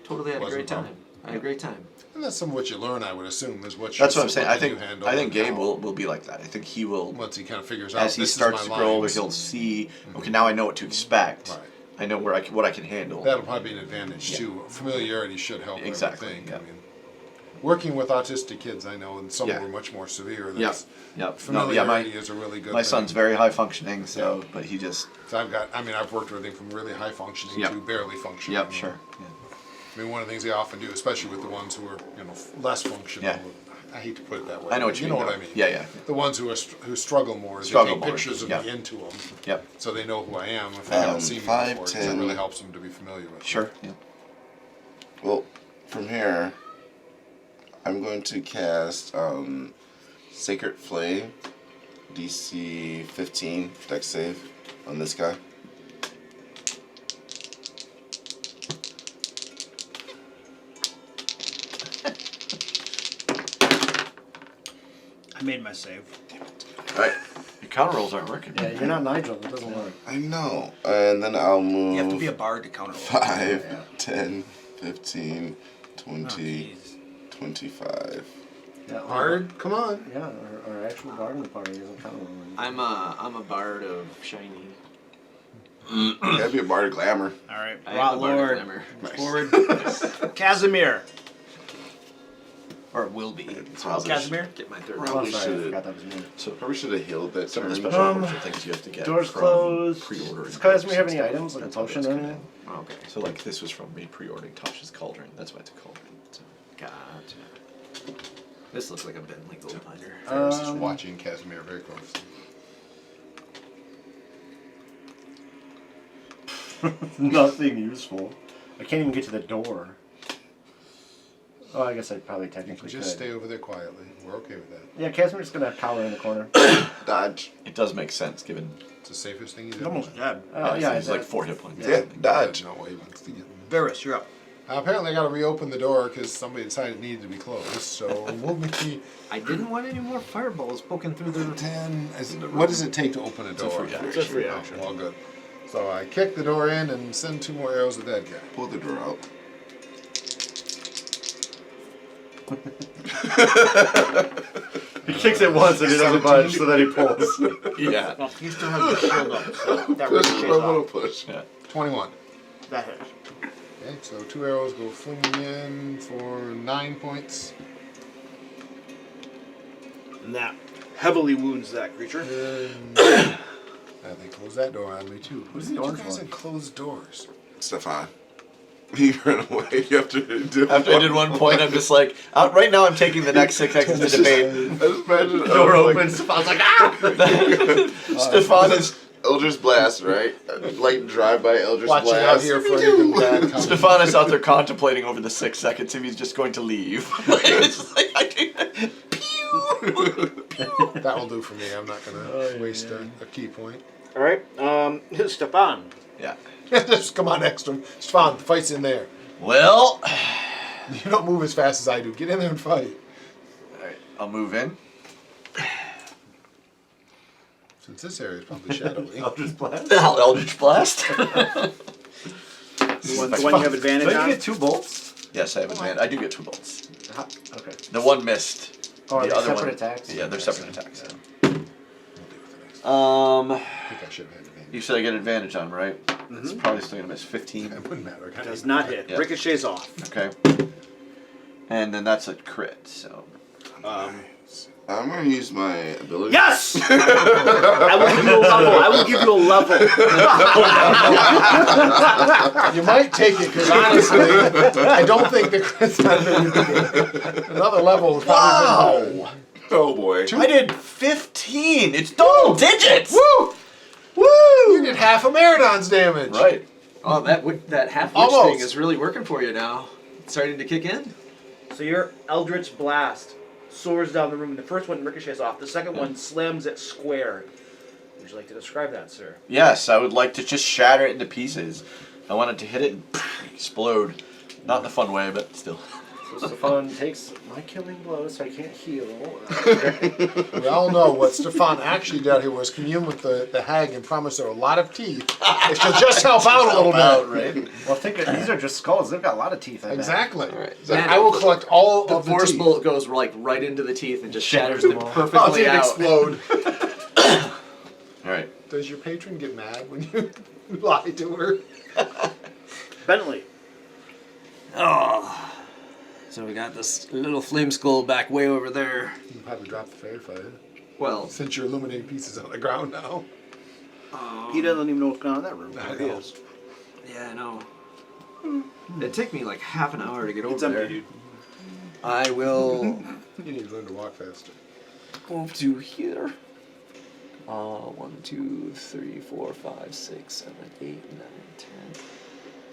totally had a Wasn't great time. fun. I had a great time. And that's some of what you learn, I would assume, is what you That's what I'm saying. I think you handle I think and Gabe how- will be like that. I think he will. once he kind of figures out As he this starts is to my grow older, lines. he'll see. Okay, now I know what to expect. Right. I know what I can handle. That'll probably be an advantage Yeah. too. Familiarity should help. Exactly, I think. yeah. I mean, working with autistic kids, I know, and some Yeah. were much more severe. Yep. That's, Yep. Familiarity is a really good My thing. son's very high functioning, so but he just. So I've worked with everything from really high functioning Yep. to barely functioning. Yep. Sure. Yeah. I mean, one of the things they often do, especially with the ones who are less functional. Yeah. I hate to put it that way. I know but what you know mean, what though. I mean. Yeah. The ones who struggle more is Struggle they take more, pictures of yeah. me into them, Yep. so they know who I am if they haven't seen me 5, before. 'Cause it 10. really helps them to be familiar with me. Sure. Yeah. Well, from here, I'm going to cast Sacred Flame, DC 15, dex save, on this guy. I made my save. Alright. Your counter rolls aren't working. Yeah, you're not Nigel. It doesn't work. I know. And then I'll move You have to be a bard to counter. 5, 10, 15, Oh, 20, 25. Yeah, Bard, come on. Yeah, our actual bard in the party isn't counting. I'm a bard of shiny. You gotta be a bard of glamour. All right, I am Rot a bard of Lord, glamour. forward. Casimir. Or will be. Casimir. Get my third Oh, round. sorry, I should've- forgot that was me. So Probably should have healed that some of the turn. special offers are things you have to get. Doors from closed. Pre-ordering. Does Casimir have any stuff. items, like a That's how potion it's or gonna- anything? Okay. So like this was from me pre-ordering Tasha's Cauldron. That's why it's a cauldron. So. Gotcha. This looks like a Bentley Gold Finder. I was just watching Casimir very closely. Nothing useful. I can't even get to the door. Oh, I guess I probably You can technically just could. stay over there quietly. We're okay with that. Yeah, Casper's just gonna cower in the corner. Dodge. It does make sense given. It's the safest thing he's He's ever almost done. dead. Oh yeah, he's like 4 hit points. Yeah, dodge. No way he wants to get me. Varys, you're up. Apparently, I got to reopen the door because somebody decided it needed to be closed. So move me I didn't want any more fireballs poking through the. 10. What does it take to open a door? It's a free action. It's a free Oh, action. well, good. So I kick the door in and send 2 more arrows at that guy. Pull the door out. He kicks it once and he doesn't budge, so then he pulls. Yeah. Well, he still has the shield up, so that Push, ricochets a little off. push. 21. That hits. Okay, so 2 arrows go flinging in for 9 points. And that heavily wounds that creature. And they close that door on me too. Who's the You orange guys one? had closed doors. Stefan. He ran away after he did After I did 1 point, I'm just like, right now I'm taking the next 6 seconds to debate. I just imagine Door opens, Stefan's like, ah! Stefan is Eldritch Blast, right? Like drive-by Eldritch Watching out Blast. here for anything bad coming. Stefan is out there contemplating over the 6 seconds if he's just going to leave. It's just like, That will do for me. I'm not going to waste a key point. All right, Stefan. Yeah. Just come on next to him. Stefan, the fight's in there. Well, You don't move as fast as I do. Get in there and fight. alright, I'll move in. Since this area is probably shadowy. Eldritch Blast. Eldritch Blast. The one you have advantage Don't you on. get 2 bolts? Yes, I have advantage. I do get 2 bolts. Okay. The one missed. Oh, are the they other separate one, attacks? Yeah, they're separate attacks. We'll deal with the next Um, I think I should have had advantage. you said I get advantage on, right? It's probably still gonna miss 15. It wouldn't matter. I kinda Does hate not the hit. Yeah. Ricochets off. Okay. And then that's a crit, so. I'm going to use my ability. Yes! I will give you a level. I will give you a level. You might take it because honestly, I don't think the crit's not very good. Another level is probably Wow! Oh boy. I did 15! It's double digits! Woo! Woo! You did half a Meridon's damage. Right. Oh, that half witch Almost. thing is really working for you now. It's starting to kick in. So your Eldritch Blast soars down the room. The first one ricochets off. The second one slams it square. Would you like to describe that, sir? Yes, I would like to just shatter it into pieces. I wanted to hit it and explode. Not in a fun way, but still. So Stefan takes my killing blow, so I can't heal. We all know what Stefan actually did here was commune with the hag and promise her a lot of teeth. It should just help out a little bit. Right? Well, think of, these are just skulls. They've got a lot of teeth. I bet. Exactly. Alright. So I will collect all The of the force teeth. bolt goes like right into the teeth and just shatters them them all. Oh, perfectly teeth out. explode. Alright. Does your patron get mad when you lie to her? Bentley. Oh. So we got this little flame skull back way over there. You can probably drop the fairy fire. Well, Since you're illuminating pieces on the ground now. He doesn't even know what's going on in that room. I There he know. is. yeah, I know. It took me like half an hour to get It's over empty, there. dude. I will You need to learn to walk faster. go to here. 1, 2, 3, 4, 5, 6, 7, 8, 9, 10.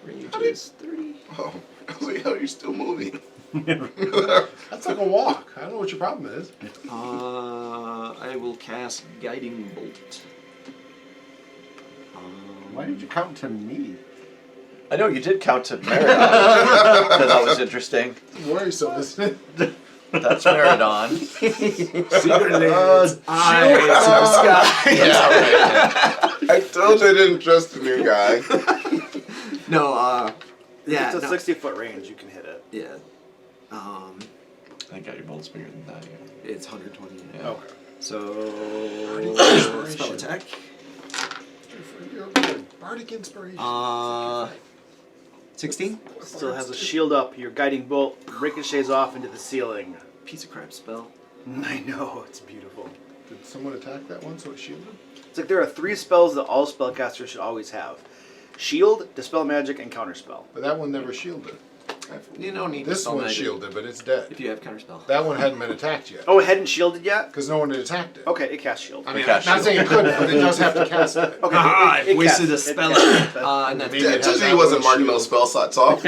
Range is 30. Oh, I was like, how are you still moving? That's like a walk. I don't know what your problem is. I will cast Guiding Bolt. Why did you come to me? I know you did count to Meridon. That was interesting. Worrisome, isn't it? That's Meridon. Secretly, eyes in the sky. Yeah, right. I told you I didn't trust the new guy. No, yeah, It's a no, 60-foot range. You can hit it. yeah. I got your bolts bigger than that. Yeah. It's 120. Yeah. Okay. So spell attack. You're good. Bardic inspiration. 16. Still has a shield up. Your guiding bolt ricochets off into the ceiling. Piece of crap spell. I know. It's beautiful. Did someone attack that one so it shielded? It's like there are 3 spells that all spellcasters should always have. Shield, Dispel Magic, and Counterspell. But that one never shielded. You don't need This spell one's magic shielded, but it's dead. if you have counterspell. That one hadn't been attacked yet. Oh, it hadn't shielded yet? Because no one had attacked it. Okay, it casts shield. I mean, I'm cast not shield. saying it couldn't, but it does have to cast it. Okay, I've wasted a casts- spell. casts. And that's Maybe Yeah, it it has told you that he wasn't one marking shield. those spell slots off.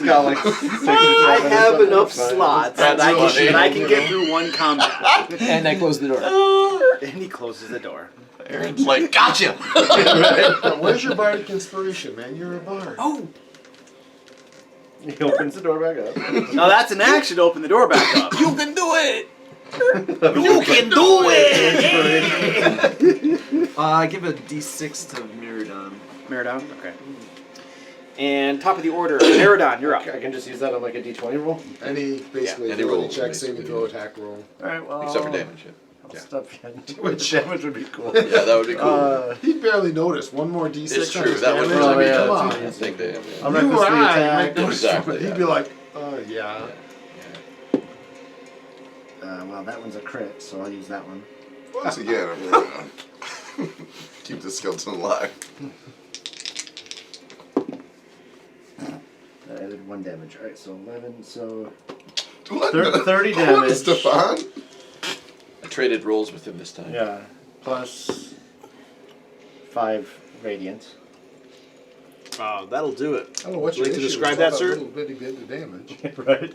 got like 6 or 7 I or have something. enough Fine. slots That's funny. that I can get through one combat. And I close the door. And he closes the door. Aaron's like, gotcha. Now, where's your bardic inspiration, man? You're a bard. Oh, He opens the door back up. Now that's an action to open the door back up. you can do it! You can do it! I give a D6 to Miradon. Meridon, okay. And top of the order, Meridon, you're up. I can just use that on like a d20 roll? Any basically any ability roll, check, saving basically. throw, attack roll. Alright, well. Except for damage. I'll Yeah. stop which damage would be cool. Yeah, that would be cool. He barely noticed. One more d6 It's on true. his That would damage. Oh, I mean, yeah, come that's on. I think they. I'll You or recklessly I might attack. notice, Exactly, but yeah. he'd be like, yeah. Well, that one's a crit, so I'll use that one. Once again, I'm gonna keep the skeleton alive. I did 1 damage. Alright, so 11, so What? 30 What, damage. Stefan? I traded rolls with him this time. Yeah, plus 5 radiant. That'll do it. I don't know what Would your you like to issue describe is, that, all sir? Little bitty bit of damage. Right?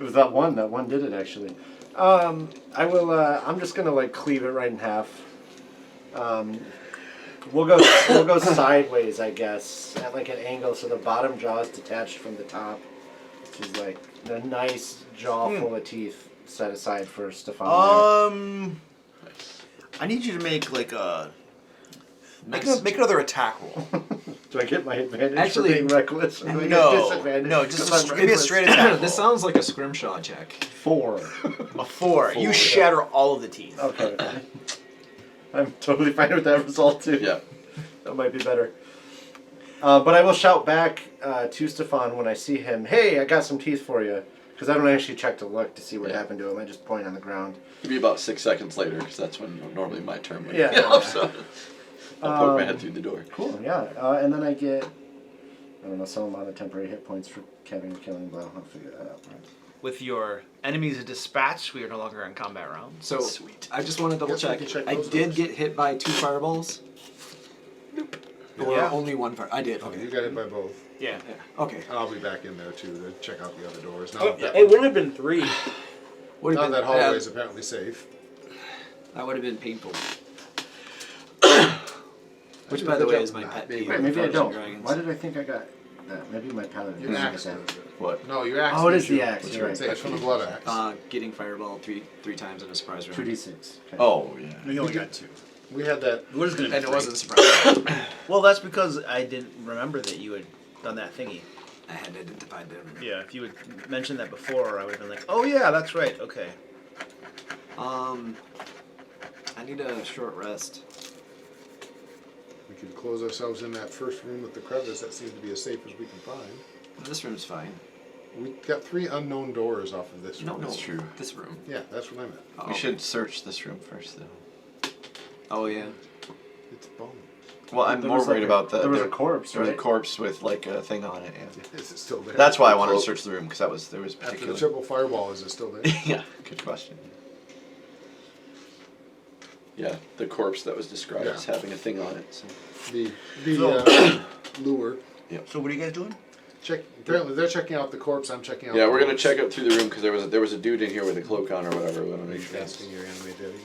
It was that one. That one did it, actually. I will, I'm just gonna, like, cleave it right in half. We'll go sideways, I guess, at, like, an angle, so the bottom jaw is detached from the top. Which is, like, the nice jaw full of teeth set aside for Stefan. I need you to make like a make Nice. another attack roll. Do I get my advantage Actually, for being reckless? Or do I get No, disadvantage no, 'cause just I'm give me a reckless? straight attack roll. This sounds like a scrimshaw check. 4. A 4. You shatter all of the teeth. Okay. I'm totally fine with that result too. Yeah. That might be better. But I will shout back to Stefan when I see him, "Hey, I got some teeth for you." Because I don't actually check to look to see what happened to him. I just point on the ground. It'd be about 6 seconds later, because that's when normally my turn would Yeah. be up. So I'll poke my head through the door. Cool, yeah. And then I get, I don't know, some amount of temporary hit points for killing, blah. I'll figure that out. With your enemies dispatched, we are no longer in combat round. So Sweet. I just want to double Guess we check. can check I those did doors. get hit by 2 fireballs. Nope. Or Yeah. only 1 fire. I did. Okay, Okay. you got hit by both. Yeah. Okay. I'll be back in there too to check out the other doors. Now, Oh, that, it wouldn't have been 3. Would now have been that hallway is apparently safe. that would have been painful. Which, by the way, is my pet peeve. Wait, maybe I Dungeons don't. and Dragons. Why did I think I got that? Maybe my paladin. Your didn't axe get that. does it. What? No, your axe. Oh, it is gives you- the axe, you're right. It's from the blood axe. Getting fireball three times in a surprise round. 2d6. Okay. Oh, yeah. We only got 2. We had that. We're just gonna And it wasn't a surprise. Well, that's because I didn't remember that you had done that thingy. I had identified them. Yeah, if you had mentioned that before, I would have been like, oh yeah, that's right, okay. I need a short rest. We could close ourselves in that first room with the crevice. That seems to be as safe as we can find. This room's fine. We got 3 unknown doors off of this room. No, That's true. This room. Yeah, that's what I meant. Oh. We should search this room first, though. Oh yeah. It's bone. Well, I'm There more was worried like about the. There was a corpse, There was a right? corpse with like a thing on it. Yeah. Is it still there? That's why I wanted to search the room, because there was After the particular. triple fireball, is it still there? Yeah, good question. Yeah, the corpse that was described as having a thing on it. So. The lure. So what are you guys doing? Check. Apparently, they're checking out the corpse. I'm checking out. Yeah, the we're gonna corpse. check out through the room because there was a dude in here with a cloak on or whatever. We want to make sure. Casting your anime ability.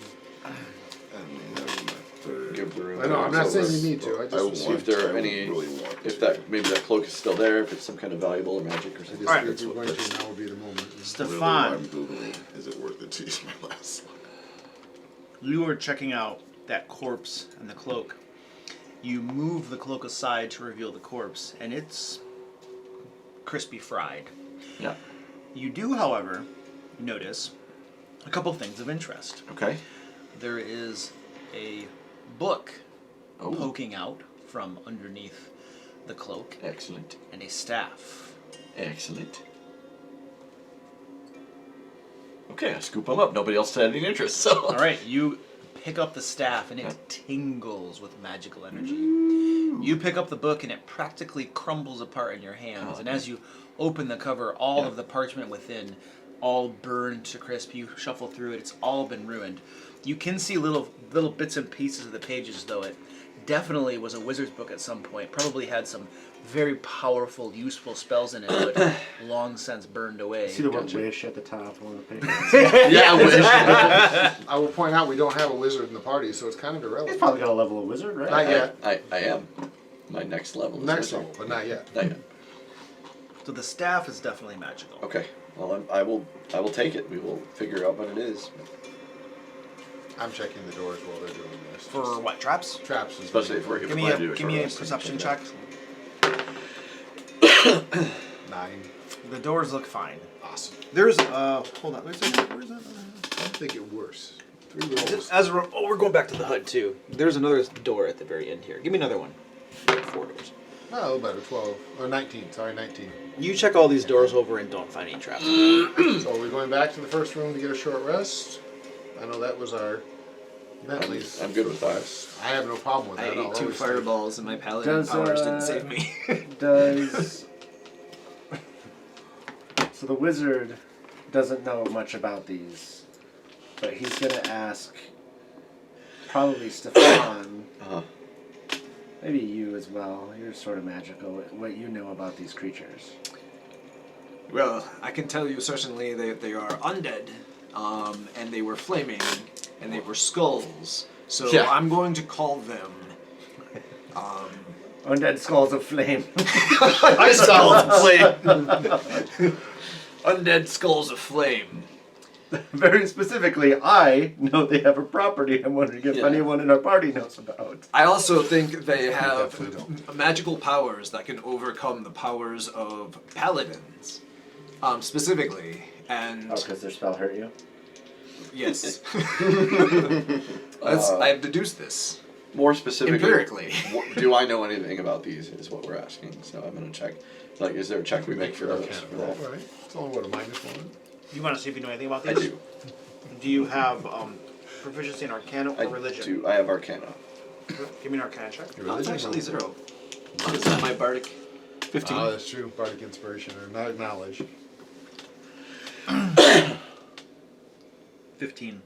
I mean, that was my third. Give the room. I know. I'm not So saying you that's- need to. I I just. want See if there are I any. really want If to. that maybe that cloak is still there. If it's some kind of valuable or magic or I something. just Alright. if you're going to, now would be the moment. Really, Stefan, I'm googling. Is it worth it to use my last slot? you were checking out that corpse and the cloak. You move the cloak aside to reveal the corpse, and it's crispy fried. Yeah. You do, however, notice a couple things of interest. Okay. There is a book Oh. poking out from underneath the cloak, Excellent. and a staff. Excellent. Okay, I scoop them up. Nobody else had any interest, so. All right, you pick up the staff, and it tingles with magical energy. You pick up the book, and it practically crumbles apart in your hands. Oh, And as you open the cover, all Yeah. of the parchment within, all burned to crisp. You shuffle through it; it's all been ruined. You can see little bits and pieces of the pages, though. It definitely was a wizard's book at some point. Probably had some very powerful, useful spells in it, but long since burned away. See the word wish at the top of one of the pages? Yeah, wish. I will point out we don't have a wizard in the party, so it's kind of He's irrelevant. probably got a level of wizard, right? Not yet. I am. My next level is Next wizard. level, but not yet. Not yet. So the staff is definitely magical. Okay. Well, I will take it. We will figure out what it is. I'm checking the doors while they're doing this. For what, traps? Traps. Is Especially if we're Give if me we're a, gonna do give me a short rest, perception check check. it 9. The doors look fine. Awesome. There's, hold on, where's that? Don't think it worse. 3 rolls. We're going back to the HUD too. There's another door at the very end here. Give me another one. 4 doors. No, a little better. 12 or 19. Sorry, 19. You check all these doors over and don't find any traps. So are we going back to the first room to get a short rest? I know that was our. At least I'm good with that. I have no problem with I that. I'll ate 2 always fireballs and my paladin powers didn't save me. Does so the wizard doesn't know much about these, but he's gonna ask probably Stefan, Uh-huh. maybe you as well. You're sort of magical. What you know about these creatures? Well, I can tell you certainly that they are undead, and they were flaming, and they were skulls. So Yeah. I'm going to call them. Undead skulls of flame. I saw flame. Undead skulls of flame. Very specifically, I know they have a property I'm wondering if Yeah. anyone in our party knows about. I also think they have definitely magical powers that can overcome the powers of paladins, specifically. And Oh, because their spell hurt you? yes, I have deduced this. More specifically, Empirically. Do I know anything about these? Is what we're asking. So I'm gonna check. Like, is there a check we make for those? For that? All right. It's only what, a -1? You want to see if you know anything about I these? do. Do you have proficiency in Arcana or I Religion? do. I have Arcana. Give me an Arcana check. Your Oh, it's religion? actually 0. Is that my bardic? 15. Oh, that's true. Bardic inspiration or not knowledge. 15.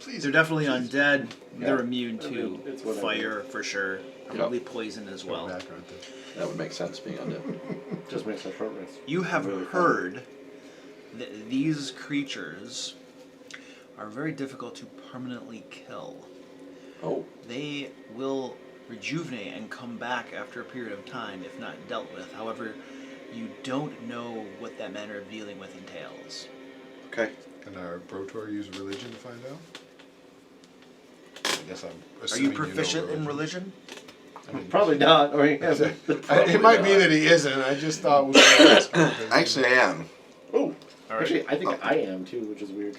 Please. They're definitely undead. They're Yeah. immune to it's whatever. fire for sure. Probably poison as well. Back, aren't they? That would make sense being undead. Just makes a short rest. You have Really heard that these creatures are very difficult to permanently kill. Oh. They will rejuvenate and come back after a period of time if not dealt with. However, you don't know what that manner of dealing with entails. Okay. Can our Brotor use religion to find out? I guess I'm Are assuming you know proficient in religion? I mean, Probably not, or he hasn't. it might be that he isn't. I just thought we should ask him. Actually, I am. Oh, Alright. actually, I think I am too, which is weird.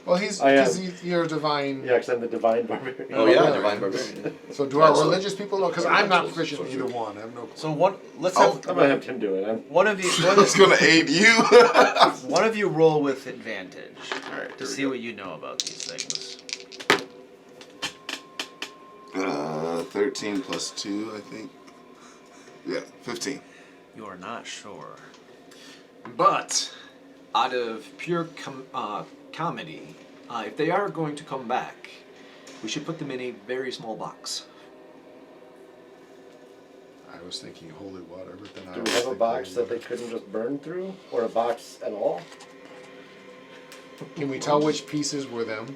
Well, he's I am. because you're a divine. Yeah, because I'm the divine barbarian. Oh yeah, really? divine barbarian. So do our Also- religious people know? Because I'm not proficient in either one. I have no. So one, let's Oh, have I'm gonna have Tim do it. one of you. It's gonna aid you. One of you roll with advantage Alright, to here we see go. what you know about these things. 13 plus 2, I think. Yeah, 15. You are not sure. But out of pure comedy, if they are going to come back, we should put them in a very small box. I was thinking holy water, but then I. Do we always have a think box holy that they water. couldn't just burn through, or a box at all? Can we tell which pieces were them?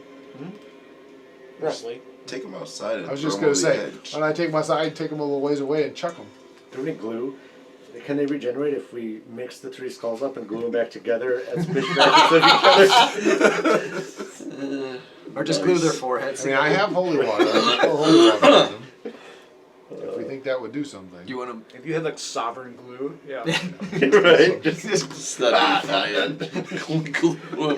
Roughly. Take them outside and I was throw just 'em gonna over say, the edge. when I take my side, take them a little ways away and chuck them. Do we need glue? Can they regenerate if we mix the 3 skulls up and glue them back together as mishmashes of each other? Or just glue their foreheads I mean, I together. have holy water. I pour holy water on them. If we think that would do something. Do you want to? If you had like sovereign glue, yeah. Right? Just that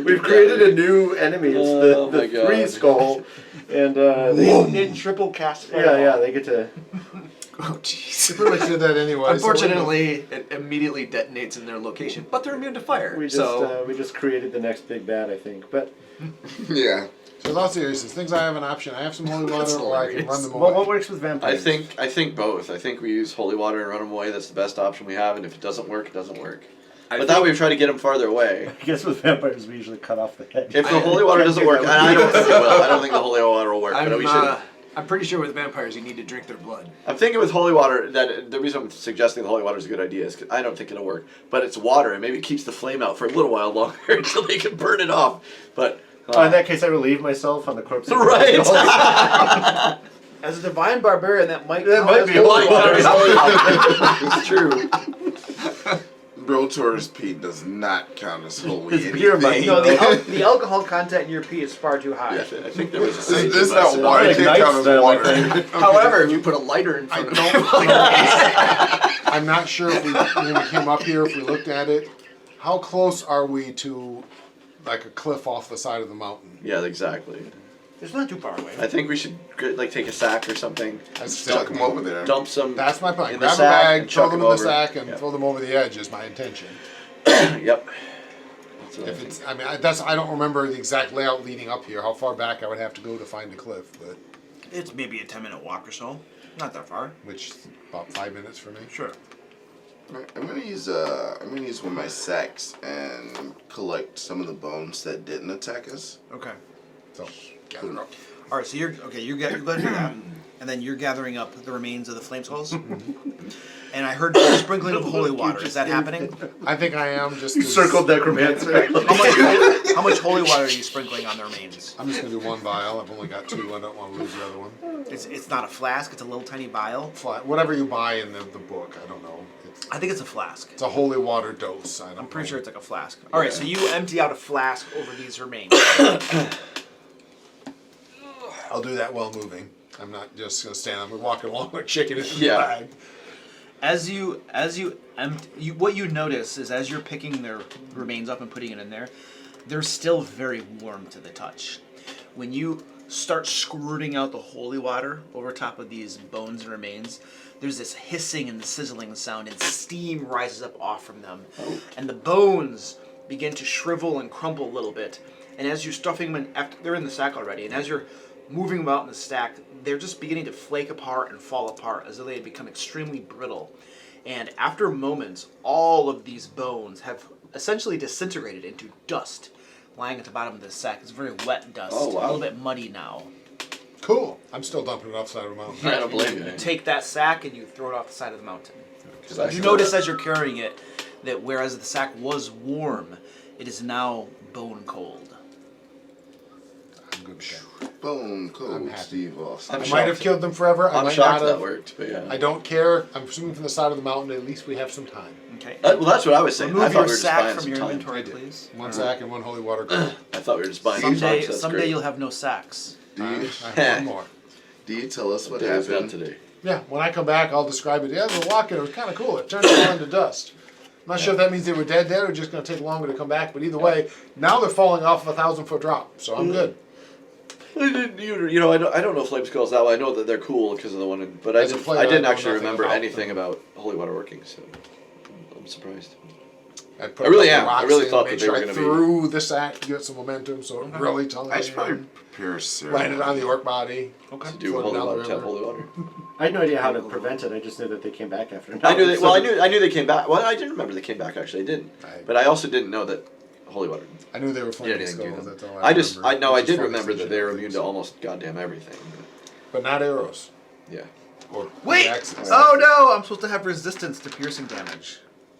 We've created a new enemy. It's Oh the my God. 3 skull. And In triple cast. yeah, they get to. Oh jeez. We pretty much did that anyway. Unfortunately, it immediately detonates in their location, but they're immune to fire. We just so we just created the next big bad, I think. But Yeah. So in all seriousness, things I have an option. I have some holy water, That's or I can run them what away. works with vampires? I think both. I think we use holy water and run them away. That's the best option we have. And if it doesn't work, it doesn't work. But that way we try to get him farther away. I guess with vampires we usually cut off the head. If the holy water doesn't work, and I don't think it will. I don't think the holy water will work. But we should. I'm pretty sure with vampires you need to drink their blood. I'm thinking with holy water that the reason I'm suggesting the holy water is a good idea is 'cause I don't think it'll work. But it's water and maybe it keeps the flame out for a little while longer until they can burn it off. But in that case, I relieve myself on the corpse. right. As a divine barbarian, that might That count might as be holy holy water. It's true. Brotor's pee does not count as holy It's beer anything. No, the alcohol content in your pee is far too high. Yeah, I think there was a This sage is advice not about water. it. It can't count as water. However, if you put a lighter in front of it, I'm not sure if when we came up here, if we looked at it, how close are we to like a cliff off the side of the mountain? Yeah, exactly. It's not too far away. I think we should like take a sack or something, Stuck him over there. dump some. That's my plan. in the Grab a sack bag, and throw chuck them them in the over. sack, and Yeah. throw them over the edge is my intention. Yep. That's what I If think. it's, I mean, I don't remember the exact layout leading up here. How far back I would have to go to find a cliff, but It's maybe a 10-minute walk or so. Not that far. which is about 5 minutes for me. Sure. I'm gonna use one of my sacks and collect some of the bones that didn't attack us. Okay. So gather it up. All right. So you're going to do that, and then you're gathering up the remains of the flame skulls. And I heard sprinkling of holy water. Is that happening? I think I am just. You circled necromancer. How much holy water are you sprinkling on the remains? I'm just gonna do one vial. I've only got 2. I don't want to lose the other one. It's not a flask. It's a little tiny vial. Whatever you buy in the book, I don't know. I think it's a flask. It's a holy water dose. I'm pretty sure it's like a flask. All right. So you empty out a flask over these remains. I'll do that while moving. I'm not just gonna stand. I'm walking along with chicken in the Yeah. bag. What you notice is as you're picking their remains up and putting it in there, they're still very warm to the touch. When you start squirting out the holy water over top of these bones and remains, there's this hissing and sizzling sound, and steam rises up off from them, and the bones begin to shrivel and crumble a little bit. And as you're stuffing them in, after they're in the sack already, and as you're moving them out in the stack, they're just beginning to flake apart and fall apart as though they had become extremely brittle. And after moments, all of these bones have essentially disintegrated into dust lying at the bottom of the sack. It's very wet dust, Oh, wow. a little bit muddy now. Cool. I'm still dumping it off the side of the mountain. I don't blame you. You take that sack and you throw it off the side of the mountain. 'Cause I You still- notice as you're carrying it that whereas the sack was warm, it is now bone cold. I'm good with that. Boom, I'm cool, happy. Steve Austin. I I'm might have shocked. killed them forever. I I'm might shocked not that have. worked, but yeah. I don't care. I'm swinging from the side of the mountain. At least we have some time. Okay. Well, that's what I was saying. I Remove thought your we were just sack buying from some your time. inventory, please. One sack and 1 holy water cup. I thought we were just buying some time. Someday, So that's someday great. you'll have no sacks. Do you, I have one more. do you tell us what Day was done happened? today. Yeah, when I come back, I'll describe it. Yeah, they were walking. It was kind of cool. It turned all into dust. I'm not sure if that means they were dead or just going to take longer to come back. But either way, now they're falling off of a 1,000-foot drop. So I'm good. You know, I don't know flame skulls that well. I know that they're cool because of the one, but As a player, I didn't I know actually nothing remember about anything them. about holy water working. So I'm surprised. I put I really a couple am. I rocks really in, thought make that they sure were I gonna be- threw the sack to get some momentum, so it really tongue I should probably prepare syrup. landed on the orc body. Okay. To do Floated holy down the water, tap river. holy water. I had no idea how to prevent it. I just knew that they came back after. I knew. I knew they came back. Well, I didn't remember they came back. Actually, I didn't. Right. But I also didn't know that holy water I knew they were did flaming anything to skulls. them. That's all I just, remember. I Which is did funny remember that since they were you immune know to almost goddamn everything. but not arrows. Yeah. Or Wait! axes. Oh no! I'm supposed to have resistance to piercing damage.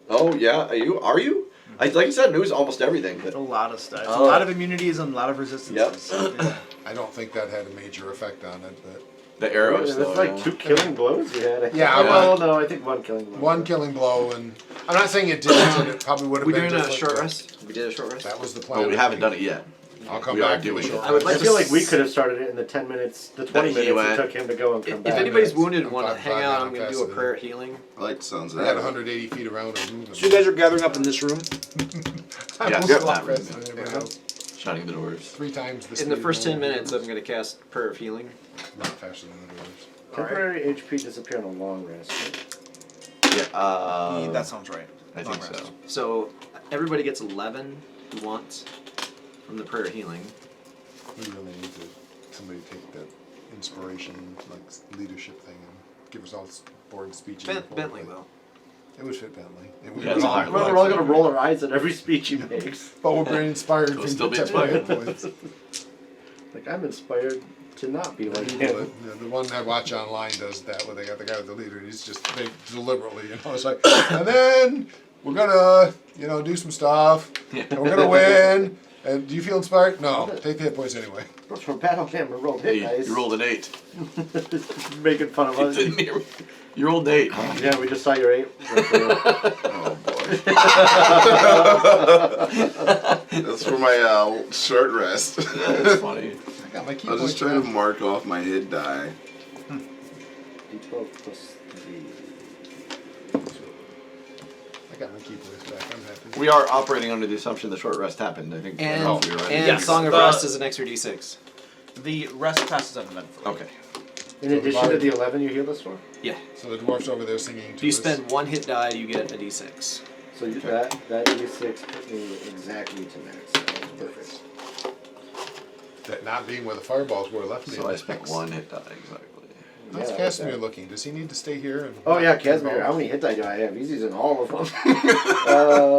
Oh yeah. Are you? Like I said, it was almost everything. But A lot of stuff. It's Oh. a lot of immunities and a lot of resistances. Yep. I don't think that had a major effect on it, but the arrows, It though. was like 2 killing blows we had. Yeah, Well, no, I think 1 killing blow. one killing blow, and I'm not saying it didn't, and it probably would have we been doing a different, short but rest? We did a short rest. That was the plan. Well, we haven't done it yet. I'll come We are back to the doing it. short I would rest. like I feel like we could have started it in the 10 minutes, the 20 he minutes it went. took him to go and come If back. anybody's wounded and I'm want to five- hang five out, now, I'm going to I'm do a faster prayer healing. I like the sounds of I had that. 180 feet around and moving. So you guys are gathering up in this room. I Yeah, was yeah, a lot that faster room, than yeah. everybody else. Shining the dwarves. 3 times the In speed the of first 10 normal minutes, I'm dwarves. going to cast prayer of healing. Not faster than the dwarves. Temporary HP disappear on a long rest. Right? Yeah. That sounds right. I Long think rest. so. So everybody gets 11 who wants from the prayer healing. We really need somebody to take that inspiration, like leadership thing, and give us all board speeches. Bentley will. It would fit Bentley. It would Yeah, it's a higher We're all gonna roll our eyes at every speech he makes. But we're being inspired. It'll from still be technical inspired. points. Like I'm inspired to not be like But, him. yeah, the one I watch online does that, where they got the guy with the leader, and he's just they deliberately, it's like, and then we're gonna, do some stuff, and we're gonna win. And do you feel inspired? No, take the hit points anyway. From Battle Hammer rolled hit dice. You rolled an 8. Making fun of You us. didn't hear me. You rolled an 8. Yeah, we just saw your 8. Oh boy. That's for my short rest. That's funny. I got my key I'll points. just try to mark off my hit die. D12 plus 3. I got my key points back. I'm happy. We are operating under the assumption the short rest happened. I think. And, You're right. and Yes. Song of Rest is an extra d6. The rest passes uneventfully. Okay. In addition to the 11 you healed us for? Yeah. So the dwarf's over there singing. If you spend 1 hit die, you get a d6. So that D6 put me exactly to max. That was perfect. That not being where the fireballs were left me. So in I the spent mix. 1 hit die exactly. How's Yeah, Casimir okay. looking? Does he need to stay here? And Oh yeah, Casimir. How many hit die do I have? He's using all of them.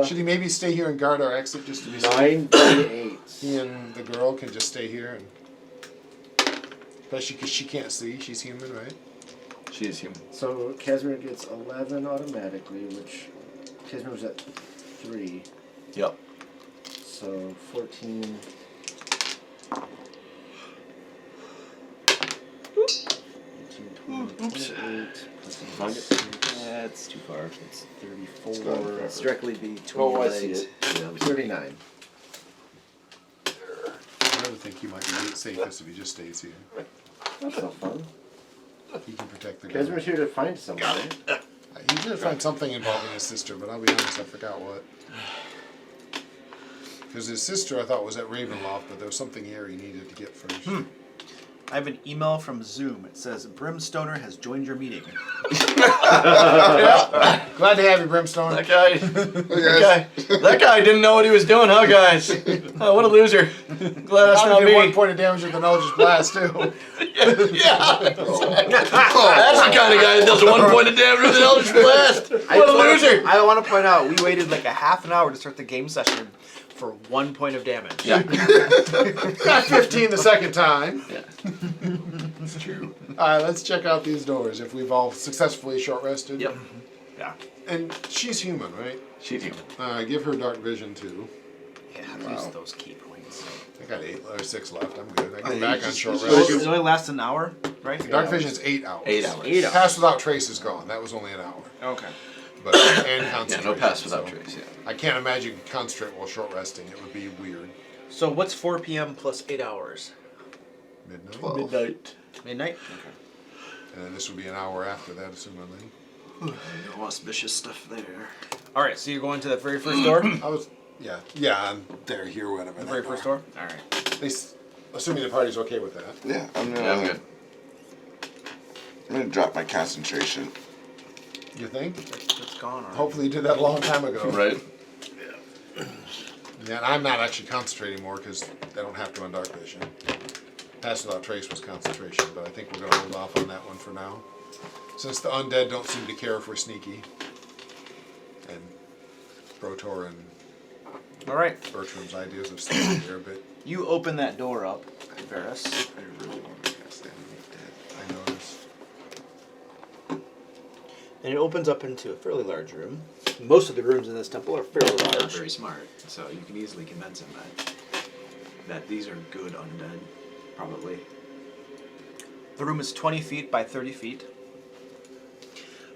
Should he maybe stay here and guard our exit just to be safe? 9 D8. He and the girl can just stay here, and especially because she can't see. She's human, right? She is human. So Casimir gets 11 automatically, which Casimir was at 3. Yep. So 14. 18, 20, 28, plus 6, That's too far. it's 34. It's directly be 28. Oh, I see it. 39. I would think he might be safest if he just stays here. That's not fun. He can protect the girl. Casimir's here to find someone. He did find something involving his sister, but I'll be honest, I forgot what. Because his sister, I thought, was at Ravenloft, but there was something here he needed to get first. I have an email from Zoom. It says Brimstoner has joined your meeting. Glad to have you, Brimstone. That guy didn't know what he was doing, huh, guys? Oh, what a loser. Glad that's I'll not do me. 1 point of damage with the Eldritch Blast, too. Yeah. That's the kind of guy that does 1 point of damage with an Eldritch Blast. What a loser. I want to point out, we waited like a half an hour to start the game session for 1 point of damage. Yeah. Got 15 the second time. Yeah. It's true. Alright, let's check out these doors if we've all successfully short rested. Yep. Yeah. And she's human, right? She's human. Give her dark vision too. Yeah, use those key points. I got 8 or 6 left. I'm good. I go you back on just- short you rest. It only lasts an hour, right? Dark vision is 8 hours. 8 hours. 8 hours. Pass without trace is gone. That was only an hour. Okay. But and Yeah, concentration. no pass without so trace, yeah. I can't imagine you can concentrate while short resting. It would be weird. So what's 4 p.m. plus 8 hours? Midnight. 12. Midnight. Midnight? Okay. And then this would be an hour after that, assumingly. No auspicious stuff there. All right, so you're going to the very first door? I was, yeah, I'm there, here, whatever. The very first door? All right. Assuming the party's okay with that. Yeah, I'm good. gonna drop my concentration. You think? It's gone already. Hopefully you did that a long time ago. Right? Yeah, and I'm not actually concentrating more because I don't have to on dark vision. Pass without trace was concentration, but I think we're gonna hold off on that one for now. Since the undead don't seem to care if we're sneaky. And Brotor and All right. Bertram's ideas of staying here a bit. You open that door up, Varys. I really want to cast Animate Dead. I noticed. And it opens up into a fairly large room. Most of the rooms in this temple are fairly Not large. very smart, so you can easily convince him that these are good undead, probably. The room is 20 feet by 30 feet.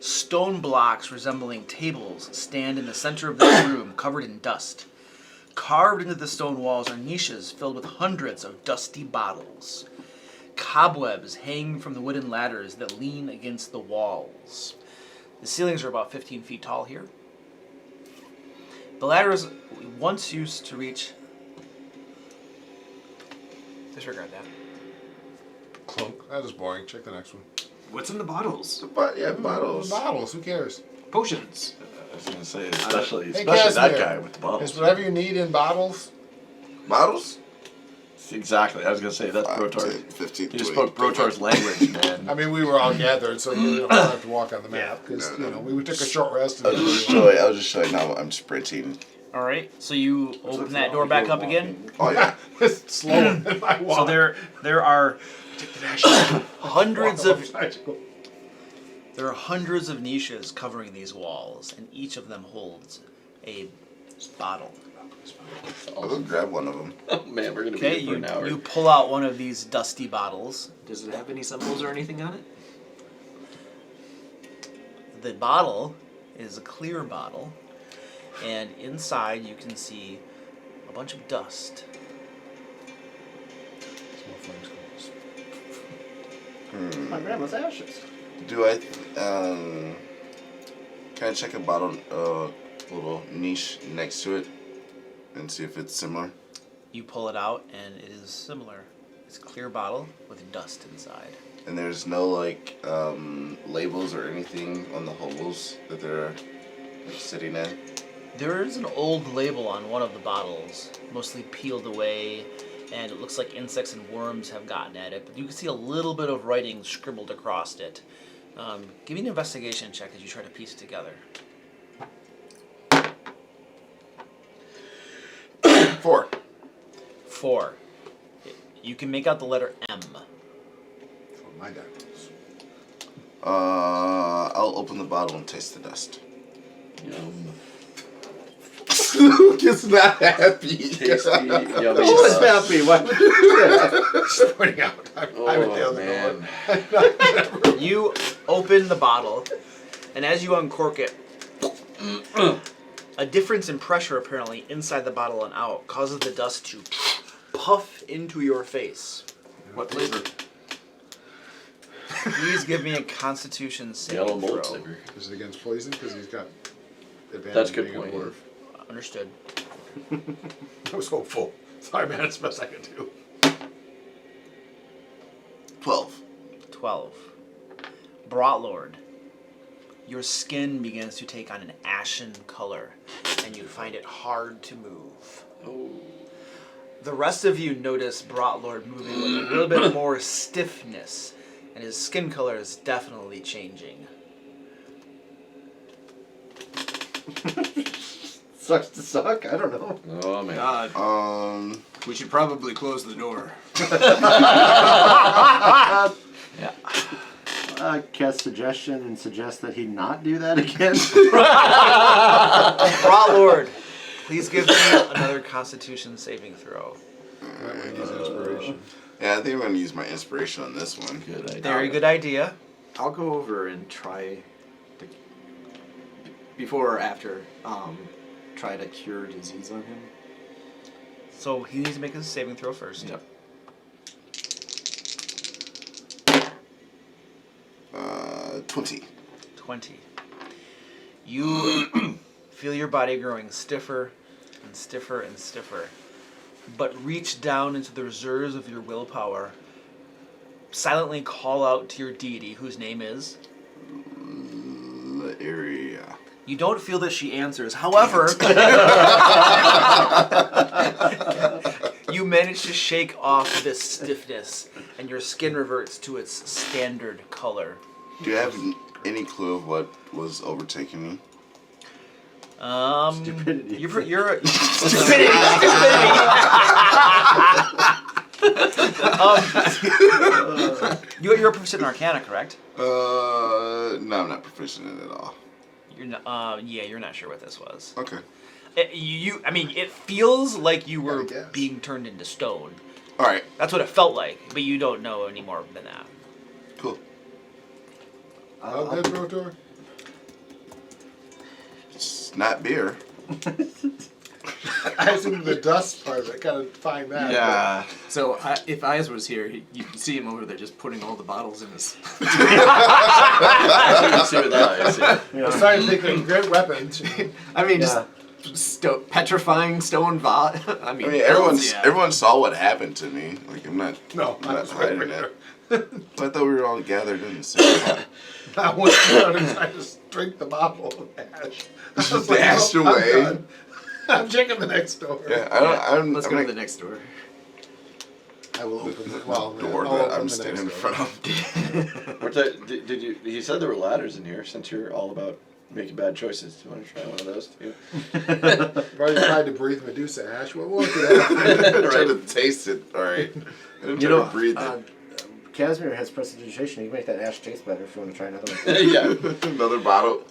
Stone blocks resembling tables stand in the center of this room, covered in dust. Carved into the stone walls are niches filled with hundreds of dusty bottles. Cobwebs hang from the wooden ladders that lean against the walls. The ceilings are about 15 feet tall here. The ladders once used to reach... Disregard that. Clunk. That is boring. Check the next one. What's in the bottles? But yeah, bottles. Bottles. Who cares? Potions. I was going to say, especially Hey, that Casimir, guy with the bottles. is whatever you need in bottles. Bottles? Exactly. I was gonna say that's 5, Brotor. 10, 15, You just 20, spoke Brotor's language, man. I mean, we were all gathered, so you don't have to walk on the map because we took a short rest. I was just showing how I'm sprinting. All right, so you open that door back up again. Oh yeah. It's slower than I walk. So there are hundreds of niches covering these walls, and each of them holds a bottle. I'll go grab one of them. Oh man, we're gonna be Okay, here for an hour. you pull out one of these dusty bottles. Does it have any symbols or anything on it? The bottle is a clear bottle, and inside you can see a bunch of dust. My grandma's ashes. Do I? Can I check a bottle, little niche next to it, and see if it's similar? You pull it out, and it is similar. It's a clear bottle with dust inside. And there's no like labels or anything on the holes that they're like, sitting in. There is an old label on one of the bottles, mostly peeled away, and it looks like insects and worms have gotten at it, but you can see a little bit of writing scribbled across it. Give me an investigation check as you try to piece it together. 4. 4. You can make out the letter M. My diamonds. I'll open the bottle and taste the dust. Yum. Gets not happy. Tasty, yummy Who was stuff. happy? Why would you do that? Just pointing out. I'm the Oh other man. You open the bottle, and as you uncork it, a difference in pressure apparently inside the bottle and out causes the dust to puff into your face. What flavor? Please give me a Constitution Yellow saving mold throw. flavor. Is it against poison? Because he's got advantage. That's a good being a point. dwarf. Understood. I was hopeful. Sorry, man. It's the best I could do. 12. 12. Brotlord, your skin begins to take on an ashen color, and you find it hard to move. Oh. The rest of you notice Brotlord moving with a little bit more stiffness, and his skin color is definitely changing. Sucks to suck? I don't know. Oh man. God, we should probably close the door. Yeah. Cast suggestion and suggest that he not do that again. Brotlord, please give me another Constitution saving throw. That one needs inspiration. Yeah, I think I'm gonna use my inspiration on this one. Good idea. Very good idea. I'll go over and try to, before or after, try to cure disease on him. So he needs to make a saving throw first. Yep. 20. 20. You feel your body growing stiffer and stiffer and stiffer, but reach down into the reserves of your willpower, silently call out to your deity, whose name is? The area. You don't feel that she answers. However, you manage to shake off this stiffness, and your skin reverts to its standard color. Do you have any clue of what was overtaking me? Stupidity. You're stupidity. You're proficient in Arcana, correct? No, I'm not proficient in it at all. You're not. Yeah, you're not sure what this was. Okay. I mean, it feels like you were Gotta guess. being turned into stone. All right. That's what it felt like, but you don't know any more than that. Cool. How good, Brotor? It's not beer. I was in the dust part. I gotta find that. Yeah. So if Eyes was here, you could see him over there just putting all the bottles in his. I can see with eyes. Yeah. I was trying to think of great weapons. I mean, just petrifying stone I mean, Everyone saw what happened to me. Like I'm not. No, I'm I not was hiding right it. there. I thought we were all gathered in the same spot. I went down and tried to drink the bottle of ash. I was Just like, dashed nope, away. I'm checking the next door. Yeah, Let's I'm go not, to the next door. I will open the well, door I'll that open I'm the standing in next front door. of. What's that? Did you? He said there were ladders in here. Since you're all about making bad choices, do you want to try one of those too? I've already tried to breathe Medusa ash. What more could happen? Try to taste it. All right. I didn't You try know, to breathe it. Casimir has prestidigitation. You can make that ash taste better if you want to try another one. Yeah. Another bottle.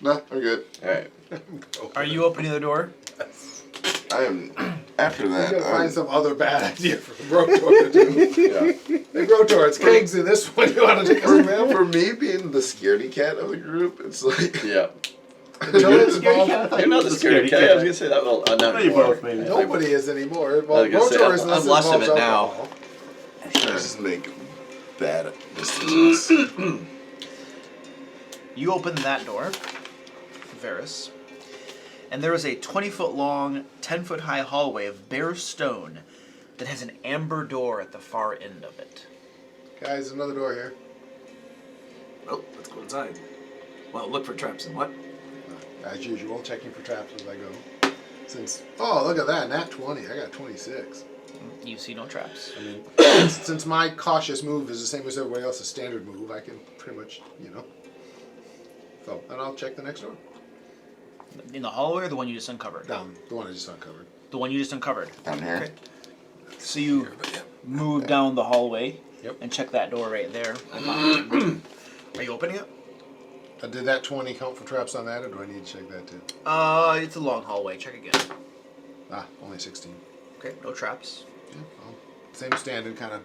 No, I'm good. All right. Are you opening the door? I am. After We that, gotta I'm- find some other bad idea for Rotor to do. Yeah. Hey, Rotor, it's kegs in this one. You want to take us around? for me being the scaredy cat of the group, it's like Yeah. Until it's involved, You're not the scaredy cat. I was gonna say that. Well, not You anymore. both, maybe. nobody is anymore. Well, I was gonna say, Rotor is unless I'm less of involves it now. alcohol. I just make bad decisions. You open that door, Varys, and there is a 20-foot long, 10-foot high hallway of bare stone that has an amber door at the far end of it. Guys, another door here. Well, let's go inside. Well, look for traps and what? As usual, checking for traps as I go. Oh, look at that, nat 20. I got 26. You see no traps. I mean, since my cautious move is the same as everybody else's standard move, I can pretty much, So, and I'll check the next door. In the hallway or the one you just uncovered? Down, the one I just uncovered. The one you just uncovered. Down here. Okay. So you move down the hallway Yep. and check that door right there. Are you opening it? Did that 20 count for traps on that, or do I need to check that too? It's a long hallway. Check again. Ah, only 16. Okay, no traps. Yeah, well, same standard kind of.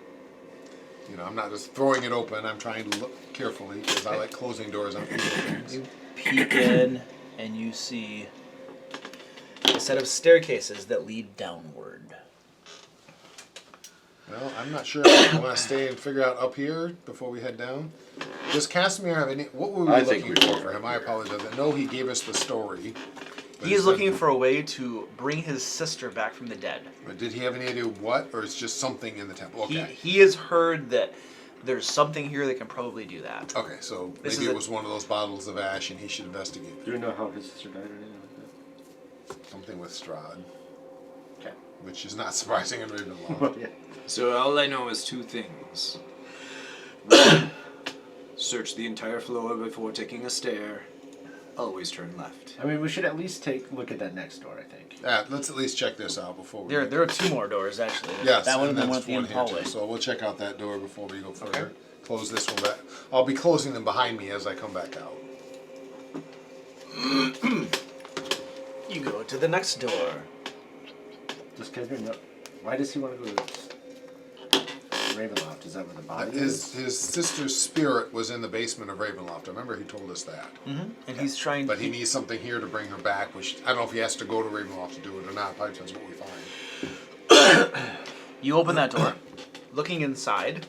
I'm not just throwing it open. I'm trying to look carefully because I like closing doors on people things. You peek in and you see a set of staircases that lead downward. Well, I'm not sure if I want to stay and figure out up here before we head down. Does Casimir have any? What were we I think looking we for were. him? I apologize. I know he gave us the story. but He is said- looking for a way to bring his sister back from the dead. But did he have any idea what, or it's just something in the temple? Okay. He has heard that there's something here that can probably do that. Okay, so This maybe is it a- was one of those bottles of ash, and he should investigate. Do you know how his sister died or anything like Something with Strahd, Okay. which is not surprising in Ravenloft. that? Yeah. So all I know is two things. One, search the entire floor before taking a stair. Always turn left. I mean, we should at least take a look at that next door, I think. Let's at least check this out before we. There are two more doors actually. Yes, that one and and the one that's at the end of the here hallway. too. So we'll check out that door before we go further. Okay. Close this one back. I'll be closing them behind me as I come back out. You go to the next door. Does Casimir know? Why does he want to go to Ravenloft? Is that where the body is? His sister's spirit was in the basement of Ravenloft. I remember he told us that. And he's trying But he needs something here to bring her back, which I don't know if he has to go to Ravenloft to do it or not. Probably depends what we find. You open that door. Looking inside,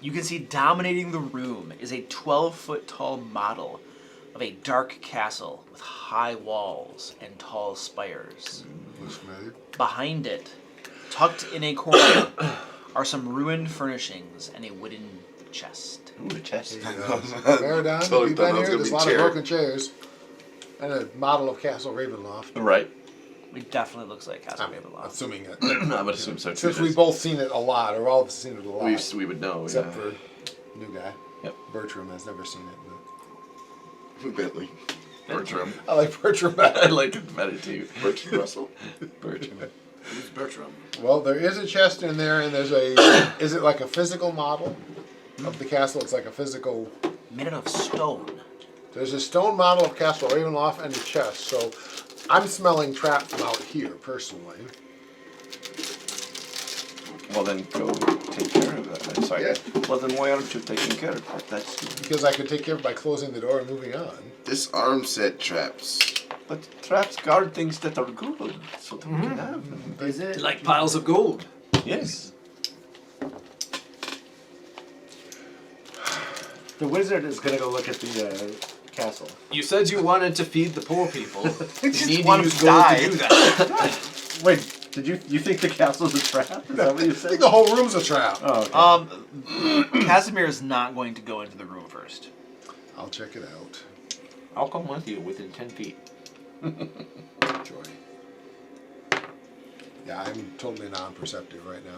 you can see dominating the room is a 12-foot tall model of a dark castle with high walls and tall spires. Looks familiar. Behind it, tucked in a corner, are some ruined furnishings and a wooden chest. Ooh, a chest. Maradon, Totally you've thought been that was here. gonna There's a be lot chair. of broken chairs. And a model of Castle Ravenloft. Right. It definitely looks like Castle I'm Ravenloft. assuming that. I would assume so too. Since we've both seen it a lot, or all have seen it a lot. we would know. Except Yeah. for new guy. Yep. Bertram has never seen it. Bentley. Bertram. But I like Bertram I better. like to meditate. Bertrand Russell. Bertram. Who's Bertram? Well, there is a chest in there, and there's a. Is it like a physical model of the castle? It's like a physical. Made out of stone. There's a stone model of Castle Ravenloft and a chest. So, I'm smelling traps from out here personally. Well, then go take care of that. I'm sorry. Yeah. Well, then why aren't you taking care of that? That's Because I could take care of it by closing the door and moving on. This arm set traps. But traps guard things that are good, so that we can have them. Is it? Like piles of gold. Yes. The wizard is gonna go look at the castle. You said you wanted to feed the poor people. You need to want use them to gold die. to do that. Wait, did you think the castle's a trap? Is that what you I said? think the whole room's a trap. Oh, okay. Casimir is not going to go into the room first. I'll check it out. I'll come with you within 10 feet. Joy. Yeah, I'm totally non-perceptive right now.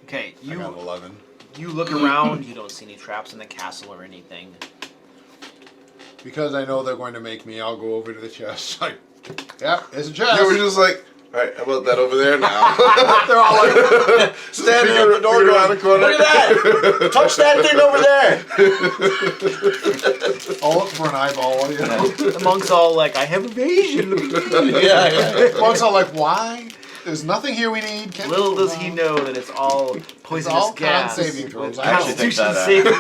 Okay, I got 11. you look around. You don't see any traps in the castle or anything. Because I know they're going to make me, I'll go over to the chest. Like, yeah, it's a chest. Yeah, we're just like, all right, how about that over there now? They're all like standing at the door around going, the corner. look at that! Touch that thing over there! I'll look for an eyeball, you know. The monk's all like, I have evasion. Yeah. Monk's all like, why? There's nothing here we need. Can't Little go does he wrong." know that it's all poisonous all gas. con saving throws. with I actually think Constitution that, saving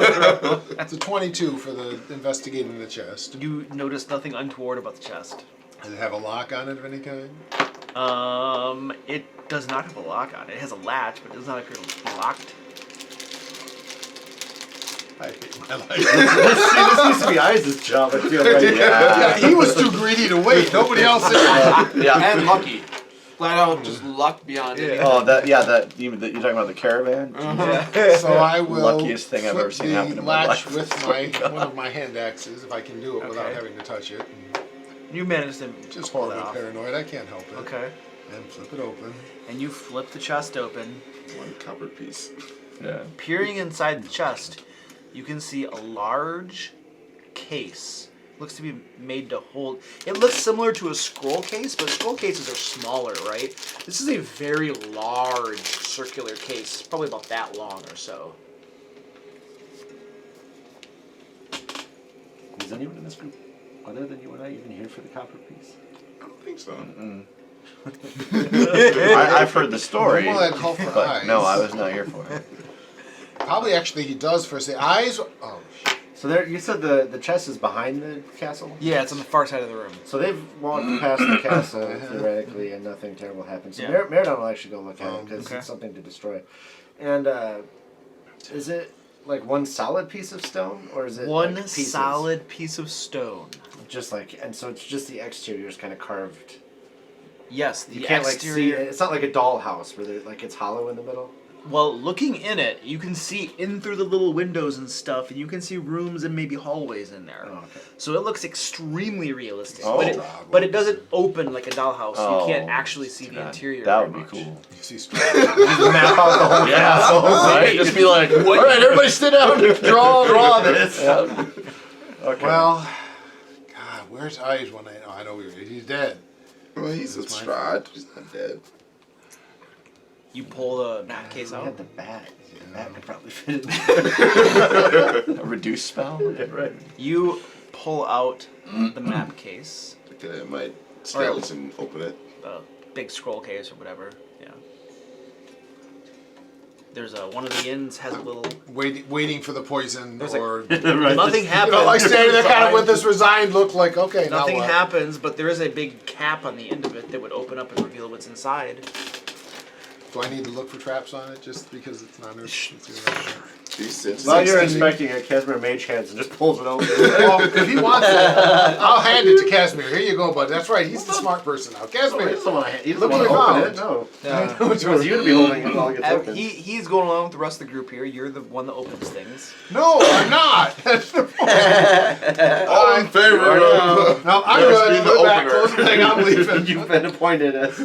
throw. It's a 22 for the investigating the chest. You notice nothing untoward about the chest. Does it have a lock on it of any kind? It does not have a lock on it. It has a latch, but it does not appear to be locked. I hate my life. This used to be Isaac's job, I feel like. Yeah, he was too greedy to wait. Nobody else is. Yeah. And lucky. Flat out just luck beyond it. Oh, you're talking about the caravan? So I will Luckiest thing I've flip ever seen the happen in my latch life. with Oh my God. one of my hand axes, if I can do it without Okay. having to touch it. You managed to Just pull it horribly off. paranoid. I can't help it. Okay. And flip it open. And you flip the chest open. One copper piece. Yeah. Peering inside the chest, you can see a large case. Looks to be made to hold. It looks similar to a scroll case, but scroll cases are smaller, right? This is a very large circular case, probably about that long or so. Is anyone in this group, other than you and I, even here for the copper piece? I don't think so. I've heard the story, Well, I'd call for but eyes. no, I was not here for it. Probably actually he does first. The eyes. Oh, shit. So there, you said the chest is behind the castle? Yeah, it's on the far side of the room. So they've walked past the castle, theoretically, and nothing terrible happens. So Yeah. Meridon will actually go look at it, because Okay. it's something to destroy. And is it like one solid piece of stone, or is it One like pieces? solid piece of stone. Just like, and so it's just the exterior is kind of carved. Yes, the You can't exterior. like see. It's not like a dollhouse where like it's hollow in the middle. Well, looking in it, you can see in through the little windows and stuff, and you can see rooms and maybe hallways in there. Oh, okay. So it looks extremely realistic. Oh. But it doesn't open like a dollhouse. Oh, you can't actually see the God, interior. That very would be much. cool. You see Strahd. Map out the whole Yeah. castle. Right? Just be like, all right, everybody sit down and draw this. Okay. Well, God, where's eyes when I know he's dead. Well, he's with That's my Strahd. He's not dead. You pull the map case I out. had the bat. The bat could probably fit in. A reduce spell? Right. You pull out the map case, Okay, I might skeleton open it. the big scroll case or whatever. Yeah. There's one of the inns has a little. Waiting for the poison There's or. Nothing happens. You know, like standing there kind of with this resigned look like, okay, now Nothing what? happens, but there is a big cap on the end of it that would open up and reveal what's inside. Do I need to look for traps on it just because it's not While you're inspecting it, Casimir mage hands and just pulls it open. Well, if he wants it, I'll hand it to Casimir. Here you go, bud. That's right. He's the smart person now. Casimir, He doesn't want to look what we found. No. Yeah. It was you to be holding it while it gets open. He's going along with the rest of the group here. You're the one that opens things. No, I'm not. That's the point. All in favor of. No, I'm Yes, good. be the Put back, opener. close the thing. I'm leaving. You've been appointed as.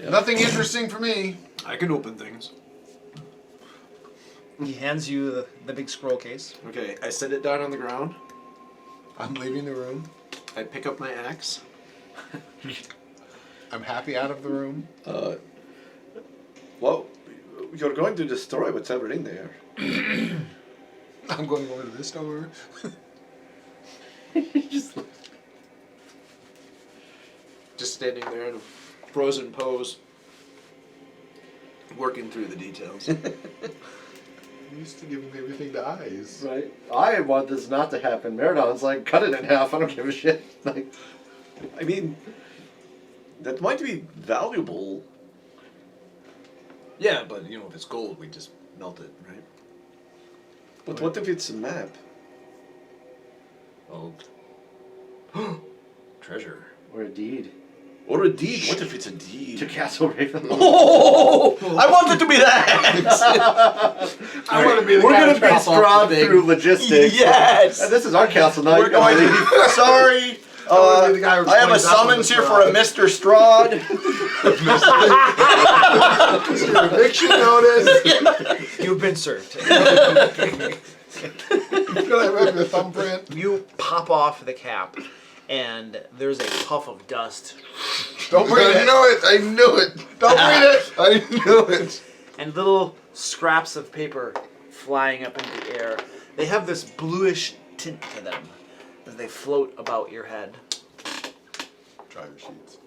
Nothing interesting for me. I can open things. He hands you the big scroll case. Okay, I set it down on the ground. I'm leaving the room. I pick up my axe. I'm happy out of the room. Well, you're going to destroy whatever in there. I'm going over to this door. Just standing there in a frozen pose, working through the details. I'm used to giving everything to eyes. Right. I want this not to happen. Meridon's like, cut it in half. I don't give a shit. Like, I mean, that might be valuable. Yeah, but you know, if it's gold, we just melt it, right? But what if it's a map? Oh. Treasure. or a deed. Or a deed. What if it's a deed? To Castle Raven. Oh! I want it to be that! I want to be the We're going to be Strahd through logistics. Yes! And this is our castle now. We're going to be... Sorry! The guy who I have a explains that one summons to here for a Mr. Strahd. Your eviction notice. You've been served. You feel like having a thumbprint. You pop off the cap, and there's a puff of dust Don't breathe it. I knew it. Don't breathe it. I knew it. and little scraps of paper flying up into the air. They have this bluish tint to them as they float about your head. Driver sheets.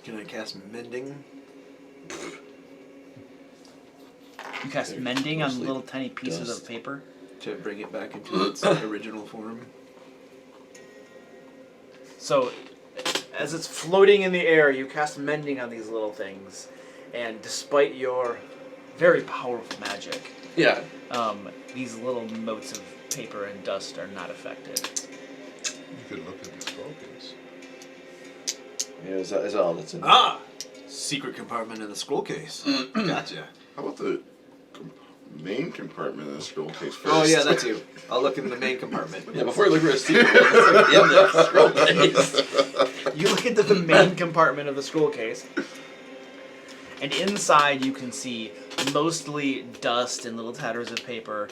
Can I cast mending? You cast mending on little tiny pieces dust. of paper. To bring it back into its original form. So, as it's floating in the air, you cast mending on these little things, and despite your very powerful magic, Yeah. these little motes of paper and dust are not affected. You could look at the scroll case. Yeah, is that all that's in there? Ah! Secret compartment in the scroll case. Gotcha. How about the main compartment of the scroll case first? Oh yeah, that's you. I'll look in the main compartment. Yeah, before you look for a secret, let's look in the scroll case. You look into the main compartment of the scroll case, and inside you can see mostly dust and little tatters of paper.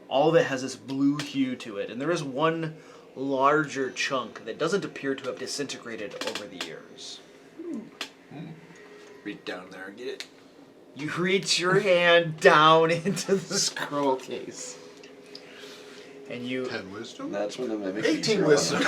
All of it has this blue hue to it, and there is one larger chunk that doesn't appear to have disintegrated over the years. Reach down there and get it. You reach your hand down into the scroll case, and you 10 wisdom? That's when the mimic. 18 wisdom.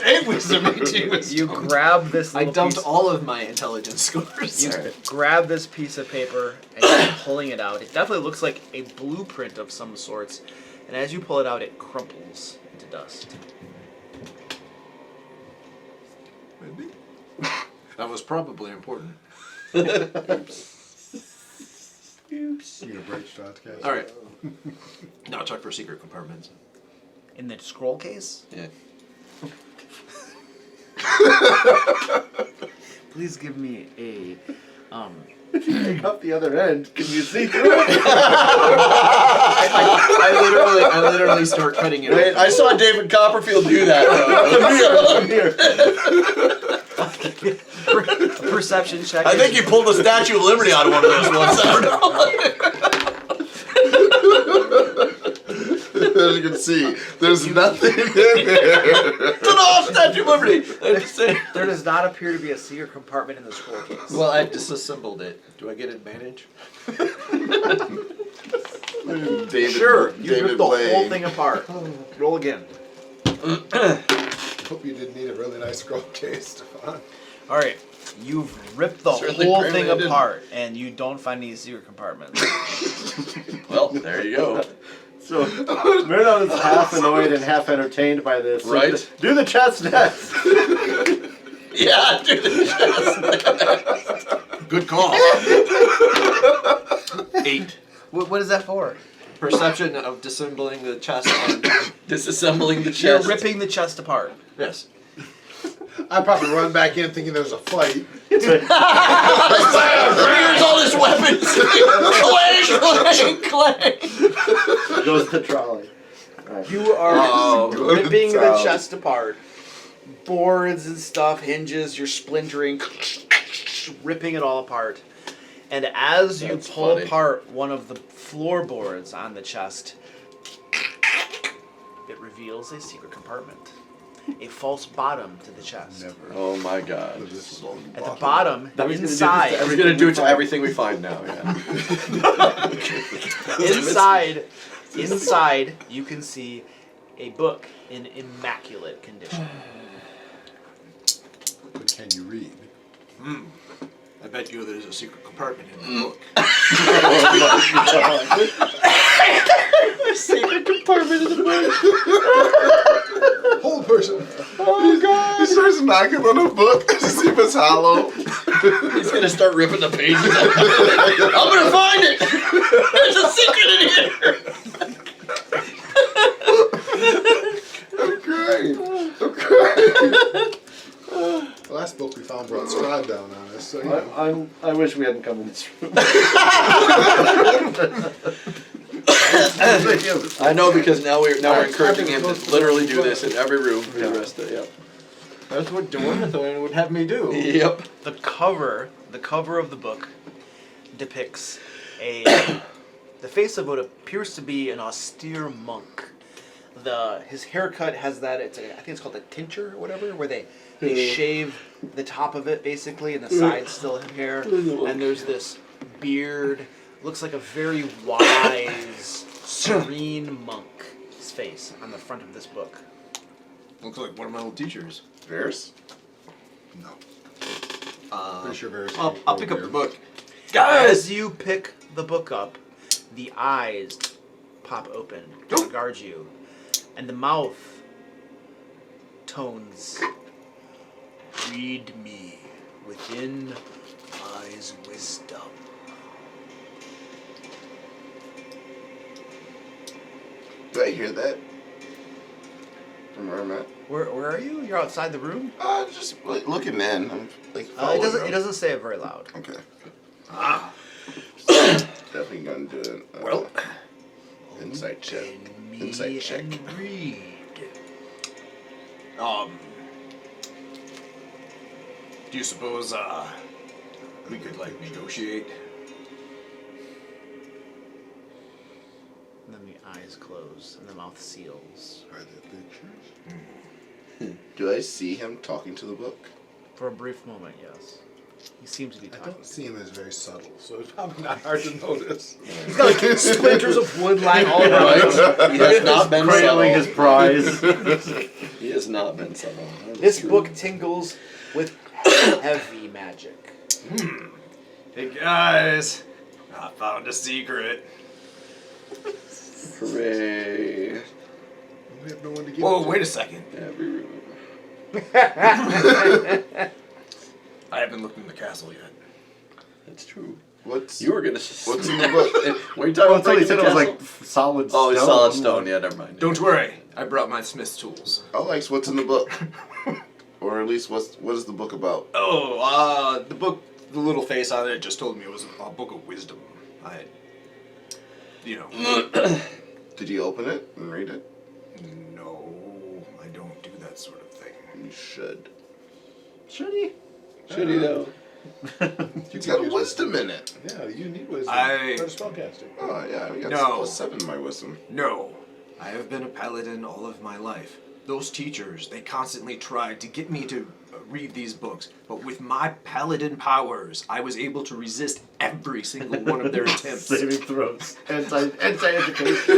8 wisdom, 18 wisdom. you grab this. I Little dumped piece, all of my intelligence scores. You grab this piece of paper and you're pulling it out. It definitely looks like a blueprint of some sorts, and as you pull it out, it crumples into dust. That was probably important. You gonna break Strahd's case? Alright. Now check for secret compartments. In the scroll case? Yeah. Please give me a Take up the other end. Can you see through it? I literally start cutting it. Wait, I saw David Copperfield do that. a perception check. I think you pulled the Statue of Liberty out of one of those ones. I don't know. As you can see, there's nothing in there. Ta-da! Statue of Liberty! There does not appear to be a secret compartment in the scroll case. Well, I disassembled it. Do I get advantage? David, Sure, you David rip the whole Blaine. thing apart. Roll again. Hope you didn't need a really nice scroll case, Stefan. All right, you've ripped the Certainly whole apparently thing I didn't. apart, and you don't find any secret compartments. Well, there you go. So, Myrna is half annoyed and half entertained by this. So Right. do the chest next. Yeah, do the chest. Good call. 8. What is that for? Perception of disassembling the chest and Disassembling the You're chest. ripping the chest apart. yes. I probably run back in thinking there's a fight. Here's all his weapons. Clang, clang, clang. Goes the trolley. You are ripping the Solid. chest apart. Boards and stuff, hinges, you're splintering, ripping it all apart. And as you That's pull funny. apart one of the floorboards on the chest, it reveals a secret compartment. A false bottom to the chest. Oh my god. At the bottom, That means inside, He's gonna do it to everything we find now, yeah. inside, you can see a book in immaculate condition. But can you read? I bet you there's a secret compartment in the book. Secret compartment in the book. Whole person. Oh god! He starts knocking on a book to see if it's hollow. He's gonna start ripping the pages out. I'm gonna find it! There's a secret in here! I'm crying. I'm crying. The last book we found brought Strahd down on us, so you know. I wish we hadn't come in this room. I know because now we're encouraging him to literally do this in every room for the rest of it. Yep. That's what Dwarmithorn would have me do. Yep. The cover of the book depicts the face of what appears to be an austere monk. His haircut has that. I think it's called a tincture or whatever, where they shave the top of it basically, and the sides still have hair. And there's this beard. Looks like a very wise, serene monk's face on the front of this book. Looks like one of my old teachers. Varys? No. Uh, Pretty sure Varys. I'll pick up the book. As you pick the book up, the eyes pop open to regard you, and the mouth tones, "Read me within lies wisdom." Do I hear that? From where I'm at? Where are you? You're outside the room? Just like, looking in. I'm like It following doesn't. them. It doesn't say it very loud. Okay. Definitely gonna do it. Well, insight check. Me Insight check. and read. do you suppose we could like negotiate? And then the eyes close and the mouth seals. Are there pictures? Do I see him talking to the book? For a brief moment, yes. He seems to be I talking. don't see him as very subtle, so it's probably not hard to notice. He's got like splinters of wood lying all around. He has not been Cradling his subtle. prize. He has not been subtle. That This is true. book tingles with heavy magic. Hey guys, I found a secret. Hooray. We have no one to give Whoa, it to. wait a second. Every room. I haven't looked in the castle yet. That's true. What's You were gonna. what's in the book? What are you talking Well, about? until he breaking said the it was castle? like solid stone. Oh, it's solid stone. Yeah, never mind. Don't worry, I brought my smith's tools. Alex, what's in the book? Or at least what is the book about? Oh, the book, the little face on it just told me it was a book of wisdom. Did you open it and read it? No, I don't do that sort of thing. You should. Should he? Should he though? It's got wisdom in it. Yeah, you need wisdom I- for spellcasting. Oh yeah, we got No. +7 in my wisdom. No, I have been a paladin all of my life. Those teachers, they constantly tried to get me to read these books, but with my paladin powers, I was able to resist every single one of their attempts. Saving throws. Anti-education.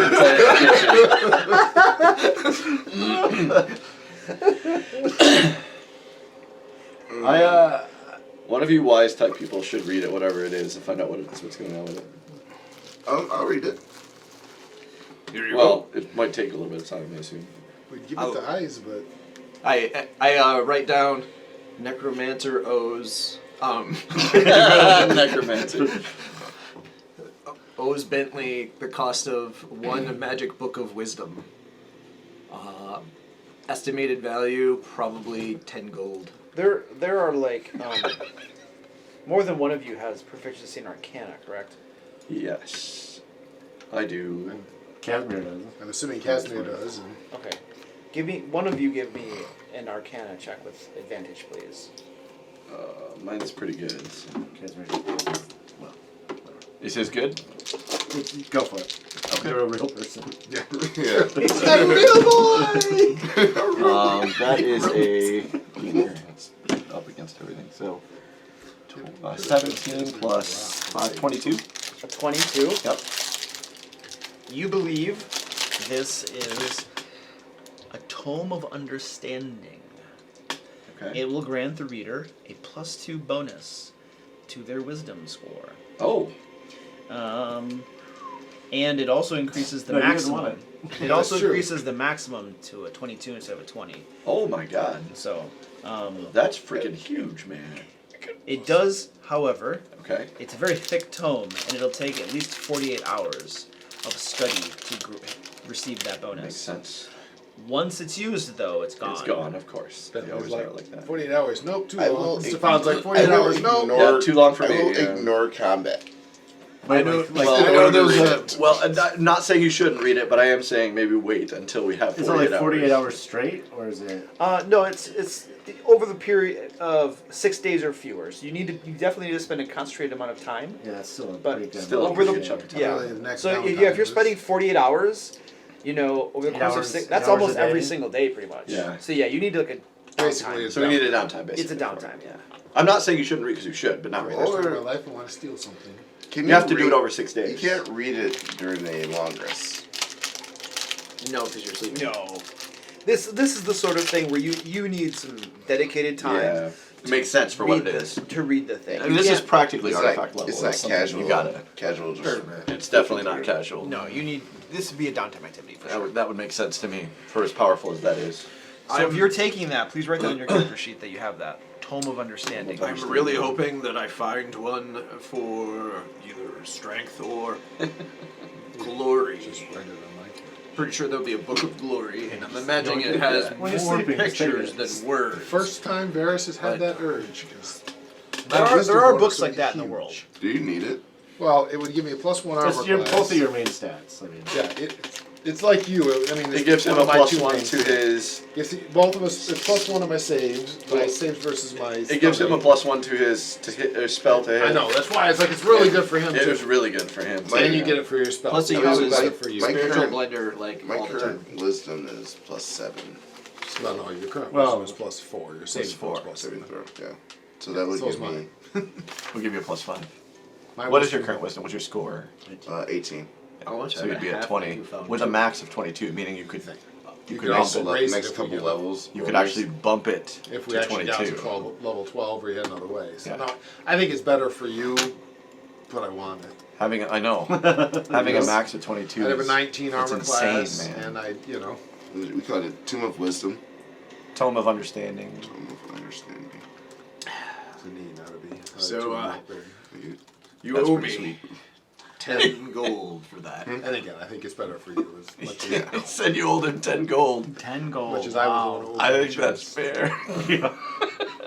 One of you wise type people should read it, whatever it is, and find out what's going on with it. I'll read it. Here you Well, it might take a little bit of time, I assume. We give I'll- it the eyes, but I write down necromancer owes Necromancer. owes Bentley the cost of one magic book of wisdom. Estimated value probably 10 gold. There are like more than one of you has proficiency in Arcana, correct? Yes, I do. Casimir does. I'm assuming Casimir does. And Okay. Give me an Arcana check with advantage, please. Mine is pretty good. So. Casimir does. Well, Is his good? go for it. Okay. You're a real person. Yeah. It's a real boy. That is a. It's up against everything. So 17 plus 5, 22. A 22. Yep. You believe this is a tome of understanding. Okay. It will grant the reader a +2 bonus to their wisdom score. Oh. And it also increases the No, you didn't want maximum. It also That's true. increases the maximum to a 22 instead of a 20. Oh my God. So, That's freaking huge, man. it does, however, Okay. it's a very thick tome, and it'll take at least 48 hours of study to receive that bonus. Makes sense. Once it's used, though, it's gone. It's gone, of course. that They was always are like that. 48 hours. Nope, too I long. will Stefan's like I 48 will hours. No. ignore- Yeah, too long for I me. will Yeah. ignore combat. I know. I know those. Well, not saying you shouldn't read it, but I am saying maybe wait until we have 48 Is it like 48 hours. hours straight, or is it? No, it's over the period of 6 days or fewer. So you definitely need to spend a concentrated amount of time. Yeah, that's still a But pretty good. still over the pretty good chunk of time. yeah. Really, the next So downtime if you're is- spending 48 hours, you know, over the 8 course of hours- 6, 8 that's hours almost a day? every single day, pretty much. Yeah. So yeah, you need like a Basically, downtime. it's So we need a downtime, basically. It's a downtime, yeah. I'm not saying you shouldn't read because you should, but not For really. the first time in my life, I want to steal something. Can You have to do read- it over 6 days. You can't read it during a long rest. No, because you're sleeping. No. This is the sort of thing where you need some dedicated time Yeah. It makes sense for what it is. to read the thing. I mean, this is practically It's artifact level. It's not It's something casual. You gotta. Casual. Just It's definitely not casual. No, you need this would be a downtime activity for sure. That would make sense to me for as powerful as that is. So if you're taking that, please write down on your character sheet that you have that Tome of Understanding. I'm really hoping that I find one for either strength or glory. Just write it on my character. Pretty sure there'll be a book of glory, and I'm imagining it has When you're more sleeping, just take pictures it. than words. First time Varys has had that urge. 'Cause There my are wisdom books bonus like would that be in the huge. world. Do you need it? Well, it would give me a +1 armor It's your, class. both of your main stats. I mean, Yeah, it's like you. I mean, It gives him one a of my plus two one main to stats. his. Yes, both of us. It's +1 of my saves. My saves versus my. It gives him a +1 to his spell to hit. I know. That's why it's like really good for him It too. was really good for him. And you get it for your spell. Plus, he So that's uses better for you. my spiritual current- blender like My all the time. current wisdom is +7. No, your current Well, wisdom is +4. Your saving saving throw throw is Saving +7. throw. Yeah. So that would So is give me We'll give you a +5. My What is your wisdom- current wisdom? What's your score? 18. Oh, So you'd be at 20 with a max of 22, meaning you could You could could also also raise it next if we couple do. levels. you could actually bump it If we to actually got to 22. level 12 or you had another way. So Yeah. no, I think it's better for you, but I want it. Having I know having a max of 22. I have a is- 19 it's armor insane, class, man. and I, We call it Tomb of Wisdom. Tome of Understanding. Tomb of Understanding. it's a need, not a be. So, You- You That's owe pretty me 10 gold for that. And again, I think it's better for you as much as, He said you owed him 10 gold. 10 gold. much as I was the one I who think that's fair.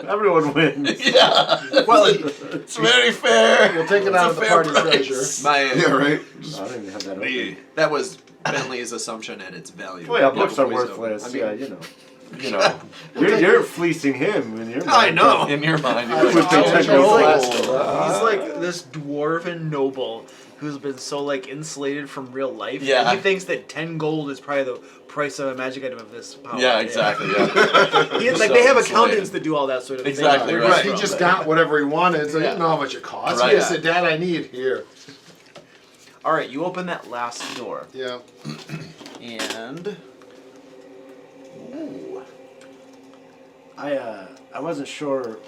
everyone wins. Yeah. Well, It's very fair. We'll take it It's out a of the fair party price. treasure. Yeah, right? I don't even have that The, open. that was Bentley's assumption at its value. Well, yeah, books are Wisdom. worthless. I mean, Yeah, you know. You know, You're fleecing him in your mind. I know. in your mind, I you're would like, take "Oh, 10 gold. He's like this dwarven noble who's been so like insulated from real life. Yeah. He thinks that 10 gold is probably the price of a magic item of this power. Yeah, exactly. Yeah. Like So they have insulated. accountants that do all that sort of Exactly, thing. right. He just got whatever he wanted, so he Yeah. didn't know how much it cost. Right. He just said, Dad, I need here. All right, you open that last door, Yeah. and ooh, I wasn't sure.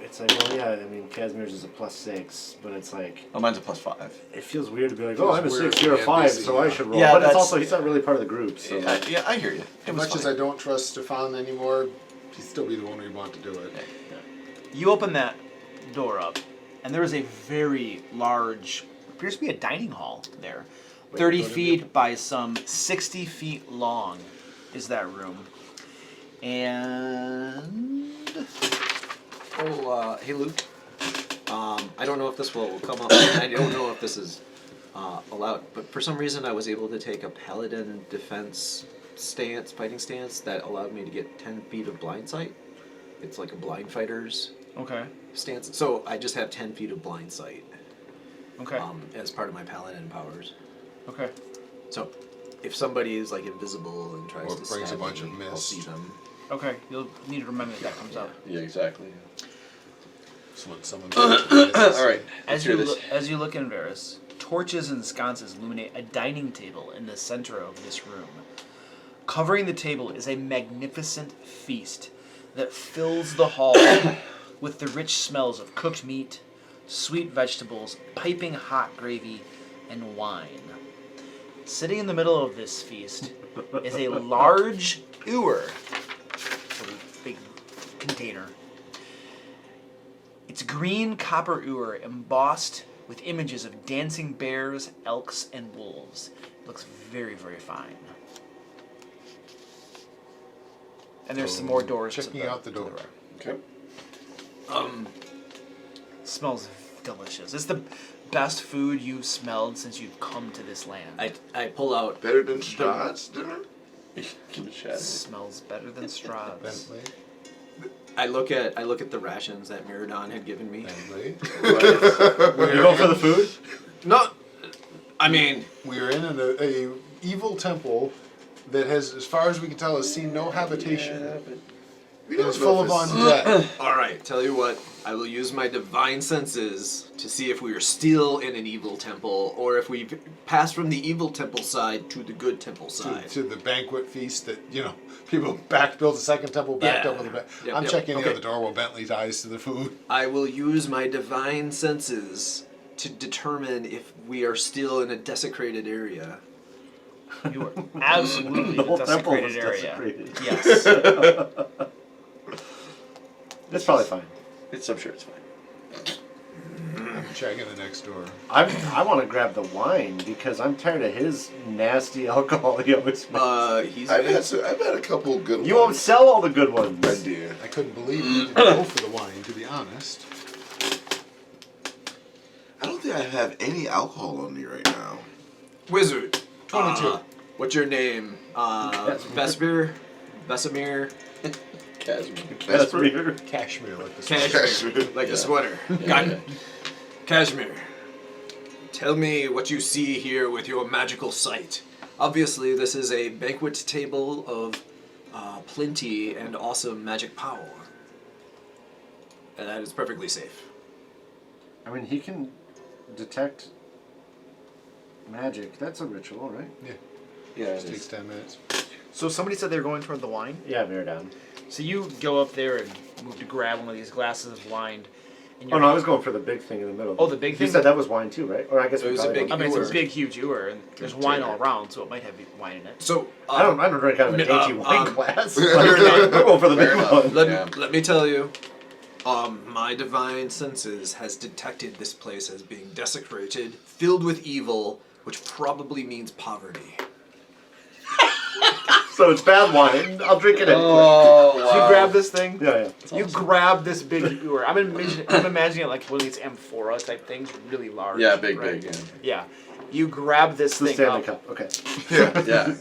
It's like, well, yeah, I mean, Casimir's is a +6, but it's like, Oh, mine's a +5. it feels weird to be like, Feels oh, I'm a weird 6, for you're a the 5, NPC, so I yeah. should roll. Yeah, but it's that's- also, he's not really part of the group, so. Yeah, I hear you. It As was much as fine. I don't trust Stefan anymore, he'd still be the one we want to do it. you open that door up, and there is a very large, appears to be a dining hall there. 30 feet by some 60 feet long is that room. And Oh, hey Luke. I don't know if this will come up. I don't know if this is allowed, but for some reason I was able to take a paladin defense stance, fighting stance, that allowed me to get 10 feet of blind sight. It's like a blind fighter's okay, stance. So I just have 10 feet of blind sight okay, as part of my paladin powers. okay. So if somebody is like invisible and tries Or to brings a stab bunch me, of I'll mist. see them. Okay, you'll need to remember that comes up. Yeah, exactly. Someone All right. As Let's hear you this. as you look in Varys, torches and sconces illuminate a dining table in the center of this room. Covering the table is a magnificent feast that fills the hall with the rich smells of cooked meat, sweet vegetables, piping hot gravy, and wine. Sitting in the middle of this feast is a large ewer, a big container. It's green copper ewer embossed with images of dancing bears, elks, and wolves. It looks very, very fine. And there's some more doors. Checking to out the to door. right. Okay. Smells delicious. It's the best food you've smelled since you've come to this land? I pull out. Better than Strahd's dinner? Smells better than Strahd's. Bentley. I look at the rations that Miradon had given me. Bentley. You go for the food? No, I mean, We are in a evil temple that has, as far as we can tell, has seen no habitation. We It don't is know full if of it's- undead. all right. Tell you what, I will use my divine senses to see if we are still in an evil temple, or if we've passed from the evil temple side to the good temple side. To the banquet feast that, people built a second temple, backed Yeah. up with a bed. Yep, I'm yep. checking the Okay. other door while Bentley ties to the food. I will use my divine senses to determine if we are still in a desecrated area. You are absolutely The whole in a temple was desecrated area. desecrated. Yes. It's probably fine. I'm sure it's fine. I'm checking the next door. I want to grab the wine because I'm tired of his nasty alcohol he always makes. He's. I've had a couple good ones. You won't sell all the good ones. I do. I couldn't believe you didn't go for the wine, to be honest. I don't think I have any alcohol on me right now. Wizard. 22. What's your name? Vesper? Vesemir? That's weird. Cashmere, like the Cashmere. Like a sweater. Got it. Cashmere. Tell me what you see here with your magical sight. Obviously, this is a banquet table of plenty and awesome magic power. And that is perfectly safe. I mean, he can detect magic. That's a ritual, right? Yeah, It takes 10 minutes. So somebody said they were going toward the wine. Yeah, Miradon. So you go up there and move to grab one of these glasses of wine. And Oh no, I was going for the big thing in the middle. Oh, the big You thing? said that was wine too, right? Or I guess It we was a probably big- don't. I mean, it's ewer. a big, huge ewer, and there's wine all around, so it might have wine in it. So, I don't drink out of a dainty wine um, glass. I'm going for the big one. Let me tell you, my divine senses has detected this place as being desecrated, filled with evil, which probably means poverty. So it's bad wine. I'll drink it anyway. Oh, So you grab this thing. Yeah, yeah. You grab this big ewer. I'm imagining it like one of these amphora type things, really large. Yeah, big, right? big, Yeah. You grab this The thing Stanley up. Cup. Okay. Yeah.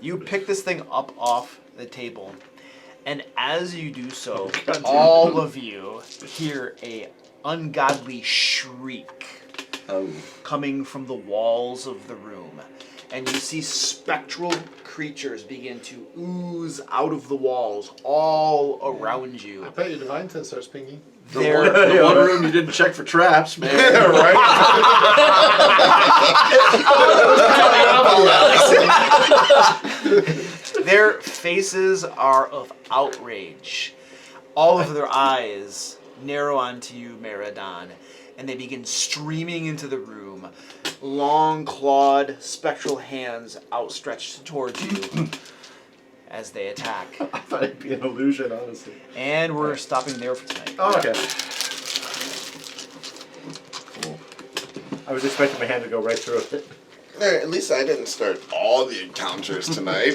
You pick this thing up off the table, and as you do so, God, all of you hear a ungodly shriek coming from the walls of the room. And you see spectral creatures begin to ooze out of the walls all around you. I bet your divine sense starts pinging. The one room you didn't check for traps, man. Their faces are of outrage. All of their eyes narrow onto you, Miradon, and they begin streaming into the room. Long clawed spectral hands outstretched towards you as they attack. I thought it'd be an illusion, honestly. And we're stopping there for tonight. Oh, okay. I was expecting my hand to go right through it. At least I didn't start all the encounters tonight.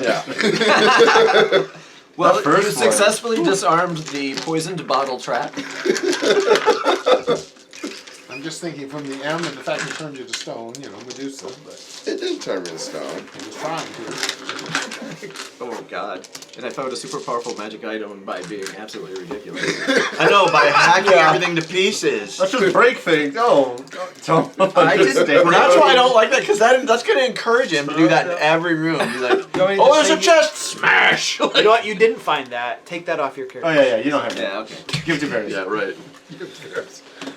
Well, The first you successfully disarmed the poisoned bottle trap. I'm just thinking from the M and the fact it turned you to stone, Medusa, but It didn't turn me to stone. it was trying to. Oh god. And I found a super powerful magic item by being absolutely ridiculous. I know, by hacking everything to pieces. Let's just break things. Oh, don't. I just, that's why I don't like that, because that's going to encourage him to do that in every room. He's like, oh, there's a chest! Smash! You know what? You didn't find that. Take that off your character. Oh yeah, you don't have it. Yeah, okay. Give it to Barry. Yeah, right.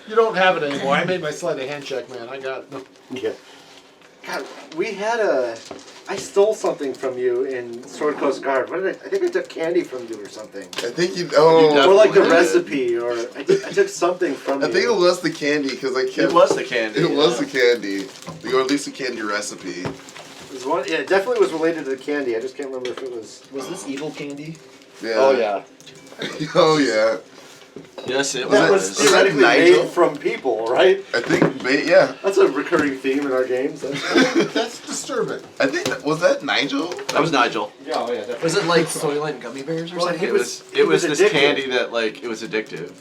You don't have it anymore. I made my sleight of hand check, man. I got it. Yeah. God, we had I stole something from you in Sword Coast Guard. What did I think I took candy from you or something. I think you. Oh, Or like the did. recipe, or I took something from you. I think it was the candy because I kept. It was the candy. It was the candy, or at least the candy recipe. It was one, yeah, it definitely was related to the candy. I just can't remember if it was. Was this evil candy? Yeah. Oh, yeah. Oh yeah. Yes, it That was. was theoretically Nigel? made from people, right? I think. Yeah. That's a recurring theme in our games. That's disturbing. I think was that Nigel. That was Nigel. Yeah, oh yeah, definitely. Was it like Soylent gummy bears or Well, something? It was was this addictive. candy that, like, it was addictive.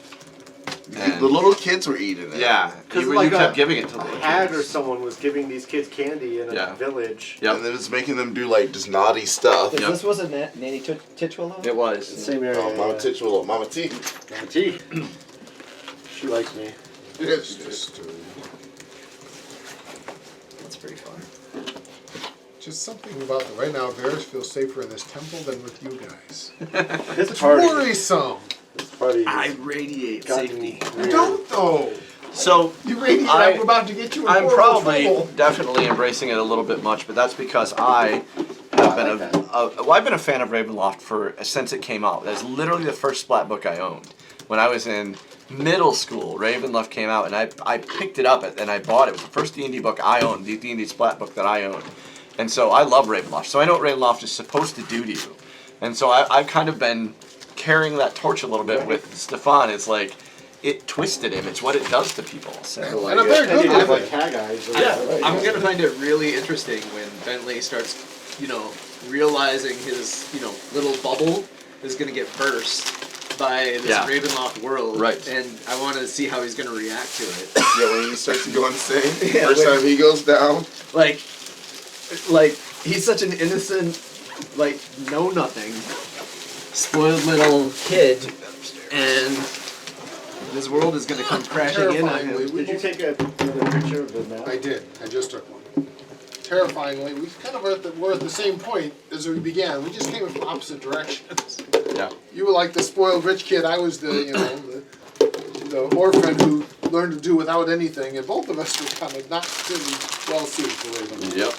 The little kids were eating it. Yeah, because like you kept a- giving it to A them. hag or someone was giving these kids candy in a Yeah. village. Yep. And then it's making them do like just naughty stuff. If Yep. this was a Nanny Titchwell? It was. Same area. Oh, Mama Titchwell, Mama T. T. She likes me. It's just, That's pretty fun. just something about the right now. Bears feel safer in this temple than with you guys. This It's party. worrisome. This party. I radiate safety. You don't though. So You radiate. I'm about to get you in I'm horrible probably trouble. definitely embracing it a little bit much, but that's because I have been I've been a fan of Ravenloft since it came out. That's literally the first Splat book I owned. When I was in middle school, Ravenloft came out, and I picked it up and I bought it. It was the first D&D book I owned, the D&D Splat book that I owned. And so I love Ravenloft. So I know what Ravenloft is supposed to do to you. And so I've kind of been carrying that torch a little bit with Stefan. It's like, it twisted him. It's what it does to people. So And I'm very good Kind of with like it. hag eyes. I'm gonna find it really interesting when Bentley starts, realizing his, little bubble is gonna get burst by this Yeah. Ravenloft world. Right. And I want to see how he's gonna react to it. Yeah, when he starts to go insane. Yeah, First when- time he goes down. Like he's such an innocent, know nothing, spoiled little kid, and this world is gonna come crashing in on him. Did you take another picture of the map? I did. I just took one. Terrifyingly, we kind of were at the same point as we began. We just came from opposite directions. yeah. You were like the spoiled rich kid. I was the orphan who learned to do without anything, and both of us were kind of not really well suited for Ravenloft. Yep.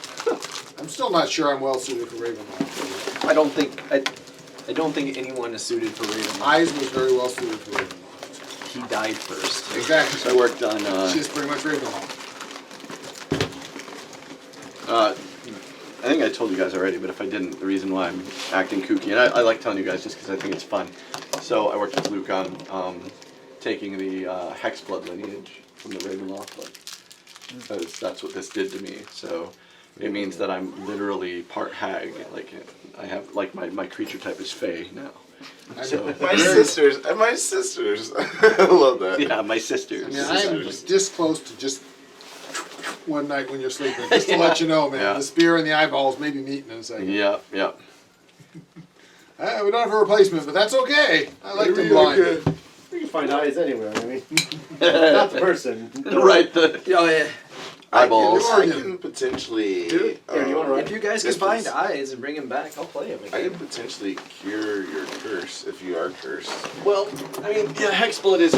I'm still not sure I'm well suited for Ravenloft. I don't think anyone is suited for Ravenloft. Eyes was very well suited for Ravenloft. He died first. Exactly. I worked on She's pretty much Ravenloft. I think I told you guys already, but if I didn't, the reason why I'm acting kooky, and I like telling you guys just because I think it's fun. So I worked with Luke on taking the Hexblood lineage from the Ravenloft book, because that's what this did to me. So it means that I'm literally part hag. Like I have my creature type is Fae now. So My sisters. I love that. yeah, my sisters. I mean, I am this close to just one night when you're sleeping. Just to let you know, man, Yeah. the spear and the eyeballs may be meeting in a second. Yeah, yeah. We don't have a replacement, but that's okay. I like them blind. You can find eyes anywhere. I mean, not the person. Right. The Oh yeah. eyeballs. I can potentially. Dude, here, you wanna ride? If you guys can find eyes and bring him back, I'll play him I again. can potentially cure your curse if you are cursed. Well, I mean, yeah, Hexblood is